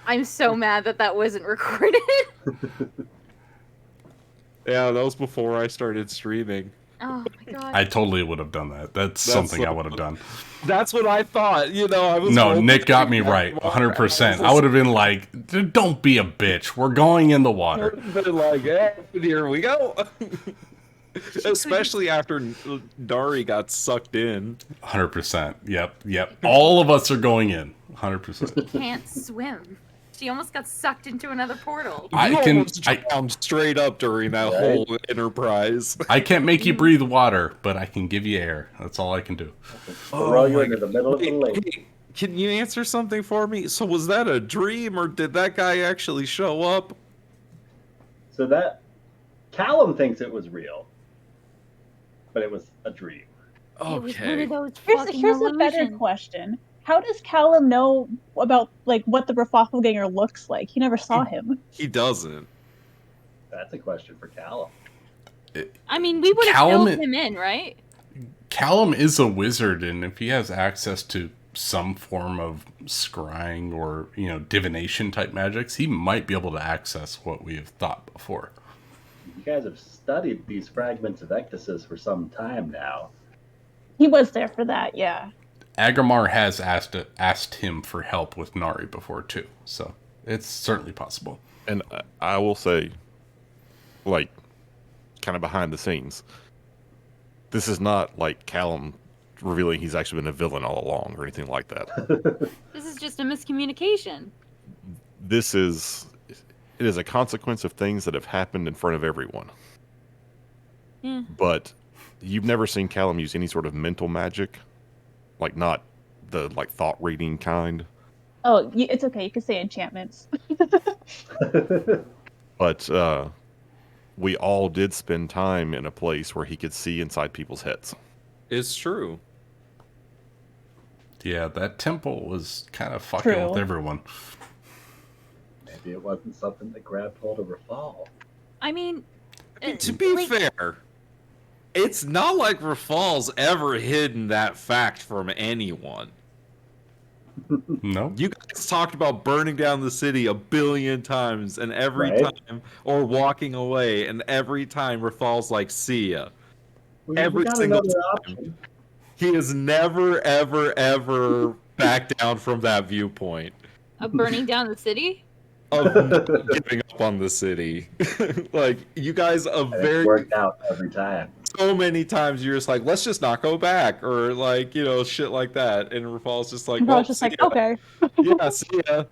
I'm so mad that wasn't recorded. Yeah, that was before I started streaming. Oh my god. I totally would have done that. That's something I would have done. That's what I thought. I was. No, hoping Nick got to me get right, more. 100%. I would have been like, don't be a bitch. We're going in the I water. would have been like, hey, here we go. Especially after Dari got sucked in. 100%. Yep. All of us are going in. 100%. Can't swim. She almost got sucked into another portal. You almost drowned straight up during that whole enterprise. I can't make you breathe water, but I can give you air. That's all I can do. Throw you into the middle of the lake. Hey, can you answer something for me? So was that a dream, or did that guy actually show up? So that Callum thinks it was real, but it was a dream. It was one Okay. of those Here's a better illusions. question. How does Callum know about what the Raffleganger looks like? He never saw him. He doesn't. That's a question for Callum. I mean, we would have Callum- filled him in, right? Callum is a wizard, and if he has access to some form of scrying or, divination type magics, he might be able to access what we have thought before. You guys have studied these fragments of ectasis for some time now. He was there for that, yeah. Agamar has asked him for help with Nari before too, so it's certainly possible. And I will say, kind of behind the scenes, this is not like Callum revealing he's actually been a villain all along or anything like that. This is just a miscommunication. It is a consequence of things that have happened in front of everyone. Yeah. But you've never seen Callum use any sort of mental magic, not the thought reading kind. Oh, it's okay. You can say enchantments. But we all did spend time in a place where he could see inside people's heads. It's true. Yeah, that temple was kind of fucking True. with everyone. Maybe it wasn't something that grabbed hold of Rafal. I mean, To be fair, it's not like Rafal's ever hidden that fact from anyone. No. You guys talked about burning down the city a billion times, and every Right. time, or walking away, and every time Rafal's like, see ya. Every got single another time. option. He has never, ever, ever backed down from that viewpoint of burning down the city? of not giving up on the city. Like, you guys And it's worked out every time. so many times you're just like, let's just not go back, or like, you know, shit like that. And Rafal's just like, I well, was just see like, ya. okay. Yeah, see ya.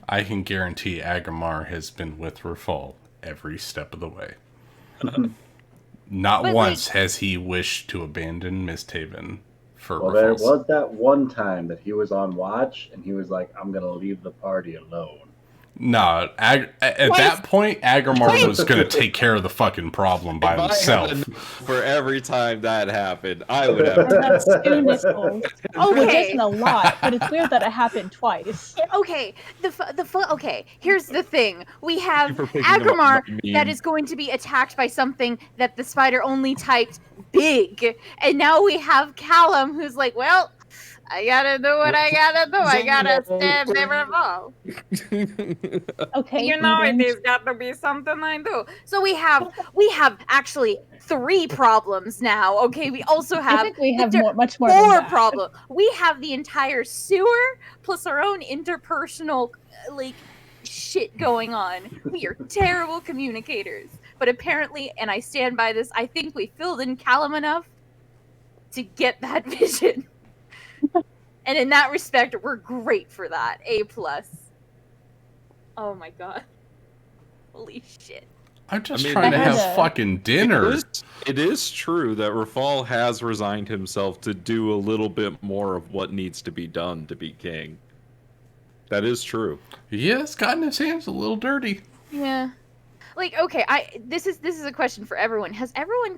I can guarantee Agrimar has been with Rafal every step of the way. Not But, once has he wished to abandon MistHaven for Well, there Rafal's. was that one time that he was on watch, and he was like, "I'm gonna leave the party alone." No, at that point, Agrimar was going to take care of the fucking problem by If I had himself. enough for every time that happened, I would have. That's 2 nickels. Which Okay. isn't a lot, but it's weird that it happened twice. Okay, okay, here's the thing. We have for picking them up Agrimar by meme. that is going to be attacked by something that the spider only typed big. And now we have Callum who's like, well, I gotta do what I gotta do. I gotta stab Rafal. Okay. You know Eden. there's got to be something I do. So we have actually 3 problems now. Okay, we also have I think we have the much more than 4 that. problem. We have the entire sewer plus our own interpersonal like shit going on. We are terrible communicators. But apparently, and I stand by this, I think we filled in Callum enough to get that vision. And in that respect, we're great for that. A+. Oh my god. Holy shit. I'm just I mean, trying to I have had a- fucking dinner. It is true that Rafal has resigned himself to do a little bit more of what needs to be done to be king. That is true. He has gotten his hands a little dirty. Yeah. Like, okay, this is a question for everyone. Has everyone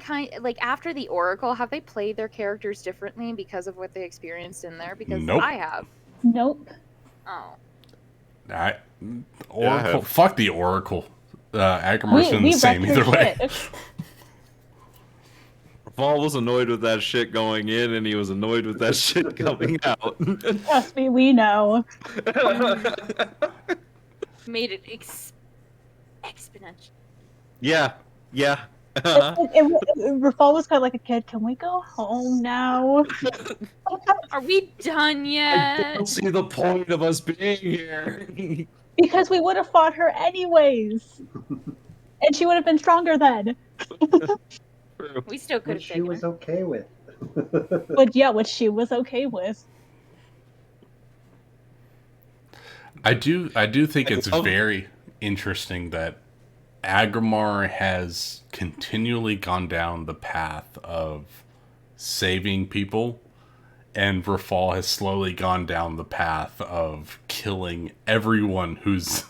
after the Oracle, have they played their characters differently because of what they experienced in there? Because Nope. I have. Nope. Oh. Oracle. have. Fuck the Oracle. Agrimar's doing the same wrecked either her way. shit. Rafal was annoyed with that shit going in, and he was annoyed with that shit coming out. Trust me, we know. Made it exponential. Yeah. Rafal was kind of like a kid. Can we go home now? Are we done I yet? don't see the point of us being here. Because we would have fought her anyways. And she would have been stronger then. We still could have Which she taken was her. okay with. But yeah, which she was okay with. I do think it's very interesting that Agrimar has continually gone down the path of saving people, and Rafal has slowly gone down the path of killing everyone who's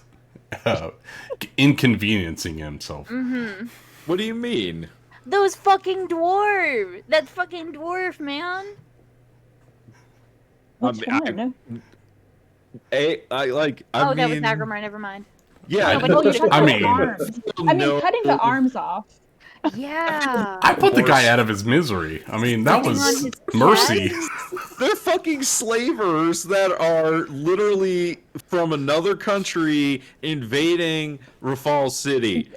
inconveniencing himself. Mm-hmm. What do you mean? Those fucking dwarf! That fucking dwarf, man! Which I one? I That was mean, Agrimar, never mind. yeah. No, but Oh, you you cut I the mean- arms. I mean, cutting the arms off. Yeah. I put the guy out of his misery. I mean, that Sitting on was his mercy. They're fucking slavers that are literally from another country invading Rafal City.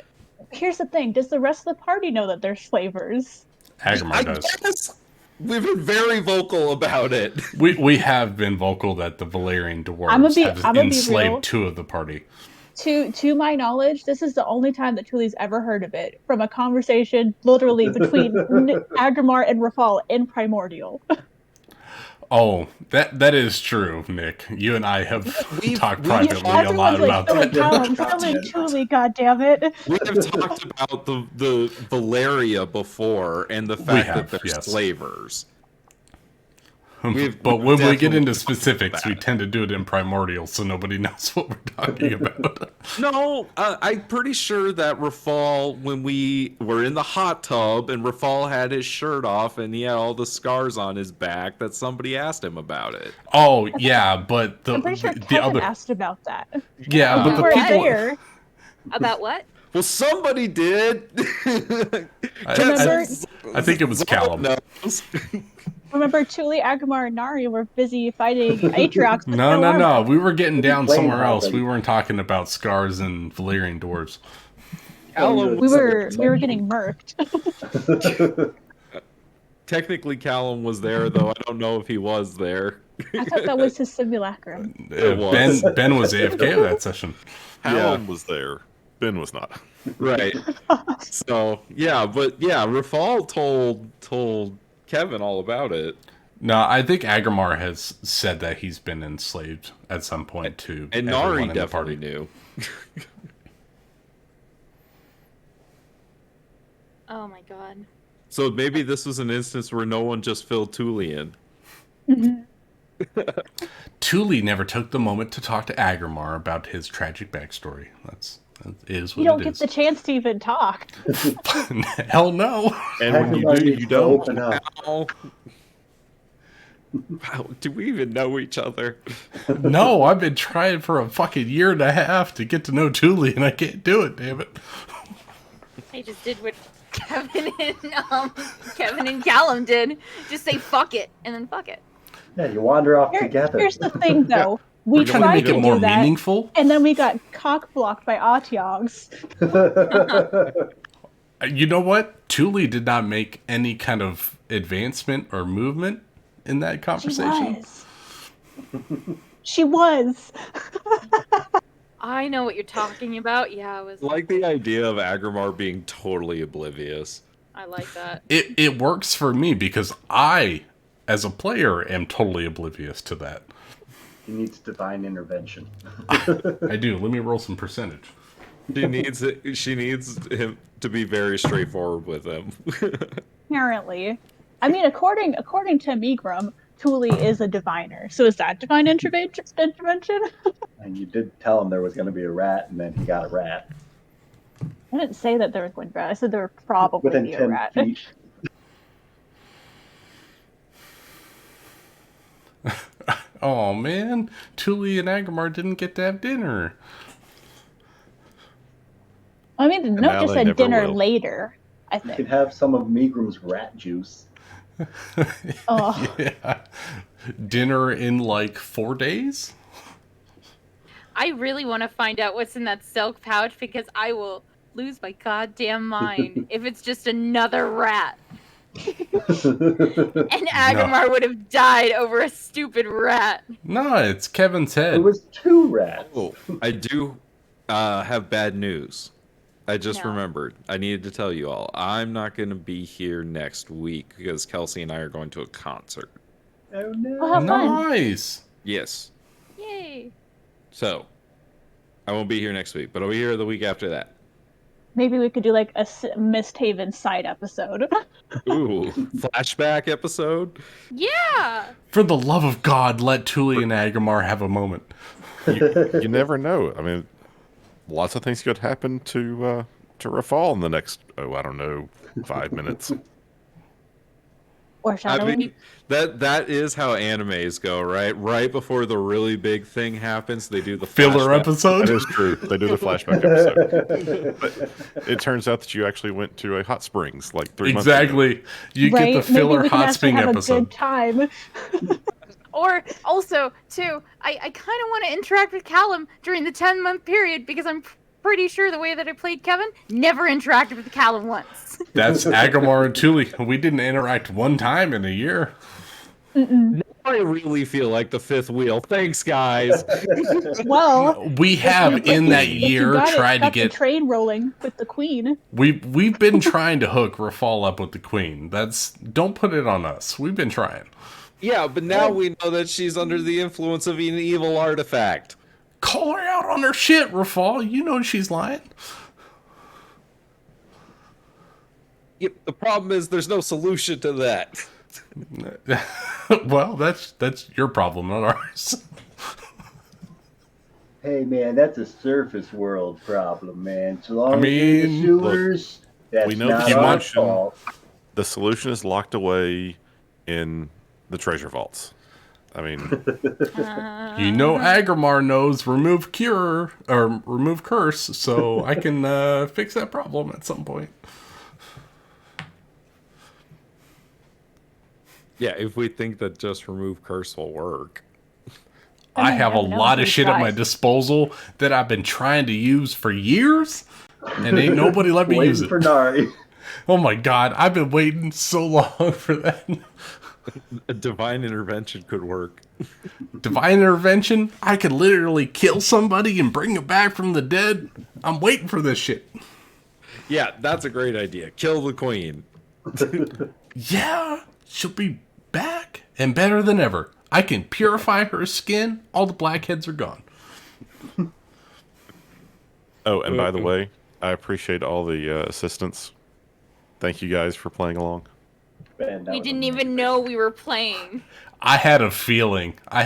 Here's the thing. Does the rest of the party know that they're slavers? Agrimar does. guess we've been very vocal about it. We have been vocal that the Valerian I'ma dwarves be have real. enslaved 2 of the party. To my knowledge, this is the only time that Tuli's ever heard of it from a conversation literally between Agrimar and Rafal in Primordial. Oh, that is true, Nick. You and I have talked privately a Everyone's lot like, about killing that. Callum, killing Tuli, goddammit. We have talked about the Valeria before and the fact have, that they're yes. slavers. But when we get into specifics, we tend to do it in primordial, so nobody knows what we're talking about. No, I'm pretty sure that Rafal, when we were in the hot tub and Rafal had his shirt off and he had all the scars on his back, that somebody asked him about it. Oh yeah, but I'm pretty sure the Kevin other asked about that. yeah, but You the were people. there. About what? Well, somebody did. I think it was Callum. Remember, Tuli, Agamar, and Nari were busy fighting Atriox. but No. We were getting down Blame somewhere else. Howard. We weren't talking about scars and Valyrian dwarves. Callum We were getting murked. Technically, Callum was there, though I don't know if he was there. I thought that was his simulacrum. It was. Ben was AFK that session. Callum was there. Ben was not. Right. So Rafal told Kevin all about it. No, I think Agamar has said that he's been enslaved at some point too. And Nari definitely knew. Oh my god. So maybe this was an instance where no one just filled Tuli in. Tuli never took the moment to talk to Agamar about his tragic backstory. That is what You don't it get is. the chance to even talk. Hell no. And when you do, you don't. Open up. Wow, do we even know each other? No, I've been trying for a fucking year and a half to get to know Tuli, and I can't do it. Damn it. I just did what Kevin and Callum did. Just say fuck it, and then fuck it. Yeah, you wander off together. Here's the thing, though. We We're trying to tried make to it more do that, meaningful. and then we got cock blocked by Atiogs. You know what? Tuli did not make any kind of advancement or movement in that conversation. She was. I know what you're talking about. Yeah, I was. I like the idea of Agrimar being totally oblivious. I like that. It works for me because I, as a player, am totally oblivious to that. He needs divine intervention. I do. Let me roll some percentage. She needs him to be very straightforward with him. Apparently. I mean, according to Migrum, Tuli is a diviner. So is that divine intervention? And you did tell him there was going to be a rat, and then he got a rat. I didn't say that there was going to be a rat. I said there would probably Within be a 10 rat. feet. Oh man, Tuli and Agamar didn't get to have dinner. I mean, the note now just they said never dinner will. later, I You could think. have some of Meagram's rat juice. Oh. Yeah. Dinner in like 4 days? I really want to find out what's in that silk pouch because I will lose my goddamn mind if it's just another rat. And Agamar would have died over a stupid rat. No, it's Kevin's head. It was 2 rats. Oh, I do have bad news. I just No. remembered. I needed to tell you all. I'm not going to be here next week because Kelsey and I are going to a concert. Oh no. Oh, how fun. Nice. Yes. Yay. So, I won't be here next week, but I'll be here the week after that. Maybe we could do like a MistHaven side episode. Ooh, flashback episode? Yeah. For the love of God, let Tuli and Agamar have a moment. You never know. I mean, lots of things could happen to Rafal in the next, 5 minutes. Or I shadowing. mean, that is how animes go, right? Right before the really big thing happens, they do the Filler flashback. episode? That is true. They do the flashback episode. But it turns out that you actually went to a hot springs like 3 months ago. Exactly. You Right? get the Maybe filler we can hot actually spring have a episode. good time. Or also, too, I kind of want to interact with Callum during the 10-month period because I'm pretty sure the way that I played Kevin, never interacted with Callum once. That's Agamar and Tuli. We didn't interact one time in a year. Now I really feel like the fifth wheel. Thanks, guys. Well, We have in that if you year got it, tried to got get. the train rolling with the queen. We've been trying to hook Rafal up with the queen. Don't put it on us. We've been trying. Yeah, but now we know that she's under the influence of an evil artifact. Call her out on her shit, Rafal. You know she's lying. Yep, the problem is there's no solution to that. Well, that's your problem, not ours. Hey man, that's a surface world problem, man. So long I as you're in the mean, sewers, that's we know not the our solution. fault. The solution is locked away in the treasure vaults. I mean, You know, Agrimar knows remove cure or remove curse, so I can fix that problem at some point. Yeah, if we think that just remove curse will work. I have a never know lot until of you shit at try. my disposal that I've been trying to use for years, and ain't nobody let me use Waiting it. for Nari. Oh my god, I've been waiting so long for that. A divine intervention could work. Divine intervention? I could literally kill somebody and bring them back from the dead. I'm waiting for this shit. Yeah, that's a great idea. Kill the queen. Yeah, she'll be back and better than ever. I can purify her skin. All the blackheads are gone. oh, and by the way, I appreciate all the assistance. Thank you guys for playing along. Man, that We was didn't amazing. even know we were playing. I had a feeling. You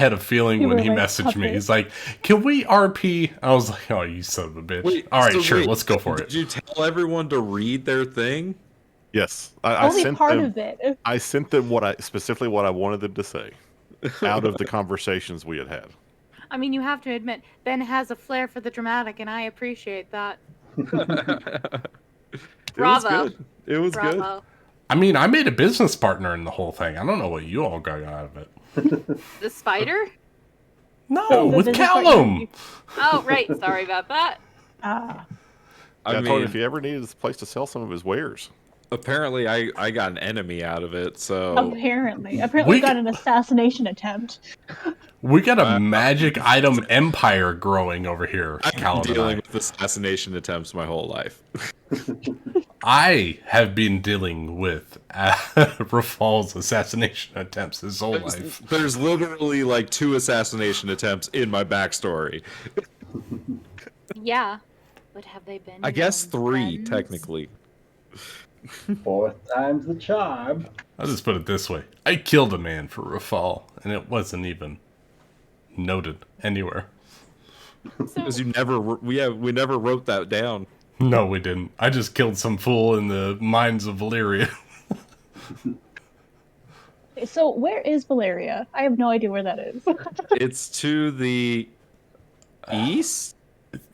when were he like, messaged me. "Puppet." He's like, "Can we RP?" I was like, "Oh, you son of a bitch!" All right, so sure, wait, let's go for it. Did you tell everyone to read their thing? Yes, I Only sent part them. of it. I sent them specifically what I wanted them to say, out of the conversations we had had. I mean, you have to admit, Ben has a flair for the dramatic, and I appreciate that. It Bravo. was good. It was good. Bravo. I mean, I made a business partner in the whole thing. I don't know what you all got out of it. The spider? No, The with business partner. Callum. Oh, right. Sorry about that. Ah. I told mean, him if he ever needed this place to sell some of his wares. apparently I got an enemy out of it, so Apparently We we got an assassination attempt. We got a magic item empire growing over here, I've been Callum and dealing I. with assassination attempts my whole life. I have been dealing with Rafal's assassination attempts his whole life. There's literally like 2 assassination attempts in my backstory. Yeah. But have they been? I guess your 3 friends? technically. Fourth time's the charm. I'll just put it this way. I killed a man for Rafal, and it wasn't even noted anywhere. Because you never we never wrote that down. No, we didn't. I just killed some fool in the mines of Valyria. So where is Valeria? I have no idea where that is. It's to the east.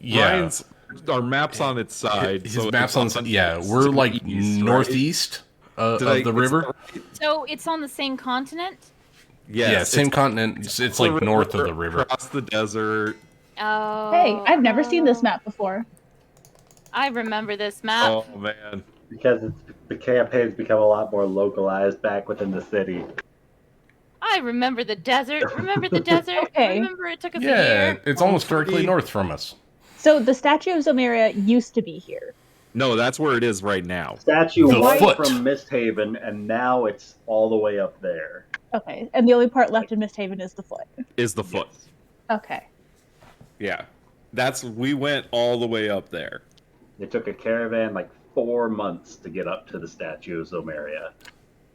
Yeah. Ryan's, our map's on its side. His so map's it's on the yeah, we're to like the east, right? northeast of Did I- the is river. that right? So it's on the same continent? Yes, Yeah, same continent. It's like north of the river. across the desert. Oh. Hey, I've never seen this map before. I remember this map. Oh man, Because the campaign's become a lot more localized back within the city. I remember the desert. Remember the desert? Okay. Remember it took us a Yeah, year? it's almost directly north from us. So the statue of Zomeria used to be here. no, that's where it is right now. Statue The was foot. from MistHaven, and now it's all the way up there. Okay, and the only part left in MistHaven is the foot. Is the foot? Okay. Yeah, we went all the way up there. It took a caravan like 4 months to get up to the statue of Zomeria.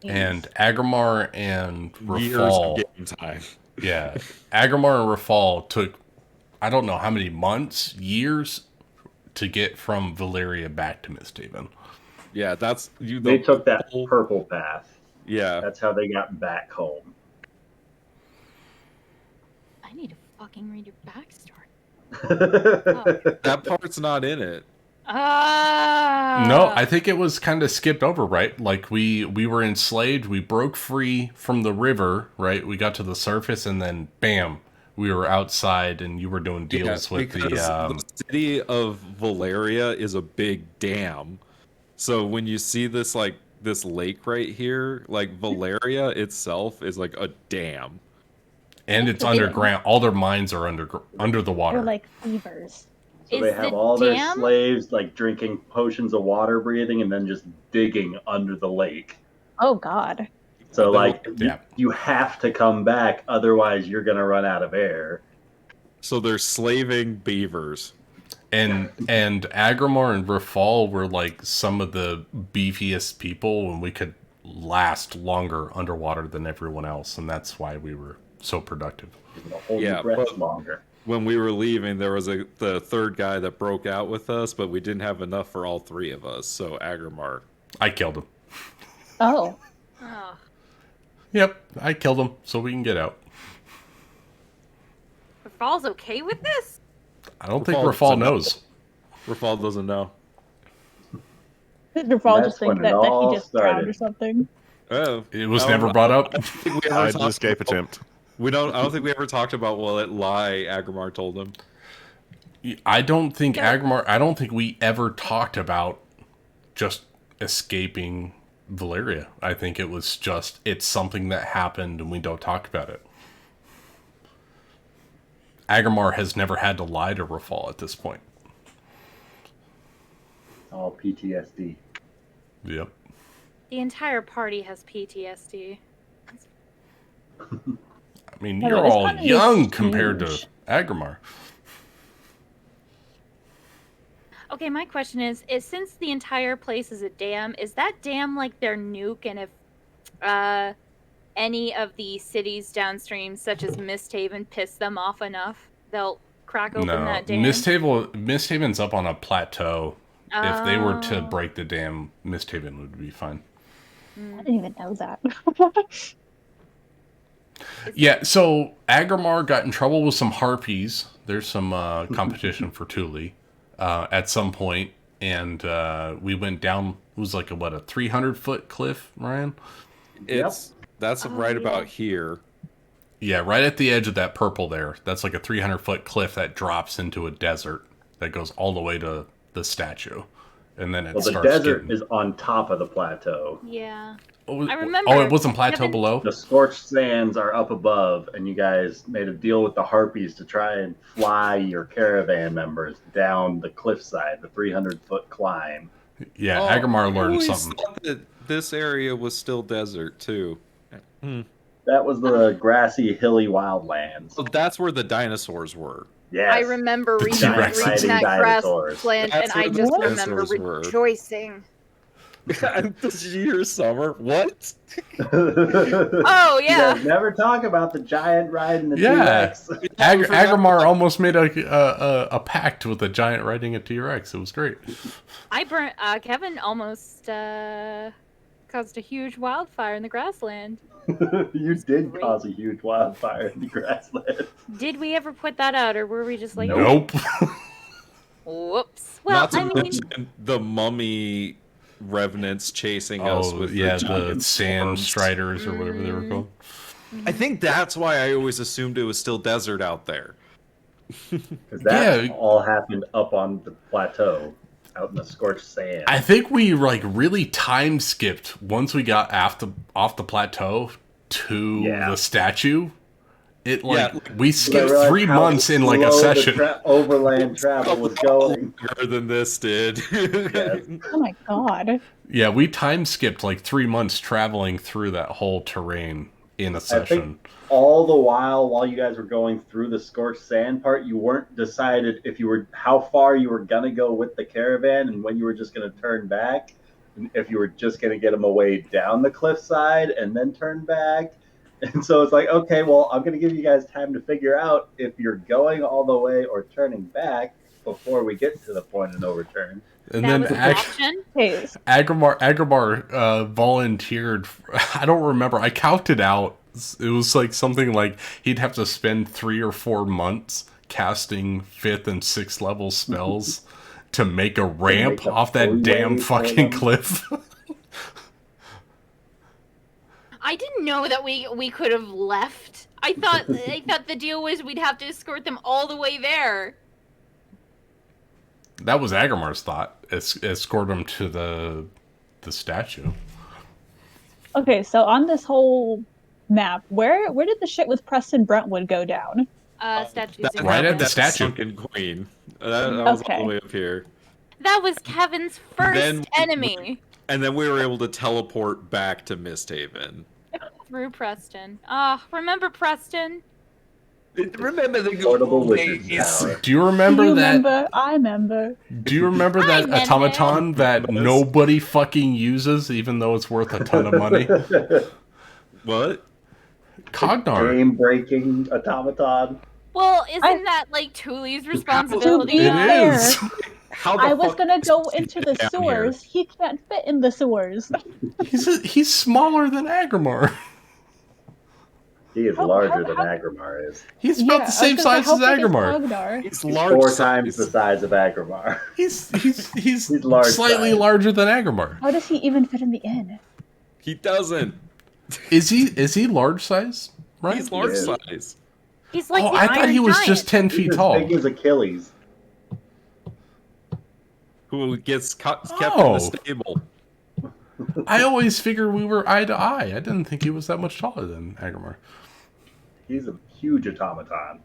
And Agrimar and Years Rafal. of game time. Yeah, Agrimar and Rafal took, I don't know how many months, years, to get from Valyria back to MistHaven. Yeah, that's you. They took that whole- purple path. Yeah, That's how they got back home. I need to fucking read your backstory. Oh. that part's not in it. Ah. No, I think it was kind of skipped over, right? Like we were enslaved, we broke free from the river, right? We got to the surface, and then bam, we were outside, and you were doing deals with because the city of Valeria is a big dam. So when you see this this lake right here, like Valeria itself is like a dam. and it's underground. All their mines are under the They're water. like beavers. So Is they have the all their dam- slaves like drinking potions of water breathing and then just digging under the lake. Oh God. So like Yeah. you have to come back, otherwise you're gonna run out of air. So they're slaving beavers. And Agrimar and Rafal were like some of the beefiest people, and we could last longer underwater than everyone else, and that's why we were so productive. Hold your Yeah, breath but- longer. When we were leaving, there was the third guy that broke out with us, but we didn't have enough for all three of us. So Agrimar. I killed him. Oh. Oh, Yep, I killed him so we can get out. Rafal's okay with this? I don't think Rafal Rafal doesn't know. knows. Rafal doesn't know. Did Rafal That's just think when it that all he just drowned started. or something? Oh, It was I never don't- brought up. I don't think we ever I had an talked escape about- attempt. I don't think we ever talked about will it lie. Agrimar told him. I don't think Yeah. Agmar. I don't think we ever talked about just escaping Valeria. I think it was just it's something that happened and we don't talk about it. Agrimar has never had to lie to Rafal at this point. All PTSD. Yep. The entire party has PTSD. I mean, By the you're way, this all economy is young compared to huge. Agrimar. Okay, my question is since the entire place is a dam, is that dam like their nuke? And if any of the cities downstream, such as MistHaven, piss them off enough, they'll crack open No, that dam? Misthaven's up on a plateau. If they were to Oh. break the dam, Misthaven would be fine. I didn't even know that. Yeah, so Agrimar got in trouble with some harpies. There's some competition for Thule at some point, and we went down. It was like a 300-foot cliff, Ryan? That's right yeah. about here. Yeah, right at the edge of that purple there. That's like a 300-foot cliff that drops into a desert that goes all the way to the statue, and then it Well, the starts. desert getting... is on top of the plateau. Yeah. Oh, I remember Oh, it wasn't plateau Kevin- below. The scorched sands are up above, and you guys made a deal with the harpies to try and fly your caravan members down the cliffside, the 300-foot climb. Yeah, Oh, Agrimar I learned always something. thought that this area was still desert too. That was the grassy, hilly wildlands. So that's where the dinosaurs were. Yes. I remember The reading, T-Rex. reading Fighting that dinosaurs. grassland, and That's I where the just remember dinosaurs were. rejoicing. Did you hear Summer? What? Oh, yeah. You guys never talk about the giant riding the Yeah. T-Rex. Agrimar almost made a pact with a giant riding a T-Rex. It was great. I burnt. Kevin almost caused a huge wildfire in the grassland. You did Great. cause a huge wildfire in the grassland. Did we ever put that out, or were we just like, Nope. whoops? Well, Not to I mean, mention the mummy revenants chasing us Oh, with yeah, the the giant sand storms. striders or whatever they were called. I think that's why I always assumed it was still desert out there. Because that Yeah. all happened up on the plateau, out in the scorched sand. I think we like really time skipped once we got off the plateau to Yeah. the statue. It like Yeah. we You skipped realize 3 how months in like a slow the session. overland travel was going. Longer than this did. Yes. Oh my god. Yeah, we time skipped like 3 months traveling through that whole terrain in a I session. think all the while you guys were going through the scorched sand part, you weren't decided if you were how far you were gonna go with the caravan and when you were just gonna turn back, and if you were just gonna get them away down the cliffside and then turn back. And so it's like, okay, well, I'm gonna give you guys time to figure out if you're going all the way or turning back before we get to the point of no return. And that then was an option. Hey, Agrimar volunteered. I don't remember. I counted out. It was like something like he'd have to spend 3 or 4 months casting 5th and 6th level spells to make a ramp make a off that freeway damn for fucking them. cliff. I didn't know that we could have left. I thought the deal was we'd have to escort them all the way there. That was Agrimar's thought. Escort him to the statue. okay, so on this whole map, where did the shit with Preston Brentwood go down? Statues. in Right at Kevin. the statue. Sunken Queen. That was all Okay. the way up here. That was Kevin's first Then- enemy And then we were able to teleport back to MistHaven. through Preston. Ah, remember Preston? Remember the good Portable old wizard's days. tower. Do you remember that? I remember. Do you remember that remember. automaton that nobody fucking uses, even though it's worth a ton of money? What? Cognar. Game-breaking automaton. Well, isn't I- that like Thule's To responsibility? be It fair, is. How the I was fuck gonna is go he into the down sewers. He can't fit in the sewers. He's smaller than Agrimar. He is How- larger how- than how- Agrimar is. He's about the same size as Agrimar. here? He's He's large 4 size. times the size of Agrimar. He's large slightly size. larger than Agrimar. How does he even fit in the inn? He doesn't. Is he large size? Right? He's large is. size. He's like Oh, the I thought Iron he was Giant. just 10 He's feet as tall. big as Achilles. Who gets kept in Oh. the stable. I always figured we were eye to eye. I didn't think he was that much taller than Agrimar. He's a huge automaton.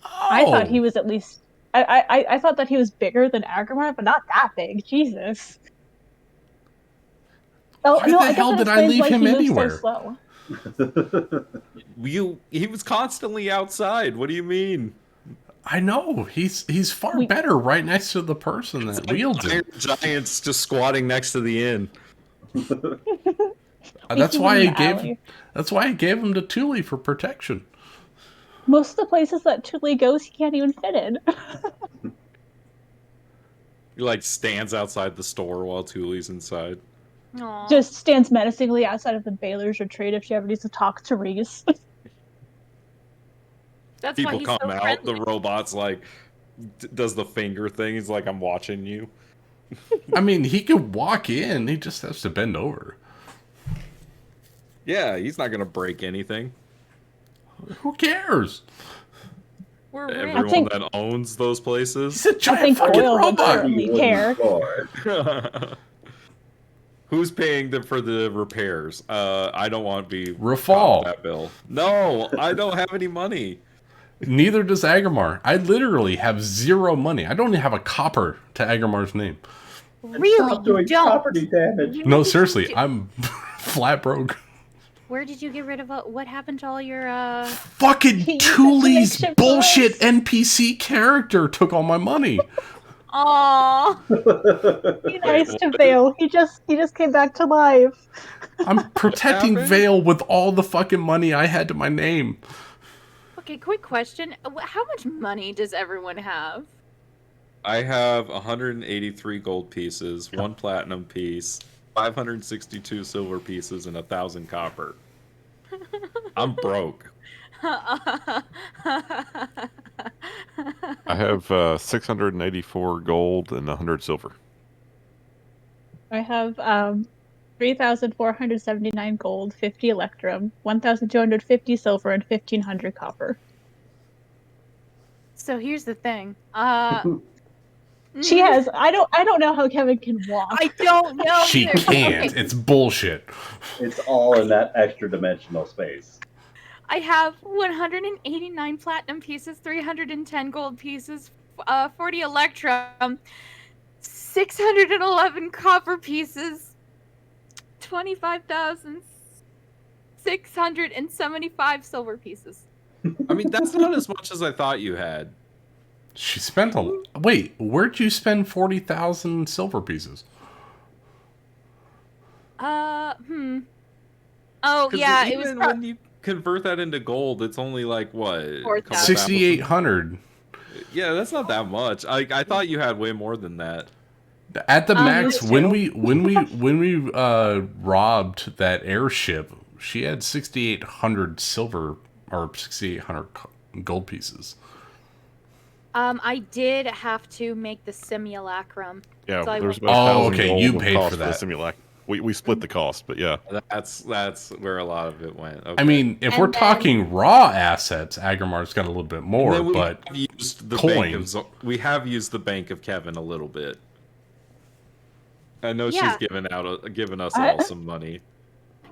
Oh. I thought he was at least. I thought that he was bigger than Agrimar, but not that big. Jesus. Oh Why no! the I guess hell that did I explains leave why him he moves anywhere? so slow. He was constantly outside. What do you mean? I know. He's far better right next to the person that wields Iron it. Giant's just squatting next to the inn. That's He's why in I the gave. alley. That's why I gave him to Thule for protection. Most of the places that Thule goes, he can't even fit in. He like stands outside the store while Thule's inside. Aw. Just stands menacingly outside of the Baylor's retreat if she ever needs to talk to Reese. That's why People he's come so out. friendly. The robot's like does the finger thing. He's like, I'm watching you. I mean, he could walk in. He just has to bend over. Yeah, he's not gonna break anything. Who cares? We're rich. Everyone think- that owns those places. He's a I giant think fucking Boyle would robot. certainly care. Who's paying for the repairs? I don't want to be Rafal. caught with that bill. No, I don't have any money. Neither does Agrimar. I literally have 0 money. I don't even have a copper to Agrimar's name. Really? Stop doing You don't? property damage. No, seriously, I'm flat broke. Where did you get rid of what happened to all your Fucking He used it to make Thule's shit for bullshit us. NPC character took all my money. Aw. Be nice to Vale. He just came back to life. I'm protecting happened? Vale with all the fucking money I had to my name. Okay, quick question. How much money does everyone have? I have 183 gold pieces, 1 platinum piece, 562 silver pieces, and 1,000 copper. I'm broke. I have 684 gold and 100 silver. I have 3,479 gold, 50 electrum, 1,250 silver, and 1,500 copper. So here's the thing. She has. I don't know how Kevin can walk. I don't know. She either. can't. Okay, It's bullshit. It's all in that extra dimensional space. I have 189 platinum pieces, 310 gold pieces, 40 electrum, 611 copper pieces, 25,675 silver pieces. I mean, that's not as much as I thought you had. She spent a. Wait, where'd you spend 40,000 silver pieces? Oh 'Cause yeah, it was. even when you convert that into gold, it's only like what? a 4,000. couple 6,800. thousand. Yeah, that's not that much. I thought you had way more than that. At the max, me when too. we robbed that airship, she had 6,800 silver or 6,800 gold pieces. I did have to make the simulacrum. Yeah, So I there was went- about Oh, 1,000 okay, gold you of paid cost for the that. simulac. We split the cost, but yeah. That's where a lot of it went. Okay. I mean, if And we're then- talking raw assets, Agrimar's got a little bit And more, then we but have used the coins. bank of we have used the bank of Kevin a little bit. I know Yeah. she's given us I- all some money.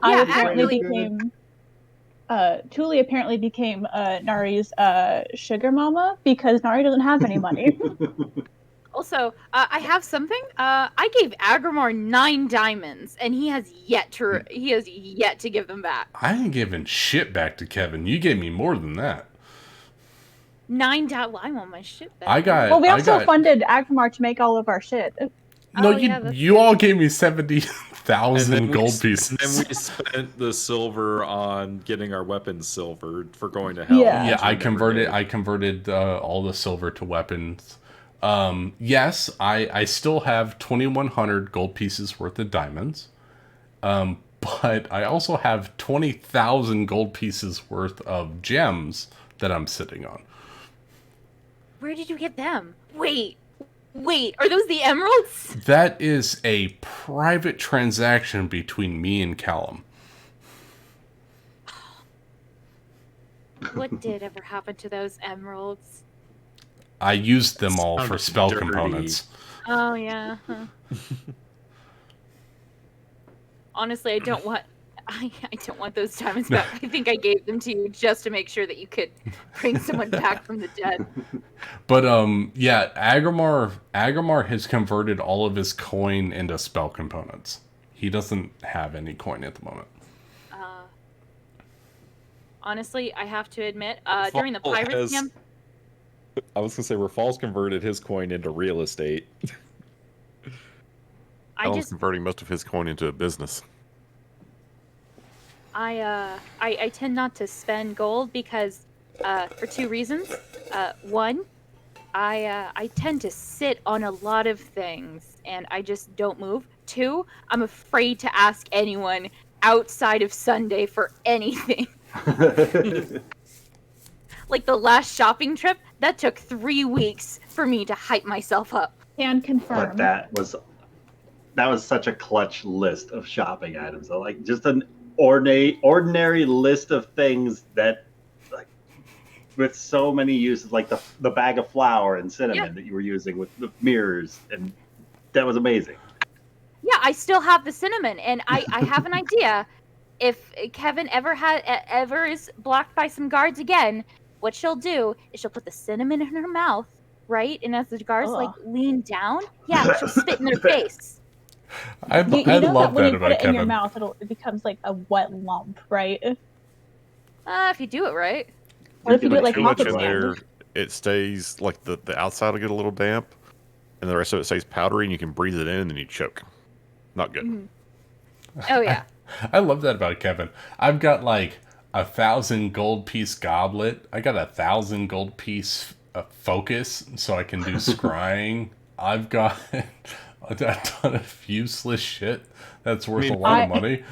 I Yeah, apparently actually- became. Thule apparently became Nari's sugar mama because Nari doesn't have any money. Also, I have something. I gave Agrimar 9 diamonds, and he has yet to give them back. I ain't giving shit back to Kevin. You gave me more than that. Well, I want my shit back. I got. Well, we I also got, funded Agmar to make all of our shit. No, Oh, yeah, that's you all gave me 70,000 And gold then pieces. we spent the silver on getting our weapons silvered for going to hell. Yeah. Yeah, which we I never converted all the silver to weapons. Yes, I still have 2,100 gold pieces worth of diamonds. But I also have 20,000 gold pieces worth of gems that I'm sitting on. Where did you get them? Wait, are those the emeralds? That is a private transaction between me and Callum. What did ever happen to those emeralds? I used them all for Sounded spell dirty. components. Oh yeah. Huh. Honestly, I don't want those diamonds back. I think I gave them to you just to make sure that you could bring someone back from the dead. But yeah, Agrimar has converted all of his coin into spell components. He doesn't have any coin at the moment. Honestly, I have to admit, during the Fall pirate has- camp, I was gonna say Rafal's converted his coin into real estate. Alan's converting most of his coin into a business. I tend not to spend gold because for two reasons. One, I tend to sit on a lot of things and I just don't move. Two, I'm afraid to ask anyone outside of Sunday for anything. Like the last shopping trip, that took 3 weeks for me to hype myself up. Can confirm. But that was such a clutch list of shopping items. So, like, just an ordinary list of things that, like, with so many uses, like the bag of flour and cinnamon that you were using with the mirrors, and that was amazing. Yeah, I still have the cinnamon, and I have an idea. If Kevin ever is blocked by some guards again, what she'll do is she'll put the cinnamon in her mouth, right? And as the guards like lean down, she'll spit in their face. I You know love when that you put about it in your Kevin. mouth, it becomes like a wet lump, right? If you do it right. What if you do it like too much Hopper's in there, hand? it stays like the outside will get a little damp, and the rest of it stays powdery, and you can breathe it in, and then you choke. Not good. Mm-hmm. Oh yeah. I love that about Kevin. I've got like 1,000 gold piece goblet. I got 1,000 gold piece focus, so I can do scrying. I've got a ton of useless shit that's worth a lot of money.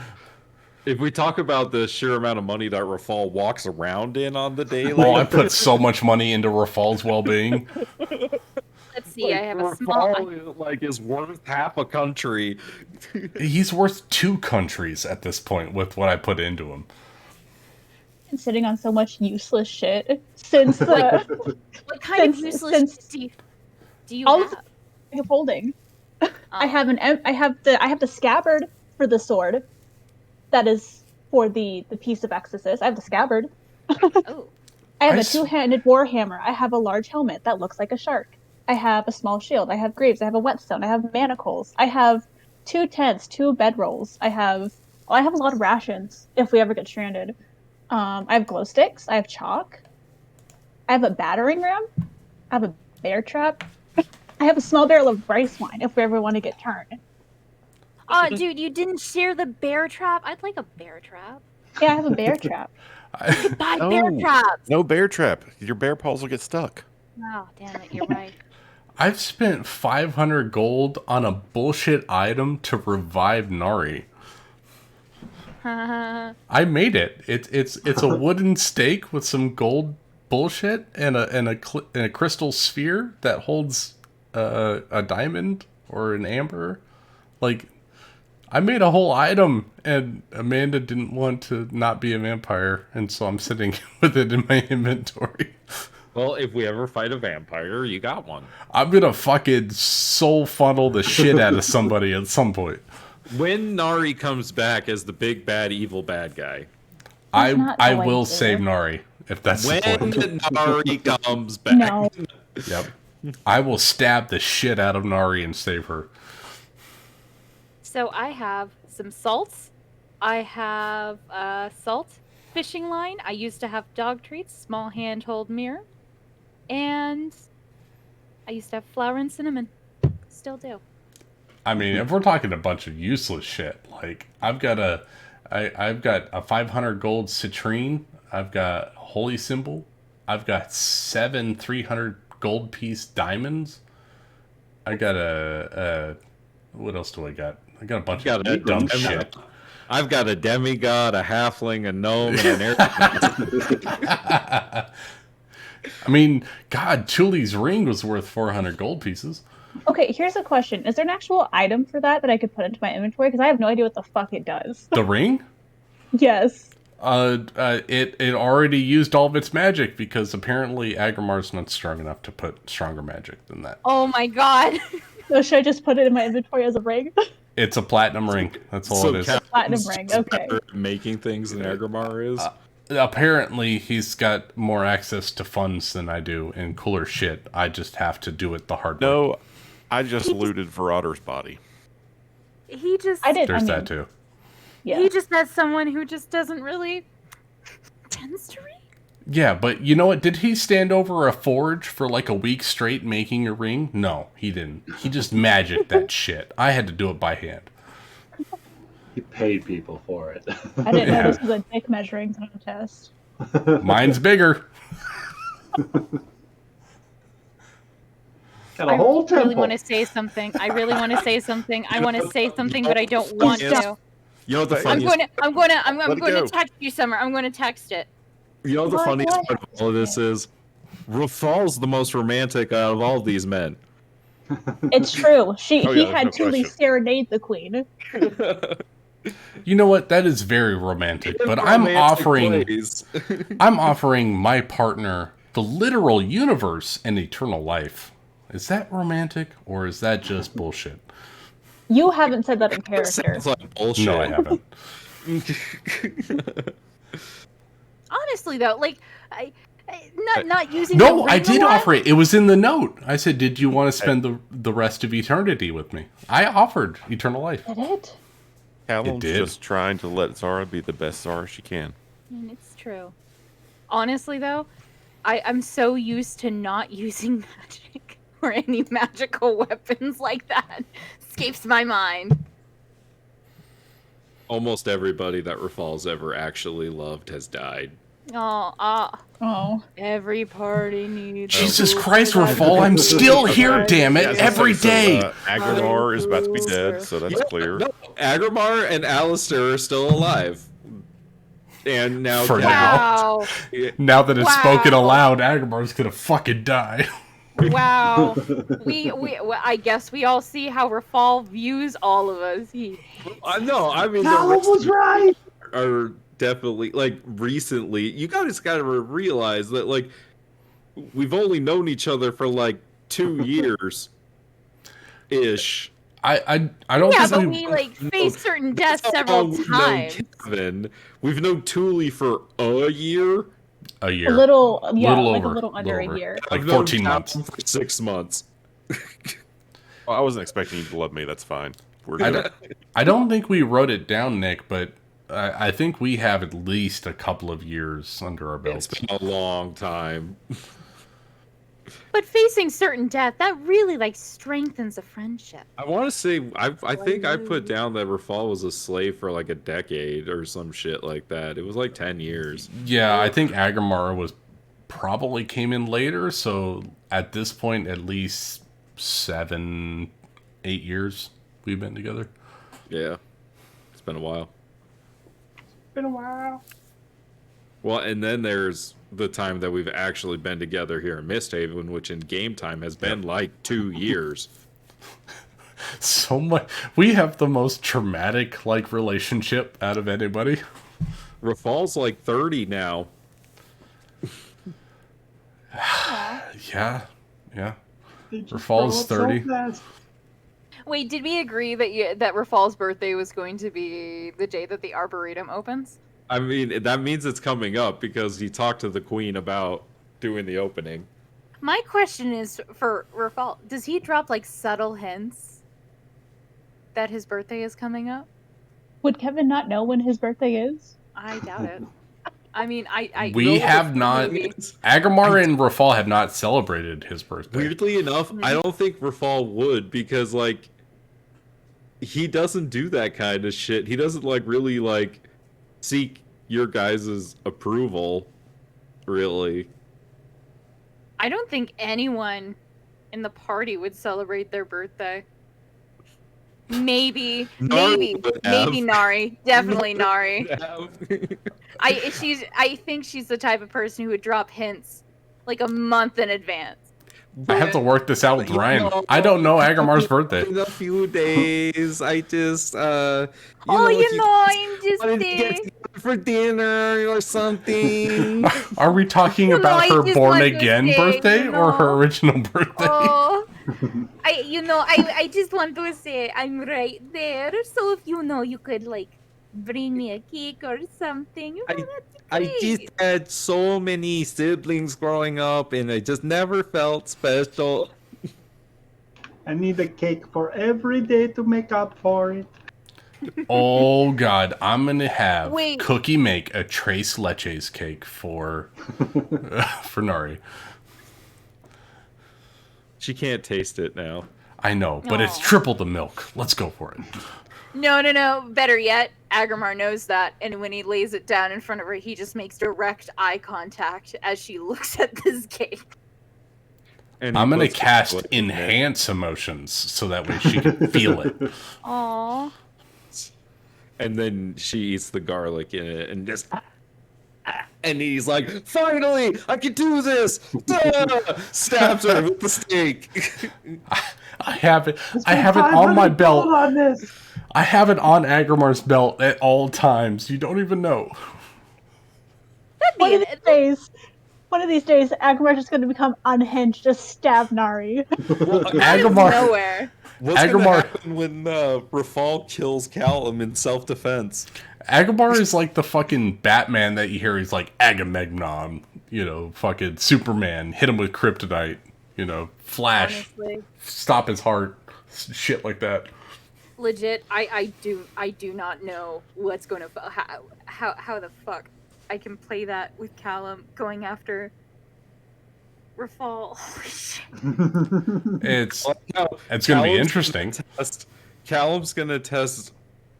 If we talk about the sheer amount of money that Rafal walks around in on the daily, Oh, I put so much money into Rafal's well-being. Let's see. I have a small. Rafal, like, is worth half a country. He's worth 2 countries at this point with what I put into him. And sitting on so much useless shit since the What kind of useless shit do you all have? of holding. I have the scabbard for the sword. That is for the piece of Exorcist. I have the scabbard. Oh. I have a two-handed warhammer. I have a large helmet that looks like a shark. I have a small shield. I have greaves. I have a whetstone. I have manacles. I have 2 tents, 2 bedrolls. I have a lot of rations if we ever get stranded. I have glow sticks. I have chalk. I have a battering ram. I have a bear trap. I have a small barrel of rice wine if we ever want to get turned. Oh, dude, you didn't share the bear trap? I'd like a bear trap. Yeah, I have a bear trap. Buy bear traps. No bear trap. Your bear paws will get stuck. Oh, damn it, you're right. I've spent 500 gold on a bullshit item to revive Nari. I made it. It's a wooden stake with some gold bullshit and a crystal sphere that holds a diamond or an amber. Like, I made a whole item, and Amanda didn't want to not be a vampire, and so I'm sitting with it in my inventory. Well, if we ever fight a vampire, you got one. I'm gonna fucking soul funnel the shit out of somebody at some point. When Nari comes back as the big bad evil bad guy, I will save Nari if that's the point. when Nari comes back. No. Yep. I will stab the shit out of Nari and save her. So I have some salts. I have a salt fishing line. I used to have dog treats, small handhold mirror. And I used to have flour and cinnamon. Still do. I mean, if we're talking a bunch of useless shit, like I've got a 500 gold citrine. I've got holy symbol. I've got 7 300 gold piece diamonds. I got what else do I got? I got a bunch of dumb shit. I've got a demigod, a halfling, a gnome, and an air. I mean, God, Chuli's ring was worth 400 gold pieces. Okay, here's a question. Is there an actual item for that I could put into my inventory? Because I have no idea what the fuck it does. The ring? Yes. It already used all of its magic because apparently Agrimar's not strong enough to put stronger magic than that. Oh my god. So should I just put it in my inventory as a ring? It's a platinum ring. That's all it is. Platinum ring, okay. Making things than Agrimar is. Apparently, he's got more access to funds than I do and cooler shit. I just have to do it the hard way. No, I just looted Verotter's body. He just... There's that too. Yeah. He just has someone who just doesn't really... tends to read. Yeah, but you know what? Did he stand over a forge for like a week straight making a ring? No, he didn't. He just magicked that shit. I had to do it by hand. He paid people for it. I didn't know this was a dick measuring contest. Mine's bigger. Got a whole temple. I really want to say something. I want to say something, but I don't want to. You know what the funniest? I'm going to text you, Summer. I'm going to text it. You know what the funniest part of all of this is? Rafal's the most romantic out of all these men. It's true. He no had Julie question. serenade the queen. You know what? That is very romantic. But I'm offering my partner the literal universe and eternal life. Is that romantic or is that just bullshit? You haven't said that in character. Sounds like bullshit. No, I haven't. Honestly, though, like, not using. No, the I ring did a lot. offer it. It was in the note. I said, "Did you want to spend the rest of eternity with me?" I offered eternal life. Did it? Callum's did. just trying to let Zara be the best Zara she can. And it's true. Honestly, though, I'm so used to not using magic or any magical weapons like that. Escapes my mind. Almost everybody that Rafal's ever actually loved has died. Oh. Every party needs. Jesus Christ, Rafal, I'm still here, damn it, every day. Agrimar is about to be dead, so that's clear. No, Agrimar and Alistair are still alive. And now... For Wow. Now that it's spoken aloud, Agrimar's gonna fucking die. Wow. I guess we all see how Rafal views all of us. No, I mean... Callum was right! Are definitely, like, recently... You guys gotta realize that, like, we've only known each other for, like, 2 years-ish. I don't Yeah, think but we like faced certain deaths several times. We've known Thule for a year. A year. A little over. a little under a year. Like I've known 14 months. Callum for 6 months. Well, I wasn't expecting you to love me. That's fine. We're good. I don't think we wrote it down, Nick, but I think we have at least a couple of years under our belts. It's been a long time. But facing certain death, that really like strengthens a friendship. I want to say, I think I put down that Rafal was a slave for like a decade or some shit like that. It was like 10 years. Yeah, I think Agrimar was probably came in later, so at this point, at least 7-8 years we've been together. Yeah, it's been a while. Been a while. Well, and then there's the time that we've actually been together here in MistHaven, which in game time has been like 2 years. So much. We have the most traumatic like relationship out of anybody. Rafal's like 30 now. Yeah. They just Rafal's grow up 30. So fast. Wait, did we agree that Rafal's birthday was going to be the day that the Arboretum opens? I mean, that means it's coming up because he talked to the queen about doing the opening. My question is for Rafal, does he drop like subtle hints that his birthday is coming up? Would Kevin not know when his birthday is? I doubt it. I mean, I We have not. movie. Agramar and Rafal have not celebrated his birthday. Weirdly enough, I don't think Rafal would because like he doesn't do that kind of shit. He doesn't like really like seek your guys' approval, really. I don't think anyone in the party would celebrate their birthday. Maybe Nari. Definitely Nari. I think she's the type of person who would drop hints like a month in advance. I have to work this out with Ryan. I don't know Agramar's birthday. In a few days, I just I'm just wanted to get there. together for dinner or something. Are we talking You know, about I her just born want to again say, birthday you or her know. original birthday? Oh, I just want to say I'm right there. So if you could like bring me a cake or something. You know, that'd be I great. just had so many siblings growing up, and I just never felt special. I need a cake for every day to make up for it. Oh God, I'm gonna have Wait. Cookie make a Tres Leches cake for Nari. She can't taste it now. I know, but it's Aw. triple the milk. Let's go for it. No. Better yet, Agramar knows that, and when he lays it down in front of her, he just makes direct eye contact as she looks at this cake. And he I'm gonna puts cast garlic in it. enhance emotions so that way she can feel it. Aww. And then she eats the garlic in it and just. And he's like, finally, I can do this! Stabs her with the stake. I have it. I have it on my belt. On this. I have it on Agramar's belt at all times. You don't even know. One of these days, Agramar's just going to become unhinged, just stab Nari. Agramar. Nowhere. What's gonna Agramar- happen when Rafal kills Callum in self-defense? Agamar is like the fucking Batman that you hear. He's like Agamemnon, fucking Superman. Hit him with kryptonite, Flash, Honestly. stop his heart, shit like that. Legit, I do not know what's going to how the fuck I can play that with Callum going after Rafal. Holy shit. It's Now, it's gonna be Callum's interesting. Callum's gonna test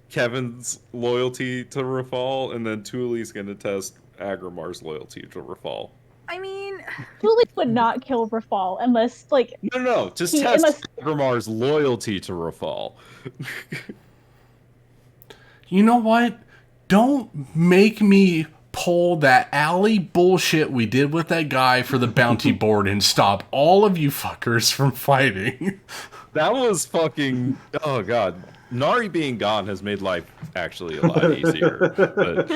Kevin's loyalty to Rafal, and then Thule's gonna test Agramar's loyalty to Rafal. I mean, Julie would not kill Rafal unless, like, No, just He- test unless- Agramar's loyalty to Rafal. You know what? Don't make me pull that alley bullshit we did with that guy for the bounty board and stop all of you fuckers from fighting. That was fucking. Oh god, Nari being gone has made life actually a lot easier. But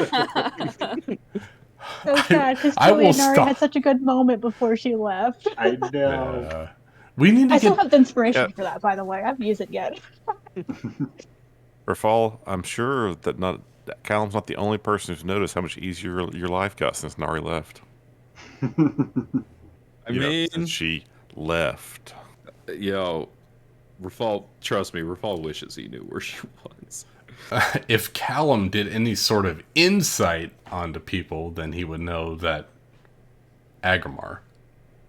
so sad because I Julie will and Nari stop. had such a good moment before she left. I know. We need to I still get. have the inspiration Yeah. for that, by the way. I haven't used it yet. Rafal, I'm sure that Callum's not the only person who's noticed how much easier your life got since Nari left. I mean, Since she left. yo, Rafal, trust me, Rafal wishes he knew where she was. If Callum did any sort of insight onto people, then he would know that Agramar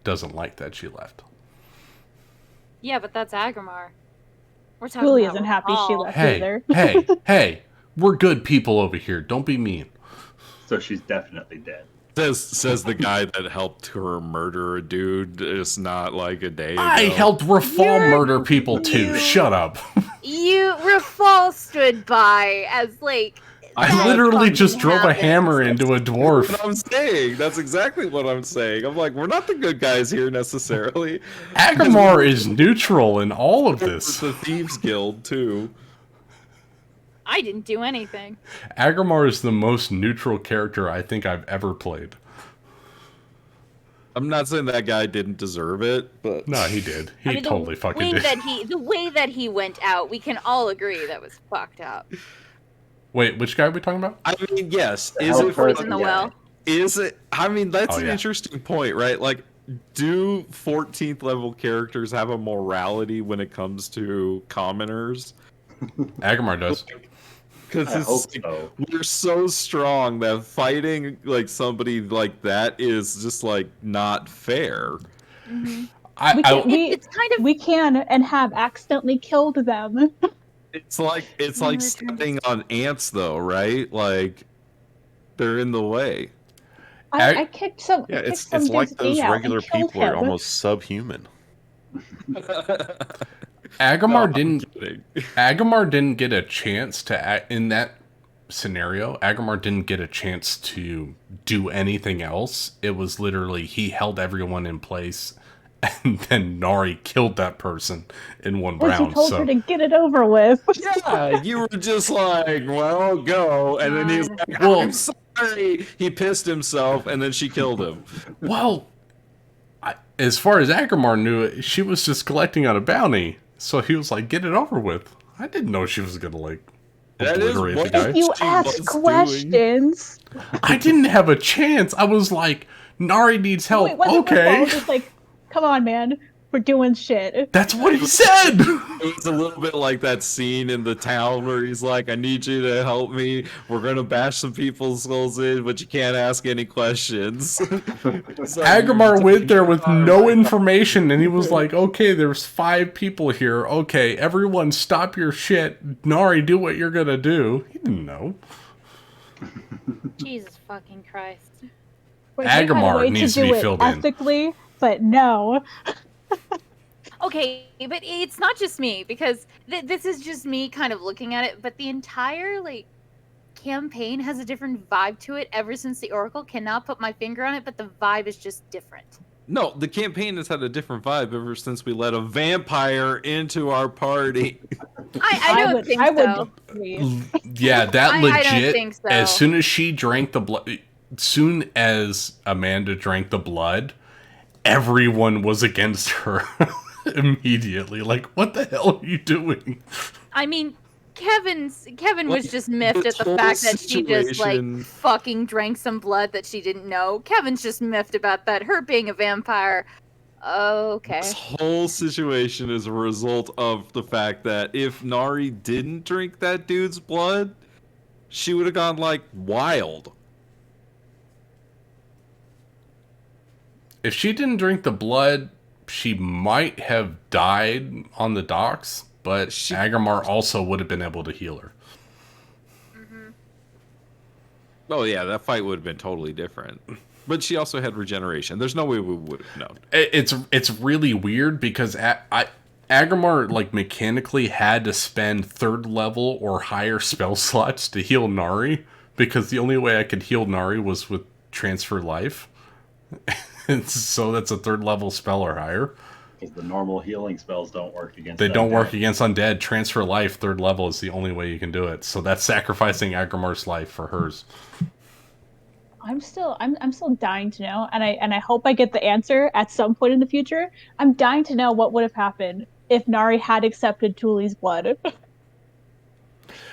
doesn't like that she left. yeah, but that's Agramar. We're talking Julie about isn't happy she Rafal. left Hey, either. hey, we're good people over here. Don't be mean. So she's definitely dead. Says the guy that helped her murder a dude just not like a day ago. I helped Rafal murder people too. Shut up. Rafal stood by as like. I that literally fucking just drove a happened. hammer into a That's dwarf. what I'm saying. That's exactly what I'm saying. I'm like, we're not the good guys here necessarily. Agramar is neutral in all of It's this. the Thieves Guild too. I didn't do anything. Agramar is the most neutral character I think I've ever played. I'm not saying that guy didn't deserve it, but No, he did. He I mean, totally the fucking way did. the way that he went out, we can all agree that was fucked up. Wait, which guy are we talking about? I mean, yes. The Is hell it first in the guy. well. Is it? I mean, that's Oh, an yeah. interesting point, right? Like, do 14th level characters have a morality when it comes to commoners? Agramar does. Because I it's hope like, so. we're so strong that fighting like somebody like that is just like not fair. Mhm. We It's kind of we can and have accidentally killed them. It's like Return to- stepping on ants, though, right? Like they're in the way. I kicked some. Yeah, I kicked it's some like dude's those knee out regular and killed people are him. almost subhuman. Agamar No, didn't. I'm kidding. Agamar didn't get a chance to in that scenario. Agamar didn't get a chance to do anything else. It was literally he held everyone in place, and then Nari killed that person in one Because you round. told So her to get it over with. Yeah, you were just like, well, go. And then he's like, Well- I'm sorry. He pissed himself, and then she killed him. well, as far as Agamar knew it, she was just collecting on a bounty. So he was like, "Get it over with." I didn't know she was gonna like That is obliterate the what- guy. If you She ask was doing- questions. I didn't have a chance. I was like, "Nari needs help." Wait, wasn't Okay, Rafael just like, come on, man, we're doing shit. that's what he said. It was a little bit like that scene in the town where he's like, I need you to help me. We're going to bash some people's skulls in, but you can't ask any questions. So Agamar went there with no information, and he was like, "Okay, there's 5 people here. Okay, everyone, stop your shit. Nari, do what you're gonna do." He didn't know. Jesus fucking Christ. Wait, they had a Agamar way needs to do be it filled in. ethically, but no. Okay, but it's not just me because this is just me kind of looking at it. But the entire like campaign has a different vibe to it ever since the Oracle. Cannot put my finger on it, but the vibe is just different. No, the campaign has had a different vibe ever since we let a vampire into our party. I don't think I would so. disagree. Yeah, that I don't legit. think so. As soon as she drank the blood, soon as Amanda drank the blood, everyone was against her immediately. Like, what the hell are you doing? I mean, Kevin was Like, just miffed this at the whole fact that she just like situation- fucking drank some blood that she didn't know. Kevin's just miffed about that. Her being a vampire. Okay. This whole situation is a result of the fact that if Nari didn't drink that dude's blood, she would have gone like wild. If she didn't drink the blood, she might have died on the docks, but Agamar also would have been able to heal her. Oh yeah, that fight would have been totally different. But she also had regeneration. There's no way we would have known. It's really weird because Agamar like mechanically had to spend 3rd level or higher spell slots to heal Nari because the only way I could heal Nari was with transfer life. And so that's a 3rd level spell or higher. Because the normal healing spells don't work against They don't undead. work against undead. Transfer life 3rd level is the only way you can do it. So that's sacrificing Agamar's life for hers. I'm still dying to know, and I hope I get the answer at some point in the future. I'm dying to know what would have happened if Nari had accepted Tuli's blood.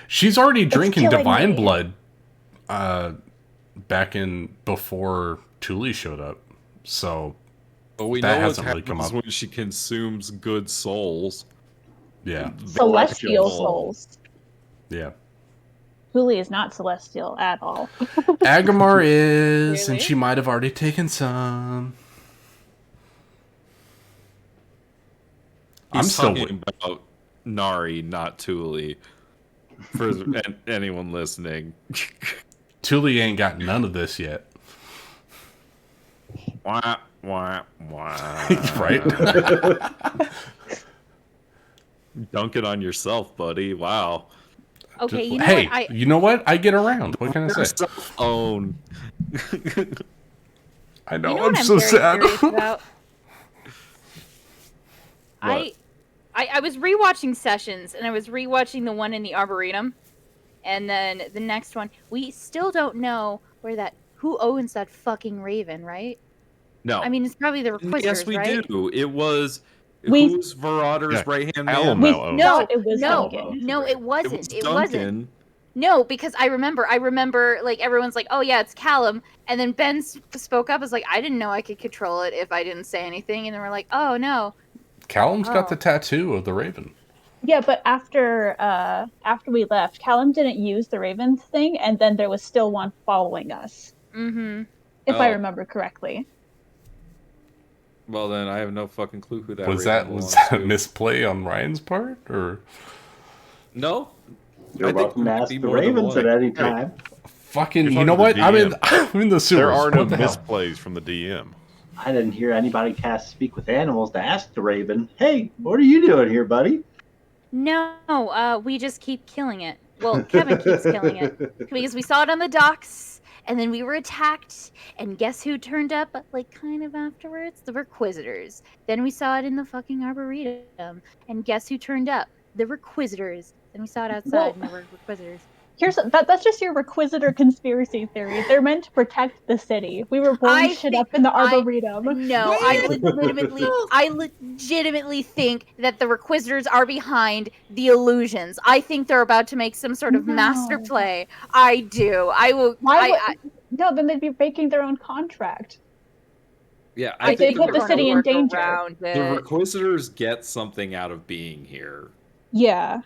She's already drinking killing divine me. blood back in before Tuli showed up. So But we that know what hasn't really come happens up. when she consumes good souls. Yeah. Celestial soul. souls. Yeah. Tuli is not celestial at all. Agamar is, and Really? she might have already taken some. I'm He's still talking about Nari, not Tuli. For anyone listening. Tuli ain't got none of this yet. Wah, wah, wah. Right? Dunk it on yourself, buddy. Wow. Okay, you know Hey, what? you know what? I get around. What can I Your say? cell phone. I know, You know I'm what I'm so very sad. curious about? I was rewatching Sessions, and I was rewatching the one in the Arboretum, and then the next one. We still don't know who owns that fucking raven, right? No. I mean, it's probably the Requisitors, yes, we right? do. It was We- who's Varader's Yeah, right-hand Alan man? now owns No, it. it was Duncan. No, it wasn't. was It wasn't. Duncan. No, because I remember, like, everyone's like, oh, yeah, it's Callum. And then Ben spoke up, was like, I didn't know I could control it if I didn't say anything. And then we're like, oh, no. Callum's got Oh. the tattoo of the raven. Yeah, but after we left, Callum didn't use the Ravens thing, and then there was still one following us, Mm-hmm. if I Oh. remember correctly. Well, then I have no fucking clue who that Was Raven that belongs a to. misplay on Ryan's part, or No. You're I think welcome to there might ask be the more than Ravens at one. any time. fucking? You're You know what? talking to the I'm in the sewers. There are no What the hell? misplays from the DM. I didn't hear anybody cast Speak with Animals to ask the Raven, hey, what are you doing here, buddy? No, we just keep killing it. Well, Kevin keeps killing it because we saw it on the docks, and then we were attacked. And guess who turned up? Like kind of afterwards, the Requisitors. Then we saw it in the fucking Arboretum, and guess who turned up? The Requisitors. Then we saw it outside, and there were Requisitors. That's just your Requisitor conspiracy theory. They're meant to protect the city. We were blowing shit up in the Arboretum. No, I legitimately think that the Requisitors are behind the illusions. I think they're about to make some sort of master play. I do. I will. No, then they'd be breaking their own contract. Yeah, Like, they put the city in danger. The Requisitors get something out of being here. Yeah.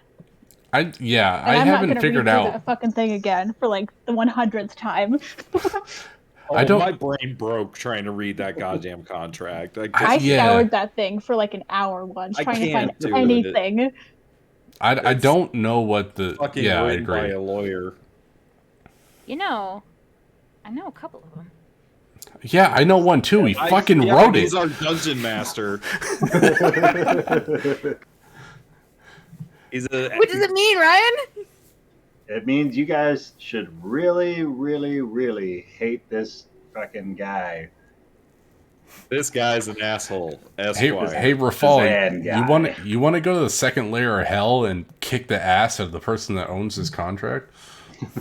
I And haven't I'm not gonna figured redo out. that fucking thing again for like the 100th time. I don't- My brain broke trying to read that goddamn contract. I scoured that thing for like an hour once, I trying to find can't do it. anything. I don't know what the. Fucking Yeah, I written by agree. a lawyer. You know, I know a couple of them. Yeah, I know one too. He fucking wrote it. He's our dungeon master. What does it mean, Ryan? It means you guys should really, really, really hate this fucking guy. This guy's an asshole. Hey, Esquire. hey, Rafal, Zan guy. you want to go to the second layer of hell and kick the ass of the person that owns this contract?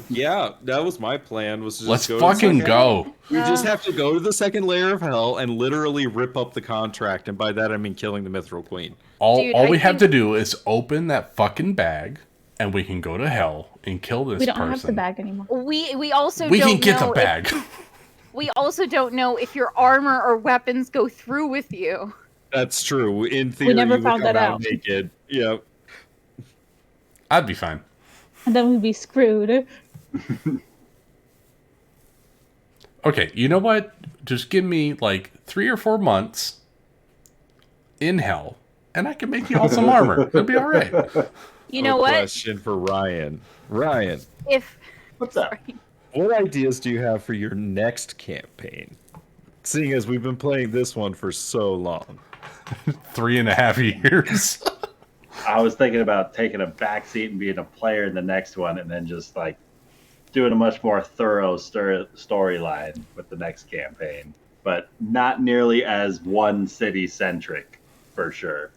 Yeah, that was my plan. Was to just Let's go to the fucking second- go. We just have to go to the second layer of hell and literally rip up the contract, and by that I mean killing the Mithril Queen. All Dude, we I have think- to do is open that fucking bag, and we can go to hell and kill this We don't person. have the bag anymore. We also We don't can get know the bag. we also don't know if your armor or weapons go through with you. That's true. In theory, never you found would come that out out. naked. Yep. I'd be fine. And then we'd be screwed. Okay, you know what? Just give me like 3 or 4 months in hell, and I can make you all some armor. It'll be all right. You know what? Question for Ryan. Ryan, If What's up? what ideas do you have for your next campaign? Seeing as we've been playing this one for so long. 3.5 years. I was thinking about taking a backseat and being a player in the next one, and then just like doing a much more thorough storyline with the next campaign, but not nearly as one city centric, for sure.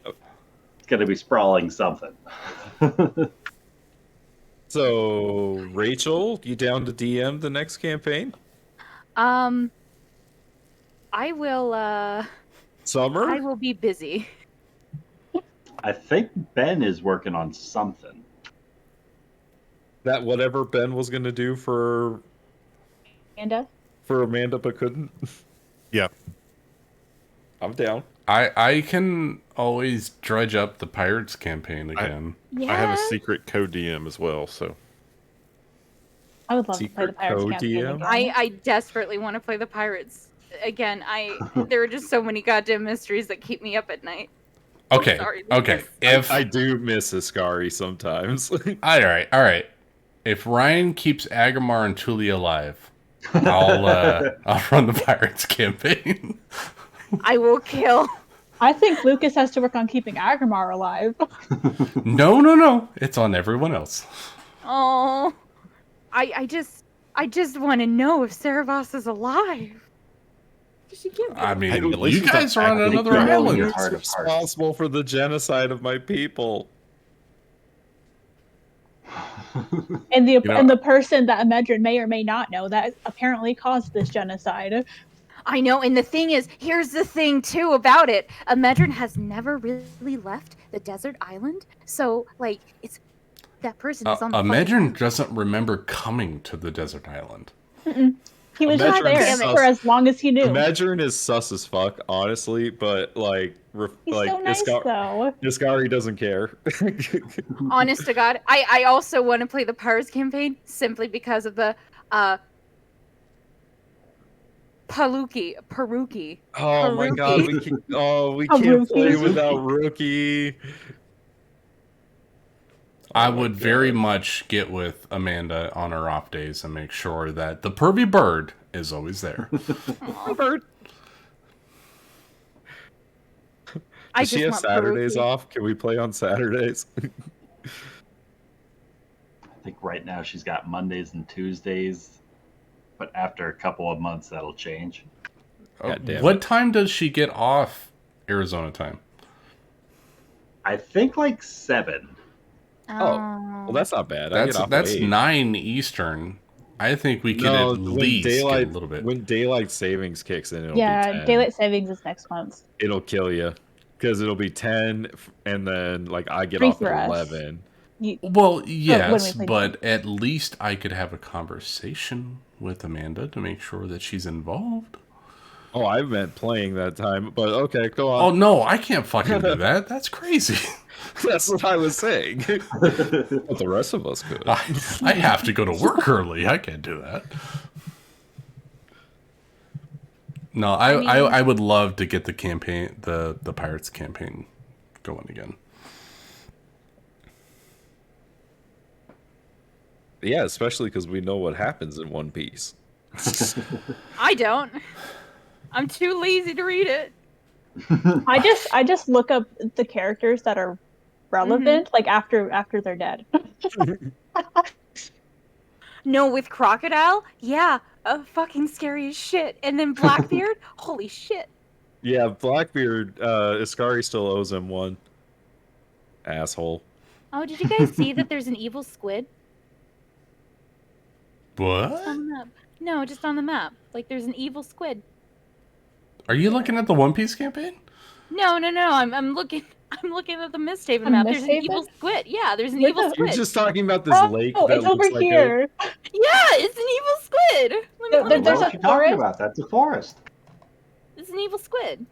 It's going to be sprawling something. So, Rachel, you down to DM the next campaign? I will Summer? I will be busy. I think Ben is working on something. That whatever Ben was going to do for Amanda? Amanda but couldn't? Yeah. I'm down. I can always dredge up the Pirates campaign again. I have a secret co-DM as well, so. I would love to play the Secret Pirates code campaign DM? again. I desperately want to play the Pirates again. There are just so many goddamn mysteries that keep me up at night. Okay, Sorry, okay. If I do miss Ascari sometimes. all right. If Ryan keeps Agamar and Tuli alive, I'll run the Pirates campaign. I will kill. I think Lucas has to work on keeping Agamar alive. No. It's on everyone else. Oh, I just want to know if Cerebos is alive. She can't be. I mean, At least you he's guys not are on acting another criminal. island. You're Who's Heart of hearts. responsible for the genocide of my people? And the know- and the person that Imedrin may or may not know that apparently caused this genocide. I know, and the thing is, here's the thing too about it. Imedrin has never really left the desert island, so like it's that person is on the fucking Imagine island. doesn't remember coming to the desert island. He was just Imagine there sus- for as long as he knew. Imaginary is sus as fuck, honestly, but like, He's so nice, though. Iskari doesn't care. Honest to God, I also want to play the Pirates campaign simply because of the Peruki. Oh my God, Haruki. we can't play Haruki. without Rookie. I Oh my would very God. much get with Amanda on her off days and make sure that the pervy bird is always there. Bird. I Does she just have want Saturdays Peruki. off? Can we play on Saturdays? I think right now she's got Mondays and Tuesdays, but after a couple of months that'll change. God damn What it. time does she get off Arizona time? I think like 7. Well, that's not bad. I get off That's at 8. 9 Eastern. I think we could No, at when least daylight get a little bit. when daylight savings kicks in, it'll be Yeah, 10. daylight savings is next month. It'll kill you because it'll be 10, and then like I get 3 off for at us. 11. Well, when we yes, play but at least I could have a conversation with Amanda to make sure that she's involved. Oh, I meant playing that time, but okay, go Oh on. no, I can't fucking do that. That's crazy. That's what I was saying. But the rest of us could. I have to go to work early. I can't do that. No, I would love to get the campaign, the Pirates campaign going again. Yeah, especially because we know what happens in One Piece. I don't. I'm too lazy to read it. I just look up the characters that are relevant, like after they're dead. No, with Crocodile, yeah, fucking scary as shit. And then Blackbeard, holy shit. Yeah, Blackbeard, Iskari still owes him one. Asshole. Oh, did you guys see that there's an evil squid What? on the map? No, just on the map. Like there's an evil squid. Are you looking at the One Piece campaign? No. I'm looking at the MistHaven A map. There's an MistHaven? evil squid. Yeah, there's an Where evil the- You're squid. just talking about this lake that it's over looks like here. Yeah, it's an evil squid. Let me There's What a you talking forest. about? That's a forest. It's an evil squid.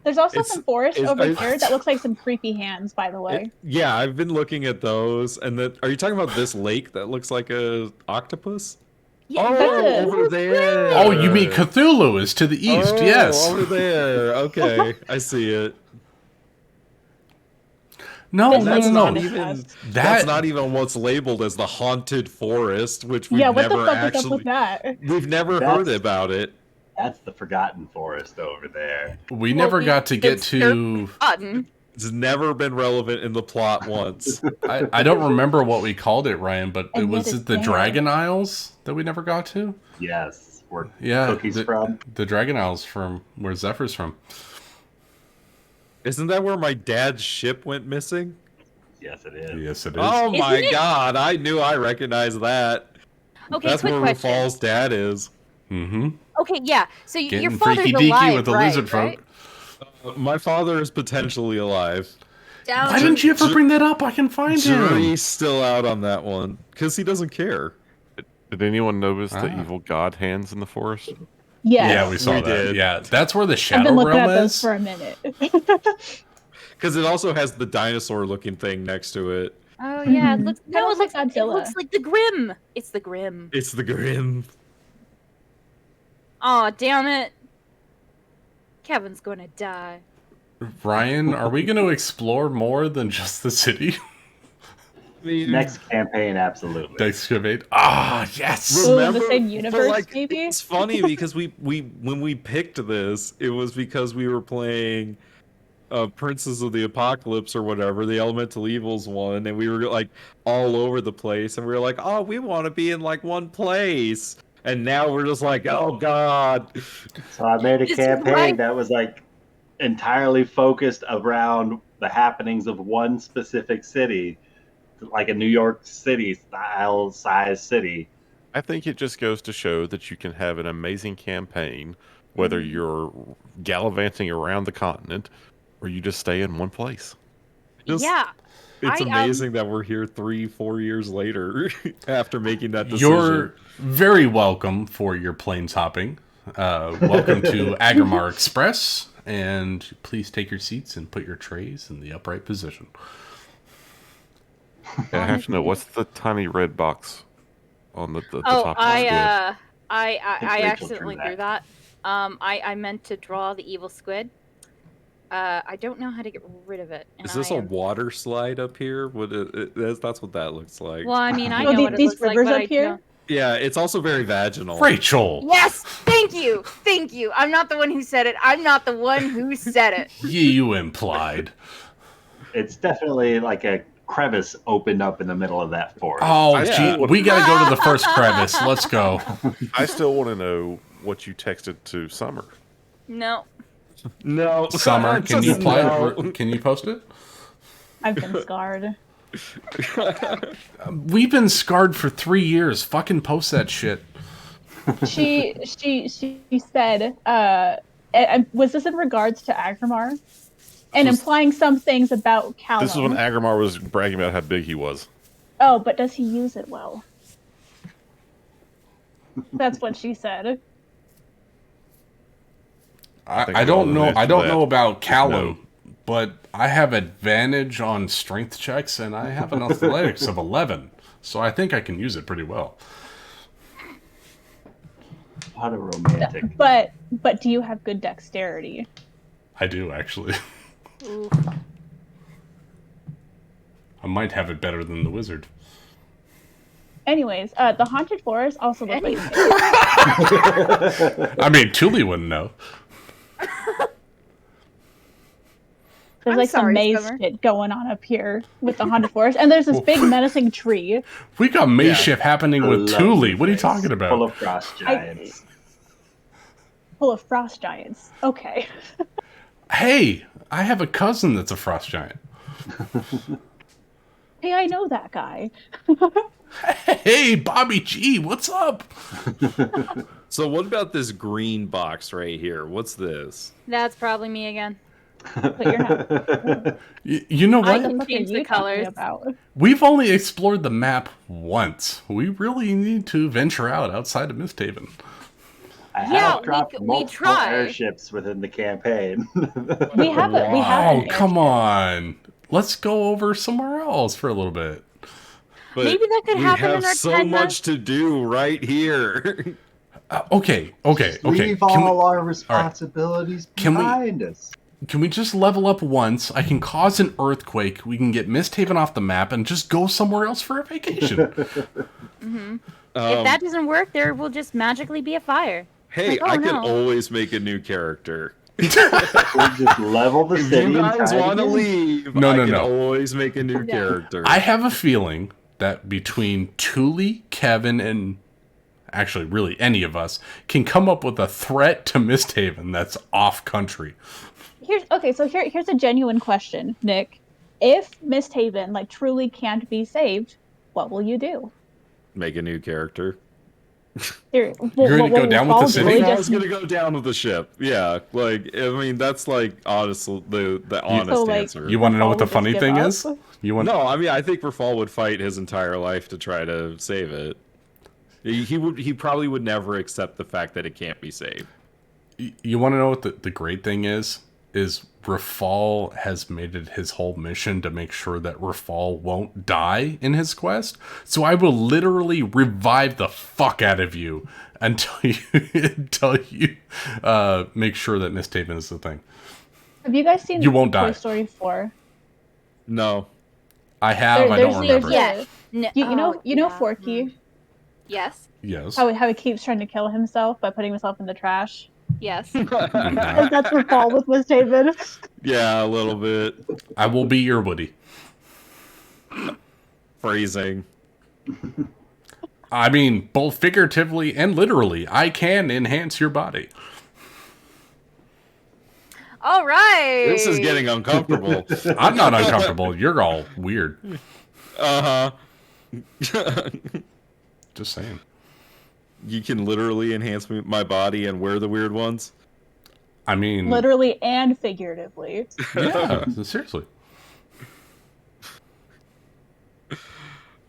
There's also It's- some forest it's- over I- here that looks like some creepy hands, by the way. Yeah, I've been looking at those, and are you talking about this lake that looks like a octopus? Yeah, Oh, that's over there. Oh, you mean Cthulhu is to the east? Oh, Yes. over there. Okay, I see it. No, That's no, That's no, not no. even. That's That not even what's labeled as the haunted forest, which we've Yeah, what the never fuck is up actually. with that? We've never That's- heard about it. That's the Forgotten Forest over there. we never got to get to. Button. It's never been relevant in the plot once. I don't remember what we called it, Ryan, but And was yet it it's the there. Dragon Isles that we never got to? Yes, where Yeah, Cookie's the, from. the Dragon Isles from where Zephyr's from. Isn't that where my dad's ship went missing? Yes, it is. Yes, it is. Oh my Isn't it? god, I knew I recognized that. Okay, That's quick where question. Rafal's dad is. Mm-hmm. Okay, yeah. So your Getting father's freaky deaky alive, with the right, lizard right? folk. My father is potentially alive. Down. Why didn't you ever bring that up? I can find him. Jury's still out on that one because he doesn't care. Did anyone notice the Ah. evil god hands in the forest? Yes. Yeah, we saw We that. did. Yeah, that's where the I've Shadow been looking Realm at those is. for a minute. Because it also has the dinosaur-looking thing next to it. Oh yeah, it Mhm. looks. Kinda No, it looks looks like like Godzilla. It looks like the Grim. It's the Grim. It's the Grim. Oh damn it! Kevin's gonna die. Ryan, are we going to explore more than just the city? Next campaign, absolutely. Excavate. Ah, yes. Ooh, the same universe, but, like, maybe? It's funny because we when we picked this, it was because we were playing Princes of the Apocalypse or whatever, the Elemental Evils one, and we were like all over the place, and we were like, oh, we want to be in like one place, and now we're just like, oh god. So I made a This is campaign why- that was like entirely focused around the happenings of one specific city, like a New York City style size city. I think it just goes to show that you can have an amazing campaign, whether you're gallivanting around the continent or you just stay in one place. Just- yeah. It's I, amazing that we're here 3-4 years later after making that decision. You're very welcome for your planes hopping. Welcome to Agrimar Express, and please take your seats and put your trays in the upright position. I have to know, what's the tiny red box on the Oh, top? I Rachel accidentally drew drew that. I meant to draw the evil squid. I don't know how to get rid of it. And Is this I a am- water slide up here? That's what that looks like. Well, I mean, I Oh, know what it these looks like, rivers but up I here? don't. Yeah, it's also very vaginal. Rachel! Yes, thank you. I'm not the one who said it. I'm not the one who said it. You implied. It's definitely like a crevice opened up in the middle of that forest. Oh, I gee, still would- we gotta go to the first crevice. Let's go. I still want to know what you texted to Summer. No. No, Summer, can you Just no. Can you post it? I've been scarred. We've been scarred for 3 years. Fucking post that shit. She said, was this in regards to Agrimar? And This- implying some things about Callum. This is when Agrimar was bragging about how big he was. Oh, but does he use it well? That's what she said. think I we all don't know know. the answer I to don't that. know about Callum, No. but I have advantage on strength checks, and I have an athletics of 11, so I think I can use it pretty well. What a romantic. But do you have good dexterity? I do actually. Oof. I might have it better than the wizard. Anyways, the haunted forest also looks like I mean, Thule wouldn't know. there's I'm like some sorry, maze Summer. shit going on up here with the haunted forest, and there's this big menacing tree. We got maze ship happening with Lovely Thule. What are you place, talking Full about? of frost giants. Full of frost giants. Okay. Hey, I have a cousin that's a frost giant. Hey, I know that guy. Hey, Bobby G, what's up? So what about this green box right here? What's this? That's probably me again. But you're not. You know I what? can What are change the you talking colors. about? We've only explored the map once. We really need to venture outside of MistHaven. I Yeah, have dropped we multiple try. airships within the campaign. We haven't. We Oh, haven't. come on. Let's go over somewhere else for a little bit. But Maybe that could we happen have in our so 10 much to do right here. Okay. Leave Can all we, our responsibilities Can we- behind us. can we just level up once? I can cause an earthquake. We can get MistHaven off the map and just go somewhere else for a vacation. If that doesn't work, there will just magically be a fire. Hey, Like, oh, I can no. always make a new character. We just level the If city you and guys try want to again. leave, No, I no, can no. always make a new Yeah. character. I have a feeling that between Thule, Kevin, and actually really any of us can come up with a threat to MistHaven that's off country. Here's a genuine question, Nick. If MistHaven like truly can't be saved, what will you do? Make a new character. You're gonna go down with the city? I was gonna go down with the ship. Yeah, like I mean that's like honestly the honest So, like, answer. You want to know what the Paul would funny just thing give is? up? You want No, I mean I think Rafal would fight his entire life to try to save it. He probably would never accept the fact that it can't be saved. You want to know what the great thing is? Is Rafal has made it his whole mission to make sure that Rafal won't die in his quest. So I will literally revive the fuck out of you until you make sure that MistHaven is the thing. Have you guys seen You won't Toy die. Story 4? No. I have. I don't remember. Yeah. No, You know yeah. Forky? Yes. Yes. How he keeps trying to kill himself by putting himself in the trash? Yes. Mhm. That's the fall with MistHaven. Yeah, a little bit. I will be your Woody. Phrasing. I mean, both figuratively and literally. I can enhance your body. All right. This is getting uncomfortable. I'm not uncomfortable. You're all weird. Uh-huh. Just saying. You can literally enhance my body and wear the weird ones? I mean, Literally and figuratively. yeah, seriously.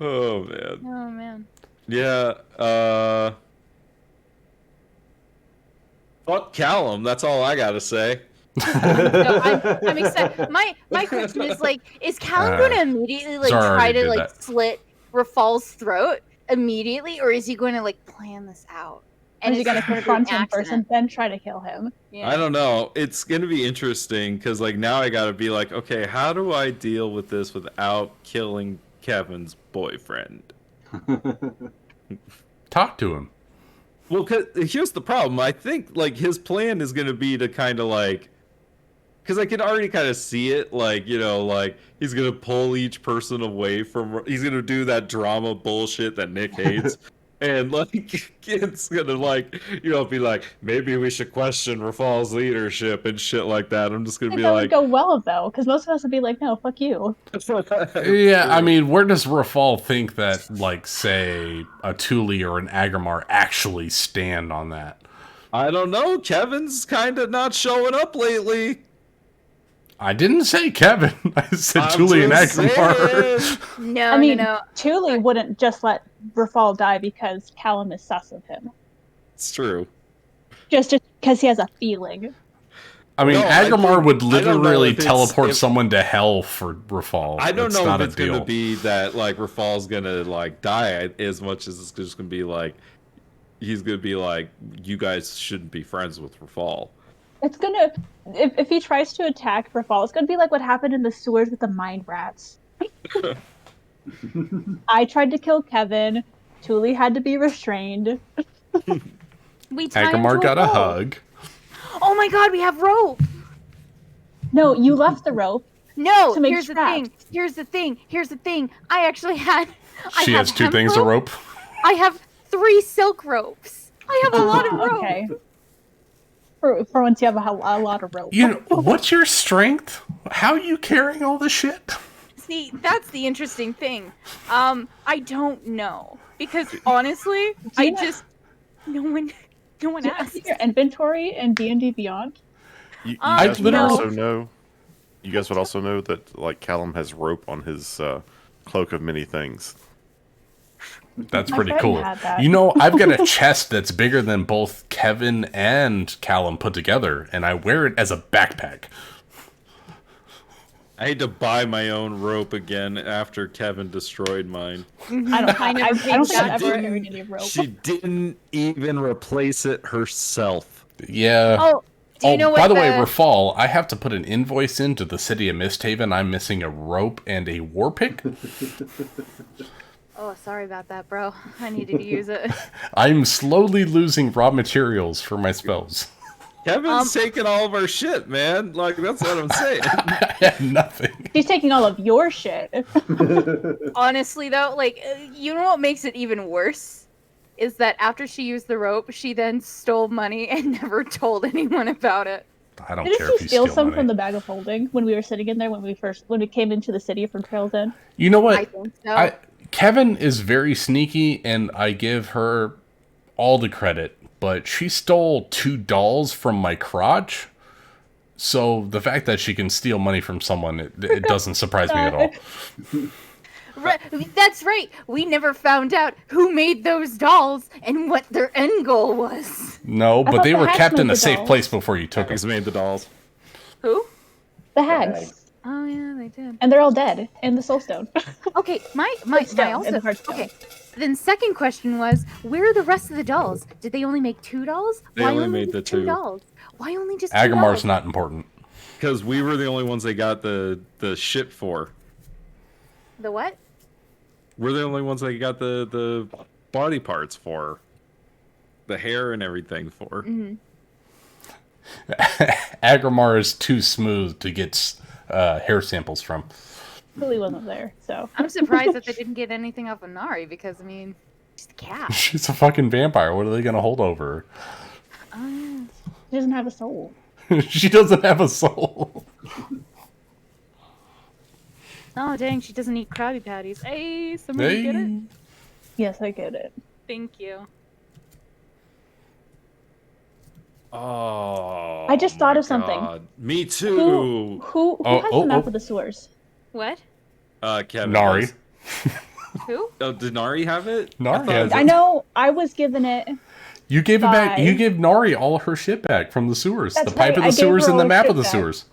Oh man. Oh man. Yeah. Fuck Callum. That's all I gotta say. So I'm excited. My question is like, is Callum going to immediately like Zara try already to did like that. slit Rafal's throat immediately, or is he going to like plan this out? And is he it's gonna just be confront an him first and accident? then try to kill him? Yeah. I don't know. It's gonna be interesting because like now I gotta be like, okay, how do I deal with this without killing Kevin's boyfriend? Talk to him. Well, here's the problem. I think like his plan is gonna be to kind of like, because I can already kind of see it. Like like he's gonna pull each person away from. He's gonna do that drama bullshit that Nick hates. And like it's gonna like be like, maybe we should question Rafal's leadership and shit like that. I'm just gonna I be think that like, would go well though, because most of us would be like, "No, fuck you." Yeah, I mean, where does Rafal think that, like, say, a Thule or an Agrimar actually stand on that? I don't know. Kevin's kind of not showing up lately. I didn't say Kevin. I said I'm Thule and just Agrimar. saying. No, I mean, no. Thule wouldn't just let Rafal die because Callum is sus of him. It's true. Just because he has a feeling. I mean, No, I Agrimar think- would I don't know literally if it's- teleport if- someone to hell for Rafal. I don't It's know not if a it's gonna deal. be that like Rafal's gonna like die as much as it's just gonna be like he's gonna be like, you guys shouldn't be friends with Rafal. It's gonna if he tries to attack Rafal, it's gonna be like what happened in the sewers with the mind rats. I tried to kill Kevin. Thule had to be restrained. We tie him Agrimar to got a pole. hug. Oh my god, we have rope. No, you left the rope. No, To make here's traps. the thing. I actually had. She has two hemp things to rope. I have 3 silk ropes. I have a lot of rope. Okay. For once, you have a lot of rope. You know, what's your strength? How are you carrying all this shit? See, that's the interesting thing. I don't know because honestly, I just no one Do you asked. see your inventory in D&D Beyond? You I guys would literally- also know. You guys would also know that like Callum has rope on his cloak of many things. That's My pretty friend cool. had that. You know, I've got a chest that's bigger than both Kevin and Callum put together, and I wear it as a backpack. I had to buy my own rope again after Kevin destroyed mine. I don't. I don't think I've ever didn't- carried any rope. She didn't even replace it herself. Yeah. Oh, do you know what by the way, Rafal, I have to put an invoice into the city of MistHaven. I'm missing a rope and a war pick. Oh, sorry about that, bro. I needed to use it. I'm slowly losing raw materials for my spells. Kevin's taking all of our shit, man. Like, that's what I'm saying. I have nothing. She's taking all of your shit. Honestly, though, like, you know what makes it even worse? Is that after she used the rope, she then stole money and never told anyone about it. I don't Didn't care she if you steal steal some money. from the bag of holding when we were sitting in there when we came into the city from Trail's End? You know what? I think so. Kevin is very sneaky, and I give her all the credit, but she stole 2 dolls from my crotch. So the fact that she can steal money from someone, it doesn't surprise me at all. That's right. We never found out who made those dolls and what their end goal was. No, but thought they the were hags kept made in a the safe dolls. place before you took them. He's made the dolls. Who? The hags. Oh yeah, they did. And they're all dead in the Soulstone. Okay, my Stone, also in the Hearthstone. okay. Then second question was, where are the rest of the dolls? Did they only make 2 dolls? They only made just the 2. dolls? Why only just 2 Agrimar's dolls? not important. Because we were the only ones they got the shit for. The what? We're the only ones they got the body parts for. The hair and everything for. Mm-hmm. Agrimar is too smooth to get hair samples from. Lily wasn't there, so. I'm surprised that they didn't get anything off of Nari because I mean, she's a cat. She's a fucking vampire. What are they going to hold over Oh yeah. She doesn't have a soul. her? She doesn't have a soul. Oh dang, she doesn't eat Krabby Patties. Hey, somebody get it? Yes, I get it. Thank you. Oh. I just thought my of something. God. Me Who too. who Oh, has oh, the map oh. of the sewers? What? Kevin. Nari. does. Who? Oh, did Nari have it? Nari thought- has I it. know I was given it. You gave it back. Bye. You gave Nari all her shit back from the sewers. That's the pipe right, of I the gave sewers her and the all map shit of the back. sewers.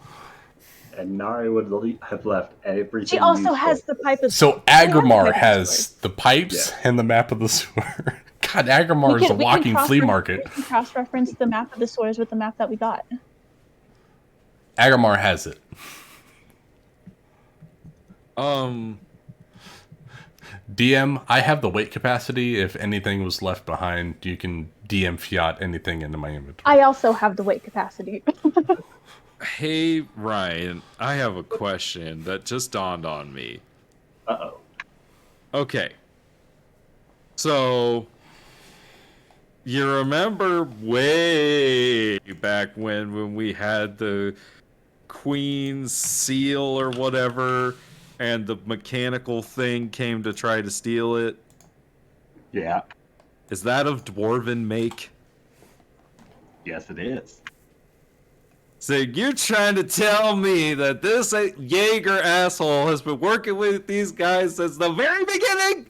And Nari would have left everything. She also useful. has the pipe of So she has the Agrimar pipe of has sewers. the pipes and the map of the sewer. God, Agrimar We is a can walking flea cross-reference- market. We can cross-reference the map of the sewers with the map that we got. Agrimar has it. DM, I have the weight capacity. If anything was left behind, you can DM fiat anything into my inventory. I also have the weight capacity. Hey, Ryan, I have a question that just dawned on me. Uh-oh. Okay. So, you remember way back when we had the Queen's seal or whatever, and the mechanical thing came to try to steal it? Yeah. Is that of dwarven make? Yes, it is. So you're trying to tell me that this Jaeger asshole has been working with these guys since the very beginning?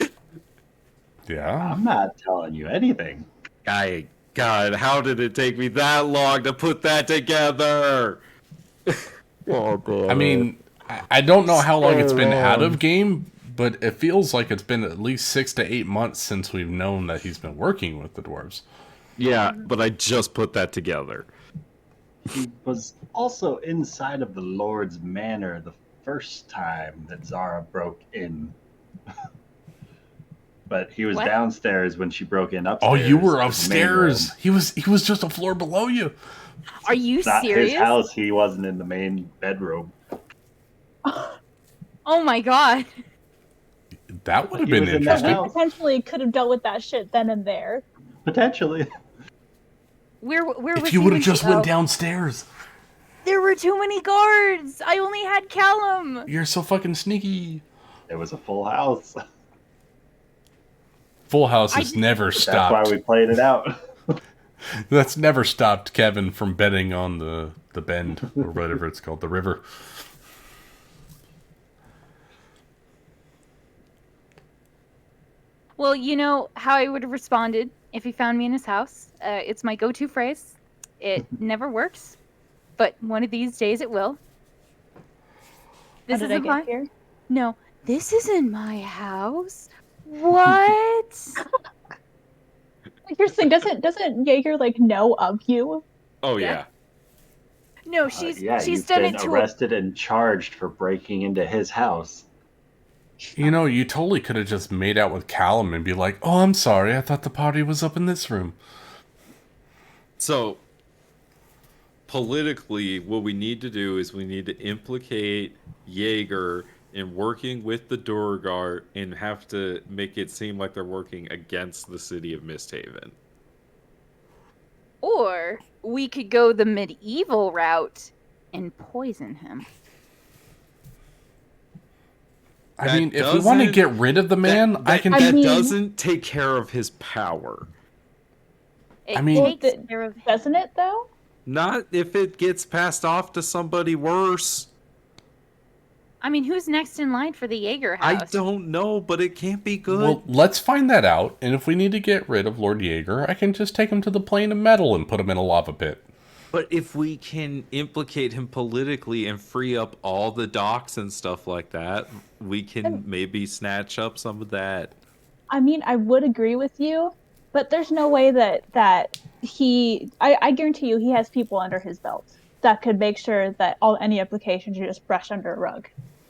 Yeah. I'm not telling you anything. God, how did it take me that long to put that together? I mean, I don't know how long it's been out of game, but it feels like it's been at least 6 to 8 months since we've known that he's been working with the dwarves. Yeah, but I just put that together. He was also inside of the Lord's Manor the first time that Zara broke in. But he was What? downstairs when she broke in upstairs. Oh, you were to the main upstairs. room. He was just a floor below you. Are you It's not serious? his house. He wasn't in the main bedroom. Oh my god. That would have He been was in that interesting. house. Potentially could have dealt with that shit then and there. Potentially. Where was If you he would when have just she- went oh, downstairs. There were too many guards. I only had Callum. You're so fucking sneaky. It was a full house. Full House I has didn't- never That's stopped. why we played it out. That's never stopped Kevin from betting on the bend or whatever it's called, the river. Well, you know how I would have responded if he found me in his house. It's my go-to phrase. It never works, but one of these days it will. How did I isn't get my here? No. This isn't my house. What? Here's the thing, doesn't Jaeger like know of you? Oh, Yeah. yeah. No, she's yeah, she's you've done been it to arrested and charged for breaking into his house. You know, you totally could have just made out with Callum and be like, "Oh, I'm sorry. I thought the party was up in this room." So, politically, what we need to do is we need to implicate Jaeger in working with the Duergar and have to make it seem like they're working against the city of MistHaven. Or we could go the medieval route and poison him. I That mean, if we want to doesn't- get rid of the man, I can. That mean- doesn't take care of his power. It I mean- takes Well, care of Doesn't it though? Not if it gets passed off to somebody worse. I mean, who's next in line for the Jaeger I house? don't know, but it can't be good. Well, let's find that out. And if we need to get rid of Lord Jaeger, I can just take him to the plane of metal and put him in a lava pit. But if we can implicate him politically and free up all the docks and stuff like that, we can maybe snatch up some of that. I mean, I would agree with you, but there's no way that he. I guarantee you, he has people under his belt that could make sure that any implications are just brushed under a rug.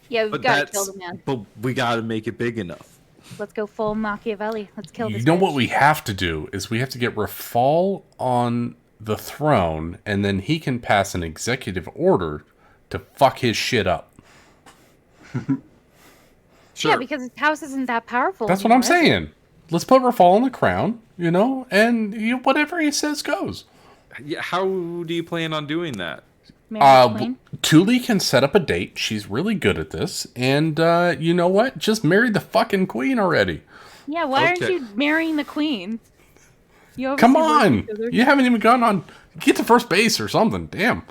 Yeah, we've But got to that's kill the man. but we got to make it big enough. Let's go full Machiavelli. Let's kill You this know bitch. what we have to do is we have to get Rafal on the throne, and then he can pass an executive order to fuck his shit up. Sure. Yeah, because his house isn't that powerful. That's what I'm anymore, is it? saying. Let's put Rafal on the crown, you know, and whatever he says goes. Yeah, how do you plan on doing that? Marry the queen? Thule can set up a date. She's really good at this. And you know what? Just marry the fucking queen already. Yeah, why aren't Okay. you marrying the queen? You Come obviously love on. each other. You haven't even gone on. Get to first base or something. Damn.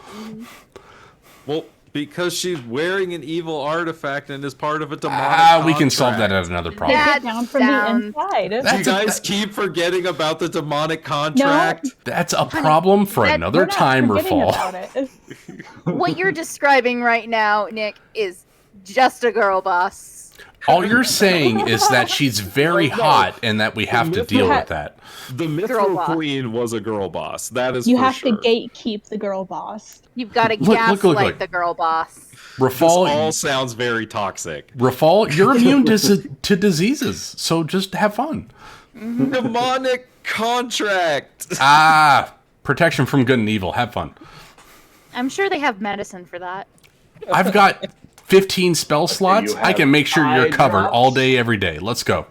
Well, Because she's wearing an evil artifact and is part of a demonic we can solve that contract. at another problem. Get down from the inside. You guys keep forgetting about the demonic contract. That's a problem for another time, Rafal. What you're describing right now, Nick, is just a girl boss. All you're saying is that she's very hot and that we have to deal with that. The Mithril Queen was a girl boss. That is You for have sure. to gatekeep the girl boss. You've got to Look. gaslight the girl boss. This all sounds very toxic. Rafal, you're immune to diseases, so just have fun. Demonic contract. Protection from good and evil. Have fun. I'm sure they have medicine for that. I've got 15 spell slots. I can make sure you're covered all day, every day. Let's go.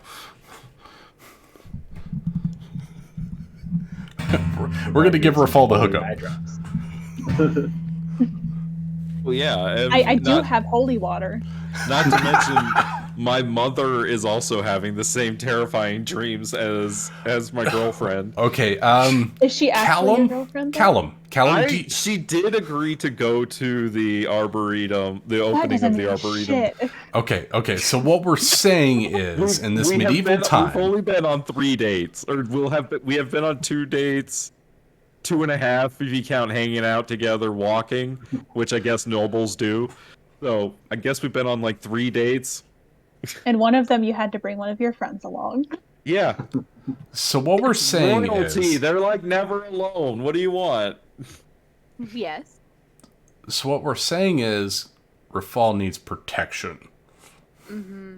We're going to give Rafal the hookup. Well, yeah. I do have holy water. Not to mention, my mother is also having the same terrifying dreams as my girlfriend. Okay. Is she actually your girlfriend? Callum. She did agree to go to the arboretum, the opening of the arboretum. Shit. Okay. So what we're saying is, in this medieval time, we've only been on 3 dates, or we have been on 2 dates. 2.5 if you count hanging out together walking, which I guess nobles do. So I guess we've been on like 3 dates. And one of them you had to bring one of your friends along. Yeah. So what we're saying is, they're like never alone. What do you want? Yes. So what we're saying is, Rafal needs protection. Mm-hmm.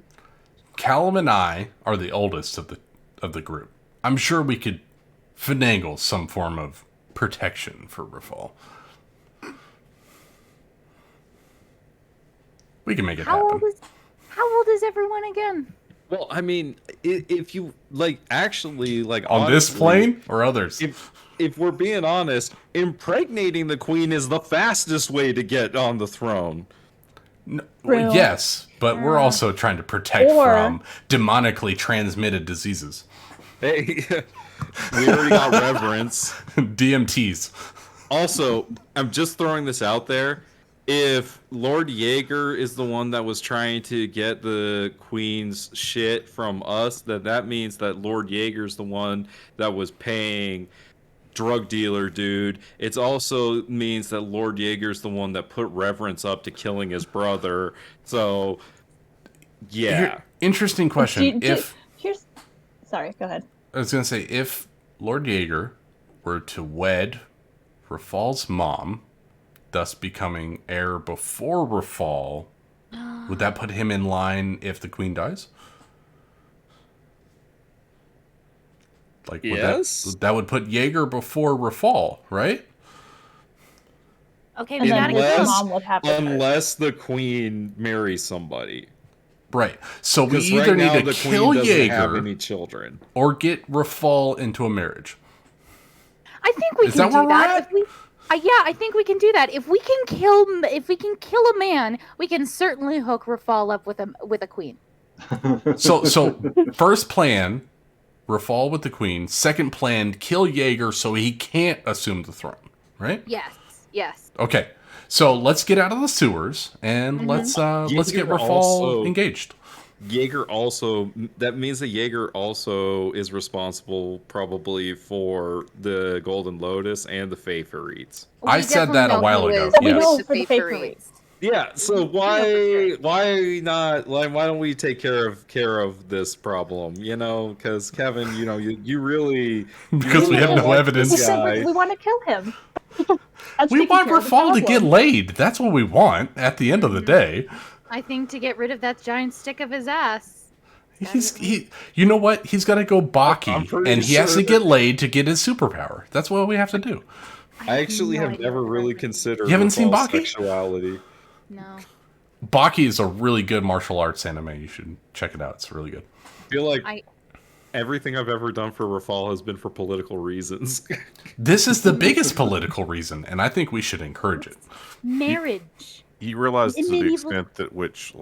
Callum and I are the oldest of the group. I'm sure we could finagle some form of protection for Rafal. We can make it happen. How old is everyone again? Well, I mean, if you actually on honestly, this plane or others. If we're being honest, impregnating the queen is the fastest way to get on the throne. Well, yes, but we're also trying to protect from demonically transmitted diseases. Hey, we already got reverence. DMTs. Also, I'm just throwing this out there. If Lord Jaeger is the one that was trying to get the queen's shit from us, then that means that Lord Jaeger's the one that was paying drug dealer dude. It also means that Lord Jaeger's the one that put reverence up to killing his brother. So, yeah. Interesting question. Sorry, go ahead. I was going to say, if Lord Jaeger were to wed Rafal's mom, thus becoming heir before Rafal, would that put him in line if the queen dies? Like, yes. That would put Jaeger before Rafal, right? Okay, unless the queen marries somebody. Right. So we Because either right now need to the kill queen doesn't have Jaeger any children. or get Rafal into a marriage. I think we Is can that where do we're that. at? If we, yeah, I think we can do that. If we can kill a man, we can certainly hook Rafal up with a queen. So first plan, Rafal with the queen. Second plan, kill Jaeger so he can't assume the throne. Right? Yes. Okay. So let's get out of the sewers and let's get Rafal engaged. Jaeger also, that means that Jaeger also is responsible probably for the Golden Lotus and the Faeferetes. I said that a while ago. We Yes. know for the Faeferetes. Yeah, so why don't we take care of this problem? Because Kevin, you really because we have no evidence. We want to kill him. We want Rafal to get laid. That's what we want at the end of the day. I think to get rid of that giant stick of his ass. You know what? He's got to go Baki, and he has to that- get laid to get his superpower. That's what we have to do. I actually have never really considered You haven't seen Rafal's Baki? sexuality. No. Baki is a really good martial arts anime. You should check it out. It's really good. I feel like everything I've ever done for Rafal has been for political reasons. This is the biggest political reason, and I think we should encourage it. Marriage. You realize to In the medieval- extent that which,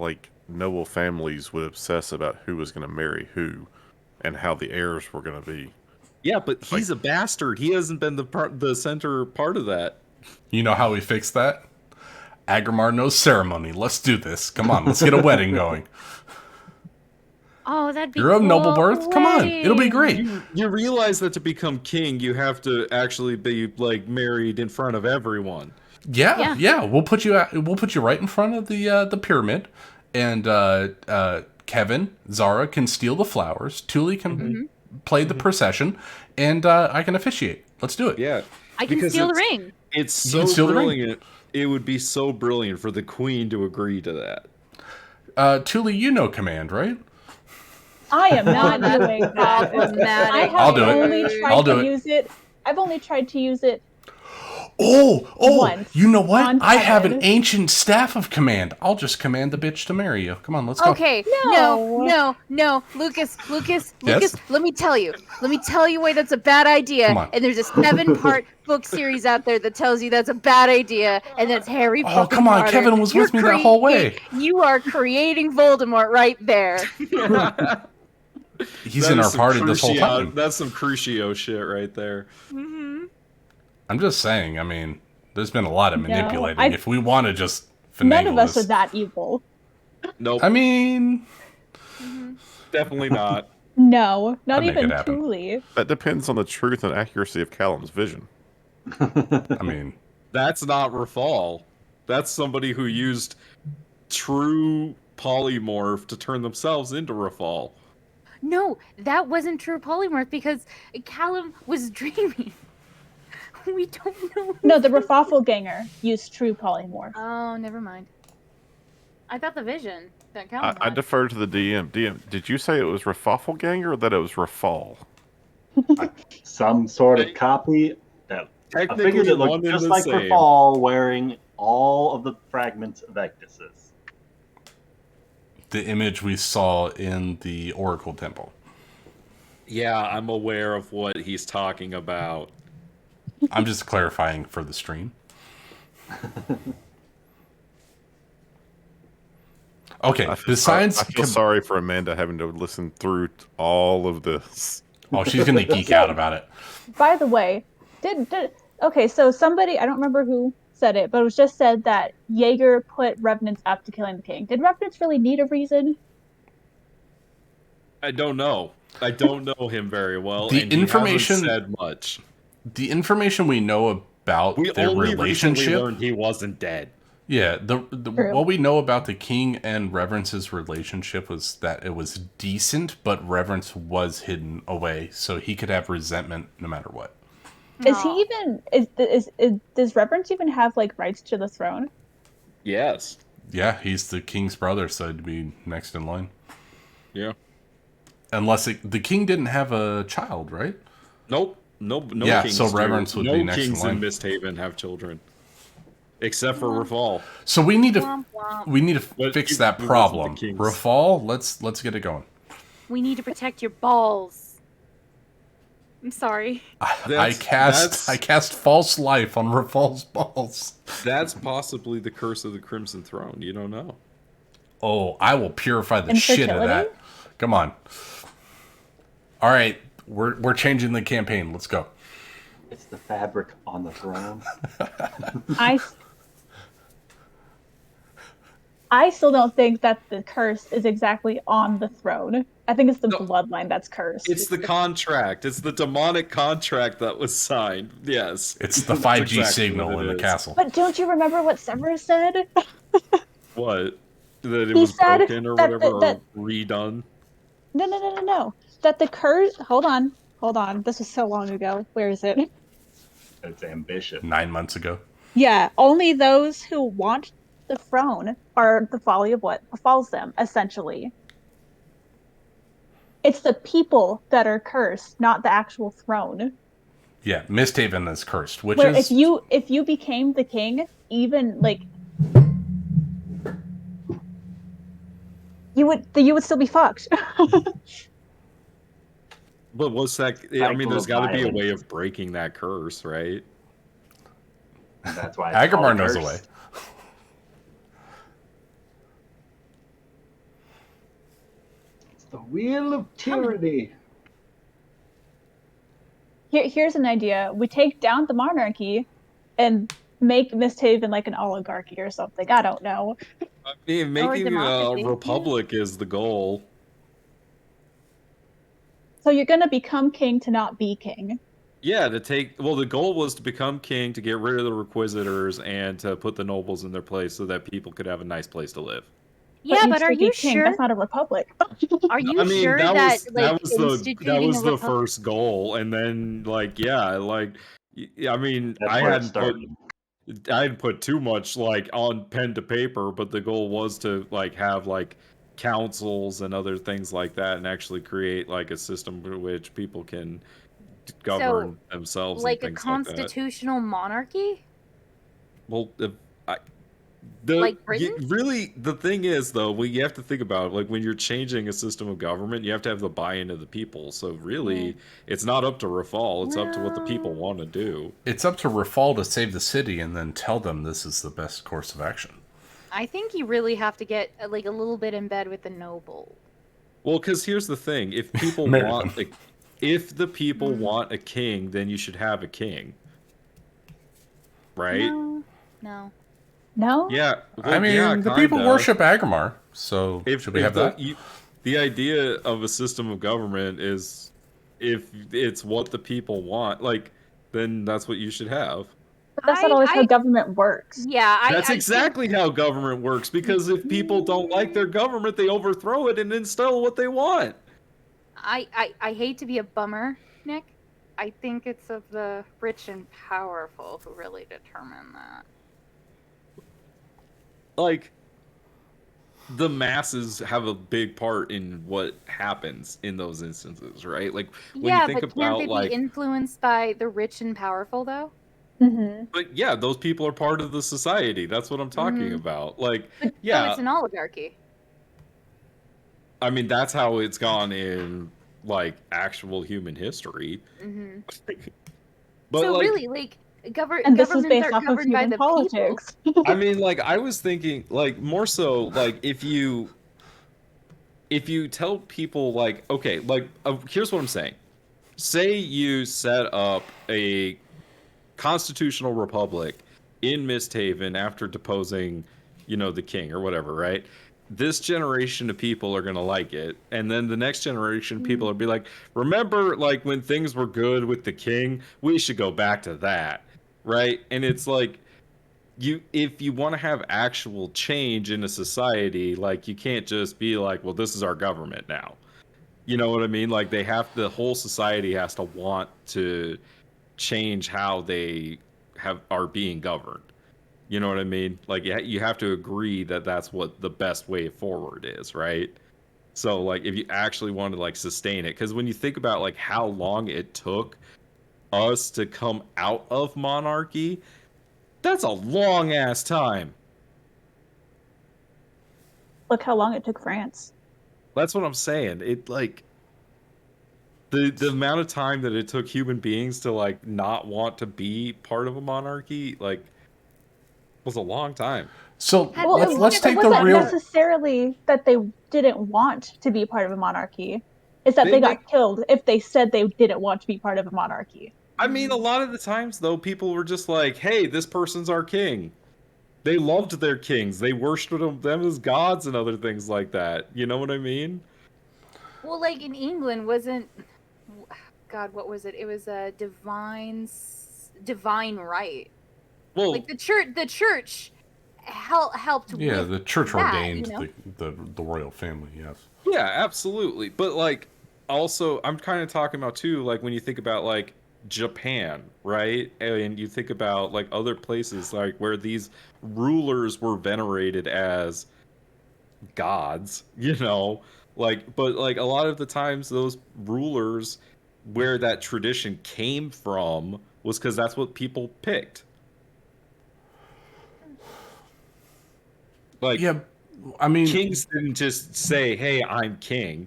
noble families would obsess about who was going to marry who and how the heirs were going to be. Yeah, but he's a bastard. He hasn't been the center part of that. You know how we fix that? Agrimar knows ceremony. Let's do this. Come on, let's get a wedding going. Oh, that'd be You're of cool. noble birth. Come on, it'll be great. You realize that to become king, you have to actually be like married in front of everyone. Yeah. We'll put you right in front of the pyramid, and Kevin, Zara can steal the flowers. Tuli can play the procession, and I can officiate. Let's do it. Yeah, I can because steal the ring. It's You can so steal the ring. brilliant. It would be so brilliant for the queen to agree to that. Tuli, you know command, right? I am not doing that. Problematic. I have I'll do it. only I'll tried do to it. use it. I've only tried to use it. Oh, Once you know what? on I have an Kevin. ancient staff of command. I'll just command the bitch to marry you. Come on, let's go. Okay, No. no, Lucas, Yes? let me tell you why that's a bad idea. Come on. And there's a 7-part book series out there that tells you that's a bad idea, and that's Harry Oh, fucking come on, Potter. Kevin was You're with me that whole way. You are creating Voldemort right there. He's in our party this whole time. That's some Crucio shit right there. I'm just saying, I mean, there's been a lot of No, manipulating. If we want to just None finagle of us this. are that evil. Nope, I mean, definitely not. No, not I'd make even it happen. Tuli. That depends on the truth and accuracy of Callum's vision. I mean, That's not Rafal. That's somebody who used true polymorph to turn themselves into Rafal. No, that wasn't true polymorph because Callum was dreaming. We don't know. No, the Raffaffelganger used true polymorph. Oh, never mind. I thought the vision that Callum I had. defer to the DM. DM, did you say it was Raffaffelgang or that it was Rafal? Some sort of copy. That I Technically, figured it one looked and just the like same. Rafal wearing all of the fragments of Ecdysis. the image we saw in the Oracle Temple. Yeah, I'm aware of what he's talking about. I'm just clarifying for the stream. Okay, besides... I feel sorry for Amanda having to listen through all of this. Oh, she's going to geek out about it. By the way, okay, so somebody, I don't remember who said it, but it was just said that Jaeger put revenants up to killing the king. Did revenants really need a reason? I don't know. I don't know him very well. The and he information- hasn't said much. The information we know about We their only recently relationship... learned he wasn't dead. Yeah, True. what we know about the king and Reverence's relationship was that it was decent, but Reverence was hidden away, so he could have resentment no matter what. Is he even, does Reverence even have, like, rights to the throne? Yes. Yeah, he's the king's brother, so he'd be next in line. Yeah. Unless the king didn't have a child, right? Nope. No Yeah, kings so do. Reverence would no be next in kings line. in MistHaven have children. Except for Rafal. So we need to Womp womp. But fix he that wasn't the problem. king's. Rafal, let's get it going. We need to protect your balls. I'm sorry. I cast false life on Rafal's balls. That's possibly the curse of the Crimson Throne. You don't know. Oh, I will purify the shit of Infertility? that. Come on. All right, we're changing the campaign. Let's go. It's the fabric on the throne. I still don't think that the curse is exactly on the throne. I think it's the bloodline that's cursed. It's the contract. It's the demonic contract that was signed. Yes. It's the That's 5G exactly signal what in it the is. castle. But don't you remember what Severus said? What? That it He was said broken or that- whatever, that- or redone? No. That the curse... Hold on. This was so long ago. Where is it? It's ambitious. 9 months ago. Yeah, only those who want the throne are the folly of what befalls them, essentially. It's the people that are cursed, not the actual throne. Yeah, MistHaven is cursed, which Where is... if you became the king, even like you would still be fucked. But what's that? I Cycle mean, there's of got to be a violence. way of breaking that curse, right? And that's why it's Agrimar called knows a curse. way. It's the wheel of tyranny. Here's an idea: we take down the monarchy, and make MistHaven like an oligarchy or something. I don't know. I mean, Or making a democracy, yeah. republic is the goal. So you're gonna become king to not be king. Yeah, the goal was to become king, to get rid of the Requisitors, and to put the nobles in their place so that people could have a nice place to live. Yeah, you'd but are still be you king. sure? That's not a republic. Are you I mean, sure that that was like that was instituting a the republic? first goal, and then like yeah, like I mean, That's I where it hadn't put started. I didn't put too much like on pen to paper, but the goal was to like have like councils and other things like that, and actually create like a system in which people can govern themselves Like and a things like that. constitutional monarchy? Well, Like Britain? really the thing is though, you have to think about it, like when you're changing a system of government, you have to have the buy-in of the people. So really, it's not up to Rafal; it's up to what the people want to do. It's up to Rafal to save the city and then tell them this is the best course of action. I think you really have to get like a little bit in bed with the noble. Well, because here's the thing: if people if the people want a king, then you should have a king, right? No. No? Yeah, I mean, the people worship Agrimar, so should we have that? The idea of a system of government is, if it's what the people want, like, then that's what you should have. But that's not always how government works. Yeah, That's exactly how government works, because if people don't like their government, they overthrow it and instill what they want. I hate to be a bummer, Nick. I think it's of the rich and powerful who really determine that. Like, the masses have a big part in what happens in those instances, right? Like, when you think but about, can't they like, be influenced by the rich and powerful, though? Mm-hmm. but yeah, those people are part of the society. That's what I'm talking about. Like, yeah, So it's an oligarchy. I mean, that's how it's gone in, like, actual human history. Mm-hmm. But, so like, really, like, And this is governments based are off of governed by human the politics. I mean, like, I was thinking, like, more so, like, if you tell people, like, okay, like, here's what I'm saying. Say you set up a constitutional republic in MistHaven after deposing, the king or whatever, right? This generation of people are going to like it, and then the next generation of people will be like, remember, like, when things were good with the king, we should go back to that, right? And it's like, if you want to have actual change in a society, like, you can't just be like, well, this is our government now. You know what I mean? Like, the whole society has to want to change how they are being governed. You know what I mean? Like, you have to agree that that's what the best way forward is, right? So, like, if you actually want to, like, sustain it, because when you think about, like, how long it took us to come out of monarchy, that's a long ass time. Look how long it took France. That's what I'm saying. It, like, the amount of time that it took human beings to, like, not want to be part of a monarchy, like, was a long time. So Well, let's take it the wasn't real. necessarily that they didn't want to be part of a monarchy. It's that they got killed if they said they didn't want to be part of a monarchy. I mean, a lot of the times, though, people were just like, hey, this person's our king. They loved their kings. They worshipped them as gods and other things like that. You know what I mean? Well, like, in England, God, what was it? It was a divine right. Well, like, the church helped. Yeah, with the church that, ordained the royal family. Yes. Yeah, absolutely. But, like, also, I'm kind of talking about too, like, when you think about, like, Japan, right? And you think about, like, other places, like, where these rulers were venerated as gods, like, but, like, a lot of the times those rulers, where that tradition came from was because that's what people picked. Like, yeah, I mean, kings didn't just say, hey, I'm king.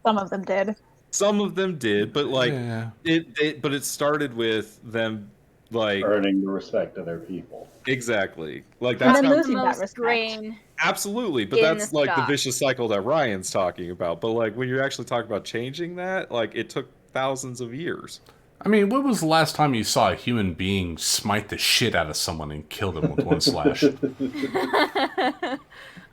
Some of them did. Some of them did, but, like, yeah. it started with them, like, Earning the respect of their people. Exactly. Like, And that's then how, losing that respect. Grain absolutely, but in that's the like the stock. vicious cycle that Ryan's talking about. But, like, when you're actually talking about changing that, like, it took thousands of years. I mean, when was the last time you saw a human being smite the shit out of someone and kill them with one slash?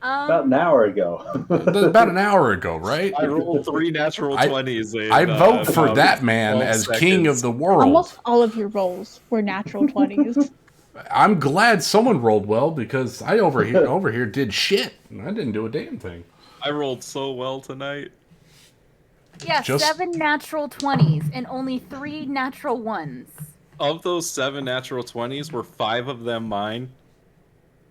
About an hour ago. About an hour ago, right? I rolled 3 natural 20s. I vote for that man as king of the world. Almost all of your rolls were natural 20s. I'm glad someone rolled well because I over here did shit. And I didn't do a damn thing. I rolled so well tonight. Yeah, 7 natural 20s and only 3 natural 1s. Of those 7 natural 20s, were 5 of them mine?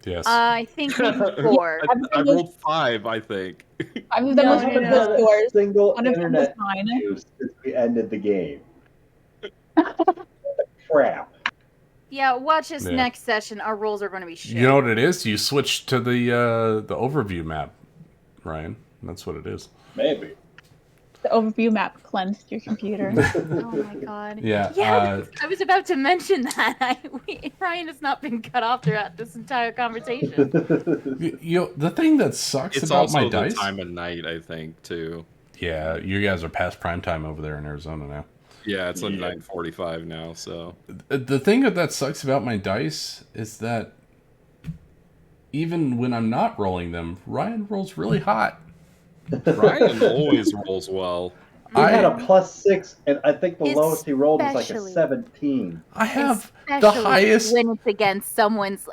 Yes. I think maybe 4. I rolled 5, I think. 5 of them was yours. Single One of them was internet mine. use since we ended the game. Crap. Yeah, watch us Yeah. next session. Our rolls are going to be shit. You know what it is? You switch to the overview map, Ryan. That's what it is. Maybe. The overview map cleansed your computer. Oh my god. Yeah. I was about to mention that. Ryan has not been cut off throughout this entire conversation. You know, the thing that sucks It's about also my the dice. time of night, I think, too. Yeah, you guys are past prime time over there in Arizona now. Yeah, it's like 9:45 now, so. The thing that sucks about my dice is that even when I'm not rolling them, Ryan rolls really hot. Ryan always rolls well. He had a +6, and I think the lowest he rolled was like a Especially- 17. I have the Especially highest. when it's against someone's,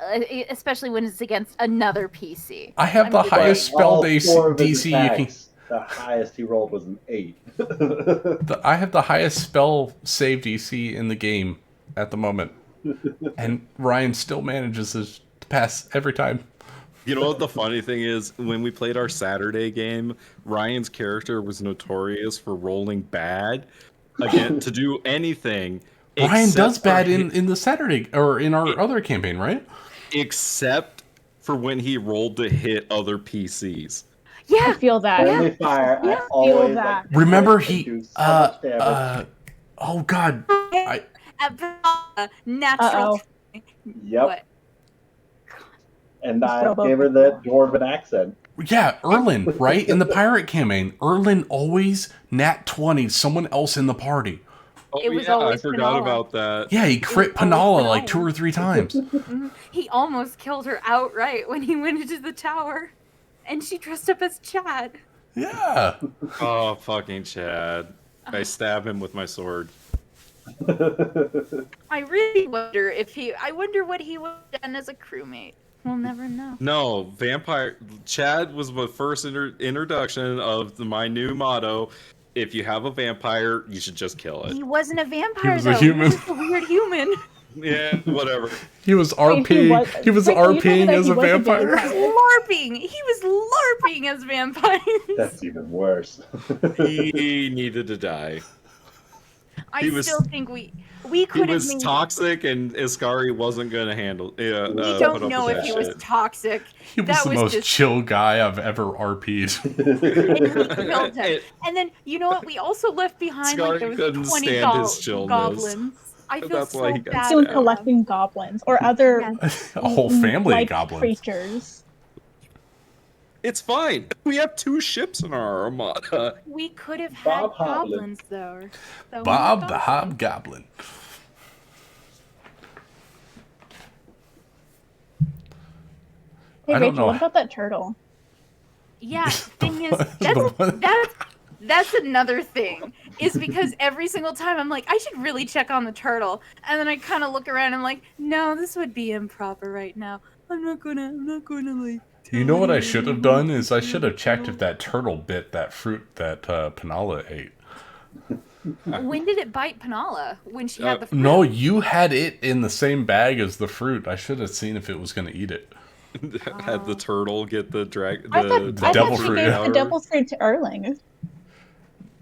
especially when it's against another PC. I have the mean, highest spell All 4 of his DC you can. attacks, the highest he rolled was an 8. I have the highest spell save DC in the game at the moment, and Ryan still manages to pass every time. You know what the funny thing is? When we played our Saturday game, Ryan's character was notorious for rolling bad again to do anything. Ryan does except for bad hit- in the Saturday or in our other campaign, right? except for when he rolled to hit other PCs. I feel that. Friendly fire, I Yeah, always feel like that. to Remember hit and he do so much damage. oh god. Natural. Yep. What? And I Strobo. gave her that dwarven accent. Yeah, Erlin, right? In the pirate campaign, Erlin always nat 20 someone else in the party. Oh, It was yeah, I always forgot Penala. about that. Yeah, he crit Penala like Penala. 2 or 3 times. He almost killed her outright when he went into the tower. And she dressed up as Chad. Yeah. Oh, fucking Chad. I stab him with my sword. I really wonder I wonder what he would have done as a crewmate. We'll never know. No, vampire. Chad was my first introduction of my new motto. If you have a vampire, you should just kill it. He wasn't a vampire, was a though. human. He was just a weird human. Yeah, whatever. He was Wait, RPing. He was wait, so you told me RPing that as he a was a vampire. He was LARPing. He was LARPing as vampires. That's even worse. He needed to die. I he was- still think we He could have was made. toxic, and Iskari wasn't going to handle. We put don't up know with if that he was shit. toxic. He was That the was most just- chill guy I've ever RP'd. And he killed him. And then you know what? We also left behind Scar like there was couldn't 20 stand his chillness. goblins. I feel That's why so he got bad. Soon for collecting goblins or other A whole family of like goblins. creatures. It's fine. We have 2 ships in our armada. them. We could have had Bob Hoblin. goblins though. So we Bob had the goblins. Hobgoblin. Hey I don't Rachel, know. what about that turtle? Yeah, the thing is, The one- that's another thing. Is because every single time I'm like, I should really check on the turtle, and then I kind of look around and I'm like, no, this would be improper right now. I'm not gonna like. You know what I should have done is I should have checked if that turtle bit that fruit that Penala ate. When did it bite Penala? When she had the fruit? No, you had it in the same bag as the fruit. I should have seen if it was going to eat it. Had the turtle get the I thought devil she fruit, gave yeah. the devil fruit to Erling.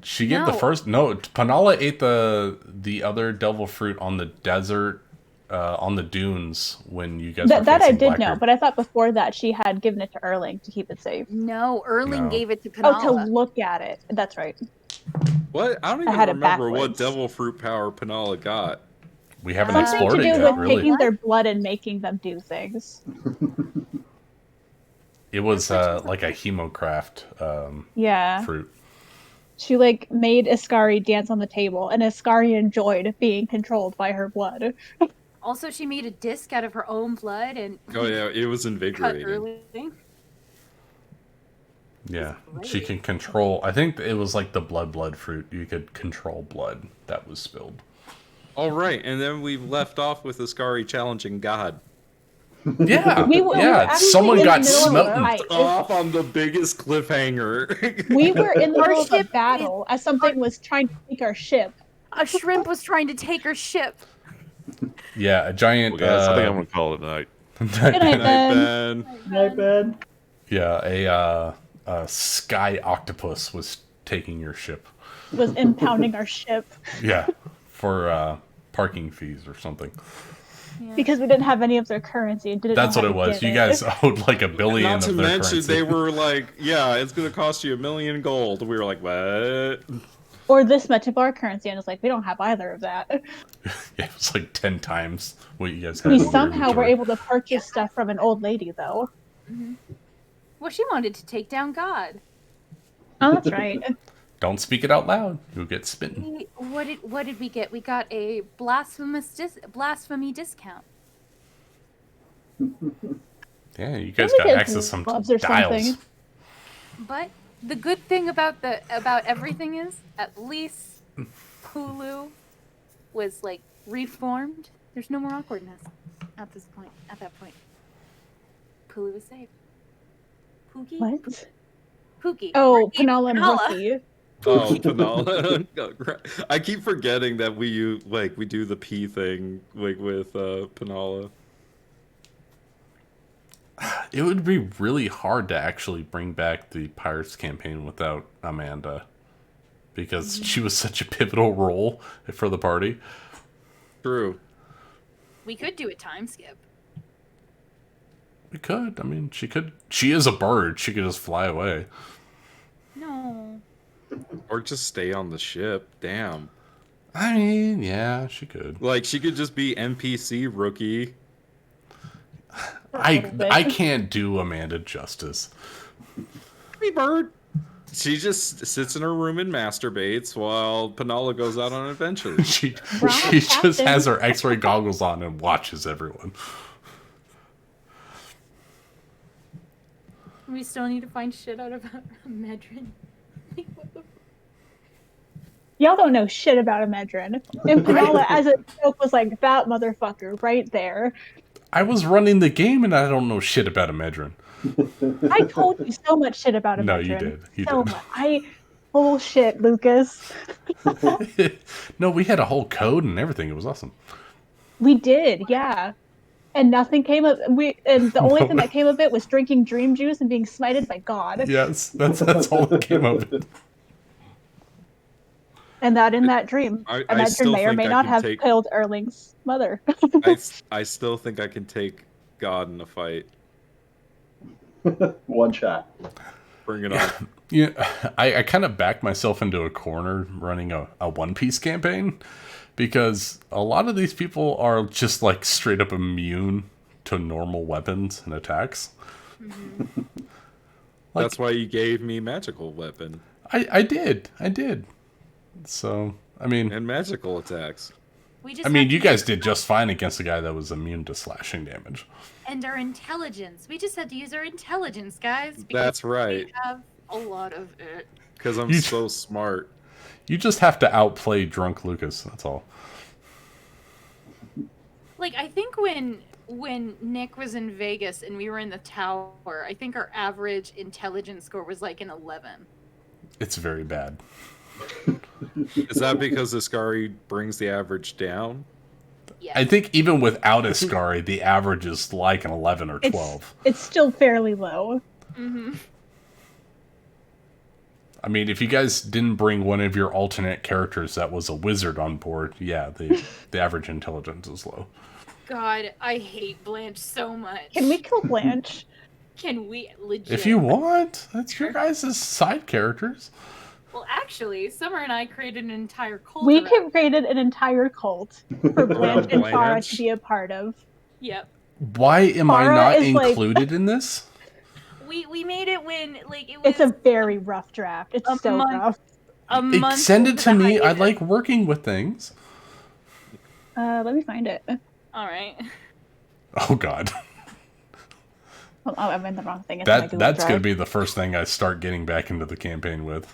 She gave the No. first. No, Penala ate the other devil fruit on the desert, on the dunes when you guys. were That I facing did know, Blackbeard. but I thought before that she had given it to Erling to keep it safe. No, Erling No. gave it to Oh, Penala. to look at it. That's right. What? I don't I even had it remember what backwards. devil fruit power Penala got. We haven't Something Something explored to it do yet, with really. taking their blood and making them do things. It was like a hemocraft Yeah. fruit. She like made Iskari dance on the table, and Iskari enjoyed being controlled by her blood. Also, she made a disc out of her own blood and Oh yeah, it was cut invigorating. early. Yeah, she can control. I think it was like the blood fruit. You could control blood that was spilled. All right, and then we left off with Iskari challenging God. Yeah, We were actually someone in got the middle of a smoten. fight. Off on the biggest cliffhanger. We were in the Our middle of a ship battle as something was trying to take our ship. A shrimp was trying to take her ship. Yeah, a giant. Well, guys, I think I'm gonna call it a night. Good night, Ben. Night, Ben. Yeah, a sky octopus was taking your ship. Was impounding our ship Yeah, for parking fees or something. because we didn't have any of their currency and didn't. That's know what how it to was. get You it. guys owed like $1 billion Not to of their mention, currency. they were like, "Yeah, it's gonna cost you $1 million gold." We were like, "What?" Or this much of our currency, and it's like we don't have either of that. Yeah, it was like 10 times what you guys had. We in your somehow were inventory. able to purchase stuff from an old lady, though. Well, she wanted to take down God. Oh, that's right. Don't speak it out loud. You'll get spitting. What did we get? We got a blasphemy discount. Yeah, you guys Maybe got get access to some gloves or dials. something. But the good thing about everything is at least Hulu was like reformed. There's no more awkwardness at this point. At that point, Hulu was safe. Pookie? What? Pookie. Oh, Rookie, Panala and Panala. Rookie. Oh, Panala. I keep forgetting that we do the P thing like with Panala. It would be really hard to actually bring back the Pirates campaign without Amanda. Because she was such a pivotal role for the party. True. We could do a time skip. We could. I mean, she could. She is a bird. She could just fly away. No. Or just stay on the ship. Damn. I mean, yeah, she could. Like she could just be NPC Rookie. I can't do Amanda justice. Hey, bird. She just sits in her room and masturbates while Panala goes out on adventures. She just has her X-ray goggles on and watches everyone. We still need to find shit out about Medrin. Like, what the Y'all don't know shit about a Medrin. And Panala, as a joke, was like, that motherfucker right there. I was running the game and I don't know shit about a Medrin. I told you so much shit about a No, Medrin. you did. You so did. much. Bullshit, Lucas. No, we had a whole code and everything. It was awesome. We did, yeah. And nothing came of and the only thing that came of it was drinking dream juice and being smited by God. Yes, that's all that came of it. And that in that dream. I And that still dream may or think may I not can have take- killed Erling's mother. I still think I can take God in a fight. One shot. Bring it on. Yeah, I kind of backed myself into a corner running a One Piece campaign because a lot of these people are just like straight up immune to normal weapons and attacks. Mm-hmm. That's why you gave me magical weapon I did. So, I mean, and magical attacks. We just I mean, have you to guys use did just fine against a guy that was immune to slashing damage. and our intelligence. We just had to use our intelligence, guys. That's right. We have a lot of it. Because I'm You- so smart. You just have to outplay drunk Lucas. That's all. Like I think when Nick was in Vegas and we were in the tower, I think our average intelligence score was like an 11. It's very bad. Is that because Iskari brings the average down? Yeah. I think even without Iskari, the average is like an 11 or 12. It's still fairly low. Mm-hmm. I mean, if you guys didn't bring one of your alternate characters that was a wizard on board, yeah, the average intelligence is low. God, I hate Blanche so much. Can we kill Blanche? Can we legit? If you want, that's your guys' side characters. Well, actually, Summer and I created an entire cult. We around- created an entire cult for Blanche and Farah Blanche? to be a part of. Yep. Why am I Farah not is like- included in this? We made it when like it was It's a very rough draft. It's A so month. rough. a month. Send it to the me. I hiatus. like working with things. Let me find it. All right. Oh God, Oh, I'm in the wrong thing. It's in my Google that's Drive. gonna be the first thing I start getting back into the campaign with.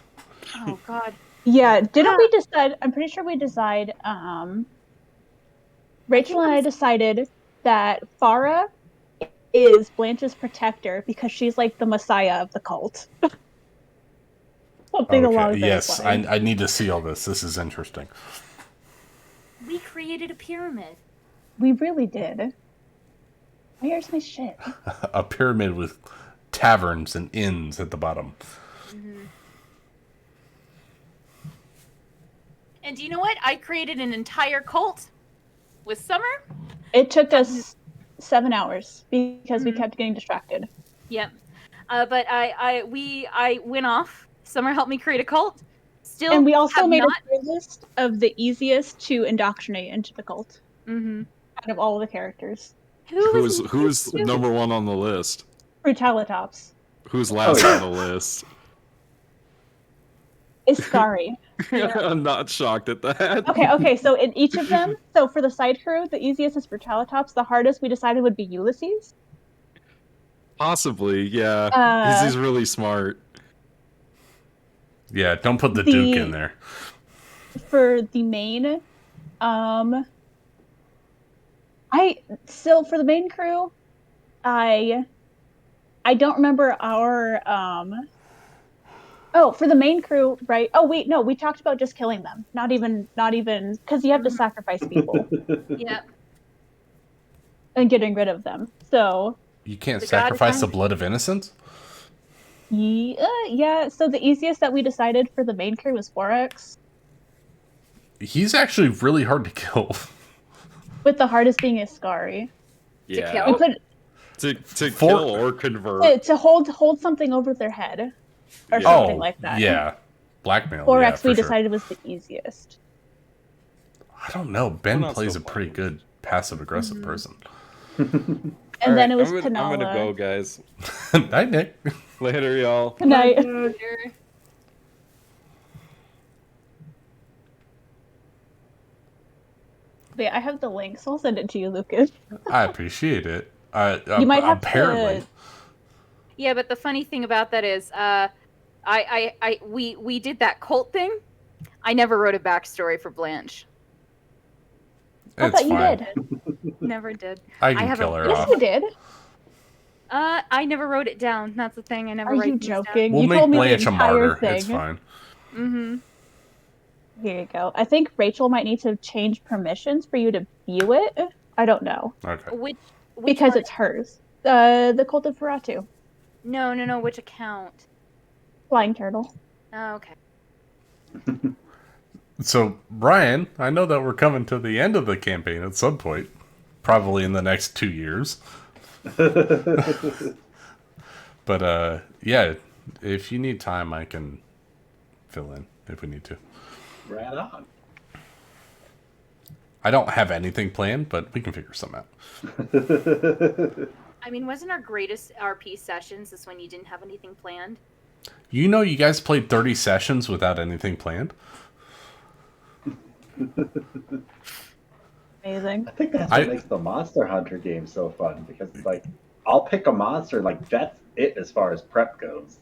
Oh God. Yeah, didn't we decide? I'm pretty sure we decide. Rachel and I decided that Farah is Blanche's protector because she's like the messiah of the cult. Something along those Yes, lines. I need to see all this. This is interesting. We created a pyramid. We really did. Where's my shit? A pyramid with taverns and inns at the bottom. And do you know what? I created an entire cult with Summer. It took us 7 hours because we kept getting distracted. Yep. But I went off. Summer helped me create a cult. Still, And we also have made not. a tier list of the easiest to indoctrinate into the cult Mm-hmm. out of all the characters. Who's number one on the list? Brutalitops. Who's last on the list? Iskari. I'm not shocked at that. Okay, so in each of them, so for the side crew, the easiest is Brutalitops. The hardest we decided would be Ulysses. Possibly, yeah. He's really smart. Yeah, don't put the Duke in there. For the main, for the main crew, I don't remember our for the main crew, right? Oh wait, no, we talked about just killing them. Not even because you have to sacrifice people. Yep. And getting rid of them. So You can't sacrifice the blood of innocents? yeah, so the easiest that we decided for the main crew was Forex. He's actually really hard to kill. With the hardest being Iskari. Yeah. We put To kill or convert. to hold something over their head. Or something like that. Yeah. Blackmail. Forex yeah, we for decided was the easiest. I don't know. Ben not plays so a pretty good passive aggressive person. And then it was I'm Kanala. gonna go, guys. Night, Nick. Later, y'all. Good night. Yeah, I have the link, so I'll send it to you, Lucas. I appreciate it. You might have apparently. to. Yeah, but the funny thing about that is, we did that cult thing. I never wrote a backstory for Blanche. I thought you did. Never did. I can have kill her Yes, off. you did. I never wrote it down. That's the thing. I never Are write you things down. joking? We'll You make told me the Blanche a entire martyr. thing. It's fine. Mm-hmm. Here you go. I think Rachel might need to change permissions for you to view it. I don't know. Okay. Which Because one? it's hers. The Cult of Feratu. No. Which account? Flying Turtle. Oh, okay. So, Brian, I know that we're coming to the end of the campaign at some point. Probably in the next 2 years. But, yeah, if you need time, I can fill in if we need to. Right on. I don't have anything planned, but we can figure something out. I mean, wasn't our greatest RP sessions this when you didn't have anything planned? You know you guys played 30 sessions without anything planned? Amazing. I think that's what makes the Monster Hunter game so fun, because it's like, I'll pick a monster, like, that's it as far as prep goes.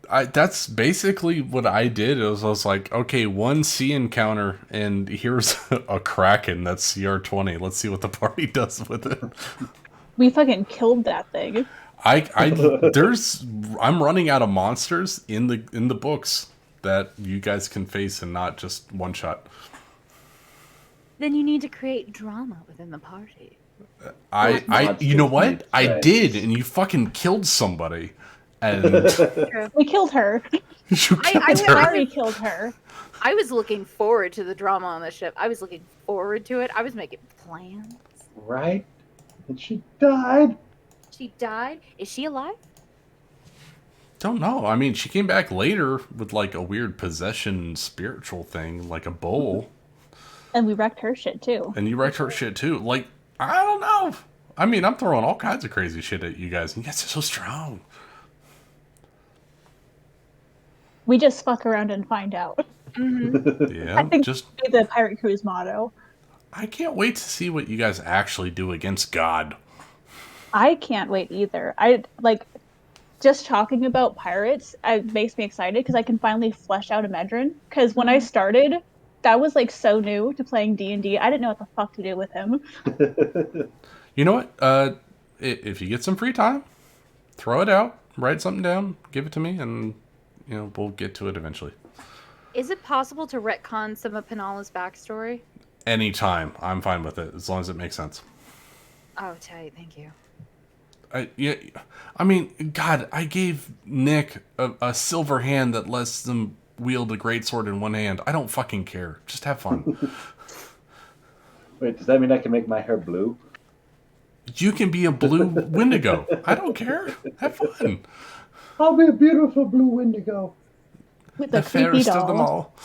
That's basically what I did. I was like, okay, one sea encounter, and here's a Kraken that's CR20. Let's see what the party does with it. We fucking killed that thing. I'm running out of monsters in the books that you guys can face and not just one shot. Then you need to create drama within the party. You know what? I did, and you fucking killed somebody. And we killed her. I killed her. I was looking forward to the drama on the ship. I was looking forward to it. I was making plans. Right? And she died. She died? Is she alive? Don't know. I mean, she came back later with like a weird possession spiritual thing, like a bowl. And we wrecked her shit too. And you wrecked her shit too. Like, I don't know. I mean, I'm throwing all kinds of crazy shit at you guys, and you guys are so strong. We just fuck around and find out. Yeah, I think just that'd be the pirate crew's motto. I can't wait to see what you guys actually do against God. I can't wait either. I like just talking about pirates. It makes me excited because I can finally flesh out a Medrin. Because when I started, that was like so new to playing D&D. I didn't know what the fuck to do with him. You know what? If you get some free time, throw it out, write something down, give it to me, and we'll get to it eventually. Is it possible to retcon some of Penala's backstory? Anytime, I'm fine with it as long as it makes sense. Oh, tight. Thank you. I mean, God, I gave Nick a silver hand that lets them wield a greatsword in one hand. I don't fucking care. Just have fun. Wait, does that mean I can make my hair blue? You can be a blue Wendigo. I don't care. Have fun. I'll be a beautiful blue Wendigo. With The creepy fairest doll. of them all.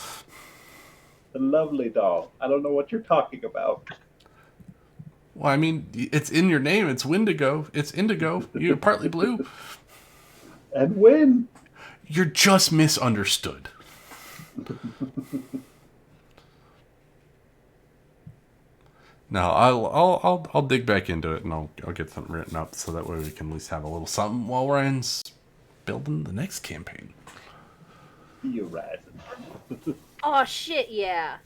The lovely doll. I don't know what you're talking about. Well, I mean, it's in your name. It's Wendigo. It's indigo. You're partly blue. And when? You're just misunderstood. No, I'll dig back into it and I'll get something written up so that way we can at least have a little something while we're building the next campaign. You rising. Oh shit, yeah.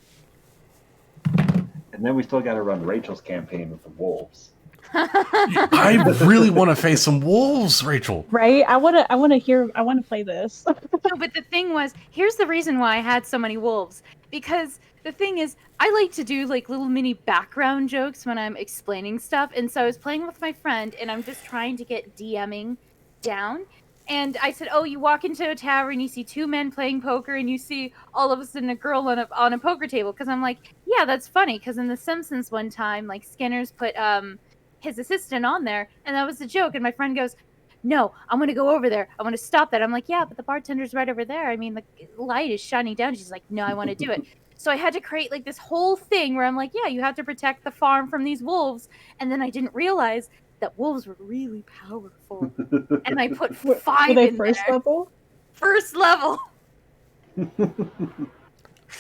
And then we still got to run Rachel's campaign with the wolves. I really want to face some wolves, Rachel. Right? I want to play this. No, but the thing was, here's the reason why I had so many wolves. Because the thing is, I like to do like little mini background jokes when I'm explaining stuff. And so I was playing with my friend and I'm just trying to get DMing down. And I said, oh, you walk into a tavern, you see two men playing poker, and you see all of a sudden a girl on a poker table. Because I'm like, yeah, that's funny. Because in The Simpsons one time, like Skinner's put his assistant on there, and that was a joke. And my friend goes, no, I'm going to go over there. I want to stop that. I'm like, yeah, but the bartender's right over there. I mean, the light is shining down. She's like, no, I want to do it. So I had to create like this whole thing where I'm like, yeah, you have to protect the farm from these wolves. And then I didn't realize that wolves were really powerful. And I put 5 Were they in first there. level? First level.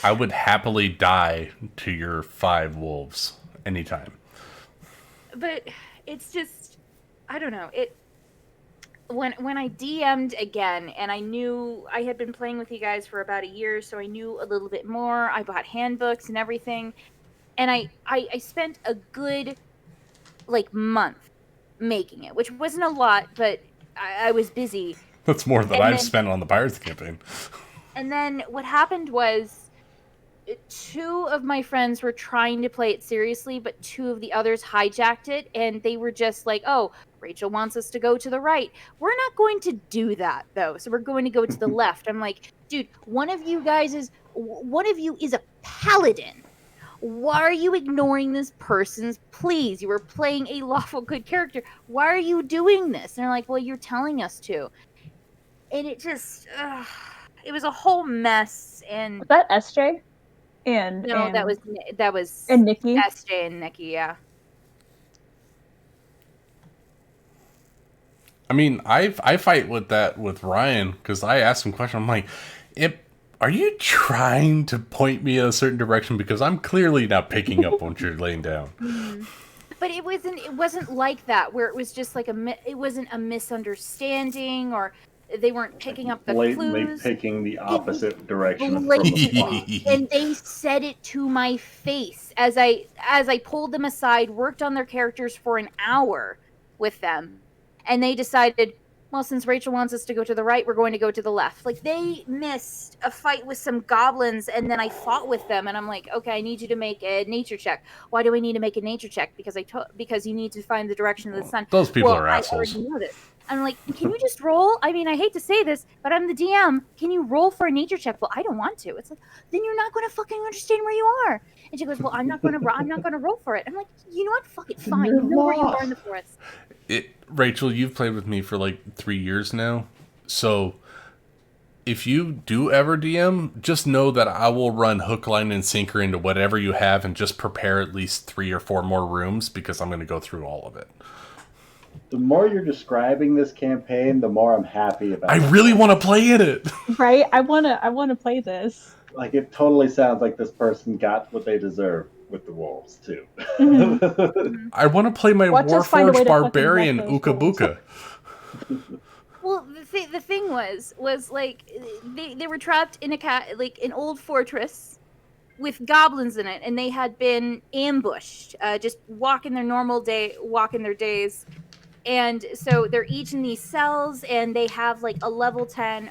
I would happily die to your 5 wolves anytime. But it's just, I don't know. When I DM'd again, and I knew I had been playing with you guys for about a year, so I knew a little bit more. I bought handbooks and everything, and I spent a good like month making it, which wasn't a lot, but I was busy. That's more than I've spent on the Pirates campaign. And then what happened was 2 of my friends were trying to play it seriously, but 2 of the others hijacked it, and they were just like, oh, Rachel wants us to go to the right. We're not going to do that, though, so we're going to go to the left. I'm like, dude, one of you is a paladin. Why are you ignoring this person's pleas? You were playing a lawful good character. Why are you doing this? And they're like, well, you're telling us to. And it just, it was a whole mess. And Was that SJ? And no, that was and Nikki. SJ and Nikki, yeah. I mean, I fight with Ryan because I asked him a question. I'm like, are you trying to point me in a certain direction? Because I'm clearly not picking up what you're laying down. But it wasn't like that where it was just like it wasn't a misunderstanding or they weren't picking up the Blatantly clues. picking the opposite direction from the Blatantly. And they said it to my face as I pulled them aside, worked on their characters for an hour with them, and they decided, well, since Rachel wants us to go to the right, we're going to go to the left. Like, they missed a fight with some goblins, and then I fought with them, and I'm like, okay, I need you to make a nature check. Why do I need to make a nature check? Because you need to find the direction of the sun. Those people are assholes. I already know this. I'm like, can you just roll? I mean, I hate to say this, but I'm the DM. Can you roll for a nature check? Well, I don't want to. It's like, then you're not going to fucking understand where you are. And she goes, well, I'm not going to roll for it. I'm like, you know what? Fuck it, fine. You know where you are in the forest. Rachel, you've played with me for like 3 years now, so if you do ever DM, just know that I will run hook, line, and sinker into whatever you have and just prepare at least 3 or 4 more rooms because I'm going to go through all of it. The more you're describing this campaign, the more I'm happy about I it. really want to play in it. Right? I wanna play this. Like, it totally sounds like this person got what they deserve with the wolves, too. Mhm. I want to play my Watch us find a way Warforged to fucking barbarian wreck those Uka wolves. Buka. Well, the thing was like they were trapped in like an old fortress with goblins in it, and they had been ambushed, just walking their days, and so they're each in these cells, and they have like a level 10,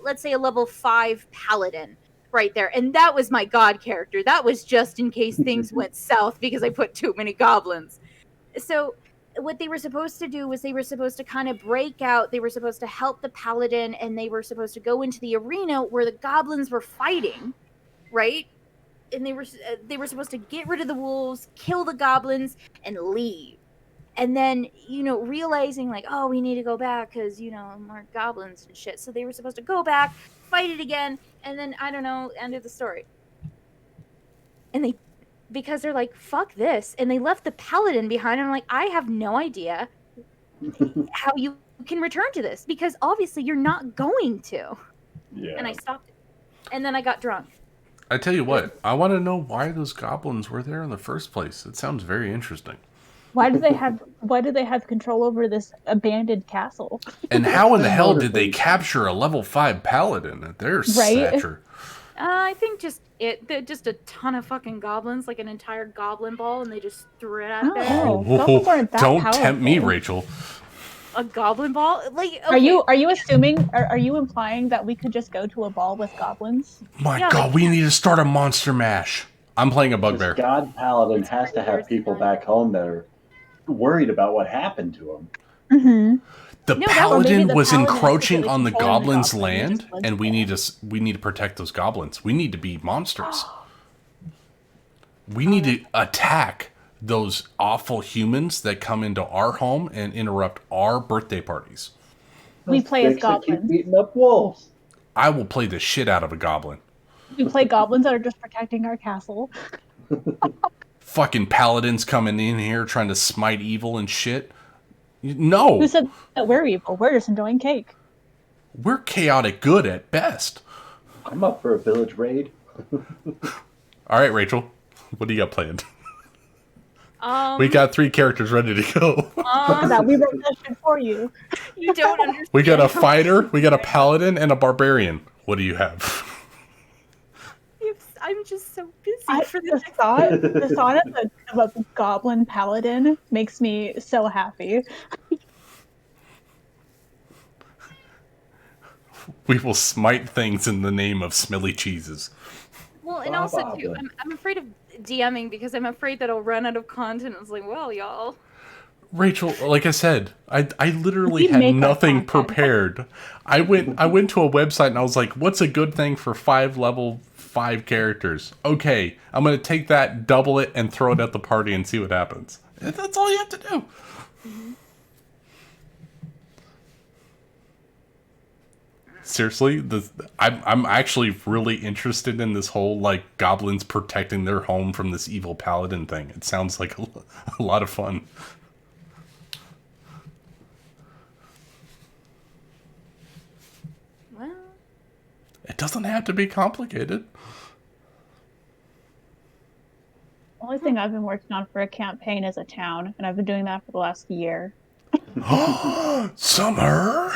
let's say a level 5 paladin right there, and that was my god character. That was just in case things went south because I put too many goblins. So what they were supposed to do was they were supposed to kind of break out. They were supposed to help the paladin, and they were supposed to go into the arena where the goblins were fighting, right? And they were supposed to get rid of the wolves, kill the goblins, and leave. And then, realizing like, oh, we need to go back because, more goblins and shit. So they were supposed to go back, fight it again, and then, I don't know, end of the story. And because they're like, fuck this, and they left the paladin behind, and I'm like, I have no idea how you can return to this, because obviously you're not going to. Yeah. And I stopped it. And then I got drunk. I tell you what, I want to know why those goblins were there in the first place. It sounds very interesting. Why do they have control over this abandoned castle? And how in the hell did they capture a level 5 paladin at their stature? I think just a ton of fucking goblins, like an entire goblin ball, and they just threw it out there. Goblins aren't that Don't powerful. tempt me, Rachel. A goblin ball? Like, okay. Are you assuming? Are you implying that we could just go to a ball with goblins? My God, we need to start a monster mash. I'm playing a bugbear. This god paladin has to have people back home that are worried about what happened to him. Mm-hmm. The No, paladin the was paladin is encroaching secretly on the controlling the goblins' goblins and land, just went and we to need to protect those goblins. We need to be monsters. We need to attack those awful humans that come into our home and interrupt our birthday parties. We play as Dicks that keep goblins. beating up wolves. I will play the shit out of a goblin. We play goblins that are just protecting our castle. Fucking paladins coming in here trying to smite evil and shit. No. Who said that we're evil? We're just enjoying cake. We're chaotic good at best. I'm up for a village raid. All right, Rachel. What do you got planned? We got 3 characters ready to go. That we wrote that shit for you. You don't understand. We got a fighter, we got a paladin, and a barbarian. What do you have? I'm just so busy for The thought of a goblin paladin makes me so happy. We will smite things in the name of smelly cheeses. Well, and also too, I'm afraid of DMing because I'm afraid that I'll run out of content. It's like, well, y'all. Rachel, like I said, I literally We had make our nothing content. prepared. I went to a website and I was like, what's a good thing for 5 level 5 characters? Okay, I'm gonna take that, double it, and throw it at the party and see what happens. That's all you have to do. Mm-hmm. Seriously, I'm actually really interested in this whole like goblins protecting their home from this evil paladin thing. It sounds like a lot of fun. Well, It doesn't have to be complicated. The only thing I've been working on for a campaign is a town, and I've been doing that for the last year. Summer.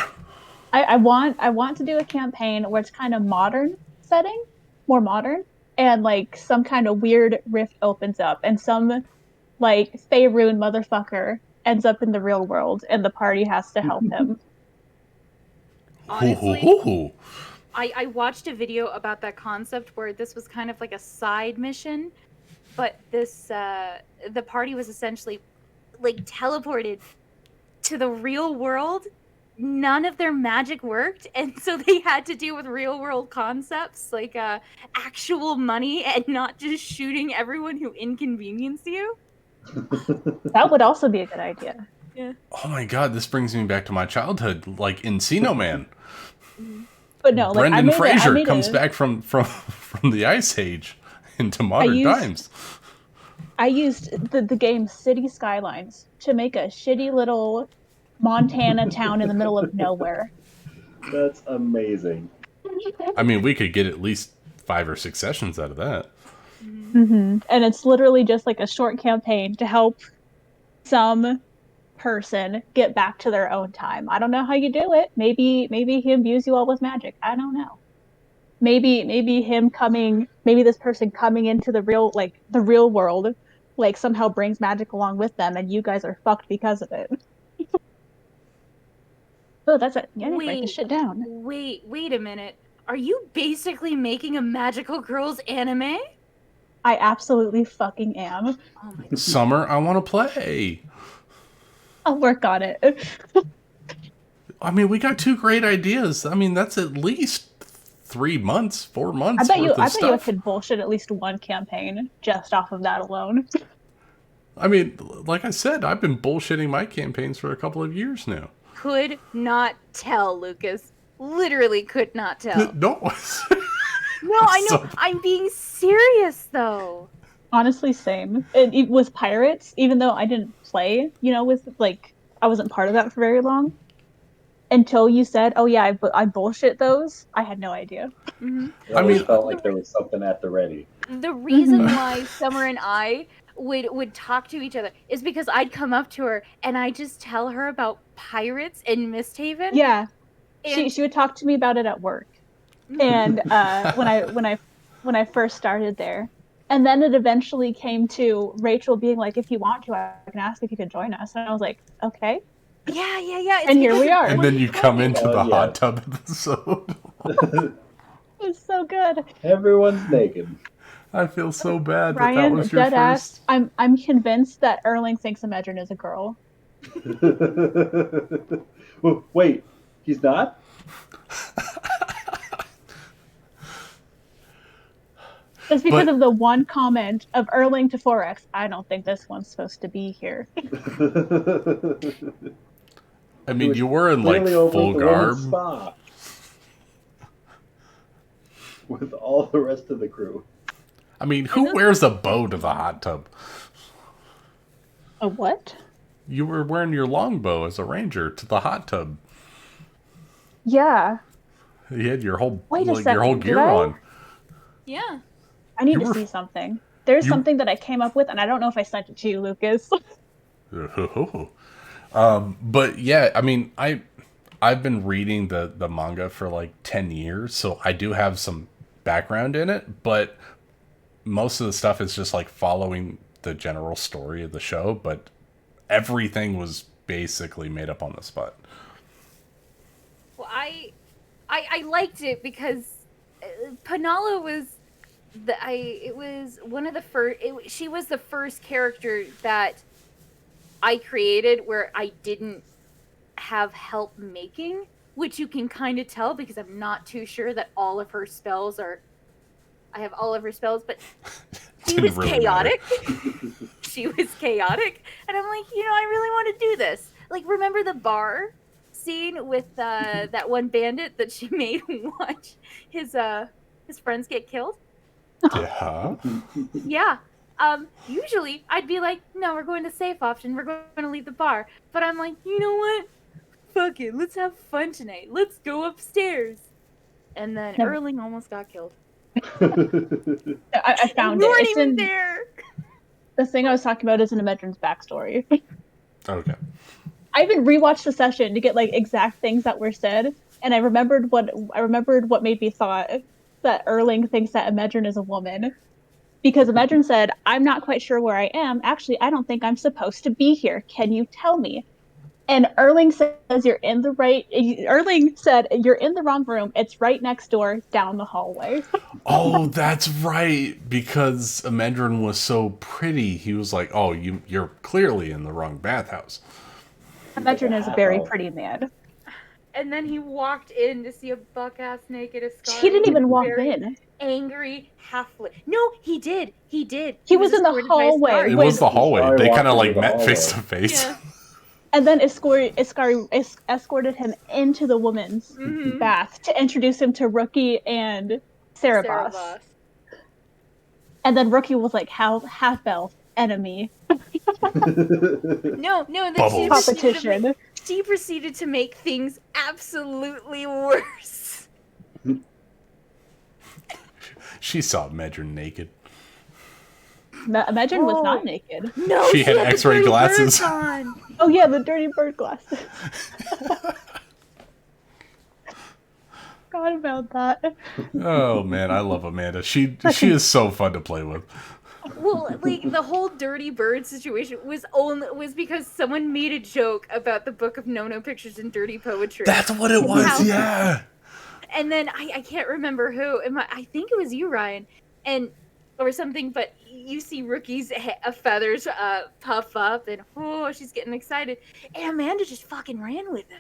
I want to do a campaign where it's kind of modern setting, more modern, and like some kind of weird rift opens up, and some like Faerun motherfucker ends up in the real world, and the party has to help him. honestly, I watched a video about that concept where this was kind of like a side mission, but this the party was essentially like teleported to the real world. None of their magic worked, and so they had to deal with real world concepts like actual money and not just shooting everyone who inconvenienced you. That would also be a good idea. Yeah. Oh my god, this brings me back to my childhood, like Encino Man. But no, like Brendan Fraser comes back from the Ice Age into modern times. I used the game City Skylines to make a shitty little Montana town in the middle of nowhere. That's amazing. I mean, we could get at least 5 or 6 sessions out of that. Mm-hmm. And it's literally just like a short campaign to help some person get back to their own time. I don't know how you do it. Maybe he imbues you all with magic. I don't know. Maybe this person coming into the real world, like somehow brings magic along with them, and you guys are fucked because of it. Oh, that's it. Yeah, I need to write this shit down. Wait a minute. Are you basically making a magical girls anime? I absolutely fucking am. Oh my god. Summer, I want to play. I'll work on it. I mean, we got 2 great ideas. I mean, that's at least 3 months, 4 months I bet worth of you stuff. could bullshit at least one campaign just off of that alone. I mean, like I said, I've been bullshitting my campaigns for a couple of years now. Could not tell, Lucas. Literally could not tell. No. No, I know. So- I'm being serious, though. Honestly, same. It was pirates, even though I didn't play, with I wasn't part of that for very long. Until you said, "Oh yeah, I bullshit those," I had no idea. Mm-hmm. It always felt like there was something at the ready. The reason why Summer and I would talk to each other is because I'd come up to her and I just tell her about pirates in MistHaven. Yeah, And she would talk to me about it at work, and when I first started there, and then it eventually came to Rachel being like, "If you want to, I can ask if you could join us," and I was like, "Okay." Yeah. It's And here we because are. And then you come into the yeah. hot tub episode. It's so good. Everyone's naked. I feel so bad that Ryan, was your dead ass. first. I'm convinced that Erling thinks Imedrin is a girl. Wait, he's not? It's because of the one comment of Erling to Forex. I don't think this one's supposed to be here. I mean, you were in Clearly over full at the garb. women's spa. With all the rest of the crew. I mean, who wears a bow to the hot tub? A what? You were wearing your longbow as a ranger to the hot tub. Yeah. You had your whole Wait a your whole second, gear did I? on. Yeah. I need You to were- see something. There's you- something that I came up with, and I don't know if I sent it to you, Lucas. But yeah, I mean, I've been reading the manga for like 10 years, so I do have some background in it, but most of the stuff is just like following the general story of the show, but everything was basically made up on the spot. Well, I liked it because Panala was she was the first character that I created where I didn't have help making, which you can kind of tell because I'm not too sure that all of her spells are. I have all of her spells, but she Didn't was really chaotic. She was chaotic, and I'm like, I really want to do this. Like, remember the bar scene with that one bandit that she made watch his friends get killed? Yeah. Yeah. Usually I'd be like, no, we're going to safe option. We're going to leave the bar. But I'm like, you know what? Fuck it. Let's have fun tonight. Let's go upstairs. And then No. Erling almost got killed. I found You it. weren't It's even in there. the thing I was talking about is in Imedrin's backstory. Okay. I even rewatched the session to get like exact things that were said, and I remembered what made me thought that Erling thinks that Imedrin is a woman. Because Imedrin said, "I'm not quite sure where I am. Actually, I don't think I'm supposed to be here. Can you tell me?" And Erling says, Erling said, "You're in the wrong room. It's right next door, down the hallway." Oh, that's right. Because Amendrin was so pretty, he was like, "Oh, you're clearly in the wrong bathhouse." Imedrin is a very pretty man. And then he walked in to see a buck-ass naked Ascari. He didn't even walk very in. Angry halfway. No, he did. He He was in the escorted by hallway. Ascari. It When- was the hallway. Sorry, They walked kind of into like the met hallway. face to face. Yeah. And then Ascari escorted him into the woman's Mhm. bath to introduce him to Rookie and Cerebos. Cerebos. And then Rookie was like half elf enemy No, Bubbles. competition. she proceeded to make things absolutely worse. She saw Medrin naked. Imagine was not naked. No, She had the X-ray dirty glasses. birds on. Oh yeah, the dirty bird glasses. Forgot about that. Oh man, I love Amanda. She is so fun to play with. Well, like the whole dirty bird situation was because someone made a joke about the book of no pictures and dirty poetry. That's what it was. How- Yeah. And then I can't remember who. I think it was you, Ryan, or something. But you see Rookie's feathers puff up, and she's getting excited. And Amanda just fucking ran with it.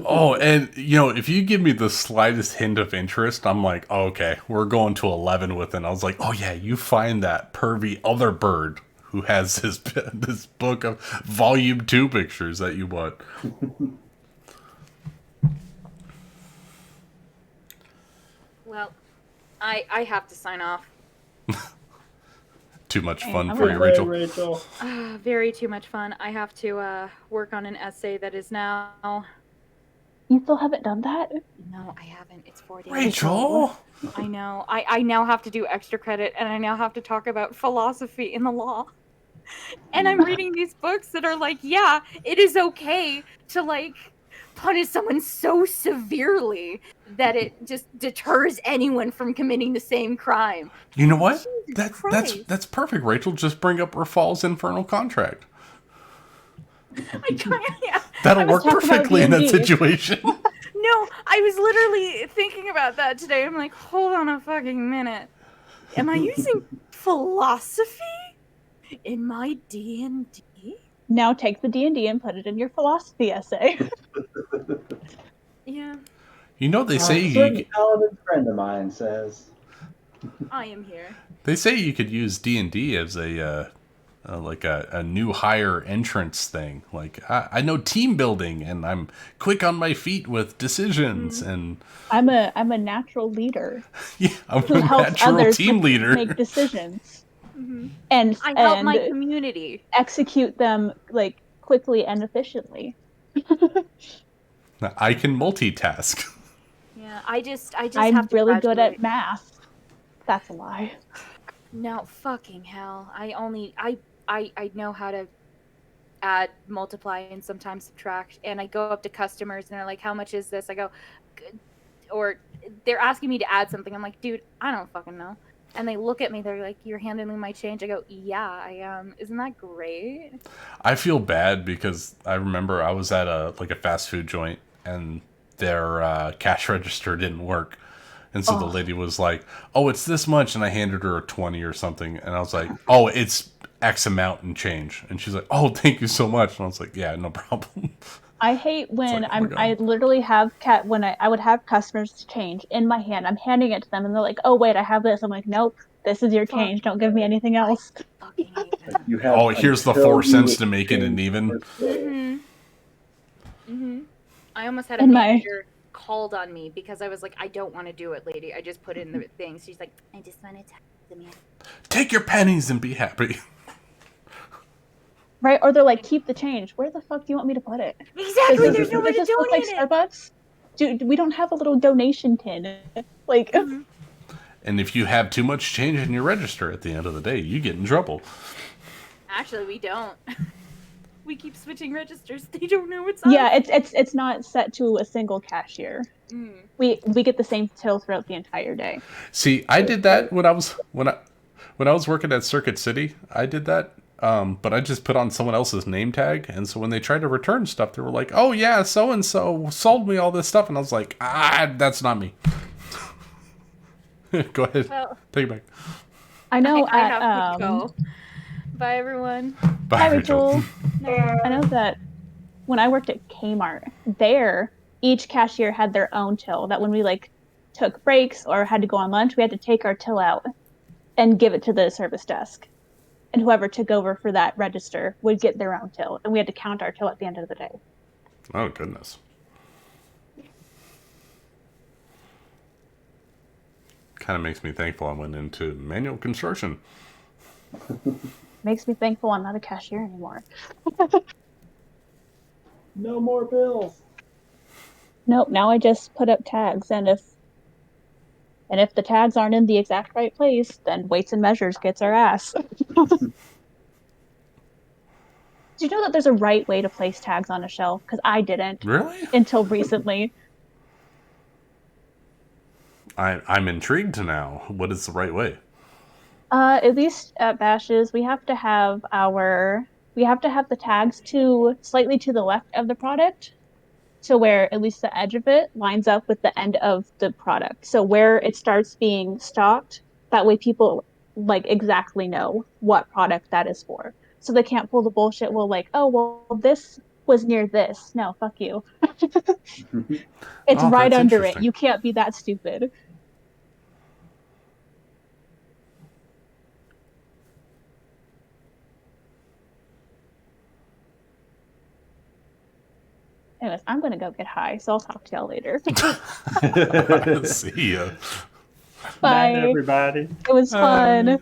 Oh, and if you give me the slightest hint of interest, I'm like, oh, okay, we're going to 11 with it. And I was like, oh yeah, you find that pervy other bird who has this book of volume 2 pictures that you want. Well, I have to sign off. Too much fun I'm for you, gonna Rachel. Very too much fun. I have to work on an essay that is now. You still haven't done that? No, I haven't. It's 4 days. Rachel! I know. I now have to do extra credit, and I now have to talk about philosophy in the law. And I'm reading these books that are like, yeah, it is okay to like punish someone so severely that it just deters anyone from committing the same crime. You know what? Jesus Christ. That's perfect, Rachel. Just bring up Rafal's infernal contract. Yeah. That'll was work talking about perfectly in that D&D. situation. No, I was literally thinking about that today. I'm like, hold on a fucking minute. Am I using philosophy in my D&D? Now take the D&D and put it in your philosophy essay. Yeah, They say A certain talented friend of mine says. I am here. they say you could use D&D as a new hire entrance thing. Like I know team building, and I'm quick on my feet with decisions, and I'm a natural leader yeah, I'm who a helps natural others team leader. make decisions Mhm. and I help my and community. execute them like quickly and efficiently. I can multitask. Yeah, I just I'm have to really good graduate. at math. That's a lie. No, fucking hell. I know how to add, multiply, and sometimes subtract. And I go up to customers and they're like, how much is this? I go, or they're asking me to add something. I'm like, dude, I don't fucking know. And they look at me, they're like, you're handling my change. I go, yeah, I am. Isn't that great? I feel bad because I remember I was at a fast food joint, and their cash register didn't work. And so the lady was like, oh, it's this much. And I handed her a 20 or something. And I was like, oh, it's X amount and change. And she's like, oh, thank you so much. And I was like, yeah, no problem. I hate when like, oh my God. I literally have when I would have customers change in my hand. I'm handing it to them and they're like, "Oh wait, I have this." I'm like, "Nope, this is your change. Don't give me anything else." Fucking hate that. You have Oh, here's the until 4 you cents to make it an exchange even. the first day. Mm-hmm. I almost had a And my- manager called on me because I was like, I don't want to do it, lady. I just put in the things. She's like, I just want to talk to me. Take your pennies and be happy. Right? Or they're like, "Keep the change." Where the fuck do you want me to put it? Exactly. Does There's nowhere it to just look like donate it. Starbucks? Dude, we don't have a little donation tin. Like, And if you have too much change in your register at the end of the day, you get in trouble. Actually, we don't. We keep switching registers. They don't know what's up. yeah, it's not set to a single cashier. Mm. We get the same till throughout the entire day. See, I did that when I was working at Circuit City. I did that, but I just put on someone else's name tag, and so when they tried to return stuff, they were like, "Oh yeah, so and so sold me all this stuff," and I was like, "That's not me." Go ahead, Well, take it back. I know. I have to go. Bye, everyone. Bye, Hi, Rachel. Rachel. I know that when I worked at Kmart, there each cashier had their own till. That when we took breaks or had to go on lunch, we had to take our till out and give it to the service desk, and whoever took over for that register would get their own till, and we had to count our till at the end of the day. Oh goodness. Kind of makes me thankful I went into manual construction. Makes me thankful I'm not a cashier anymore. No more bills. Nope, now I just put up tags, and if the tags aren't in the exact right place, then Weights and Measures gets our ass. Do you know that there's a right way to place tags on a shelf? Because I didn't Really? until recently. I'm intrigued now. What is the right way? At least at Bashes, we have to have the tags to slightly to the left of the product, to where at least the edge of it lines up with the end of the product. So where it starts being stocked, that way people like exactly know what product that is for. So they can't pull the bullshit. Well, like, oh well, this was near this. No, fuck you. It's Oh, right that's under it. interesting. You can't be that stupid. Anyways, I'm gonna go get high, so I'll talk to y'all later. See ya. Bye. Night, everybody. It was fun.